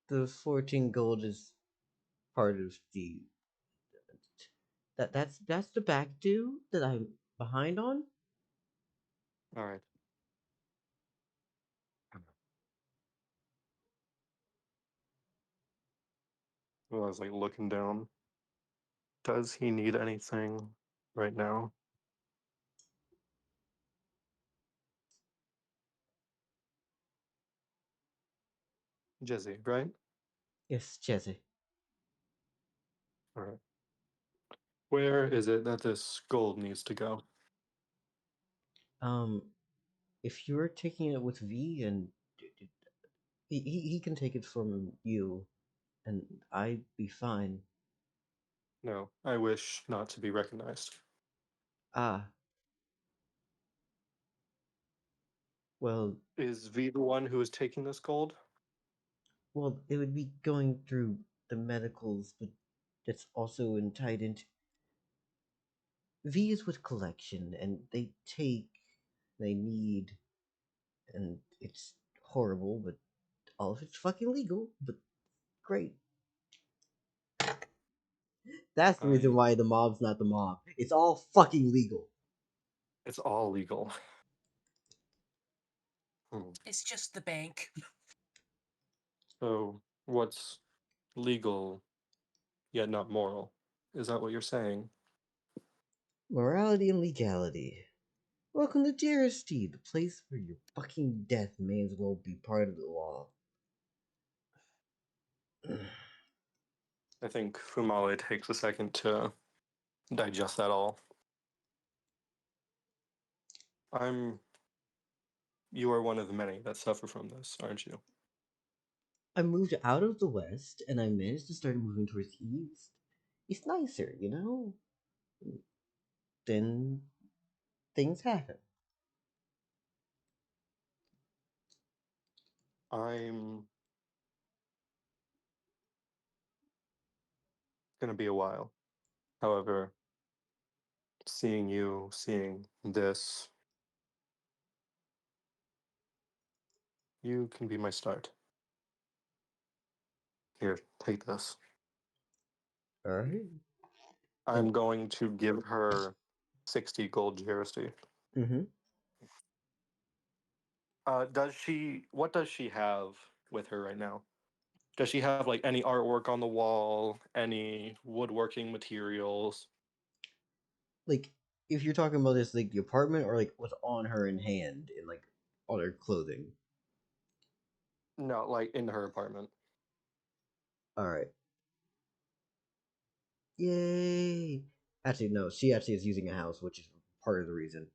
The 14 gold is part of the that's the back due that I'm behind on. All right. Well, I was like looking down. Does he need anything right now? Jesse, right? Yes, Jesse. All right. Where is it that this gold needs to go? Um, if you're taking it with V, and he can take it from you, and I'd be fine. No, I wish not to be recognized. Ah, well, Is V the one who is taking this gold? well, it would be going through the medicals, but that's also tied into V is with collection, and they take, they need, and it's horrible, but all of it's fucking legal. But great. That's the reason why the mob's not the mob. It's all fucking legal. It's all legal. It's just the bank. So, what's legal yet not moral? Is that what you're saying? Morality and legality. Welcome to Jarosty, the place where your fucking death may as well be part of the law. I think Fumale takes a second to digest that all. You are one of the many that suffer from this, aren't you? I moved out of the west, and I managed to start moving towards the east. It's nicer, you know? Then things happen. I'm gonna be a while. However, seeing this, you can be my start. Here, take this. Alright. I'm going to give her 60 gold GRST. Mm-hmm. What does she have with her right now? Does she have like any artwork on the wall, any woodworking materials? Like, if you're talking about this, like, the apartment, or, like, what's on her in hand, and, like, all her clothing. No, like in her apartment. Alright. Yay! Actually, no, she actually is using a house, which is part of the reason.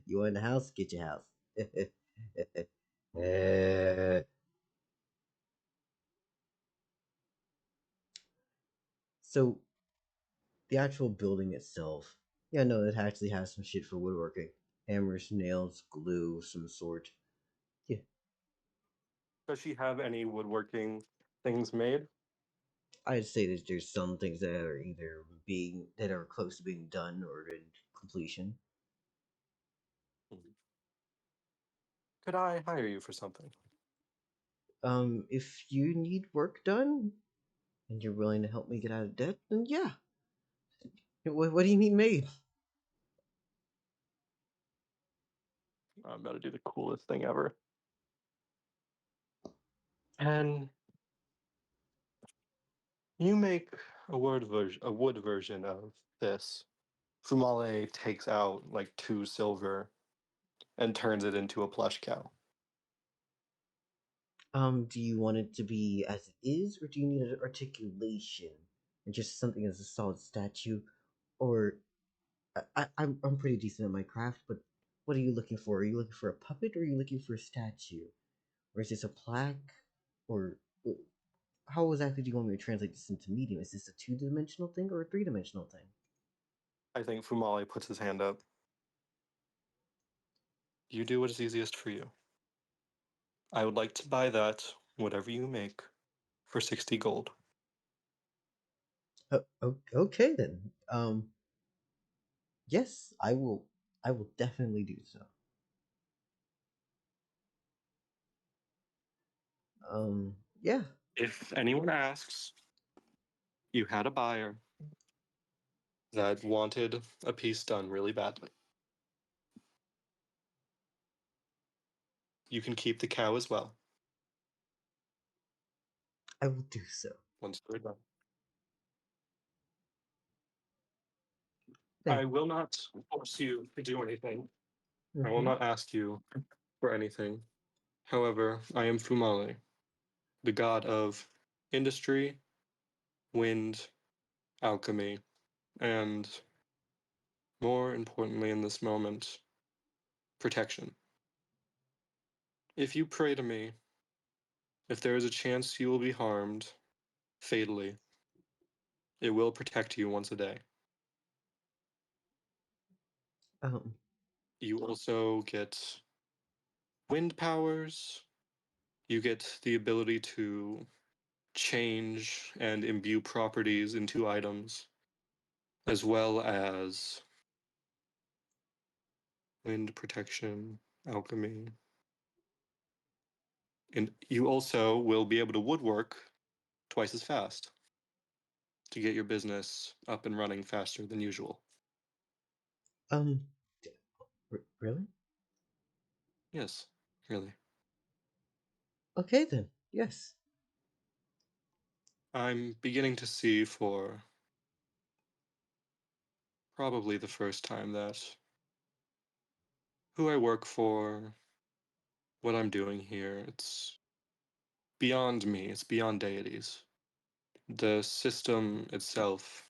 You want a house? Get your house. So, the actual building itself. Yeah, no, it actually has some shit for woodworking. Hammers, nails, glue, some sort. Yeah, Does she have any woodworking things made? I'd say that there's some things that are either that are close to being done or in completion. Could I hire you for something? If you need work done and you're willing to help me get out of debt, then yeah. What do you need made? I'm about to do the coolest thing ever. And you make a wood version of this. Fumale takes out like 2 silver and turns it into a plush cow. Do you want it to be as it is, or do you need an articulation and just something as a solid statue? Or I'm pretty decent at my craft, but what are you looking for? Are you looking for a puppet, or are you looking for a statue, or is this a plaque, or how exactly do you want me to translate this into medium? Is this a 2-dimensional thing or a 3-dimensional thing? I think Fumale puts his hand up. You do what is easiest for you. I would like to buy that, whatever you make, for 60 gold. Okay then. Yes, I will. I will definitely do so. Yeah. If anyone asks, you had a buyer that wanted a piece done really badly. You can keep the cow as well. I will do so. Once they're done. Thank. I will not force you to do anything. I will Mhm. not ask you for anything. However, I am Fumale, the god of industry, wind, alchemy, and more importantly in this moment, protection. If you pray to me, if there is a chance you will be harmed fatally, it will protect you once a day. Um. You also get wind powers. You get the ability to change and imbue properties into items, as well as wind protection, alchemy. And you also will be able to woodwork twice as fast to get your business up and running faster than usual. Um. Really? Yes, really. Okay then. Yes. I'm beginning to see for probably the first time that who I work for, what I'm doing here, it's beyond me, it's beyond deities. The system itself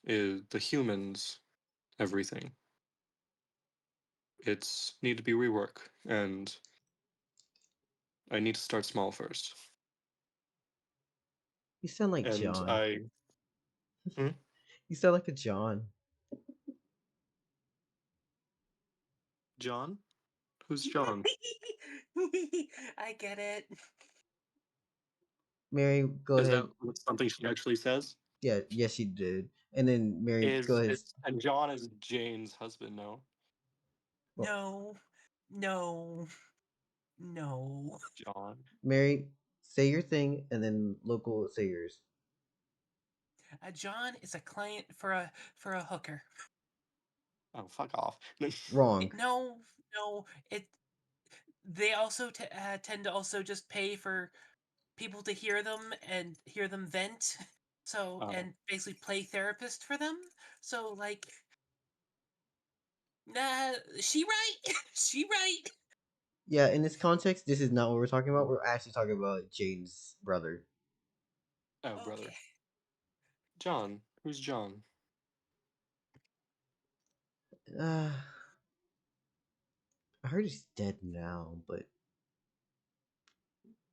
is the humans, everything. It's need to be rework, and I need to start small first. You sound like And John. Hmm? You sound like a John. John? Who's John? I get it. Mary, go Is that ahead. something she actually says? Yeah. Yes, you did. And then Mary, go ahead. And John is Jane's husband, no? Well, No, no, no. John. Mary, say your thing, and then local say yours. John is a client for a hooker. Oh, fuck off. Wrong. No, no. They also tend to also just pay for people to hear them and hear them vent. So Oh. and basically play therapist for them. So like, nah, she right, she right. Yeah. In this context, this is not what we're talking about. We're actually talking about Jane's brother. Oh, brother. Okay. John. Who's John? Uh, I heard he's dead now, but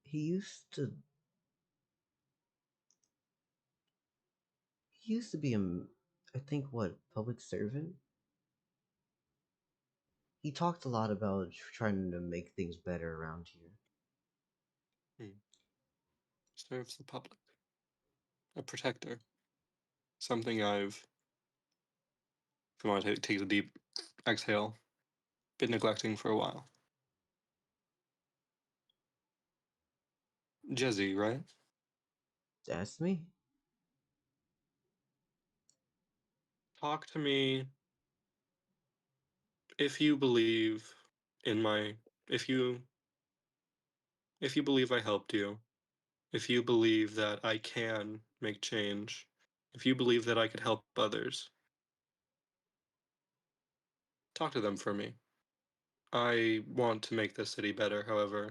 he used to. He used to be a I think what, public servant? He talked a lot about trying to make things better around here. Serves the public. A protector. Something I've, if you want to take a deep exhale, been neglecting for a while. Jezzy, right? That's me. Talk to me if you believe in my if you believe I helped you, if you believe that I can make change, if you believe that I could help others, talk to them for me. I want to make this city better, however,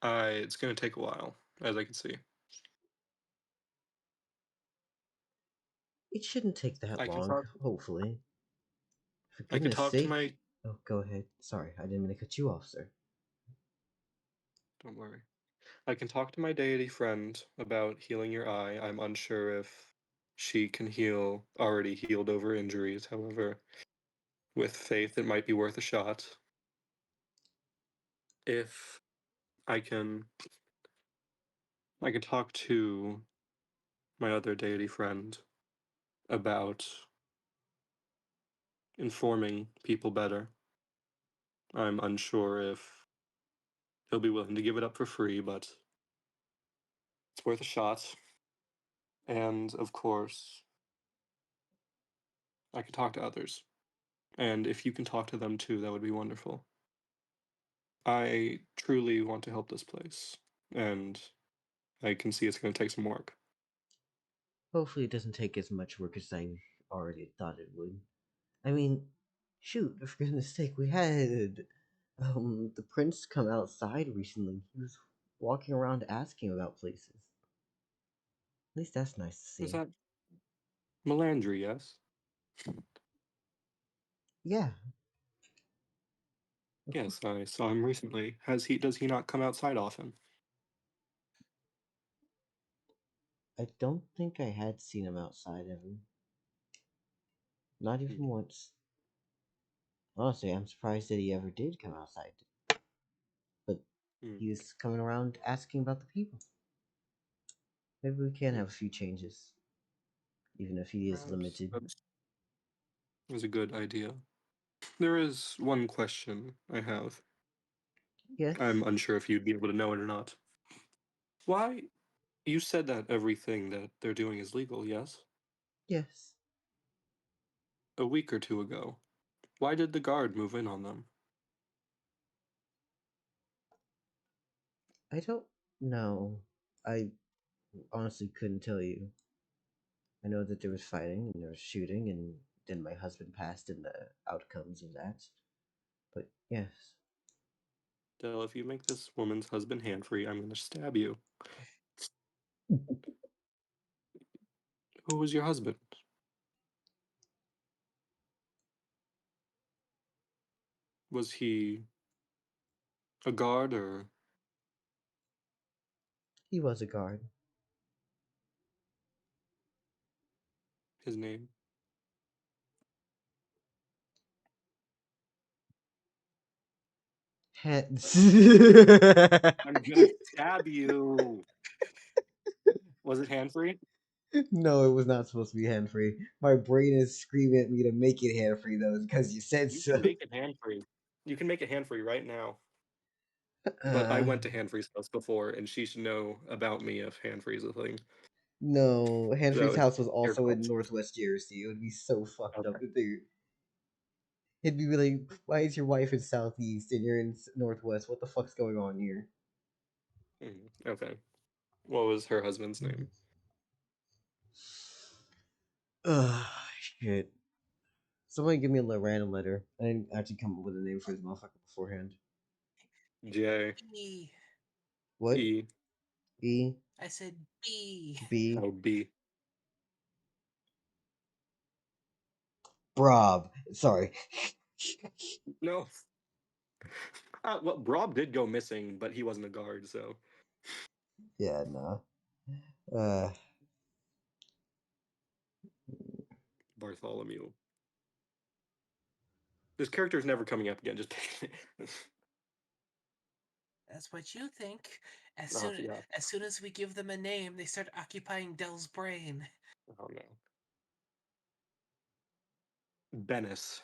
it's going to take a while, as I can see. It shouldn't take that I can long, talk. hopefully. For I can goodness talk to sake. my. Oh, go ahead. Sorry, I didn't mean to cut you off, sir. Don't worry. I can talk to my deity friend about healing your eye. I'm unsure if she can heal already healed over injuries. However, with faith, it might be worth a shot. If I can, I can talk to my other deity friend about informing people better. I'm unsure if he'll be willing to give it up for free, but it's worth a shot. And of course, I can talk to others. And if you can talk to them too, that would be wonderful. I truly want to help this place, and I can see it's going to take some work. Hopefully, it doesn't take as much work as I already thought it would. I mean, shoot, for goodness sake, we had the prince come outside recently. He was walking around asking about places. At least that's nice to Is see. that Melandry, yes? Yeah. Yes, I saw him recently. Does he not come outside often? I don't think I had seen him outside ever. Not even once. Honestly, I'm surprised that he ever did come outside. But he was coming around asking about the people. Maybe we can have a few changes. Even if he is Perhaps limited. that's a good idea. There is one question I have. Yes. I'm unsure if you'd be able to know it or not. Why? You said that everything that they're doing is legal, yes? Yes. A week or two ago. Why did the guard move in on them? I don't know. I honestly couldn't tell you. I know that there was fighting and there was shooting, and then my husband passed in the outcomes of that. But yes. Dell, if you make this woman's husband hand free, I'm going to stab you. Who was your husband? Was he a guard or He was a guard. his name? I'm gonna stab you. Was it hand free? No, it was not supposed to be hand free. My brain is screaming at me to make it hand free though, because you said You so. can make it hand free. You can make it hand free right now. But I Uh, went to hand free's house before, and she should know about me if hand free is a thing. no, So Hanfrey's it's house was your also in question. Northwest Jersey. It would be so fucked up Okay. if they. It'd be like, why is your wife in Southeast and you're in Northwest? What the fuck's going on here? Okay. What was her husband's name? Ugh, shit. Somebody give me a random letter. I didn't actually come up with a name for this motherfucker beforehand. J. B. What? E. E? I said B. B? Oh, B. Brob. Sorry. No. Well, Rob did go missing, but he wasn't a guard, so. Yeah, no. Uh. Bartholomew. This character is never coming up again. Just That's what you think. As Oh, soon yeah. as soon as we give them a name, they start occupying Dell's brain. Oh no. Bennis.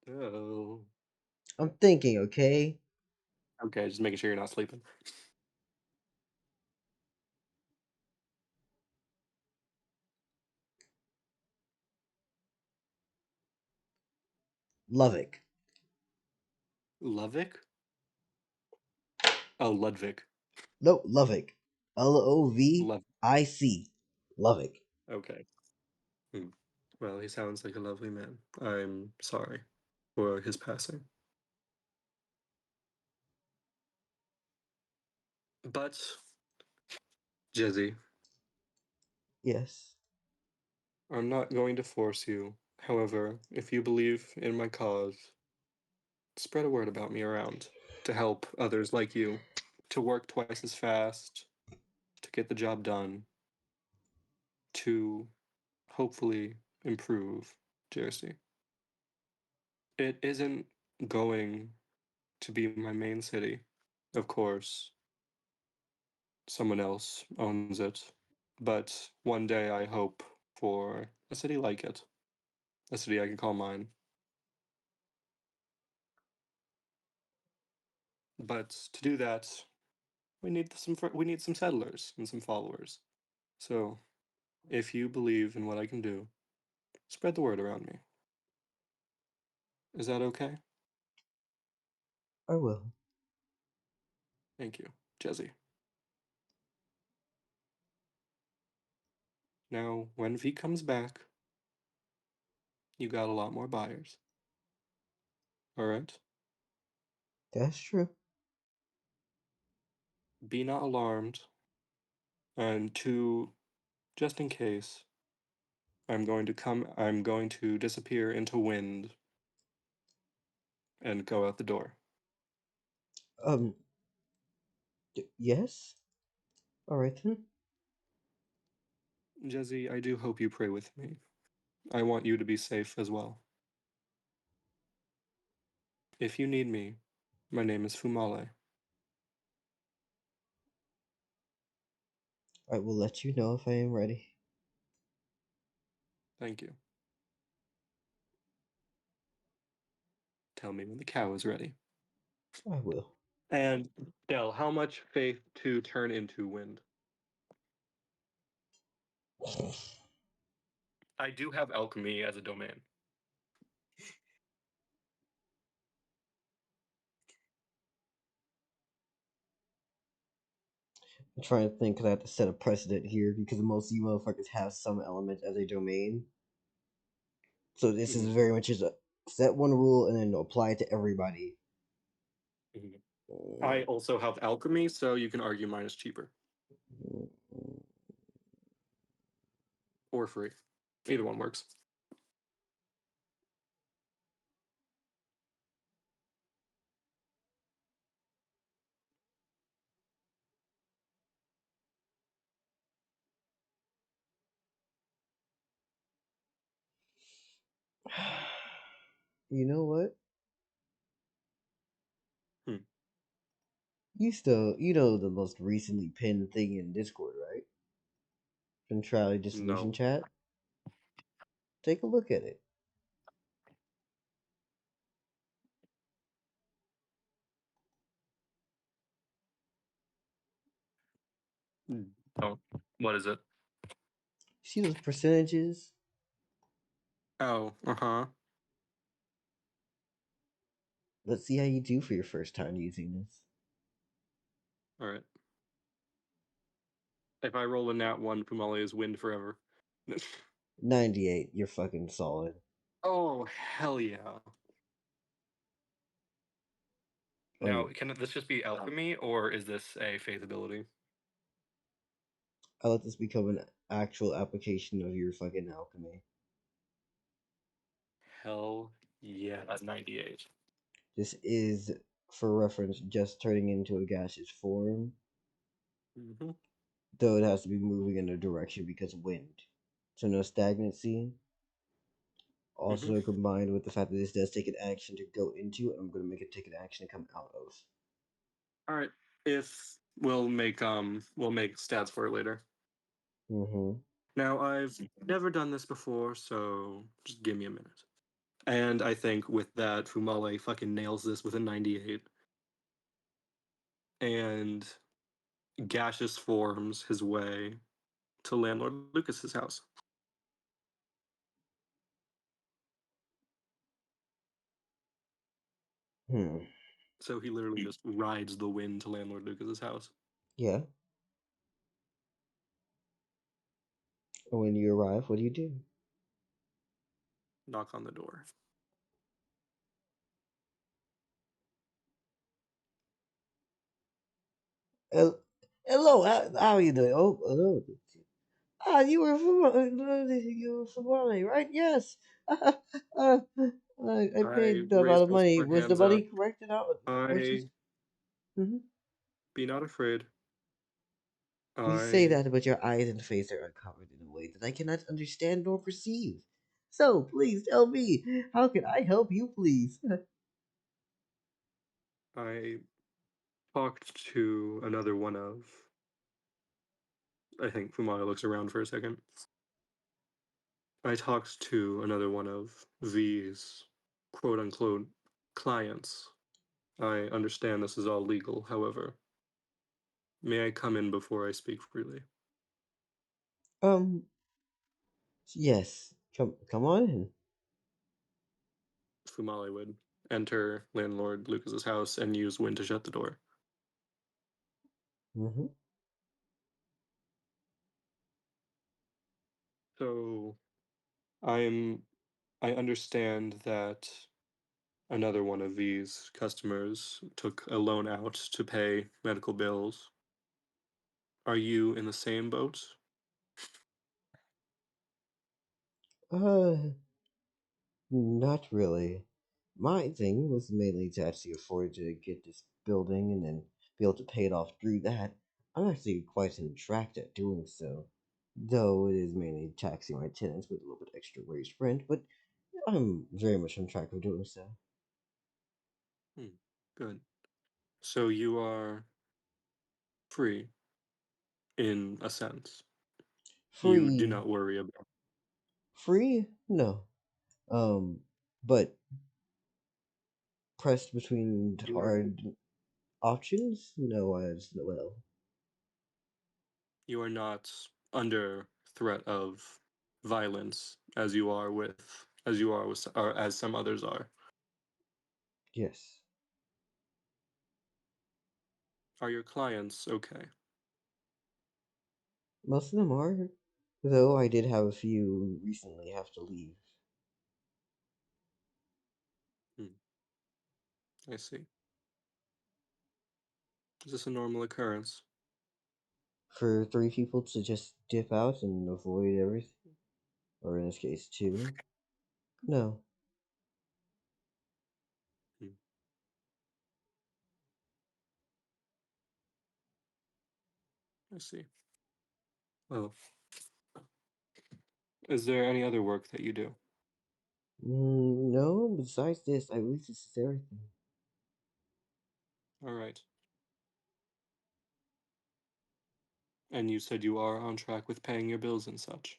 Oh. I'm thinking, okay? Okay, just making sure you're not sleeping. Lovick. Lovick? Oh, Ludwig. No, Lovick. Lovic. Lov. Lovick. Okay. Well, he sounds like a lovely man. I'm sorry for his passing. But, Jezzy, Yes. I'm not going to force you. However, if you believe in my cause, spread a word about me around to help others like you to work twice as fast, to get the job done, to hopefully improve Jersey. It isn't going to be my main city. Of course, someone else owns it. But one day I hope for a city like it, a city I can call mine. But to do that, we need some settlers and some followers. So, if you believe in what I can do, spread the word around me. Is that okay? I will. Thank you, Jezzy. Now, when V comes back, you got a lot more buyers. All right? That's true. Be not alarmed. And two, just in case, I'm going to disappear into wind and go out the door. Um, yes? Alright then. Jezzy, I do hope you pray with me. I want you to be safe as well. If you need me, my name is Fumale. I will let you know if I am ready. Thank you. Tell me when the cow is ready. I will. And Dell, how much faith to turn into wind? I do have alchemy as a domain. I'm trying to think because I have to set a precedent here because most of you motherfuckers have some element as a domain. So this is very much just a set one rule and then apply it to everybody. I also have alchemy, so you can argue mine is cheaper. Or free. Either one works. You know what? Hmm. You know the most recently pinned thing in Discord, right? Centrality Disillusion No. chat. Take a look at it. Don't. What is it? See those percentages? Oh, uh-huh. Let's see how you do for your first time using this. Alright. If I roll a nat 1, Fumale is wind forever. 98, you're fucking solid. Oh, hell yeah. Now, can this just be alchemy, or is this a faith ability? I'll let this become an actual application of your fucking alchemy. Hell yeah, at 98. This is, for reference, just turning into a gaseous form, Mm-hmm. though it has to be moving in a direction because of wind. So no stagnancy. Mm-hmm. Also combined with the fact that this does take an action to go into, I'm going to make it take an action to come out of. All right. If we'll make stats for it later. Mm-hmm. Now I've never done this before, so just give me a minute. And I think with that, Fumale fucking nails this with a 98. And gaseous forms his way to landlord Lucas's house. So he literally just rides the wind to landlord Lucas's house. Yeah. And when you arrive, what do you do? Knock on the door. Hello, how are you doing? Oh, hello. Ah, you were from Hawaii, right? Yes. I I paid a lot raise of both money. my Was the hands up. money corrected out? I Mm-hmm. be not afraid. You say I that, but your eyes and face are uncovered in a way that I cannot understand nor perceive. So, please tell me, how can I help you, please? I talked to another one of. I think Fumale looks around for a second. I talked to another one of V's quote unquote clients. I understand this is all legal, however. May I come in before I speak freely? Um, yes. Come on in. Fumale would enter landlord Lucas's house and use wind to shut the door. Mm-hmm. So I understand that another one of these customers took a loan out to pay medical bills. Are you in the same boat? Uh, Not really. My thing was mainly to actually afford to get this building and then be able to pay it off through that. I'm actually quite on track at doing so, though it is mainly taxing my tenants with a little bit extra wage rent, but I'm very much on track of doing so. Good. So you are free in a sense. You do Free, not worry about. free? No. But pressed between You are hard options? No, as well. you are not under threat of violence as you are with or as some others are. Yes. Are your clients okay? Most of them are, though I did have a few recently have to leave. I see. Is this a normal occurrence? For three people to just dip out and avoid everything, or in this case, two. No. Hmm, I see. Well, is there any other work that you do? No, besides this, I believe this is everything. All right. And you said you are on track with paying your bills and such.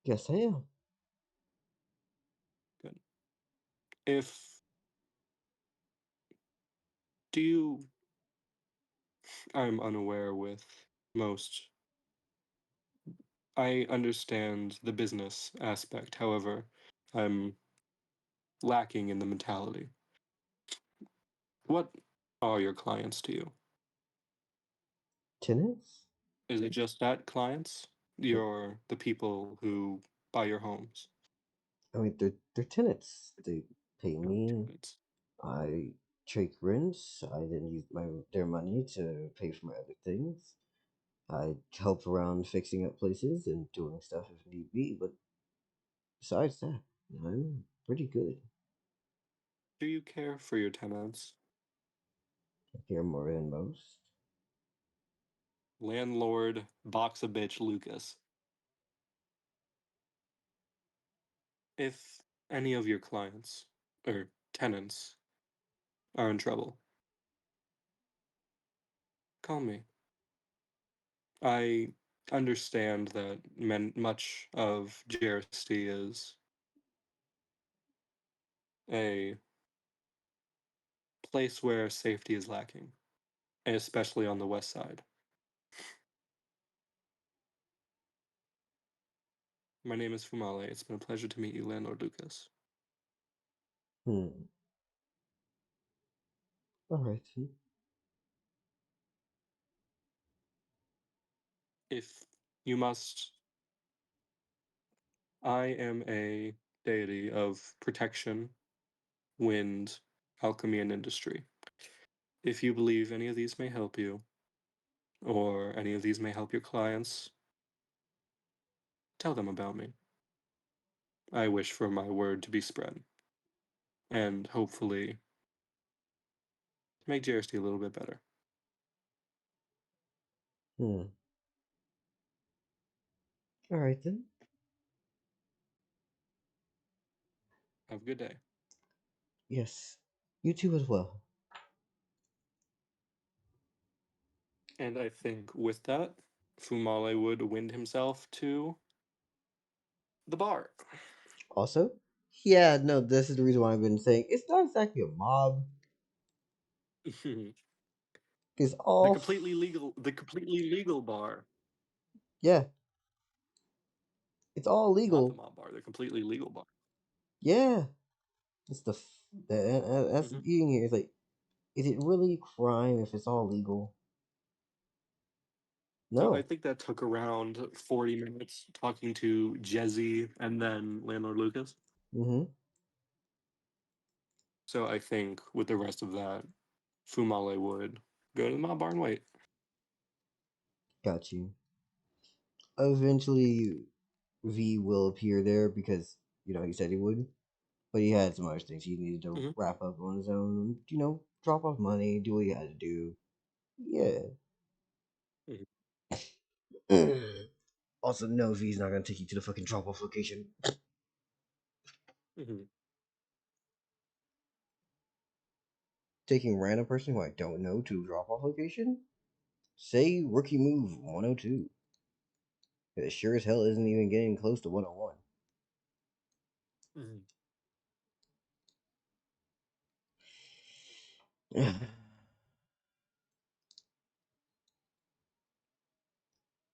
Yes, I am. Good. If do you I'm unaware with most. I understand the business aspect, however, I'm lacking in the mentality. What are your clients to you? Tenants? Is it just that clients? They're, You're the people who buy your homes. I mean, they're tenants. They pay me. Tenants. I take rents. I then use their money to pay for my other things. I help around fixing up places and doing stuff if need be, but besides that, I'm pretty good. Do you care for your tenants? I care more than most. Landlord, box a bitch, Lucas. If any of your clients or tenants are in trouble, call me. I understand that much of Jersey is a place where safety is lacking, especially on the west side. My name is Fumale. It's been a pleasure to meet you, Landlord Lucas. Hmm. Alright then. If you must, I am a deity of protection, wind, alchemy, and industry. If you believe any of these may help you, or any of these may help your clients, tell them about me. I wish for my word to be spread, and hopefully make Jersey a little bit better. Hmm. Alright then. Have a good day. Yes. You too as well. And I think with that, Fumale would wind himself to the bar. Also, yeah, no, this is the reason why I've been saying it's not exactly a mob. the It's all completely legal bar. yeah, it's all It's not the legal. mob bar, the completely legal bar. Yeah, it's that's the Mhm. eating here. It's like, is it really crime if it's all legal? So I No. think that took around 40 minutes talking to Jezzy and then Landlord Lucas. Mm-hmm. So I think with the rest of that, Fumale would go to the mob bar and wait. Got you. Eventually, V will appear there because he said he would, but he had some other things he needed to Mhm. wrap up on his own. Drop off money, do what he had to do. Yeah. Mhm. Also, no, V's not gonna take you to the fucking drop off location. Mhm. Taking random person who I don't know to drop off location? Say rookie move 102. It sure as hell isn't even getting close to 101. Mhm.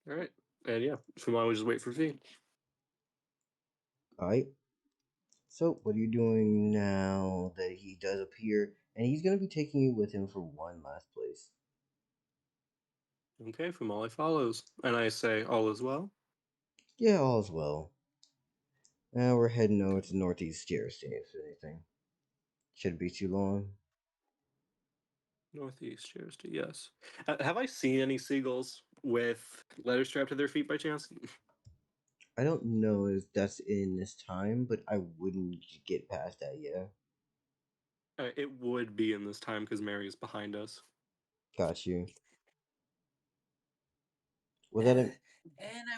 All right. And yeah, Fumale would just wait for V. Alright. So, what are you doing now that he does appear? And he's gonna be taking you with him for one last place. Okay, Fumale follows. And I say, all is well. Yeah, all's well. Now we're heading over to Northeast Jersey, if anything. Shouldn't be too long. Northeast Jersey, yes. Have I seen any seagulls with letters strapped to their feet by chance? I don't know if that's in this time, but I wouldn't get past that, yeah. It would be in this time because Mary is behind us. Got you. Was that And a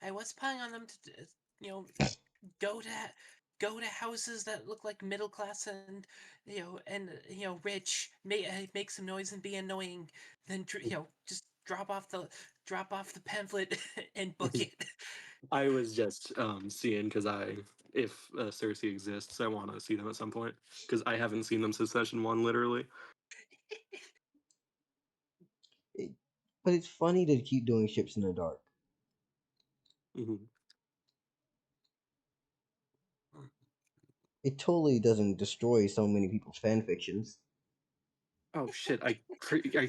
I was planning on them to, you know, go to go to houses that look like middle class and rich, make some noise and be annoying, then just drop off the pamphlet and book it. I was just seeing because if Circe exists, I want to see them at some point because I haven't seen them since session 1, literally. it, but it's funny to keep doing ships in the dark. Mhm. It totally doesn't destroy so many people's fan fictions. Oh shit! I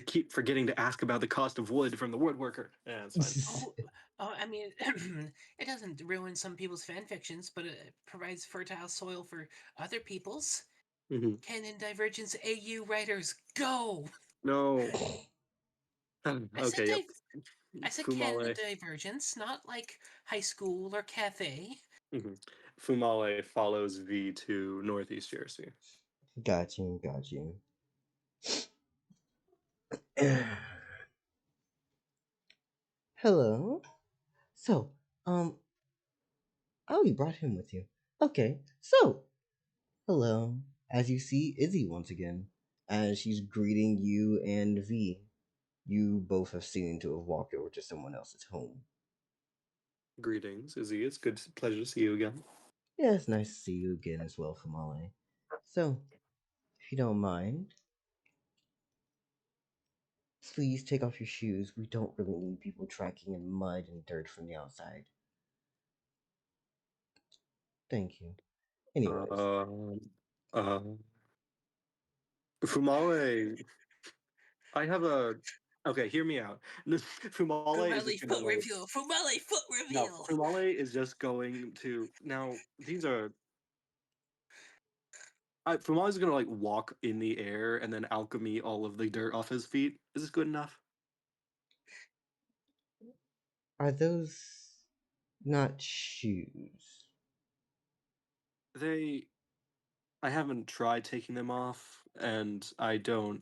keep forgetting to ask about the cost of wood from the woodworker. Yeah, it's fine. Oh, I mean, it doesn't ruin some people's fan fictions, but it provides fertile soil for other people's. Mhm. Canon Divergence AU writers, go! No. I said Okay. Yep. I said canon Fumale. Divergence, not like high school or cafe. Mhm. Fumale follows V to Northeast Jersey. Got you, got you. Hello. So, oh, you brought him with you. Okay, so, hello. As you see, Izzy once again, as she's greeting you and V. You both have seemed to have walked over to someone else's home. Greetings, Izzy. It's pleasure to see you again. Yeah, it's nice to see you again as well, Fumale. So, if you don't mind, please take off your shoes. We don't really need people tracking in mud and dirt from the outside. Thank you. Anyways. Fumale, I have a. Okay, hear me out. Fumale is just gonna foot like. reveal. Fumale foot No, reveal. Fumale is just going to now. These are. Fumale is gonna like walk in the air and then alchemy all of the dirt off his feet. Is this good enough? Are those not shoes? They. I haven't tried taking them off, and I don't.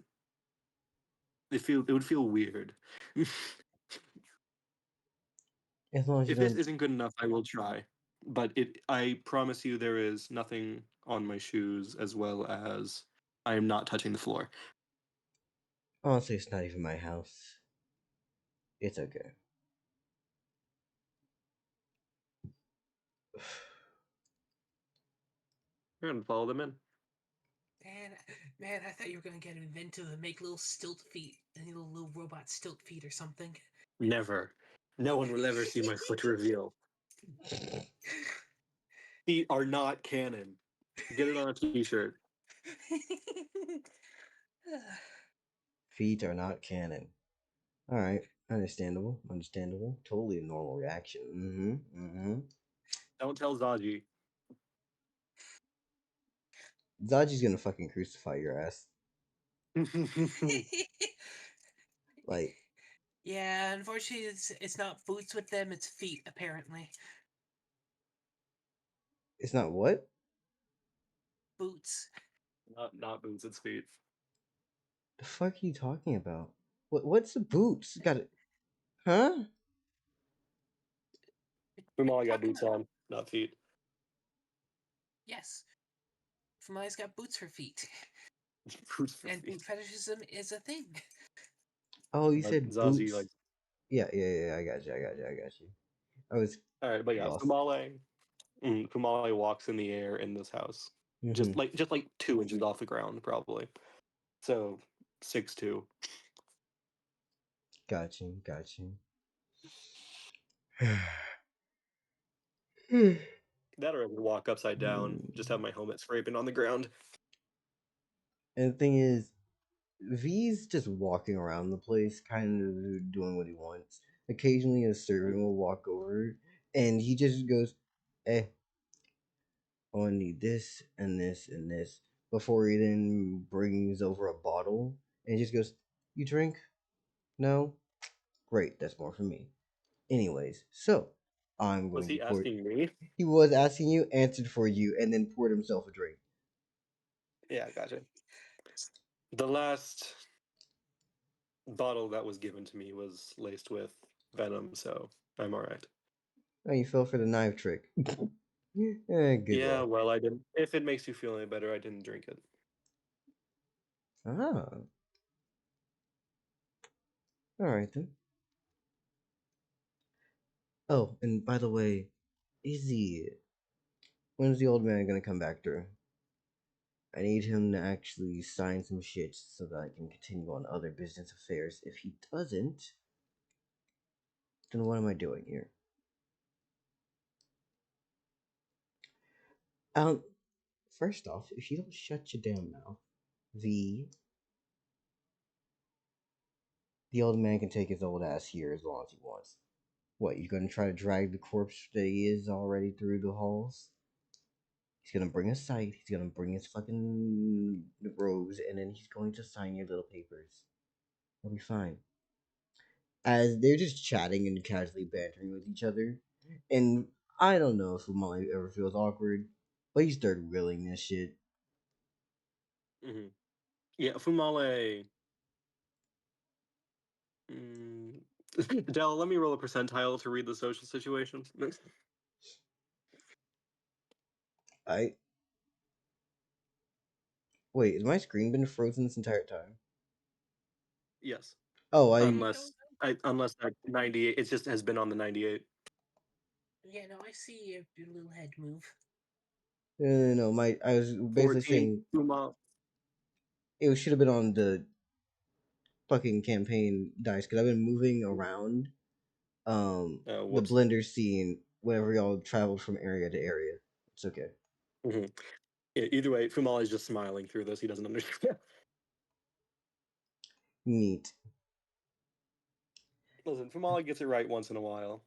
It would feel weird. As long as you If this don't. isn't good enough, I will try. But I promise you there is nothing on my shoes, as well as I am not touching the floor. Honestly, it's not even my house. It's okay. You're gonna follow them in. Man, I thought you were gonna get inventive and make little stilt feet, and little robot stilt feet or something. Never. No one will ever see my foot reveal. Feet are not canon. Get it on a t-shirt. Feet are not canon. Alright, understandable. Understandable. Totally a normal reaction. Don't tell Zaji. Zaji's gonna fucking crucify your ass. Like, Yeah, unfortunately, it's not boots with them; it's feet apparently. it's not what? Boots. Not boots, it's feet. The fuck are you talking about? What's the boots? Got it? Huh? Fumale got boots on, not feet. Yes. Fumale's got boots for feet. Boots for And feet. boot fetishism is a thing. Oh, you But said Zazie, boots. like, Yeah, I got you. I was all right, but yeah, lost. Fumale walks in the air in this house, just Mhm. like 2 inches off the ground, probably. So 6'2". Got you. That or I would walk upside down, just have my helmet scraping on the ground. And the thing is, V's just walking around the place, kind of doing what he wants. Occasionally, a servant will walk over, and he just goes, "Hey, I want to need this and this and this." Before he then brings over a bottle, and he just goes, "You drink? No? Great, that's more for me." Anyways, so I'm Was going to he pour. asking me? He was asking you, answered for you, and then poured himself a drink. Yeah, gotcha. The last bottle that was given to me was laced with venom, so I'm alright. Oh, you fell for the knife trick. Good Yeah, luck. well, I didn't. If it makes you feel any better, I didn't drink it. Ah, all right then. Oh, and by the way, Izzy, when's the old man gonna come back through? I need him to actually sign some shit so that I can continue on other business affairs. If he doesn't, then what am I doing here? Um, first off, if you don't shut your damn mouth, the old man can take his old ass here as long as he wants. What, you gonna try to drag the corpse that he is already through the halls? He's gonna bring a sight, he's gonna bring his fucking robes, and then he's going to sign your little papers. He'll be fine. As they're just chatting and casually bantering with each other, and I don't know if Fumale ever feels awkward, but he started willing this shit. Mm-hmm. Yeah, Fumale. Mm. Dell, let me roll a percentile to read the social situation. I wait. Has my screen been frozen this entire time? Yes, Oh, unless that 98. It just has been on the 98. Yeah, no, I see your little head move. No. I was basically 14. saying Fumale. it should have been on the fucking campaign dice because I've been moving around the Whoops. blender scene whenever y'all traveled from area to area. It's okay. Mm-hmm. Yeah, either way, Fumale is just smiling through this. He doesn't understand. Neat. Listen, Fumale gets it right once in a while.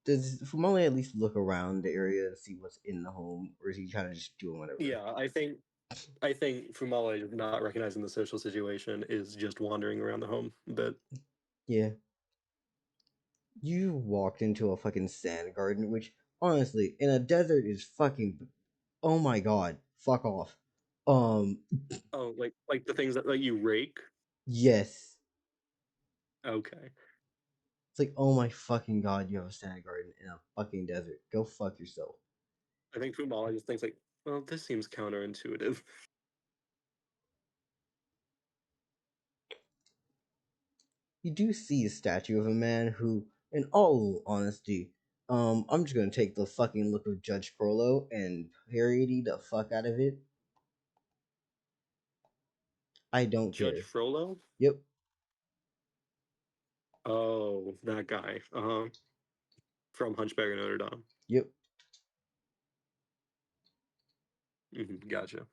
Does Fumale at least look around the area and see what's in the home, or is he kind of just doing whatever? Yeah, I think Fumale not recognizing the social situation is just wandering around the home a bit. Yeah. You walked into a fucking sand garden, which honestly, in a desert is fucking. Oh my god! Fuck off. Oh, like the things that you rake. Yes. Okay. It's like, oh my fucking god, you have a sand garden in a fucking desert. Go fuck yourself. I think Fumale just thinks like, well, this seems counterintuitive. You do see a statue of a man who, in all honesty, I'm just gonna take the fucking look of Judge Frollo and parody the fuck out of it. I don't Judge care. Frollo? Yep. Oh, that guy. From Hunchback of Notre Dame. Yep. Gotcha.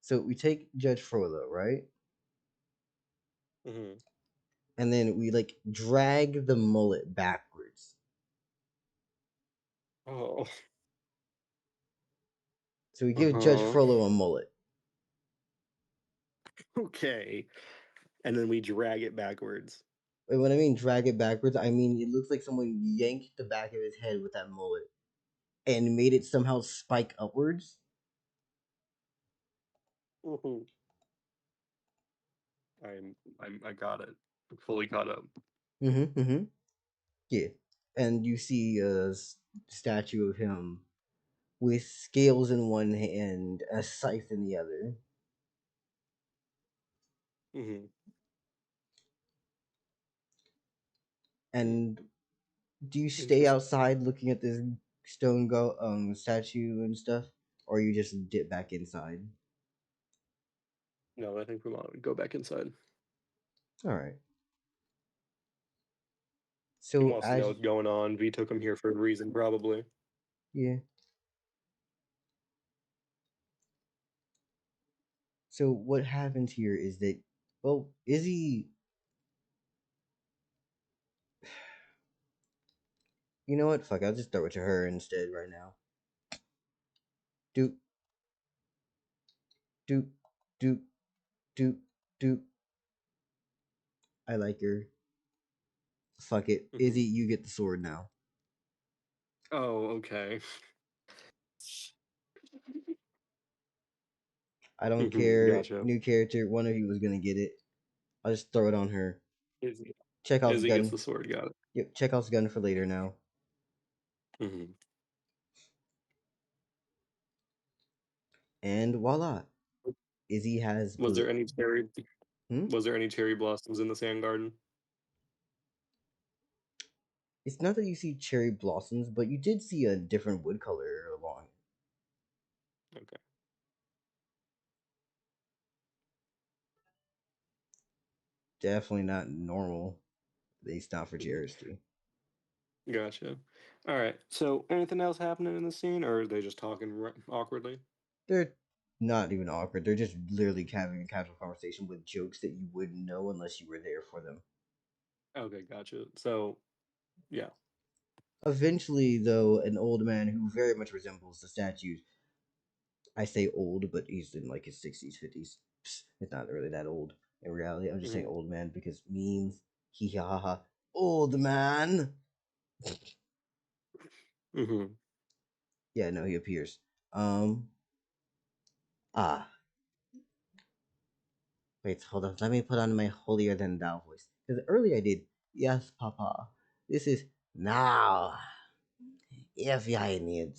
So we take Judge Frollo, right? Mm-hmm. And then we like drag the mullet backwards. Oh. So we give Judge Frollo a mullet. Okay. And then we drag it backwards. And when I mean drag it backwards, I mean it looks like someone yanked the back of his head with that mullet and made it somehow spike upwards. Mm-hmm. I got it. I'm fully caught up. Mm-hmm. Yeah. And you see a statue of him with scales in one hand, a scythe in the other. Mm-hmm. And do you stay Interesting. outside looking at this statue and stuff, or you just dip back inside? No, I think we want to go back inside. All right. He So wants to know what's going on. V took him here for a reason, probably. yeah. So what happens here is that, well, Izzy. You know what? Fuck, I'll just throw it to her instead right now. Doop. Doop. Doop. Doop. Doop. I like her. Fuck it. Mm-hmm. Izzy, you get the sword now. Oh, okay. I don't care. Gotcha. New character. One of you was gonna get it. I'll just throw it on her. Chekhov's Izzy gets gun. the sword, got it. Yep, Chekhov's gun for later now. Mm-hmm. And voila. Izzy has Was blue. there any cherry? Hmm? Was there any cherry blossoms in the sand garden? It's not that you see cherry blossoms, but you did see a different wood color along. Okay. Definitely not normal. At least not for Jersey. Gotcha. All right. So, anything else happening in the scene, or are they just talking awkwardly? They're not even awkward. They're just literally having a casual conversation with jokes that you wouldn't know unless you were there for them. Okay, gotcha. So, yeah. Eventually, though, an old man who very much resembles the statues. I say old, but he's in like his 60s, 50s. It's not really that old in reality. I'm just saying old man because memes. Hee ha ha ha. Old man. Mm-hmm. Yeah, no, he appears. Um. Ah. Wait, hold on. Let me put on my holier than thou voice. Because earlier I did, yes, Papa. This is now. If I need.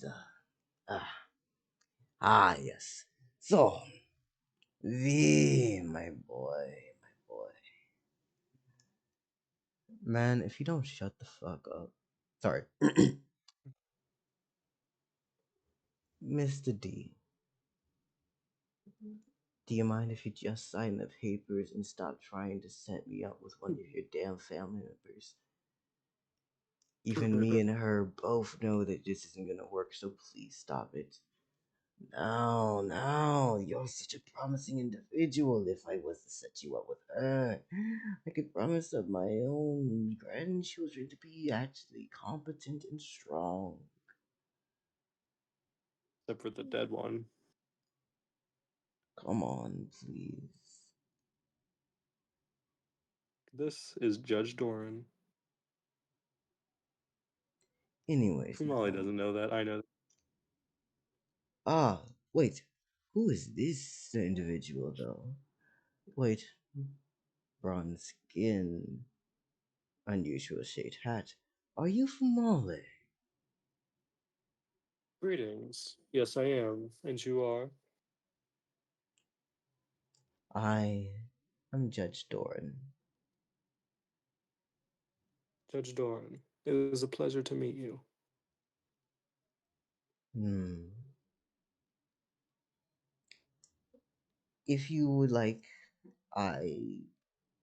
Ah. Yes. So, my boy, my boy. Man, if you don't shut the fuck up. Sorry. Mr. D, do you mind if you just sign the papers and stop trying to set me up with one of your damn family members? Even me and her both know that this isn't gonna work, so please stop it. No, you're such a promising individual. If I was to set you up with her, I could promise of my own grandchildren to be actually competent and strong. Except for the dead one. Come on, please. This is Judge Doran. Anyways, Fumale now. doesn't know that. I know. Ah, wait. Who is this individual, though? Wait. Bronze skin. Unusual shaped hat. Are you Fumale? Greetings. Yes, I am. And you are? I am Judge Doran. Judge Doran. It is a pleasure to meet you. If you would like, I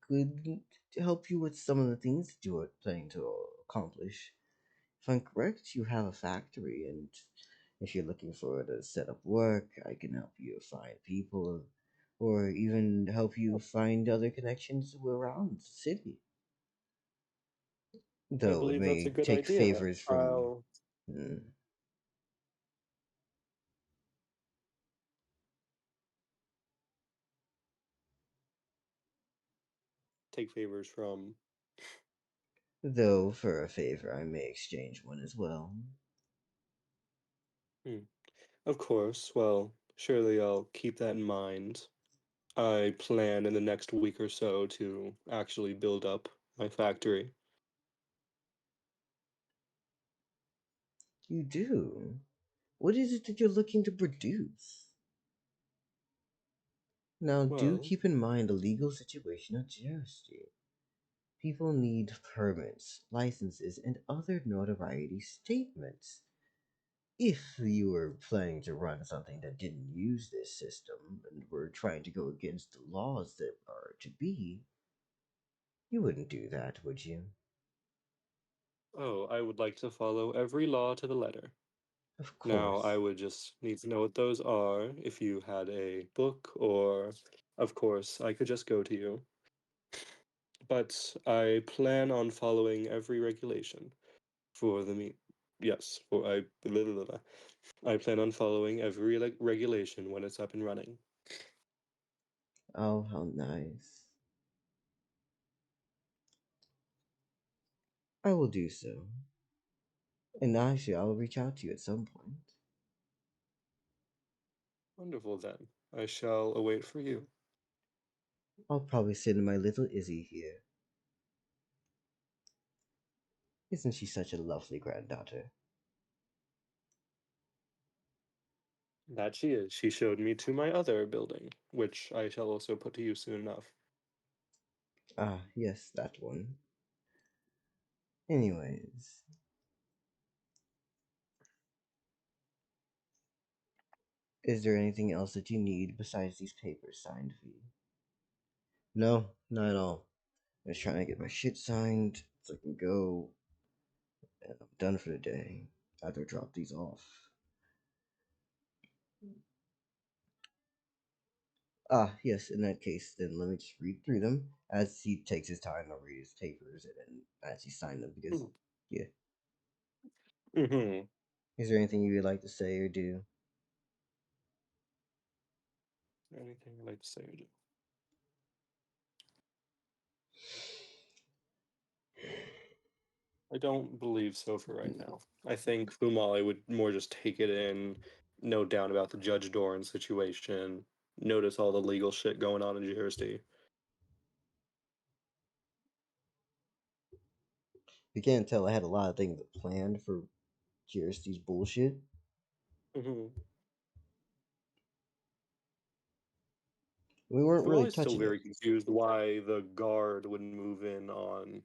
could help you with some of the things that you are planning to accomplish. If I'm correct, you have a factory, and if you're looking for to set up work, I can help you find people, or even help you find other connections around the city. I Though it believe that's a may good take idea. favors from. I'll Hmm, take favors from. though for a favor, I may exchange one as well. Of course. Well, surely I'll keep that in mind. I plan in the next week or so to actually build up my factory. You do? What is it that you're looking to produce? Now, do Well, keep in mind the legal situation of Jersey. People need permits, licenses, and other notoriety statements. If you were planning to run something that didn't use this system and were trying to go against the laws that are to be, you wouldn't do that, would you? oh, I would like to follow every law to the letter. Of Now, I course. would just need to know what those are. If you had a book, or of course, I could just go to you. But I plan on following every regulation for the meet. Yes, for I. Blah, blah, blah. I plan on following every regulation when it's up and running. Oh, how nice. I will do so. And actually, I will reach out to you at some point. Wonderful then. I shall await for you. I'll probably send my little Izzy here. Isn't she such a lovely granddaughter? That she is. She showed me to my other building, which I shall also put to use soon enough. Ah, yes, that one. Anyways. Is there anything else that you need besides these papers signed for you? No, not at all. I'm just trying to get my shit signed so I can go, and I'm done for the day. I have to drop these off. Ah, yes, in that case, then let me just read through them as he takes his time to read his papers and then as he signs them because, yeah. Mm-hmm. Is there anything you would like to say or do? Anything I'd like to say or do? I don't believe so for right now. I think Fumale would more just take it in, note down about the Judge Doran situation, notice all the legal shit going on in Jersey. You can't tell I had a lot of things planned for GRC's bullshit. Mm-hmm. We weren't really Fumale's still touching very it. confused why the guard would move in on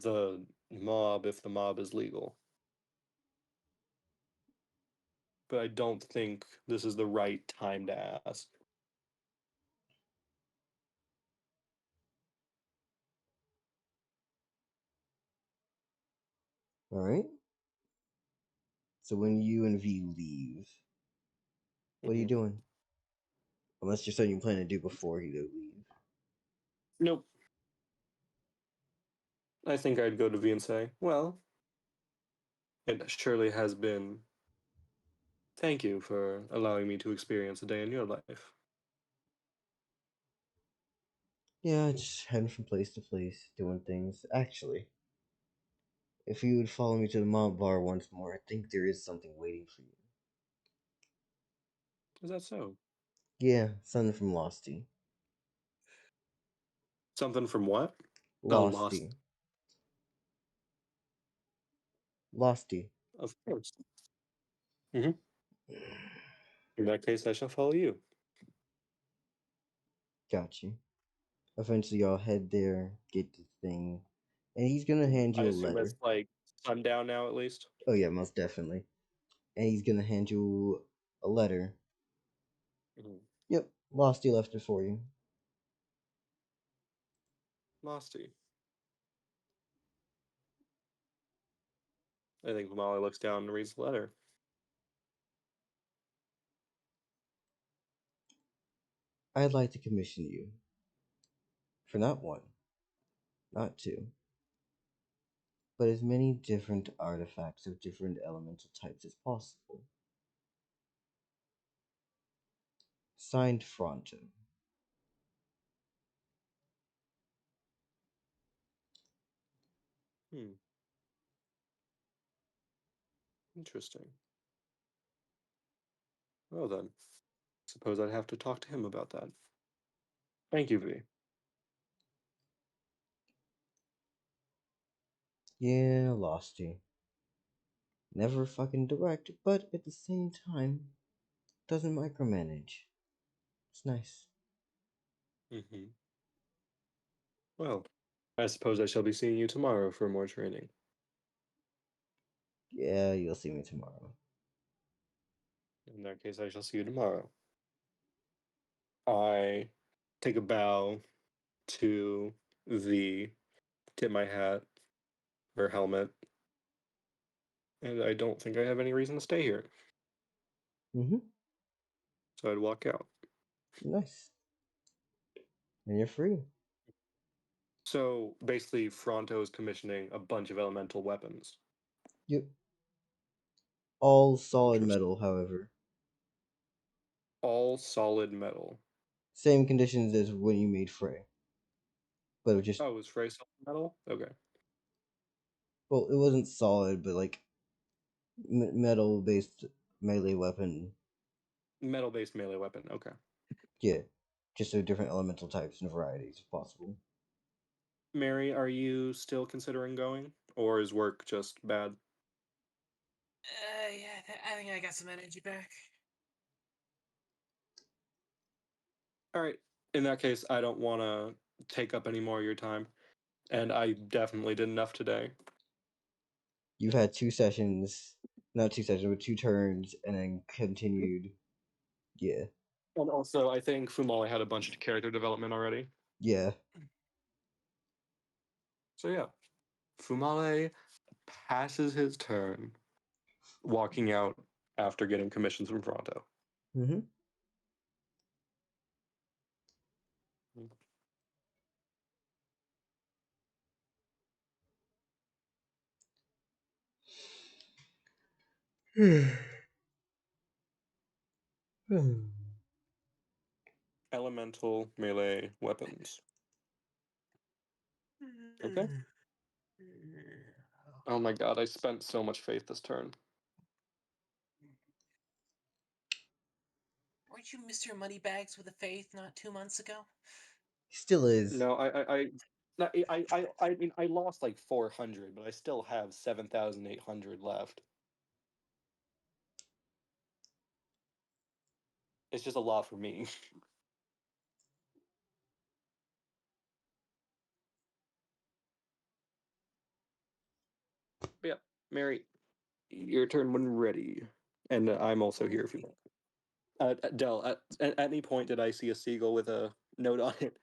the mob if the mob is legal. But I don't think this is the right time to ask. All right. So when you and V leave, what are you Mhm. doing? Unless there's something you plan to do before you leave. Nope. I think I'd go to V and say, well, it surely has been. Thank you for allowing me to experience a day in your life. Yeah, just heading from place to place, doing things. Actually, if you would follow me to the mob bar once more, I think there is something waiting for you. Is that so? Yeah, something from Losty. Something from what? Oh, lost. Losty. Losty. Of course. Mm-hmm. In that case, I shall follow you. Got you. Eventually, y'all head there, get the thing, and he's gonna hand I you a assume letter. it's like sundown now, at least. Oh yeah, most definitely. And he's gonna hand you a letter. Mm-hmm. Yep, Losty left it for you. Losty. I think Molly looks down and reads the letter. I'd like to commission you for not one, not two, but as many different artifacts of different elemental types as possible. Signed, Fronto. Interesting. Well then, suppose I'd have to talk to him about that. Thank you, V. Yeah, Losty. Never fucking direct, but at the same time, doesn't micromanage. It's nice. Mm-hmm. Well, I suppose I shall be seeing you tomorrow for more training. Yeah, you'll see me tomorrow. In that case, I shall see you tomorrow. I take a bow to V, tip my hat or helmet, and I don't think I have any reason to stay here. Mm-hmm. So I'd walk out. Nice. And you're free. So basically, Fronto is commissioning a bunch of elemental weapons. Yep. All solid Interesting. metal, however. All solid metal. Same conditions as when you made Frey. But it was just, Oh, is Frey solid metal? Okay. well, it wasn't solid, but like metal based melee weapon. Metal based melee weapon. Okay. Yeah. Just so different elemental types and varieties if possible. Mary, are you still considering going? Or is work just bad? Yeah, I think I got some energy back. All right. In that case, I don't want to take up any more of your time. And I definitely did enough today. You've had 2 sessions, not 2 sessions, but 2 turns, and then continued. Yeah. And also, I think Fumale had a bunch of character development already. Yeah. So yeah, Fumale passes his turn walking out after getting commissions from Fronto. Mm-hmm. Elemental melee weapons. Okay. Oh my god, I spent so much faith this turn. Weren't you Mr. Moneybags with a faith not 2 months ago? Still is. No, I mean, I lost like 400, but I still have 7,800 left. It's just a lot for me. But yeah, Mary, your turn when ready. And I'm also here if you want. Dell, at any point did I see a seagull with a note on it?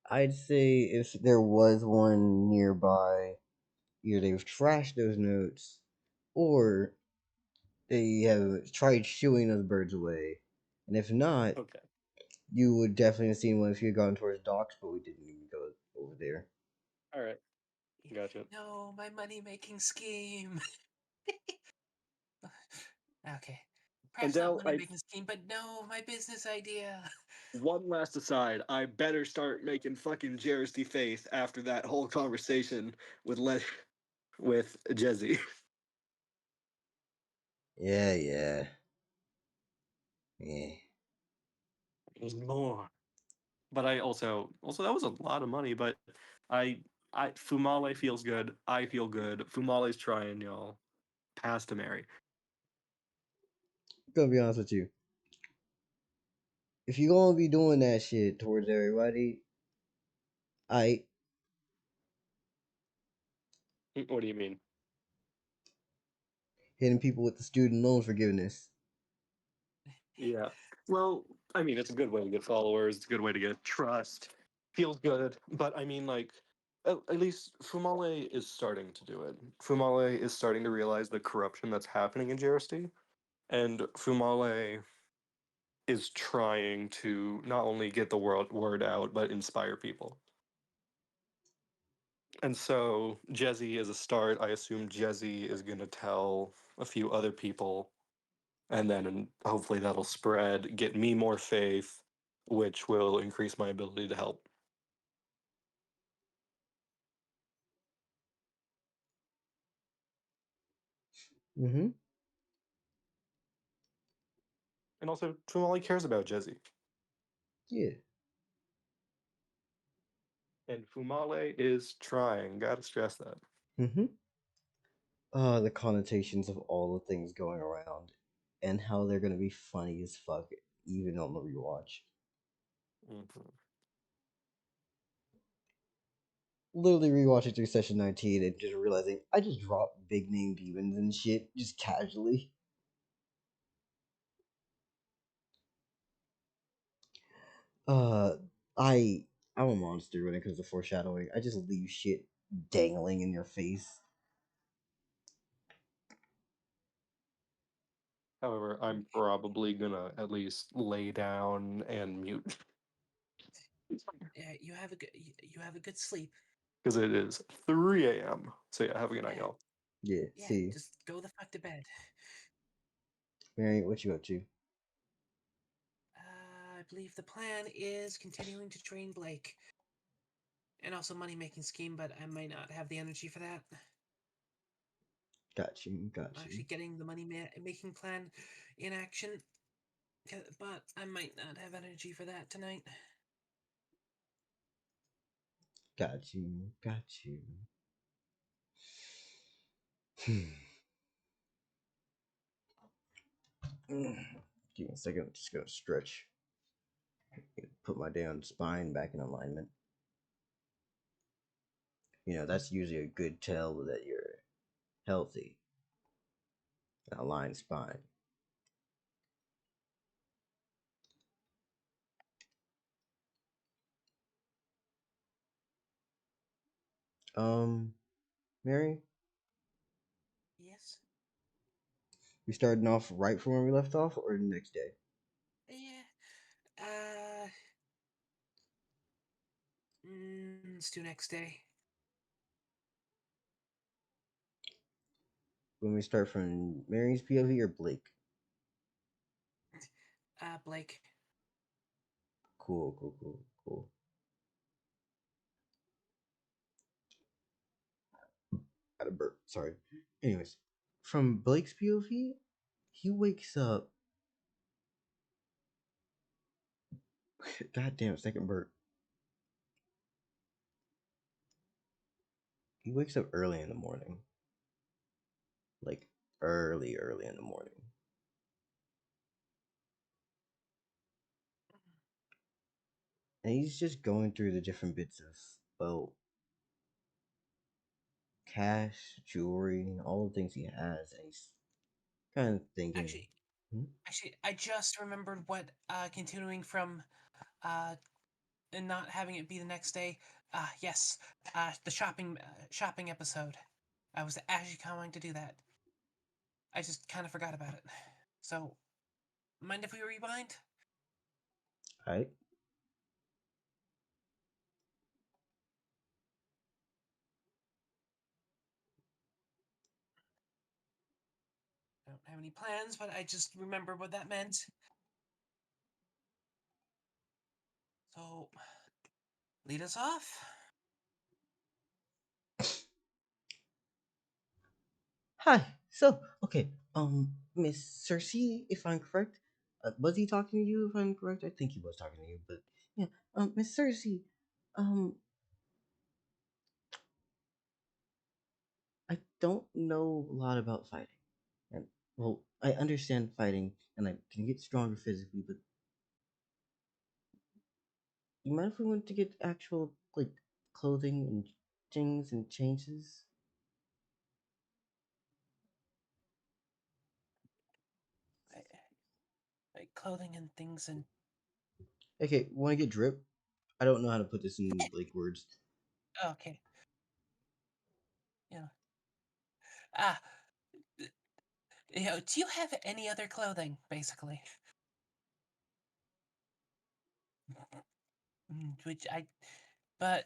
I'd say if there was one nearby, either they've trashed those notes, or they have tried shooing those birds away. And if not, Okay. you would definitely have seen one if you had gone towards docks, but we didn't even go over there. All right. Gotcha. No, my money-making scheme. Okay. And Perhaps not Dell, money-making scheme, but no, my business idea. one last aside, I better start making fucking Jersey faith after that whole conversation with with Jezzy. Yeah. More. But I also that was a lot of money, but I Fumale feels good. I feel good. Fumale's trying, y'all. Pass to Mary. Gonna be honest with you. If you're gonna be doing that shit towards everybody, I What do you mean? hitting people with the student loan forgiveness. Yeah. Well, I mean, it's a good way to get followers. It's a good way to get trust. Feels good. But I mean, like, at least Fumale is starting to do it. Fumale is starting to realize the corruption that's happening in JRST. And Fumale is trying to not only get the word out, but inspire people. And so Jezzy is a start. I assume Jezzy is going to tell a few other people, and then hopefully that'll spread, get me more faith, which will increase my ability to help. Mm-hmm. And also, Fumali cares about Jezzy. Yeah. And Fumale is trying. Gotta stress that. Mm-hmm. The connotations of all the things going around, and how they're gonna be funny as fuck, even on the rewatch. Mm-hmm. Literally rewatching through session 19 and just realizing I just dropped big name demons and shit just casually. Uh, I I'm a monster when it comes to foreshadowing. I just leave shit dangling in your face. However, I'm probably gonna at least lay down and mute Yeah, you have a good sleep. because it is 3 a.m. So yeah, have a good night, Yeah. y'all. Yeah. Yeah, See, just go the fuck to bed. Mary, what you up to? I believe the plan is continuing to train Blake. And also money-making scheme, but I might not have the energy for that. Got you. Actually getting the money-making plan in action. But I might not have energy for that tonight. Got you. Give me a second. I'm just gonna stretch. Put my damn spine back in alignment. You know, that's usually a good tell that you're healthy. An aligned spine. Mary, Yes? we starting off right from where we left off, or the next day? Yeah. Let's do next day. When we start from Mary's POV or Blake? Blake. Cool. Had a burp. Sorry. Anyways, from Blake's POV, he wakes up. Goddamn, second burp. He wakes up early in the morning. Like, early in the morning. And he's just going through the different bits of, well, cash, jewelry, all the things he has. And he's kind of thinking, Actually, hmm? I just remembered what continuing from and not having it be the next day. Yes, the shopping episode. I was actually going to do that. I just kind of forgot about it. So, mind if we rewind? Alright. I don't have any plans, but I just remember what that meant. So, lead us off. Hi. So, okay. Miss Circe, if I'm correct, was he talking to you? If I'm correct, I think he was talking to you. But yeah, Miss Circe, um, I don't know a lot about fighting, and well, I understand fighting, and I can get stronger physically. But you mind if we went to get actual like clothing and things and changes? Like clothing and things and. Okay, want to get drip? I don't know how to put this in like words. Okay. Yeah. Ah, do you have any other clothing, basically? Which I, but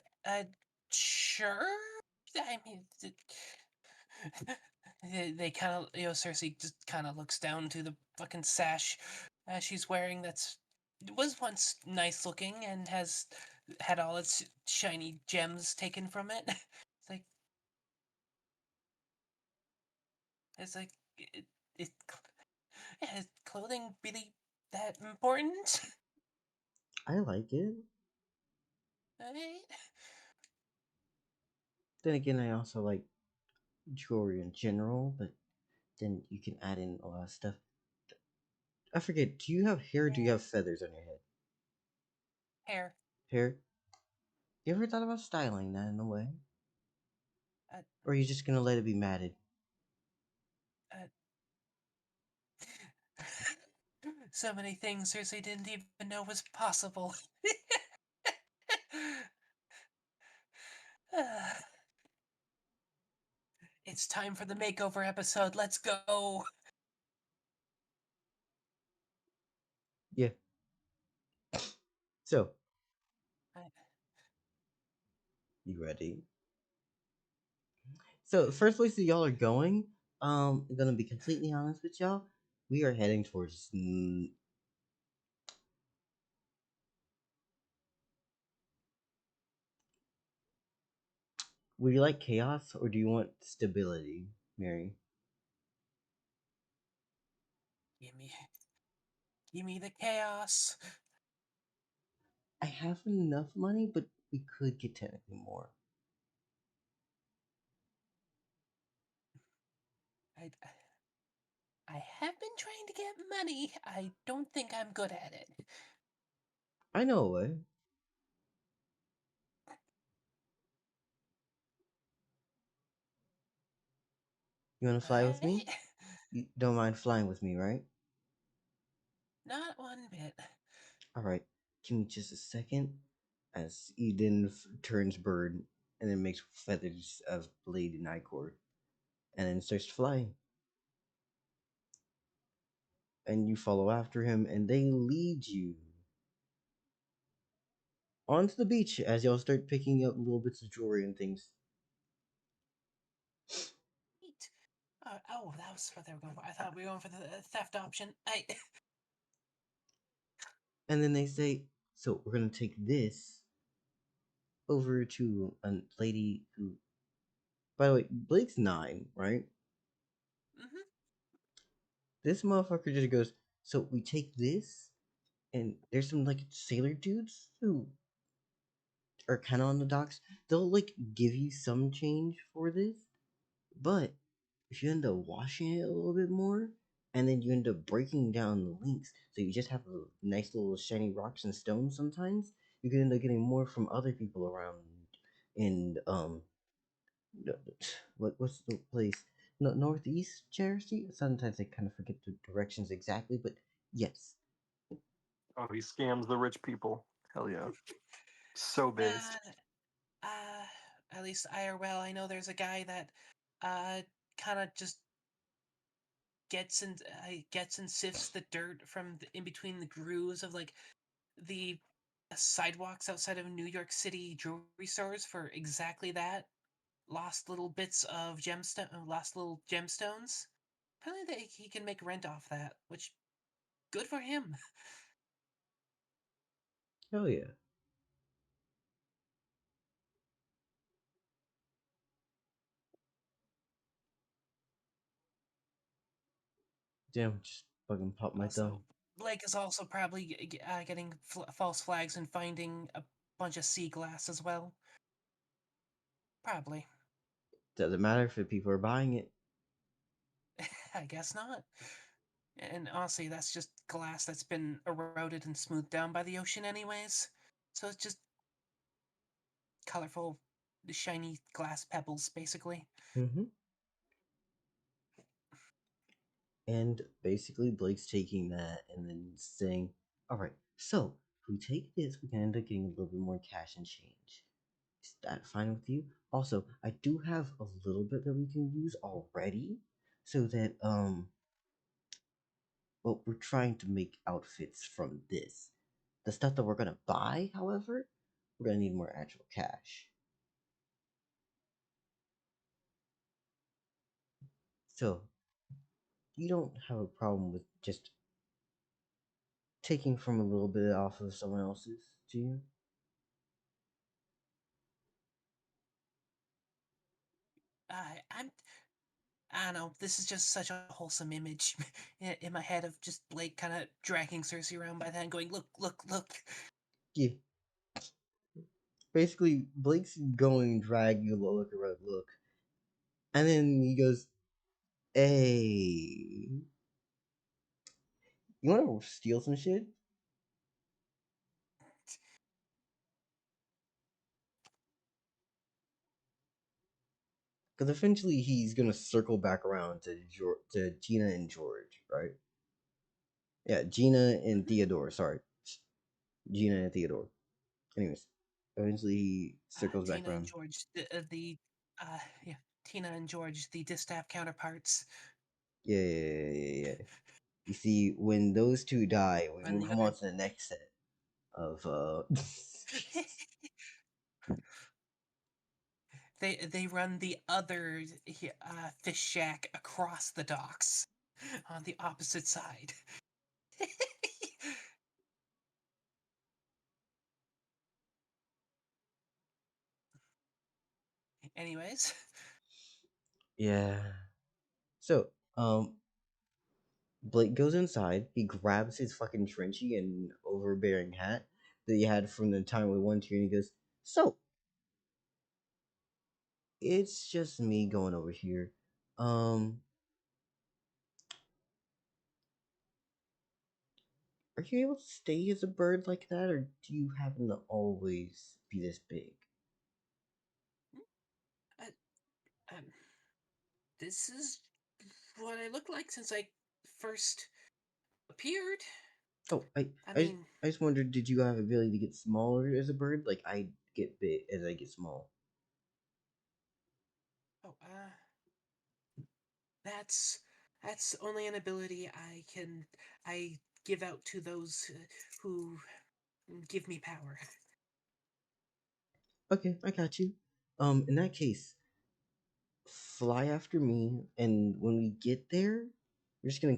sure. I mean, they kind of, Circe just kind of looks down to the fucking sash she's wearing. That's was once nice looking and has had all its shiny gems taken from it. It's like, it, yeah, is clothing really that important? I like it. Right? Then again, I also like jewelry in general, but then you can add in a lot of stuff. I forget, do you have hair or do you have feathers on your head? Hair. Hair? You ever thought about styling that in a way? Uh, Or are you just gonna let it be matted? uh, so many things Circe didn't even know was possible. It's time for the makeover episode. Let's go. Yeah. So, I- you ready? So, the first place that y'all are going, I'm gonna be completely honest with y'all. We are heading towards. Would you like chaos or do you want stability, Mary? Give me, give me the chaos. I have enough money, but we could get technically more. I, I have been trying to get money. I don't think I'm good at it. I know a way. You wanna fly with me? Alright? You don't mind flying with me, right? Not one bit. Alright, give me just a second. As Eden turns bird and then makes feathers of blade and ichor, and then starts flying. And you follow after him, and they lead you onto the beach as y'all start picking up little bits of jewelry and things. Neat. Oh, that was what they were going for. I thought we were going for the theft option. I. And then they say, so we're gonna take this over to a lady who By the way, Blake's 9, right? Hmm. This motherfucker just goes, so we take this, and there's some like sailor dudes who are kind of on the docks. They'll like give you some change for this, but if you end up washing it a little bit more, and then you end up breaking down the links, so you just have a nice little shiny rocks and stones sometimes, you can end up getting more from other people around in what's the place? No, Northeast Jersey. Sometimes I kind of forget the directions exactly, but yes. Oh, he scams the rich people. Hell yeah. So based. At least IRL, I know there's a guy that uh kind of just gets and sifts the dirt from in between the grooves of like the sidewalks outside of New York City jewelry stores for exactly that. Lost little bits of lost little gemstones. Apparently, that he can make rent off that, which good for him. Hell yeah. Damn, just fucking pop my thumb. Also, Blake is also probably getting false flags and finding a bunch of sea glass as well. Probably. Doesn't matter if people are buying it. I guess not. And honestly, that's just glass that's been eroded and smoothed down by the ocean, anyways. So it's just colorful, shiny glass pebbles, basically. Mm-hmm. And basically, Blake's taking that and then saying, all right, so if we take this, we can end up getting a little bit more cash and change. Is that fine with you? Also, I do have a little bit that we can use already so that, well, we're trying to make outfits from this. The stuff that we're going to buy, however, we're going to need more actual cash. So, you don't have a problem with just taking from a little bit off of someone else's, do you? I'm. I don't know. This is just such a wholesome image in my head of just Blake kind of dragging Circe around by the hand, going, "Look, look, look." Yeah. Basically, Blake's going drag you look around, look. And then he goes, hey, you want to steal some shit? Because eventually he's gonna circle back around to Gina and George, right? Yeah, Gina and Theodore. Sorry, Gina and Theodore. Anyways, eventually he circles back Tina and around. George, yeah, Tina and George, the distaff counterparts. Yeah. You see, when those two die, we And move the them on other, to the next set of they run the other fish shack across the docks on the opposite side. Anyways, yeah. So, Blake goes inside. He grabs his fucking trenchy and overbearing hat that he had from the time we went here, and he goes, "So, it's just me going over here. Um, are you able to stay as a bird like that, or do you happen to always be this big?" uh, um, this is what I look like since I first appeared. Oh, I mean, I just wondered, did you have ability to get smaller as a bird? Like I get big as I get small. oh, that's that's only an ability I give out to those who give me power. Okay, I got you. In that case, fly after me, and when we get there, we're just gonna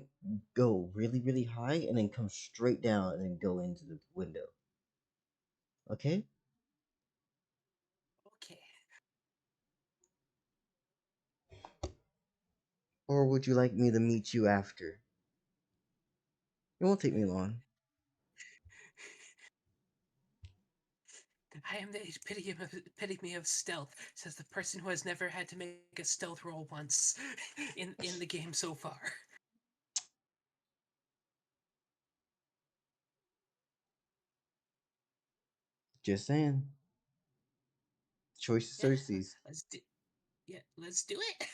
go really, really high, and then come straight down, and then go into the window. Okay? Okay. Or would you like me to meet you after? It won't take me long. I am the epitome of stealth, says the person who has never had to make a stealth roll once in the game so far. Just saying. Choice of Yeah, Circe's. let's do it.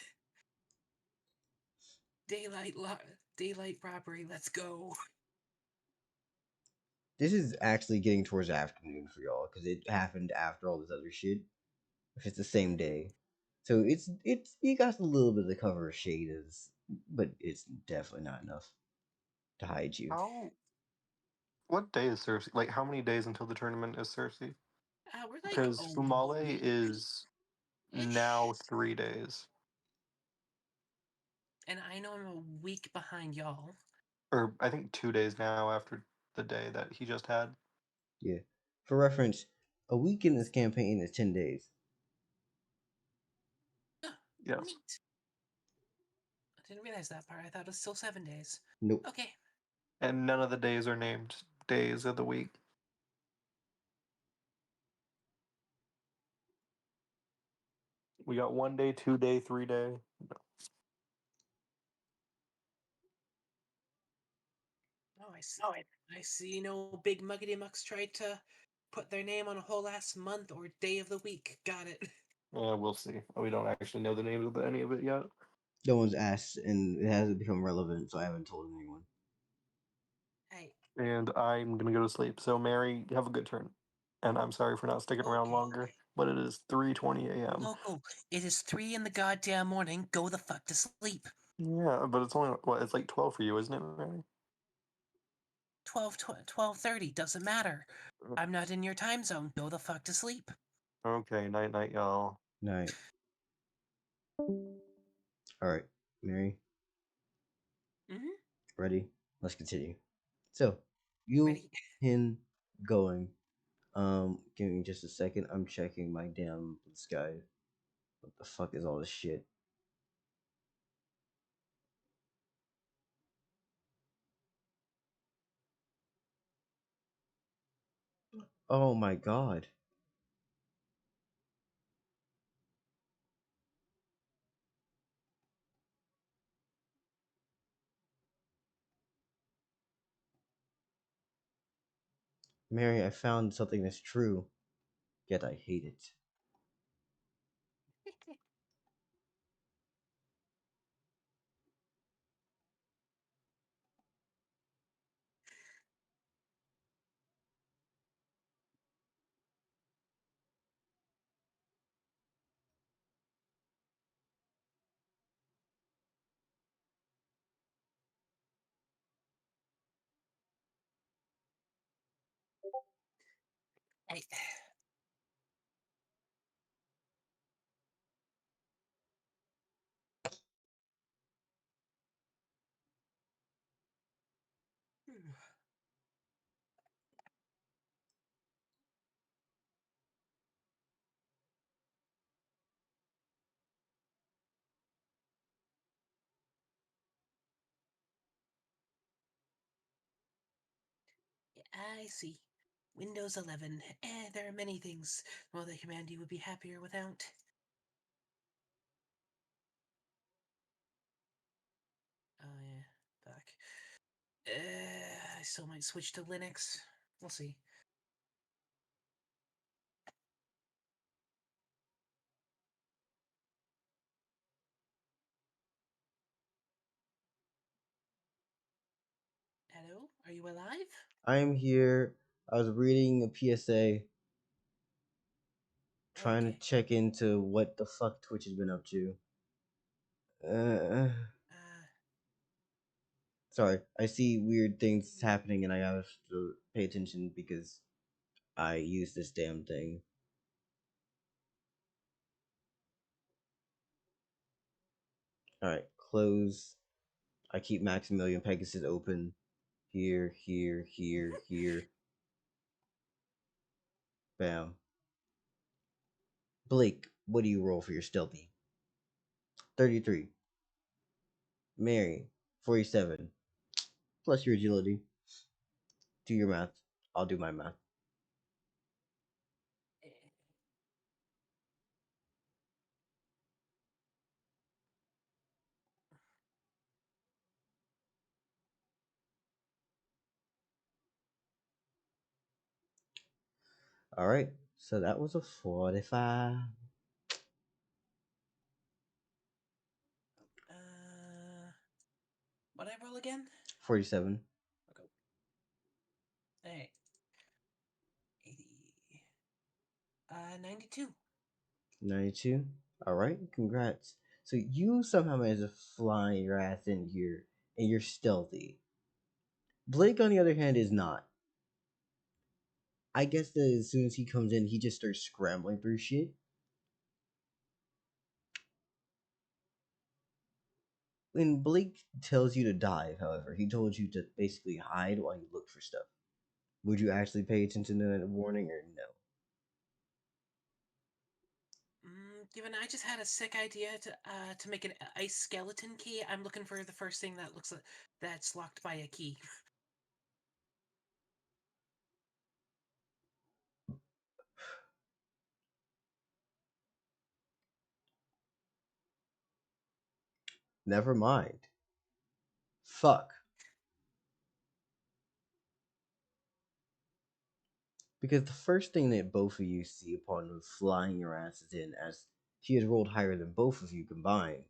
Daylight robbery. Let's go. This is actually getting towards the afternoon for y'all because it happened after all this other shit. If it's the same day, so it's you got a little bit of cover of shade as, but it's definitely not enough to hide you. How? What day is Circe? Like, how many days until the tournament is Circe? We're like Because a Fumale week-ish, is now 3 days, and I know I'm a week behind y'all. or I think 2 days now after the day that he just had. Yeah. For reference, a week in this campaign is 10 days. Yes. Neat. I didn't realize that part. I thought it was still 7 days. Nope. Okay. And none of the days are named days of the week. We got 1 day, 2 day, 3 day. Oh, I see no big muggity mucks tried to put their name on a whole last month or day of the week. Got it. We'll see. We don't actually know the names of any of it yet. No one's asked, and it hasn't become relevant, so I haven't told anyone. Hey. And I'm gonna go to sleep. So Mary, have a good turn. And I'm sorry for not sticking around Okay. longer, but it is 3:20 a.m. No. It is 3 in the goddamn morning. Go the fuck to sleep. Yeah, but it's only what, it's like 12 for you, isn't it, Mary? 12:30. Doesn't matter. I'm not in your time zone. Go the fuck to sleep. Okay, night night, y'all. Night. All right, Mary, Mm-hmm. ready? Let's continue. So, you Ready? in going. Give me just a second. I'm checking my damn sky. What the fuck is all this shit? Oh my god. Mary, I found something that's true, yet I hate it. Hey. I see. Windows 11. There are many things. Well, the command you would be happier without. Oh, yeah. Fuck. I still might switch to Linux. We'll see. Hello? Are you alive? I am here. I was reading a PSA, trying to Okay. check into what the fuck Twitch has been up to. Sorry, I see weird things happening and I have to pay attention because I use this damn thing. Alright, close. I keep Maximilian Pegasus open. Here, here, here, here. Bam. Blake, what do you roll for your stealthy? 33. Mary, 47. Plus your agility. Do your math. I'll do my math. Eh, All right. So that was a 45. What I roll again? 47. Okay. Hey. 80. 92. 92. All right. Congrats. So you somehow managed to fly your ass in here, and you're stealthy. Blake, on the other hand, is not. I guess that as soon as he comes in, he just starts scrambling through shit. When Blake tells you to dive, however, he told you to basically hide while you look for stuff. Would you actually pay attention to that warning or no? Given I just had a sick idea to make an ice skeleton key, I'm looking for the first thing that looks like that's locked by a key. Never mind. Fuck. Because the first thing that both of you see upon flying your asses in, as she has rolled higher than both of you combined,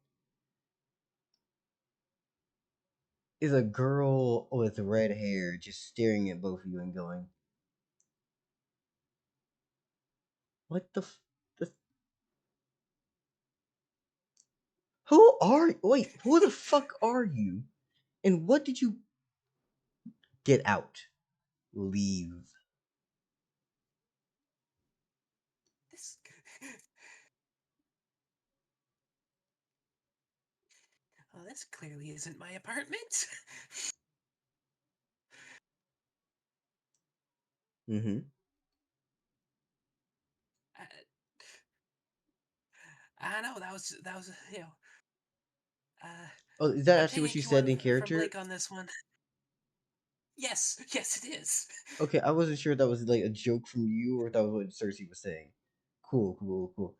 is a girl with red hair just staring at both of you and going, "What the who are wait, who the fuck are you? And what did you get out? Leave." This. Well, this clearly isn't my apartment. Mm-hmm. I know that was uh, Oh, is that I'm actually taking what a you cue said in from character? Blake on this one. Yes, yes, it is. Okay, I wasn't sure if that was like a joke from you or if that was what Circe was saying. Cool, cool, cool.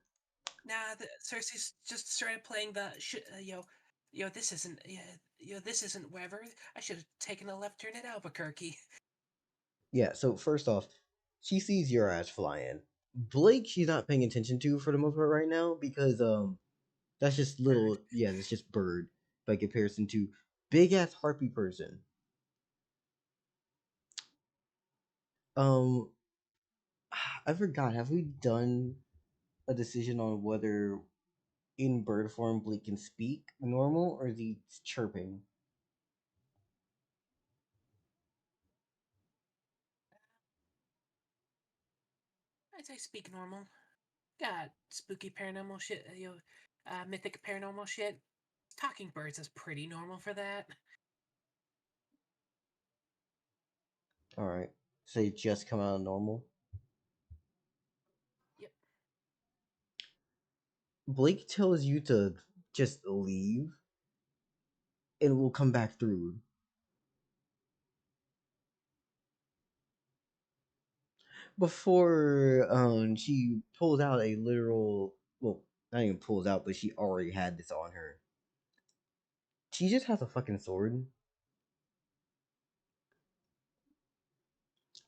Nah, Cersei's just started playing the this isn't this isn't wherever. I should have taken a left turn at Albuquerque. Yeah, so first off, she sees your ass flying. Blake, she's not paying attention to for the most part right now because that's just little, yeah, that's just bird by comparison to big ass harpy person. Um, I forgot. Have we done a decision on whether in bird form Blake can speak normal or is he chirping? I'd say speak normal. Got spooky paranormal shit, mythic paranormal shit. Talking birds is pretty normal for that. All right, so you just come out of normal. Yep. Blake tells you to just leave, and we'll come back through. Before she pulls out a literal, well, not even pulls out, but she already had this on her. She just has a fucking sword.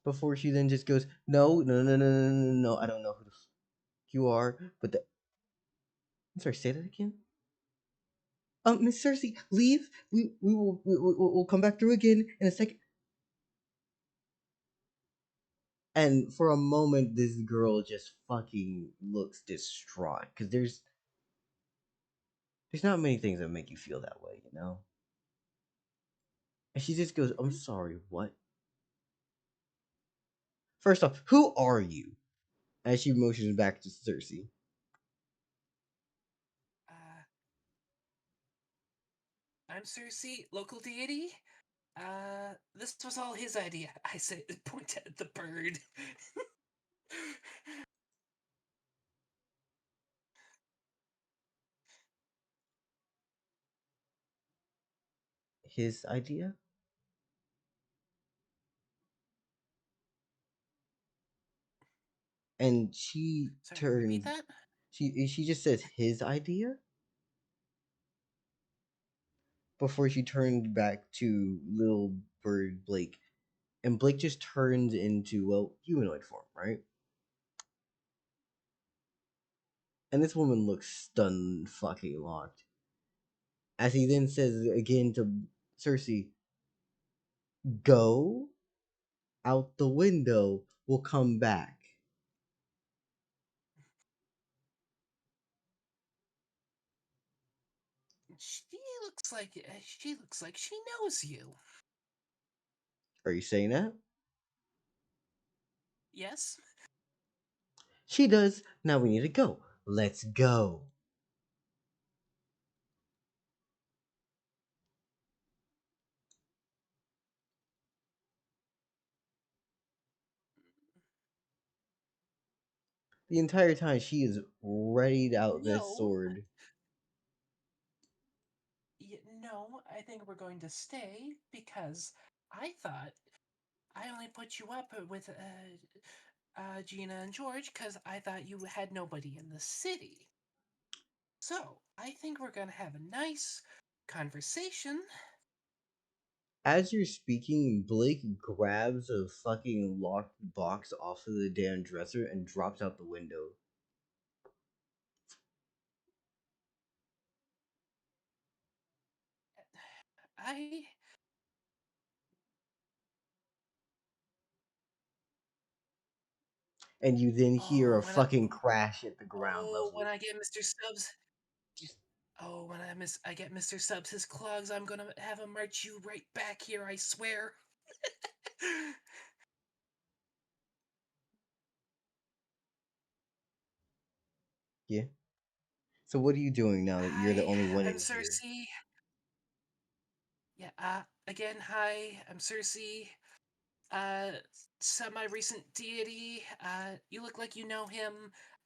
Before she then just goes, no, no, no, no, no, no, no, I don't know who the fuck you are, but the. I'm sorry, say that again. Miss Circe, leave. We'll come back through again in a second. And for a moment, this girl just fucking looks distraught because there's not many things that make you feel that way, you know. And she just goes, "I'm sorry, what?" First off, who are you? As she motions back to Circe. Uh, I'm Circe, local deity. This was all his idea. I say, point at the bird. his idea? And she Sorry, repeat turns. that? She just says his idea before she turned back to little bird Blake, and Blake just turns into, well, humanoid form, right? And this woman looks stunned, fucking locked. As he then says again to Circe, "Go out the window. We'll come back." She looks like she knows you. Are you saying that? Yes? She does. Now we need to go. Let's go. The entire time she is readied out this No. sword. No, I think we're going to stay because I thought I only put you up with Gina and George because I thought you had nobody in the city. So I think we're gonna have a nice conversation. As you're speaking, Blake grabs a fucking locked box off of the damn dresser and drops out the window. I And you then hear oh a fucking crash at the ground when level. I get Mr. Stubbs. Oh, when I get Mr. Stubbs his clogs, I'm gonna have him march you right back here. I swear. Yeah. So what are you doing now that you're the Hi, only one I'm in here? Circe. Yeah, again, hi, I'm Circe. Uh, Semi-recent deity. You look like you know him.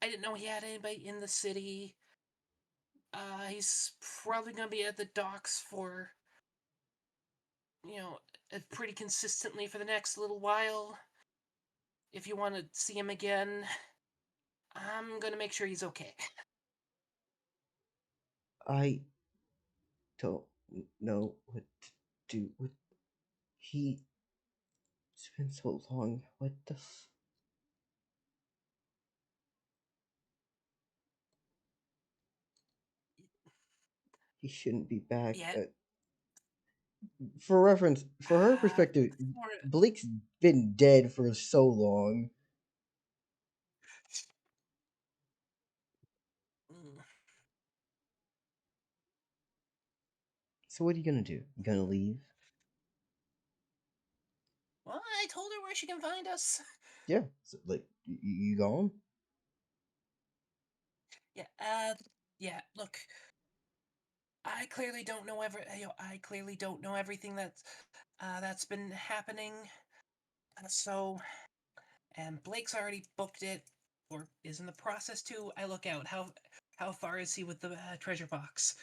I didn't know he had anybody in the city. He's probably gonna be at the docks for, you know, pretty consistently for the next little while. If you want to see him again, I'm gonna make sure he's okay. I don't know what to do with. He. It's been so long. What the He shouldn't be back. Yeah, For reference, for her perspective, more, Blake's been dead for so long. mm. So what are you gonna do? You gonna leave? Well, I told her where she can find us. Yeah. So, like, you gone? Yeah, yeah. Look, I clearly don't know I clearly don't know everything that's been happening. So, and Blake's already booked it, or is in the process to. I look out. How far is he with the treasure box?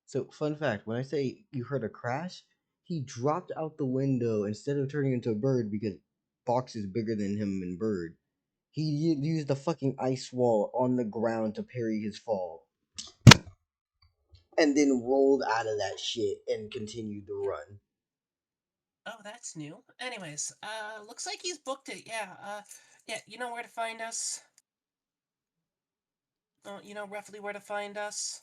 So, fun fact: when I say you heard a crash, he dropped out the window instead of turning into a bird because Box is bigger than him and Bird. He used the fucking ice wall on the ground to parry his fall, and then rolled out of that shit and continued the run. Oh, that's new. Anyways, looks like he's booked it. Yeah. Yeah. You know where to find us. You know roughly where to find us.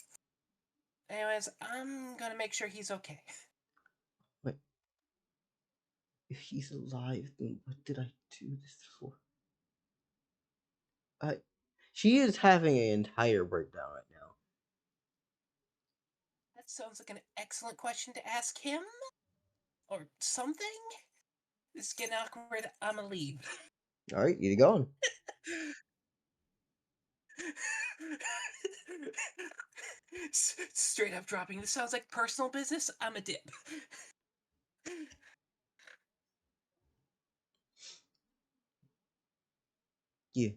Anyways, I'm gonna make sure he's okay. But if he's alive, then what did I do this for? She is having an entire breakdown right now. That sounds like an excellent question to ask him, or something. It's getting awkward. I'm gonna leave. All right, you gone. Straight up dropping. This sounds like personal business. I'm a dip. Yeah.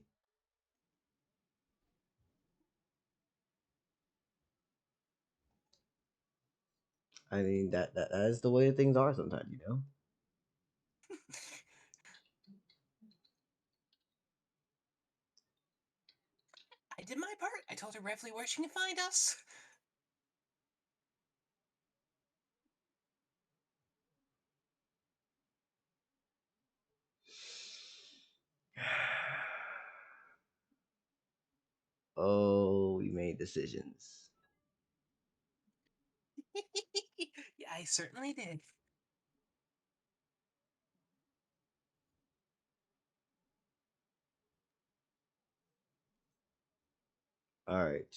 I mean, that is the way things are sometimes, you know? I did my part. I told her roughly where she can find us. Oh, we made decisions. Yeah, I certainly did. Alright.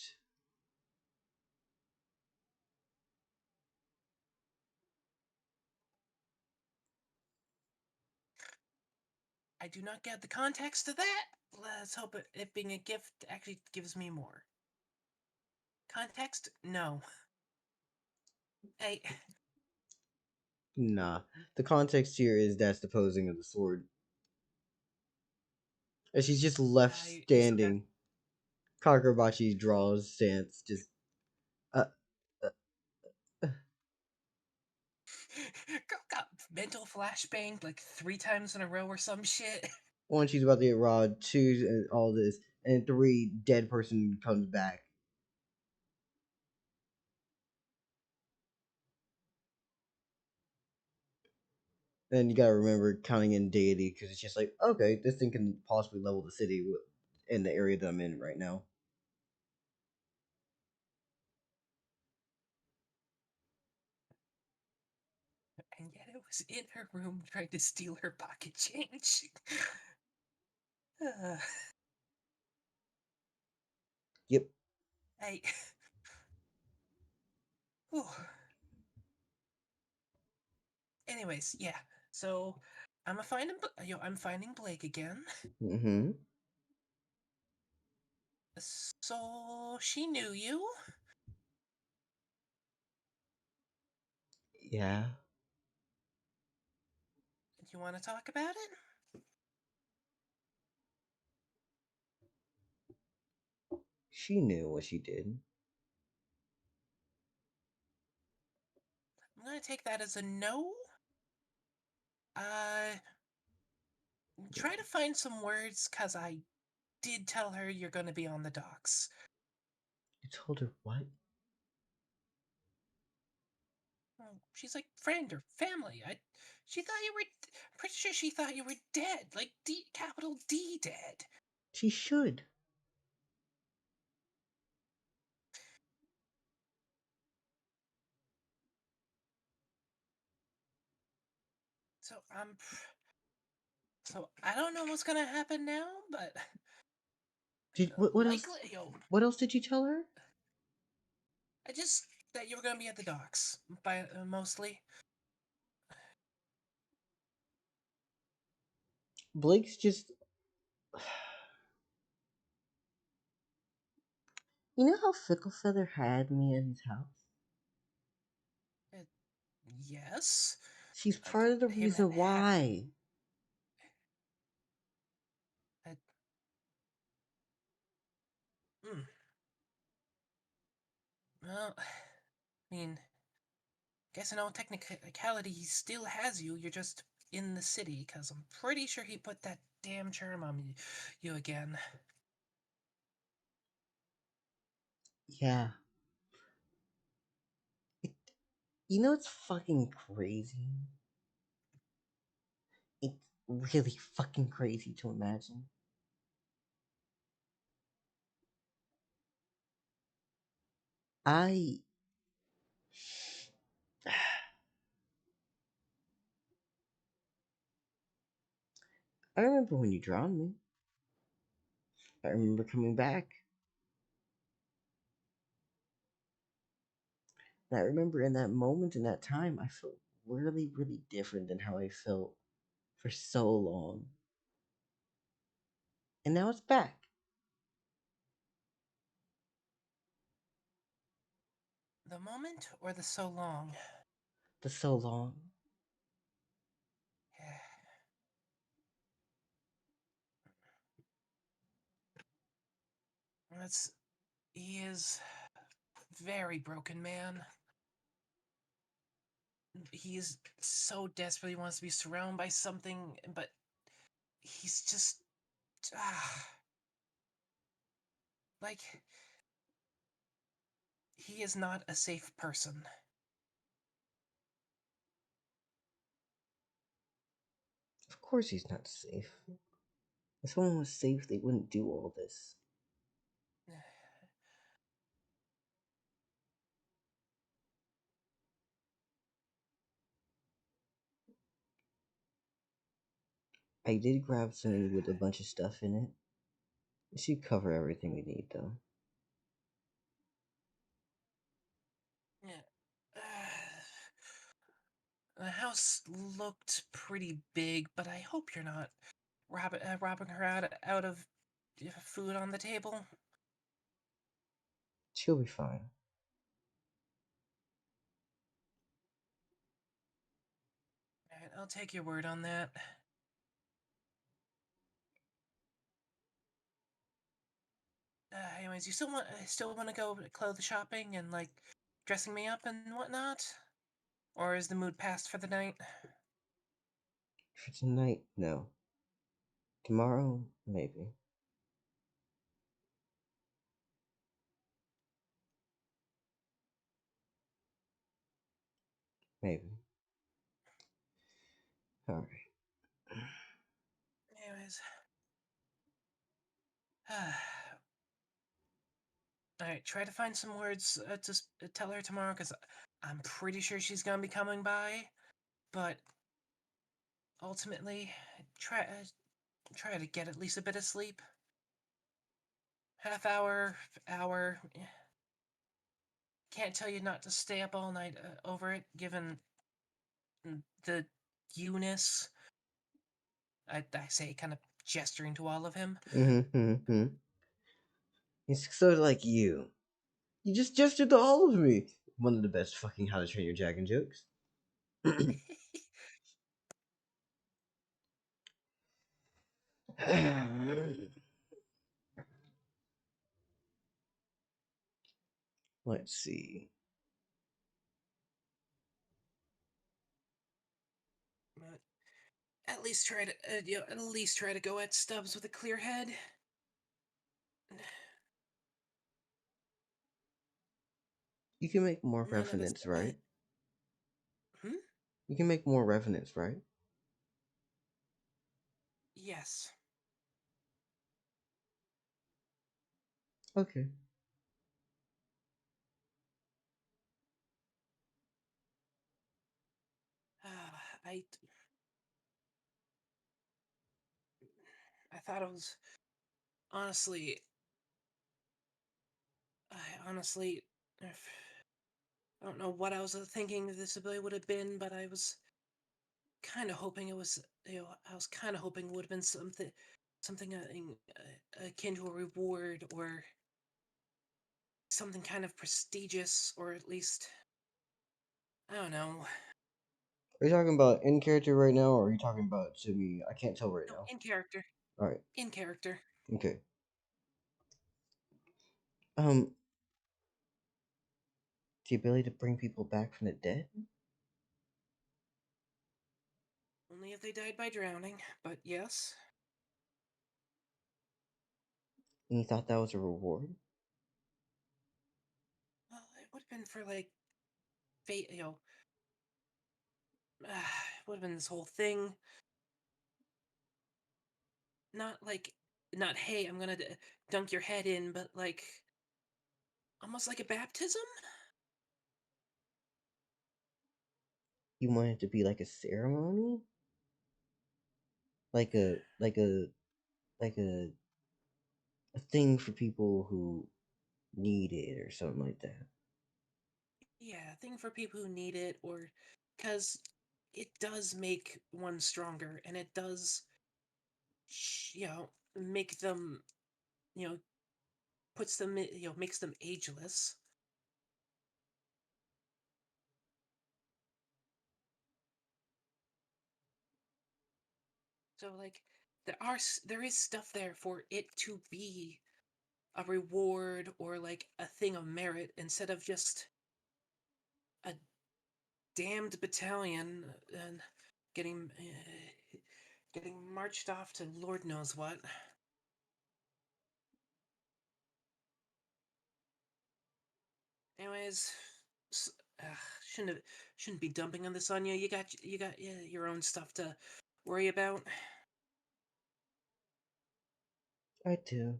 I do not get the context of that. Let's hope it being a gift actually gives me more. Context? No. Hey, Nah. The context here is that's the posing of the sword. And she's just left you said that. standing. Kagurabachi draws stance, just uh, uh, Got mental flashbang like 3 times in a row or some shit. one, she's about to get robbed, two, and all this, and three, dead person comes back. Then you gotta remember counting in deity, because it's just like, okay, this thing can possibly level the city in the area that I'm in right now. And yet it was in her room trying to steal her pocket change. Uh, Yep. hey. Whew. Anyways, yeah. So I'm finding Blake again. Mm-hmm. So she knew you. Yeah. Do you want to talk about it? She knew what she did. I'm gonna take that as a no. Uh, try to find some words, cause I did tell her you're gonna be on the docks. You told her what? Well, she's like friend or family. She thought you were. I'm pretty sure she thought you were dead, like capital D dead. She should. So I don't know what's gonna happen now, but What else? likely, What else did you tell her? I just that you were gonna be at the docks by mostly. Blake's just. You know how Fickle Feather had me at his house? Yes. She's part of the Him reason why. uh, mm. Well, I mean, guess in all technicality, he still has you. You're just in the city, because I'm pretty sure he put that damn charm on you again. Yeah. It, you know it's fucking crazy? It's really fucking crazy to imagine. I. I remember when you drowned me. I remember coming back. And I remember in that moment, in that time, I felt really, really different than how I felt for so long. And now it's back. The moment or the so long? For so long. That's he is very broken man. he's so desperately wants to be surrounded by something, but he's just like he is not a safe person. Of course he's not safe. If someone was safe, they wouldn't do all this. I did grab something with a bunch of stuff in it. It should cover everything we need, though. Yeah. The house looked pretty big, but I hope you're not robbing her out of food on the table. She'll be fine. Alright, I'll take your word on that. Anyways, you still want to go clothes shopping and like dressing me up and whatnot, or is the mood passed for the night? For tonight, no. Tomorrow, maybe. Maybe. Alright. Anyways, alright, try to find some words to tell her tomorrow, because I'm pretty sure she's gonna be coming by. But ultimately, try to get at least a bit of sleep. Half hour. Can't tell you not to stay up all night over it, given the Eunice. I say, kind of gesturing to all of him. It's sort of like you. You just gestured to all of me. One of the best fucking How to Train Your Dragon jokes. Let's see. But at least try to, at least try to go at Stubbs with a clear head. You can make more None of us. revenants, right? Hmm? You can make more revenants, right? Yes. Okay. I thought it was honestly. I honestly, I don't know what I was thinking this ability would have been, but I was kind of hoping it was. I was kind of hoping it would have been something akin to a reward, or something kind of prestigious, or at least I don't know. Are you talking about in character right now, or are you talking about to me? I can't tell right No, now. in character. Alright. In character. Okay. The ability to bring people back from the dead? Only if they died by drowning, but yes. And you thought that was a reward? Well, it would have been for like fate, it would have been this whole thing. Not like, not hey, I'm gonna dunk your head in, but like almost like a baptism. You want it to be like a ceremony? Like a thing for people who need it or something like that. Yeah, thing for people who need it, or because it does make one stronger, and it does, make them, you know, puts them, makes them ageless. So like, there is stuff there for it to be a reward or like a thing of merit, instead of just a damned battalion and getting marched off to Lord knows what. Anyways, shouldn't be dumping on this on you. You got your own stuff to worry about. I do.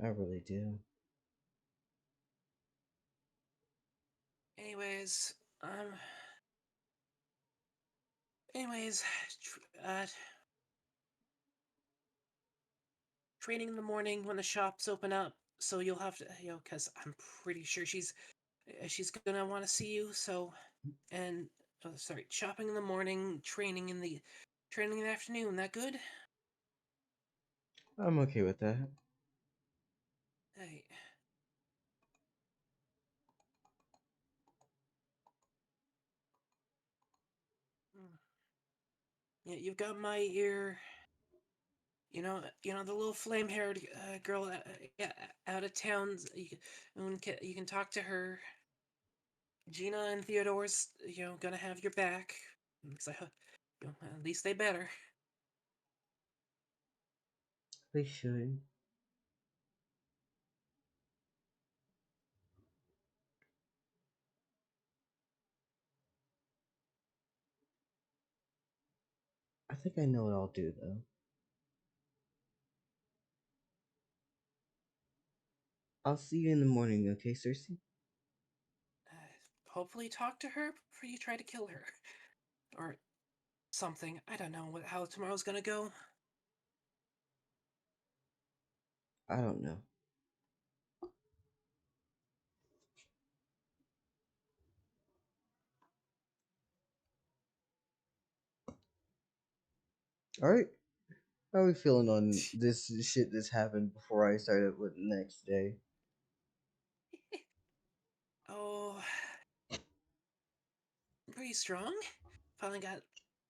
I really do. Anyways, anyways, training in the morning when the shops open up. So you'll have to, because I'm pretty sure she's gonna want to see you. So, and sorry, shopping in the morning, training in the afternoon. That good? I'm okay with that. Hey. Yeah, you've got my ear. The little flame-haired girl out of town. You can talk to her. Gina and Theodore's, gonna have your back. So, at least they better. They should. I think I know what I'll do, though. I'll see you in the morning, okay, Circe? Hopefully talk to her before you try to kill her. Or something. I don't know how tomorrow's gonna go. I don't know. Alright. How are we feeling on this shit that's happened before I started with the next day? Oh, pretty strong. Finally got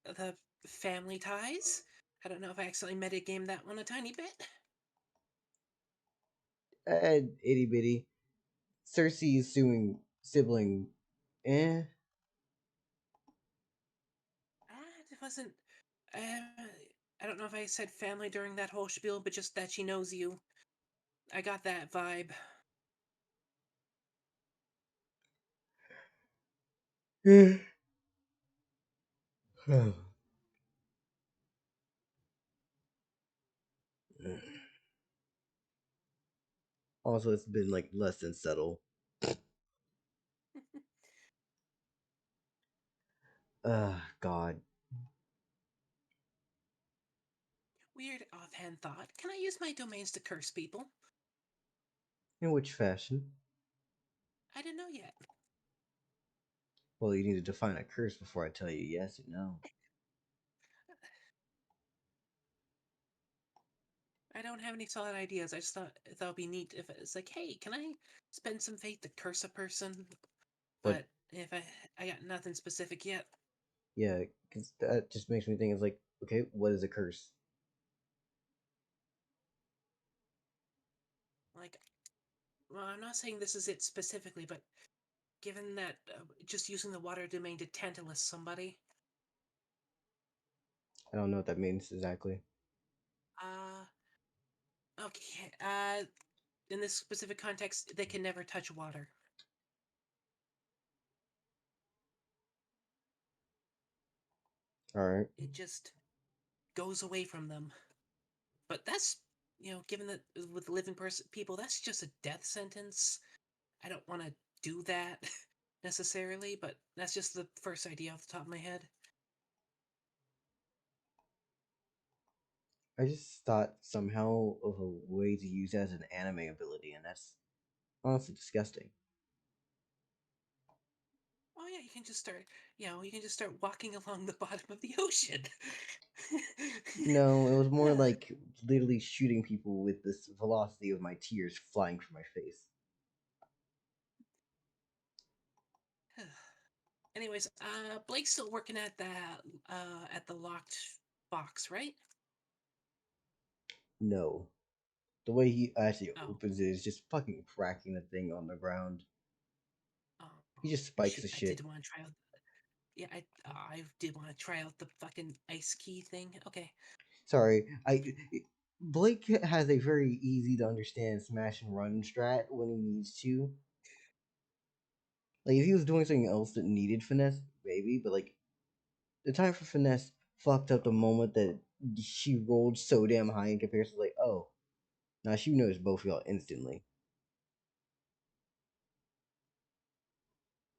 the family ties. I don't know if I accidentally metagamed that one a tiny bit. Itty bitty. Circe is suing sibling. Eh? It wasn't. I don't know if I said family during that whole spiel, but just that she knows you. I got that vibe. Also, it's been like less than subtle. God. Weird offhand thought. Can I use my domains to curse people? In which fashion? I don't know yet. Well, you need to define a curse before I tell you yes or no. I don't have any solid ideas. I just thought it'd be neat if it's like, hey, can I spend some faith to curse a person? But But if I got nothing specific yet. yeah, because that just makes me think it's like, okay, what is a curse? Like, well, I'm not saying this is it specifically, but given that just using the water domain to tantalus somebody, I don't know what that means exactly. okay, in this specific context, they can never touch water. Alright. It just goes away from them. But that's, given that with living people, that's just a death sentence. I don't want to do that necessarily, but that's just the first idea off the top of my head. I just thought somehow of a way to use it as an anime ability, and that's honestly disgusting. Oh yeah, you can just start walking along the bottom of the ocean. No, it was more like literally shooting people with this velocity of my tears flying from my face. Anyways, Blake's still working at the locked box, right? No. The way he actually Oh. opens it is just fucking cracking the thing on the ground. Oh, He just spikes shoot, the I shit. did want to try out. Yeah, I did want to try out the fucking ice key thing. Okay. Sorry, Blake has a very easy to understand smash and run strat when he needs to. Like if he was doing something else that needed finesse, maybe, but like the time for finesse fucked up the moment that she rolled so damn high in comparison. Like, oh, now she knows both of y'all instantly.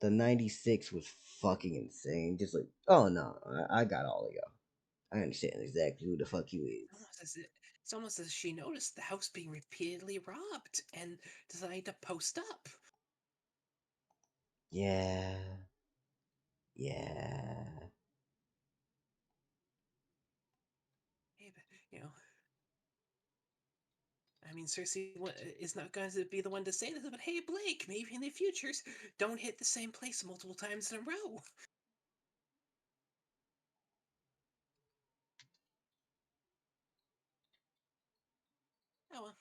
The 96 was fucking insane. Just like, oh no, I got all of y'all. I understand exactly who the fuck you is. It's almost as she noticed the house being repeatedly robbed and decided to post up. Yeah. Yeah. Hey, but, I mean, Circe is not going to be the one to say this, but hey, Blake, maybe in the futures, don't hit the same place multiple times in a row. Oh well.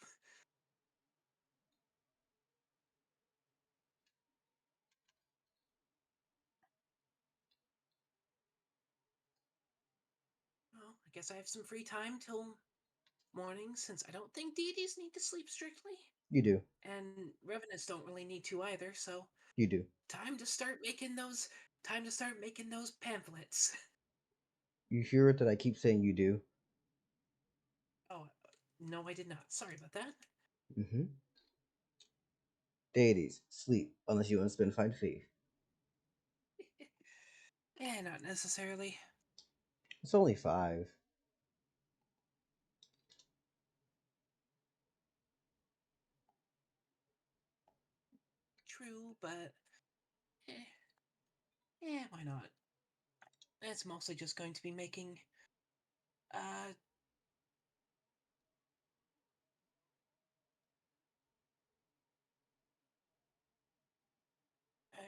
Well, I guess I have some free time till morning since I don't think deities need to sleep strictly. You do. And revenants don't really need to either, so You do. time to start making those pamphlets. You hear it that I keep saying you do? Oh, no, I did not. Sorry about that. Mm-hmm. Deities, sleep, unless you unspend find faith. Not necessarily. It's only 5. True, but why not? It's mostly just going to be making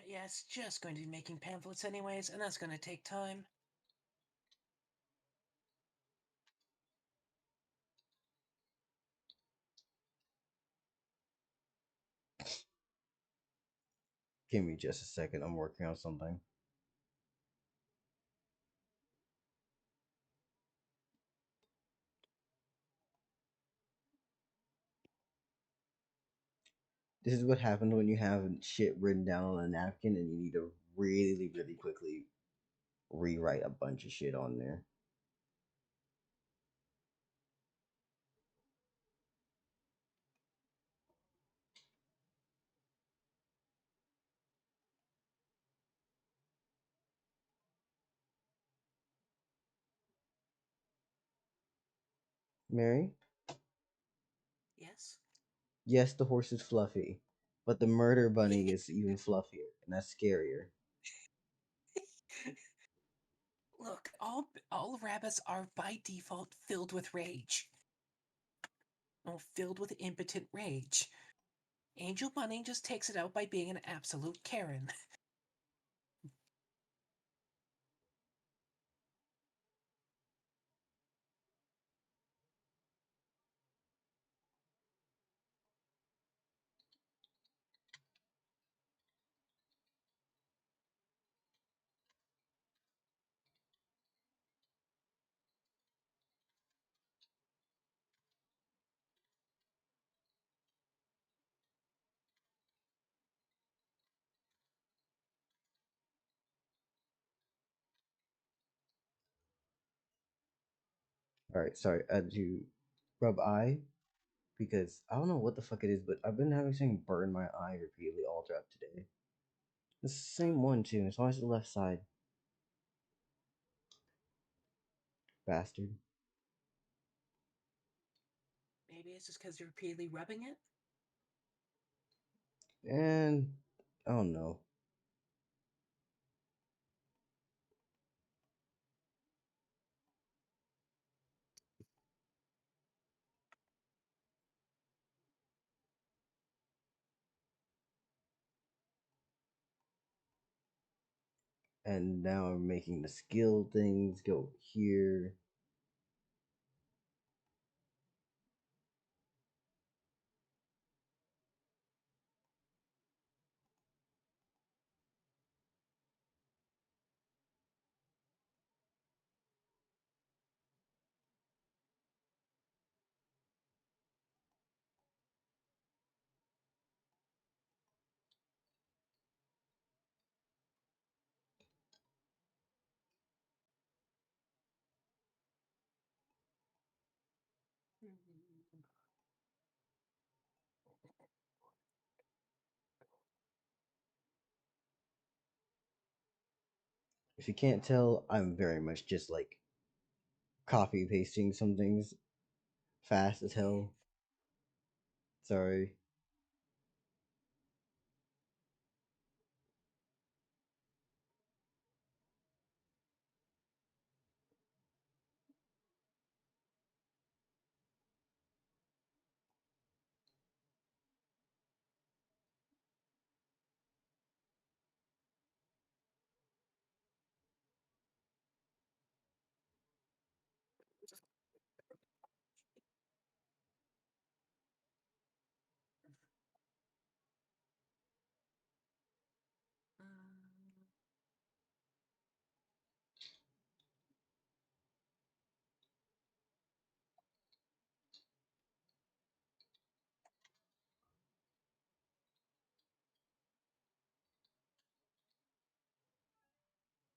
yeah, it's just going to be making pamphlets anyways, and that's going to take time. Give me just a second. I'm working on something. This is what happens when you have shit written down on a napkin and you need to really, really quickly rewrite a bunch of shit on there. Mary? Yes? Yes, the horse is fluffy, but the murder bunny is even fluffier, and that's scarier. Look, all rabbits are by default filled with rage. Oh, filled with impotent rage. Angel Bunny just takes it out by being an absolute Karen. Alright, sorry, I had to rub eye because I don't know what the fuck it is, but I've been having something burn my eye repeatedly all throughout today. It's the same one too, it's always the left side. Bastard. Maybe it's just because you're repeatedly rubbing it? And I don't know. And now I'm making the skill things go here. If you can't tell, I'm very much just like copy pasting some things fast as hell. Sorry.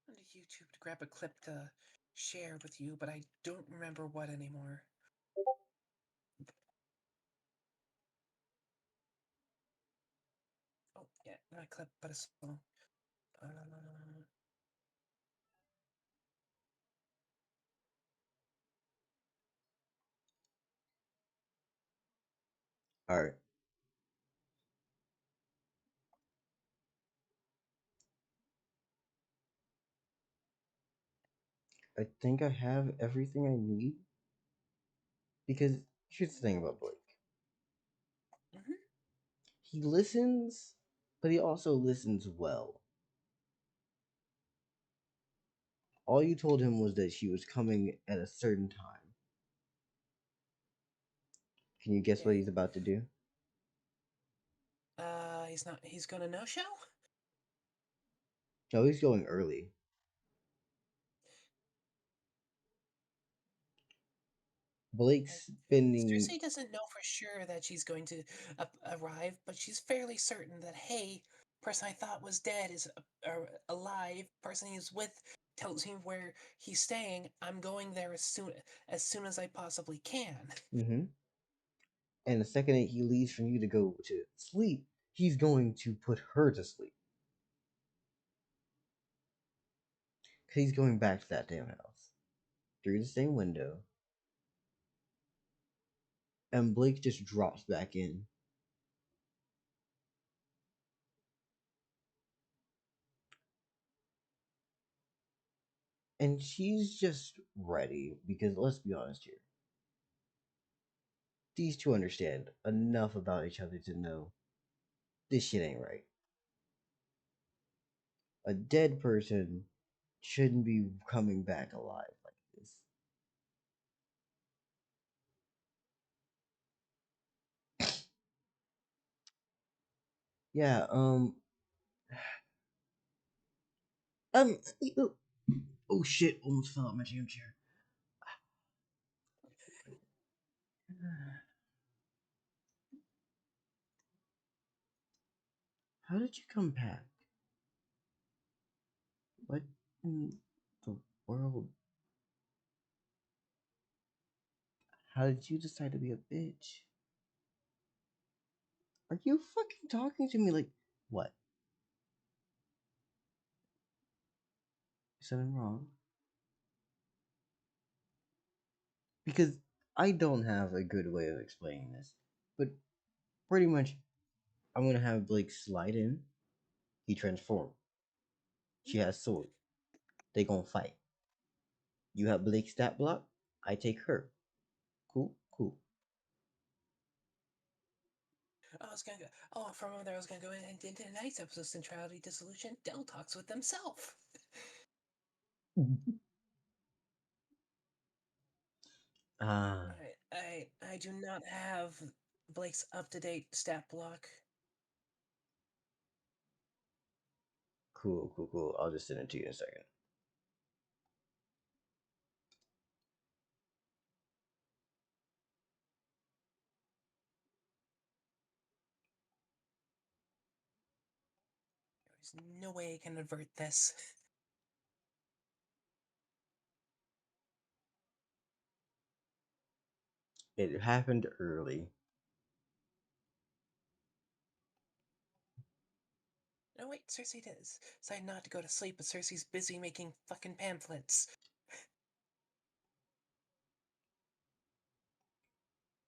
I went to YouTube to grab a clip to share with you, but I don't remember what anymore. Oh, yeah, not a clip, but a song. Alright. I think I have everything I need. Because here's the thing about Blake. Mhm. He listens, but he also listens well. All you told him was that she was coming at a certain time. Can you guess what Yeah. he's about to do? He's gonna no-show? No, he's going early. Blake's spending. Circe doesn't know for sure that she's going to arrive, but she's fairly certain that, hey, person I thought was dead is alive. Person he's with tells me where he's staying. I'm going there as soon as I possibly can. Mm-hmm. And the second that he leaves from you to go to sleep, he's going to put her to sleep. Because he's going back to that damn house. Through the same window. And Blake just drops back in. And she's just ready. Because let's be honest here. These two understand enough about each other to know this shit ain't right. A dead person shouldn't be coming back alive like this. Yeah, um, oh shit, almost fell out my jam chair. How did you come back? What in the world? How did you decide to be a bitch? Are you fucking talking to me like what? Something wrong? Because I don't have a good way of explaining this, but pretty much I'm gonna have Blake slide in. He transformed. She has sword. They gonna fight. You have Blake's stat block. I take her. Cool, cool. From over there, I was gonna go in and into tonight's episode of Centrality Disillusion. Dell talks with himself. Ah, I do not have Blake's up-to-date stat block. cool, cool, cool. I'll just send it to you in a second. There's no way I can avert this. It happened early. No, wait, Circe decided not to go to sleep, but Circe's busy making fucking pamphlets.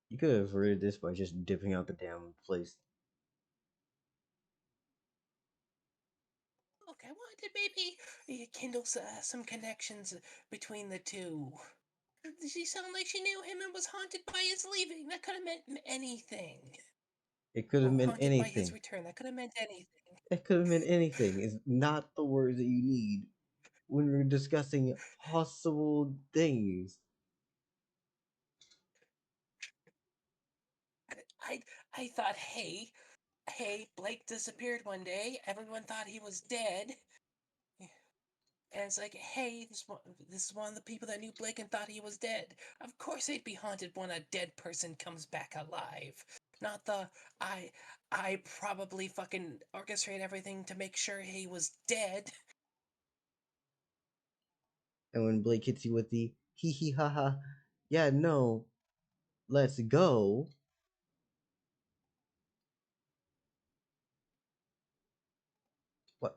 You could have averted this by just dipping out the damn place. Look, I wanted maybe kindle some connections between the two. Did she sound like she knew him and was haunted by his leaving? That could have meant anything. It could have Or meant haunted by his anything. return. That could have meant anything. It could have meant anything. It's not the words that you need when we're discussing possible things. I thought, hey, Blake disappeared one day. Everyone thought he was dead. And it's like, hey, this is one of the people that knew Blake and thought he was dead. Of course they'd be haunted when a dead person comes back alive. Not the, I probably fucking orchestrate everything to make sure he was dead. And when Blake hits you with the hee hee ha ha, yeah, no, let's go.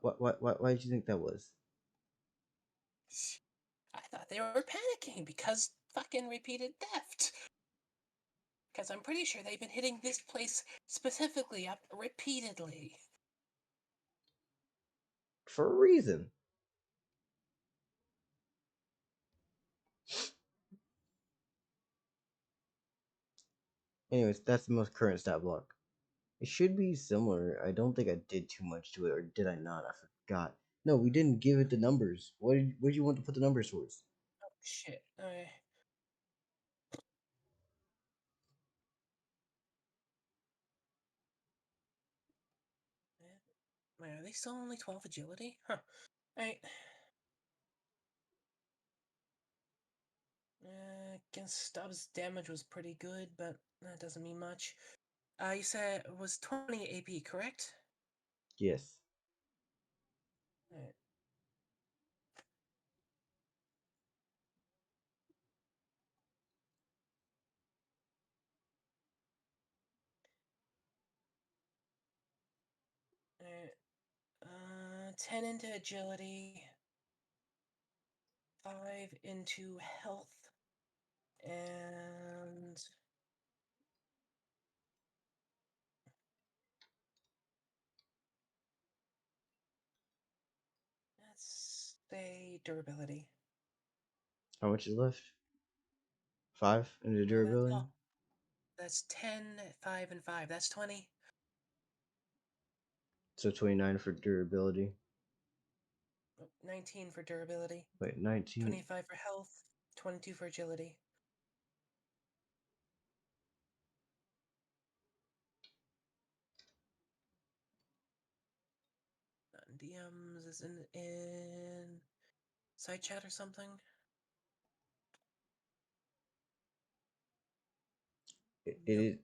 Why did you think that was? I thought they were panicking because fucking repeated theft. Because I'm pretty sure they've been hitting this place specifically up repeatedly. For a reason. Anyways, that's the most current stat block. It should be similar. I don't think I did too much to it, or did I not? I forgot. No, we didn't give it the numbers. Where do you want to put the numbers towards? Oh, shit. Wait, are they still only 12 agility? Huh. Alright. Against Stubbs, damage was pretty good, but that doesn't mean much. You said it was 20 AP, correct? Yes. Alright. Alright. 10 into agility, 5 into health, and let's say durability. How much is left? 5 into That's durability? all. That's 10, 5, and 5. That's 20. So 29 for durability. 19 for durability. Wait, 19. 25 for health. 22 for agility. DMs is in side chat or something. It Nope. is.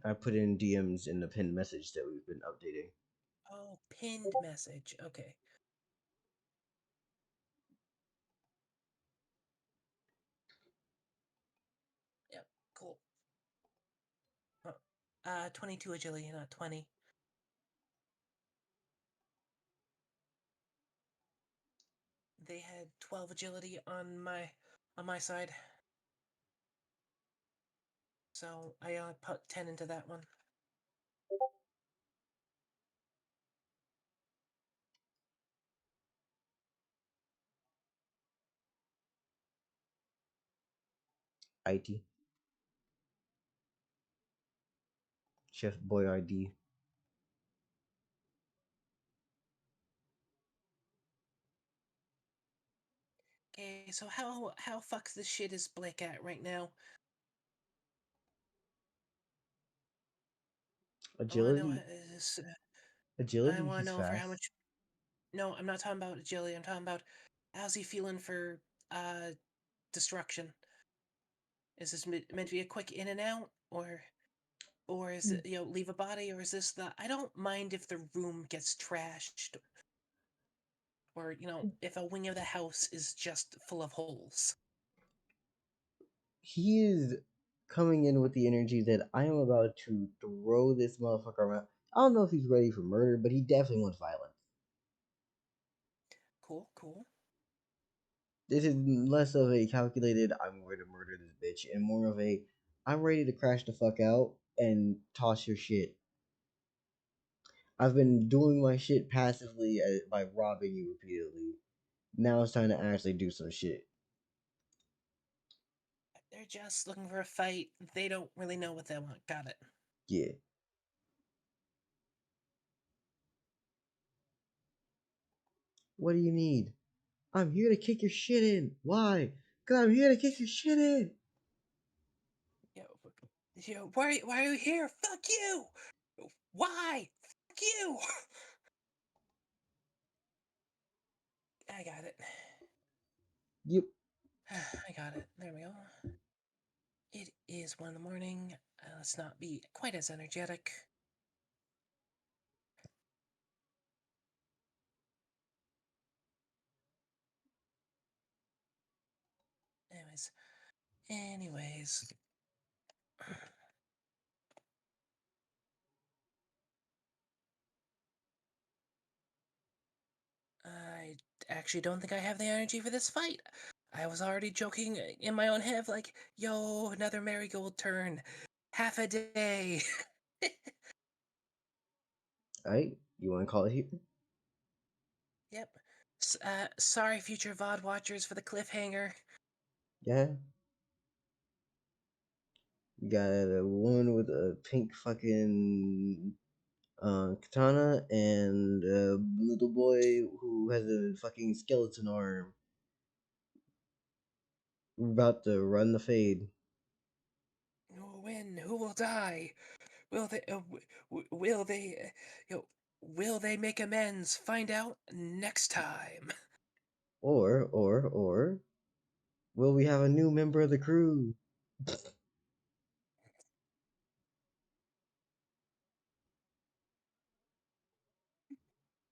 I put in DMs in the pinned message that we've been updating. Oh, pinned message. Okay. Yep. Cool. 22 agility, not 20. They had 12 agility on my side. So I put 10 into that one. IT. Chef Boy ID. Okay, so how fucks this shit is Blake at right now? I want to know. Agility. I Agility. want to He's know for how fast. much. No, I'm not talking about agility. I'm talking about how's he feeling for destruction. Is this meant to be a quick in and out, or is it leave a body, or is this the I don't mind if the room gets trashed, or if a wing of the house is just full of holes. He is coming in with the energy that I am about to throw this motherfucker around. I don't know if he's ready for murder, but he definitely wants violence. cool. This is less of a calculated I'm going to murder this bitch and more of a I'm ready to crash the fuck out and toss your shit. I've been doing my shit passively by robbing you repeatedly. Now it's time to actually do some shit. They're just looking for a fight. They don't really know what they want. Got it. Yeah. What do you need? I'm here to kick your shit in. Why? Because I'm here to kick your shit in. Yo, why are you here? Fuck you! Why? Fuck you! I got it. Yep. I got it. There we go. It is 1 in the morning. Let's not be quite as energetic. Anyways. I actually don't think I have the energy for this fight. I was already joking in my own head, like, yo, another marigold turn. Half a day. Alright, you want to call it here? Yep. Sorry, future VOD watchers, for the cliffhanger. Yeah. You got a woman with a pink fucking katana and a little boy who has a fucking skeleton arm. We're about to run the fade. Who will win? Who will die? Will they? Will they? Will they make amends? Find out next time. Or will we have a new member of the crew?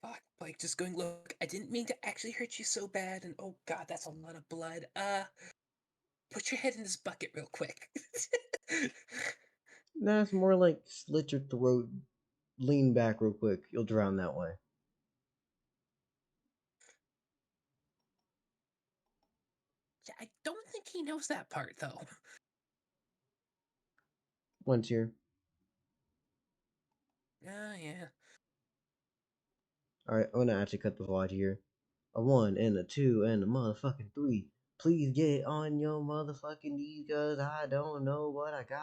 Fuck, Blake, just going, look, I didn't mean to actually hurt you so bad, and oh god, that's a lot of blood. Put your head in this bucket real quick. Nah, it's more like slit your throat, lean back real quick. You'll drown that way. Yeah, I don't think he knows that part, though. Once here. Yeah. Alright, I'm gonna actually cut the VOD here. A 1 and a 2 and a motherfucking 3. Please get on your motherfucking knees, cause I don't know what I got.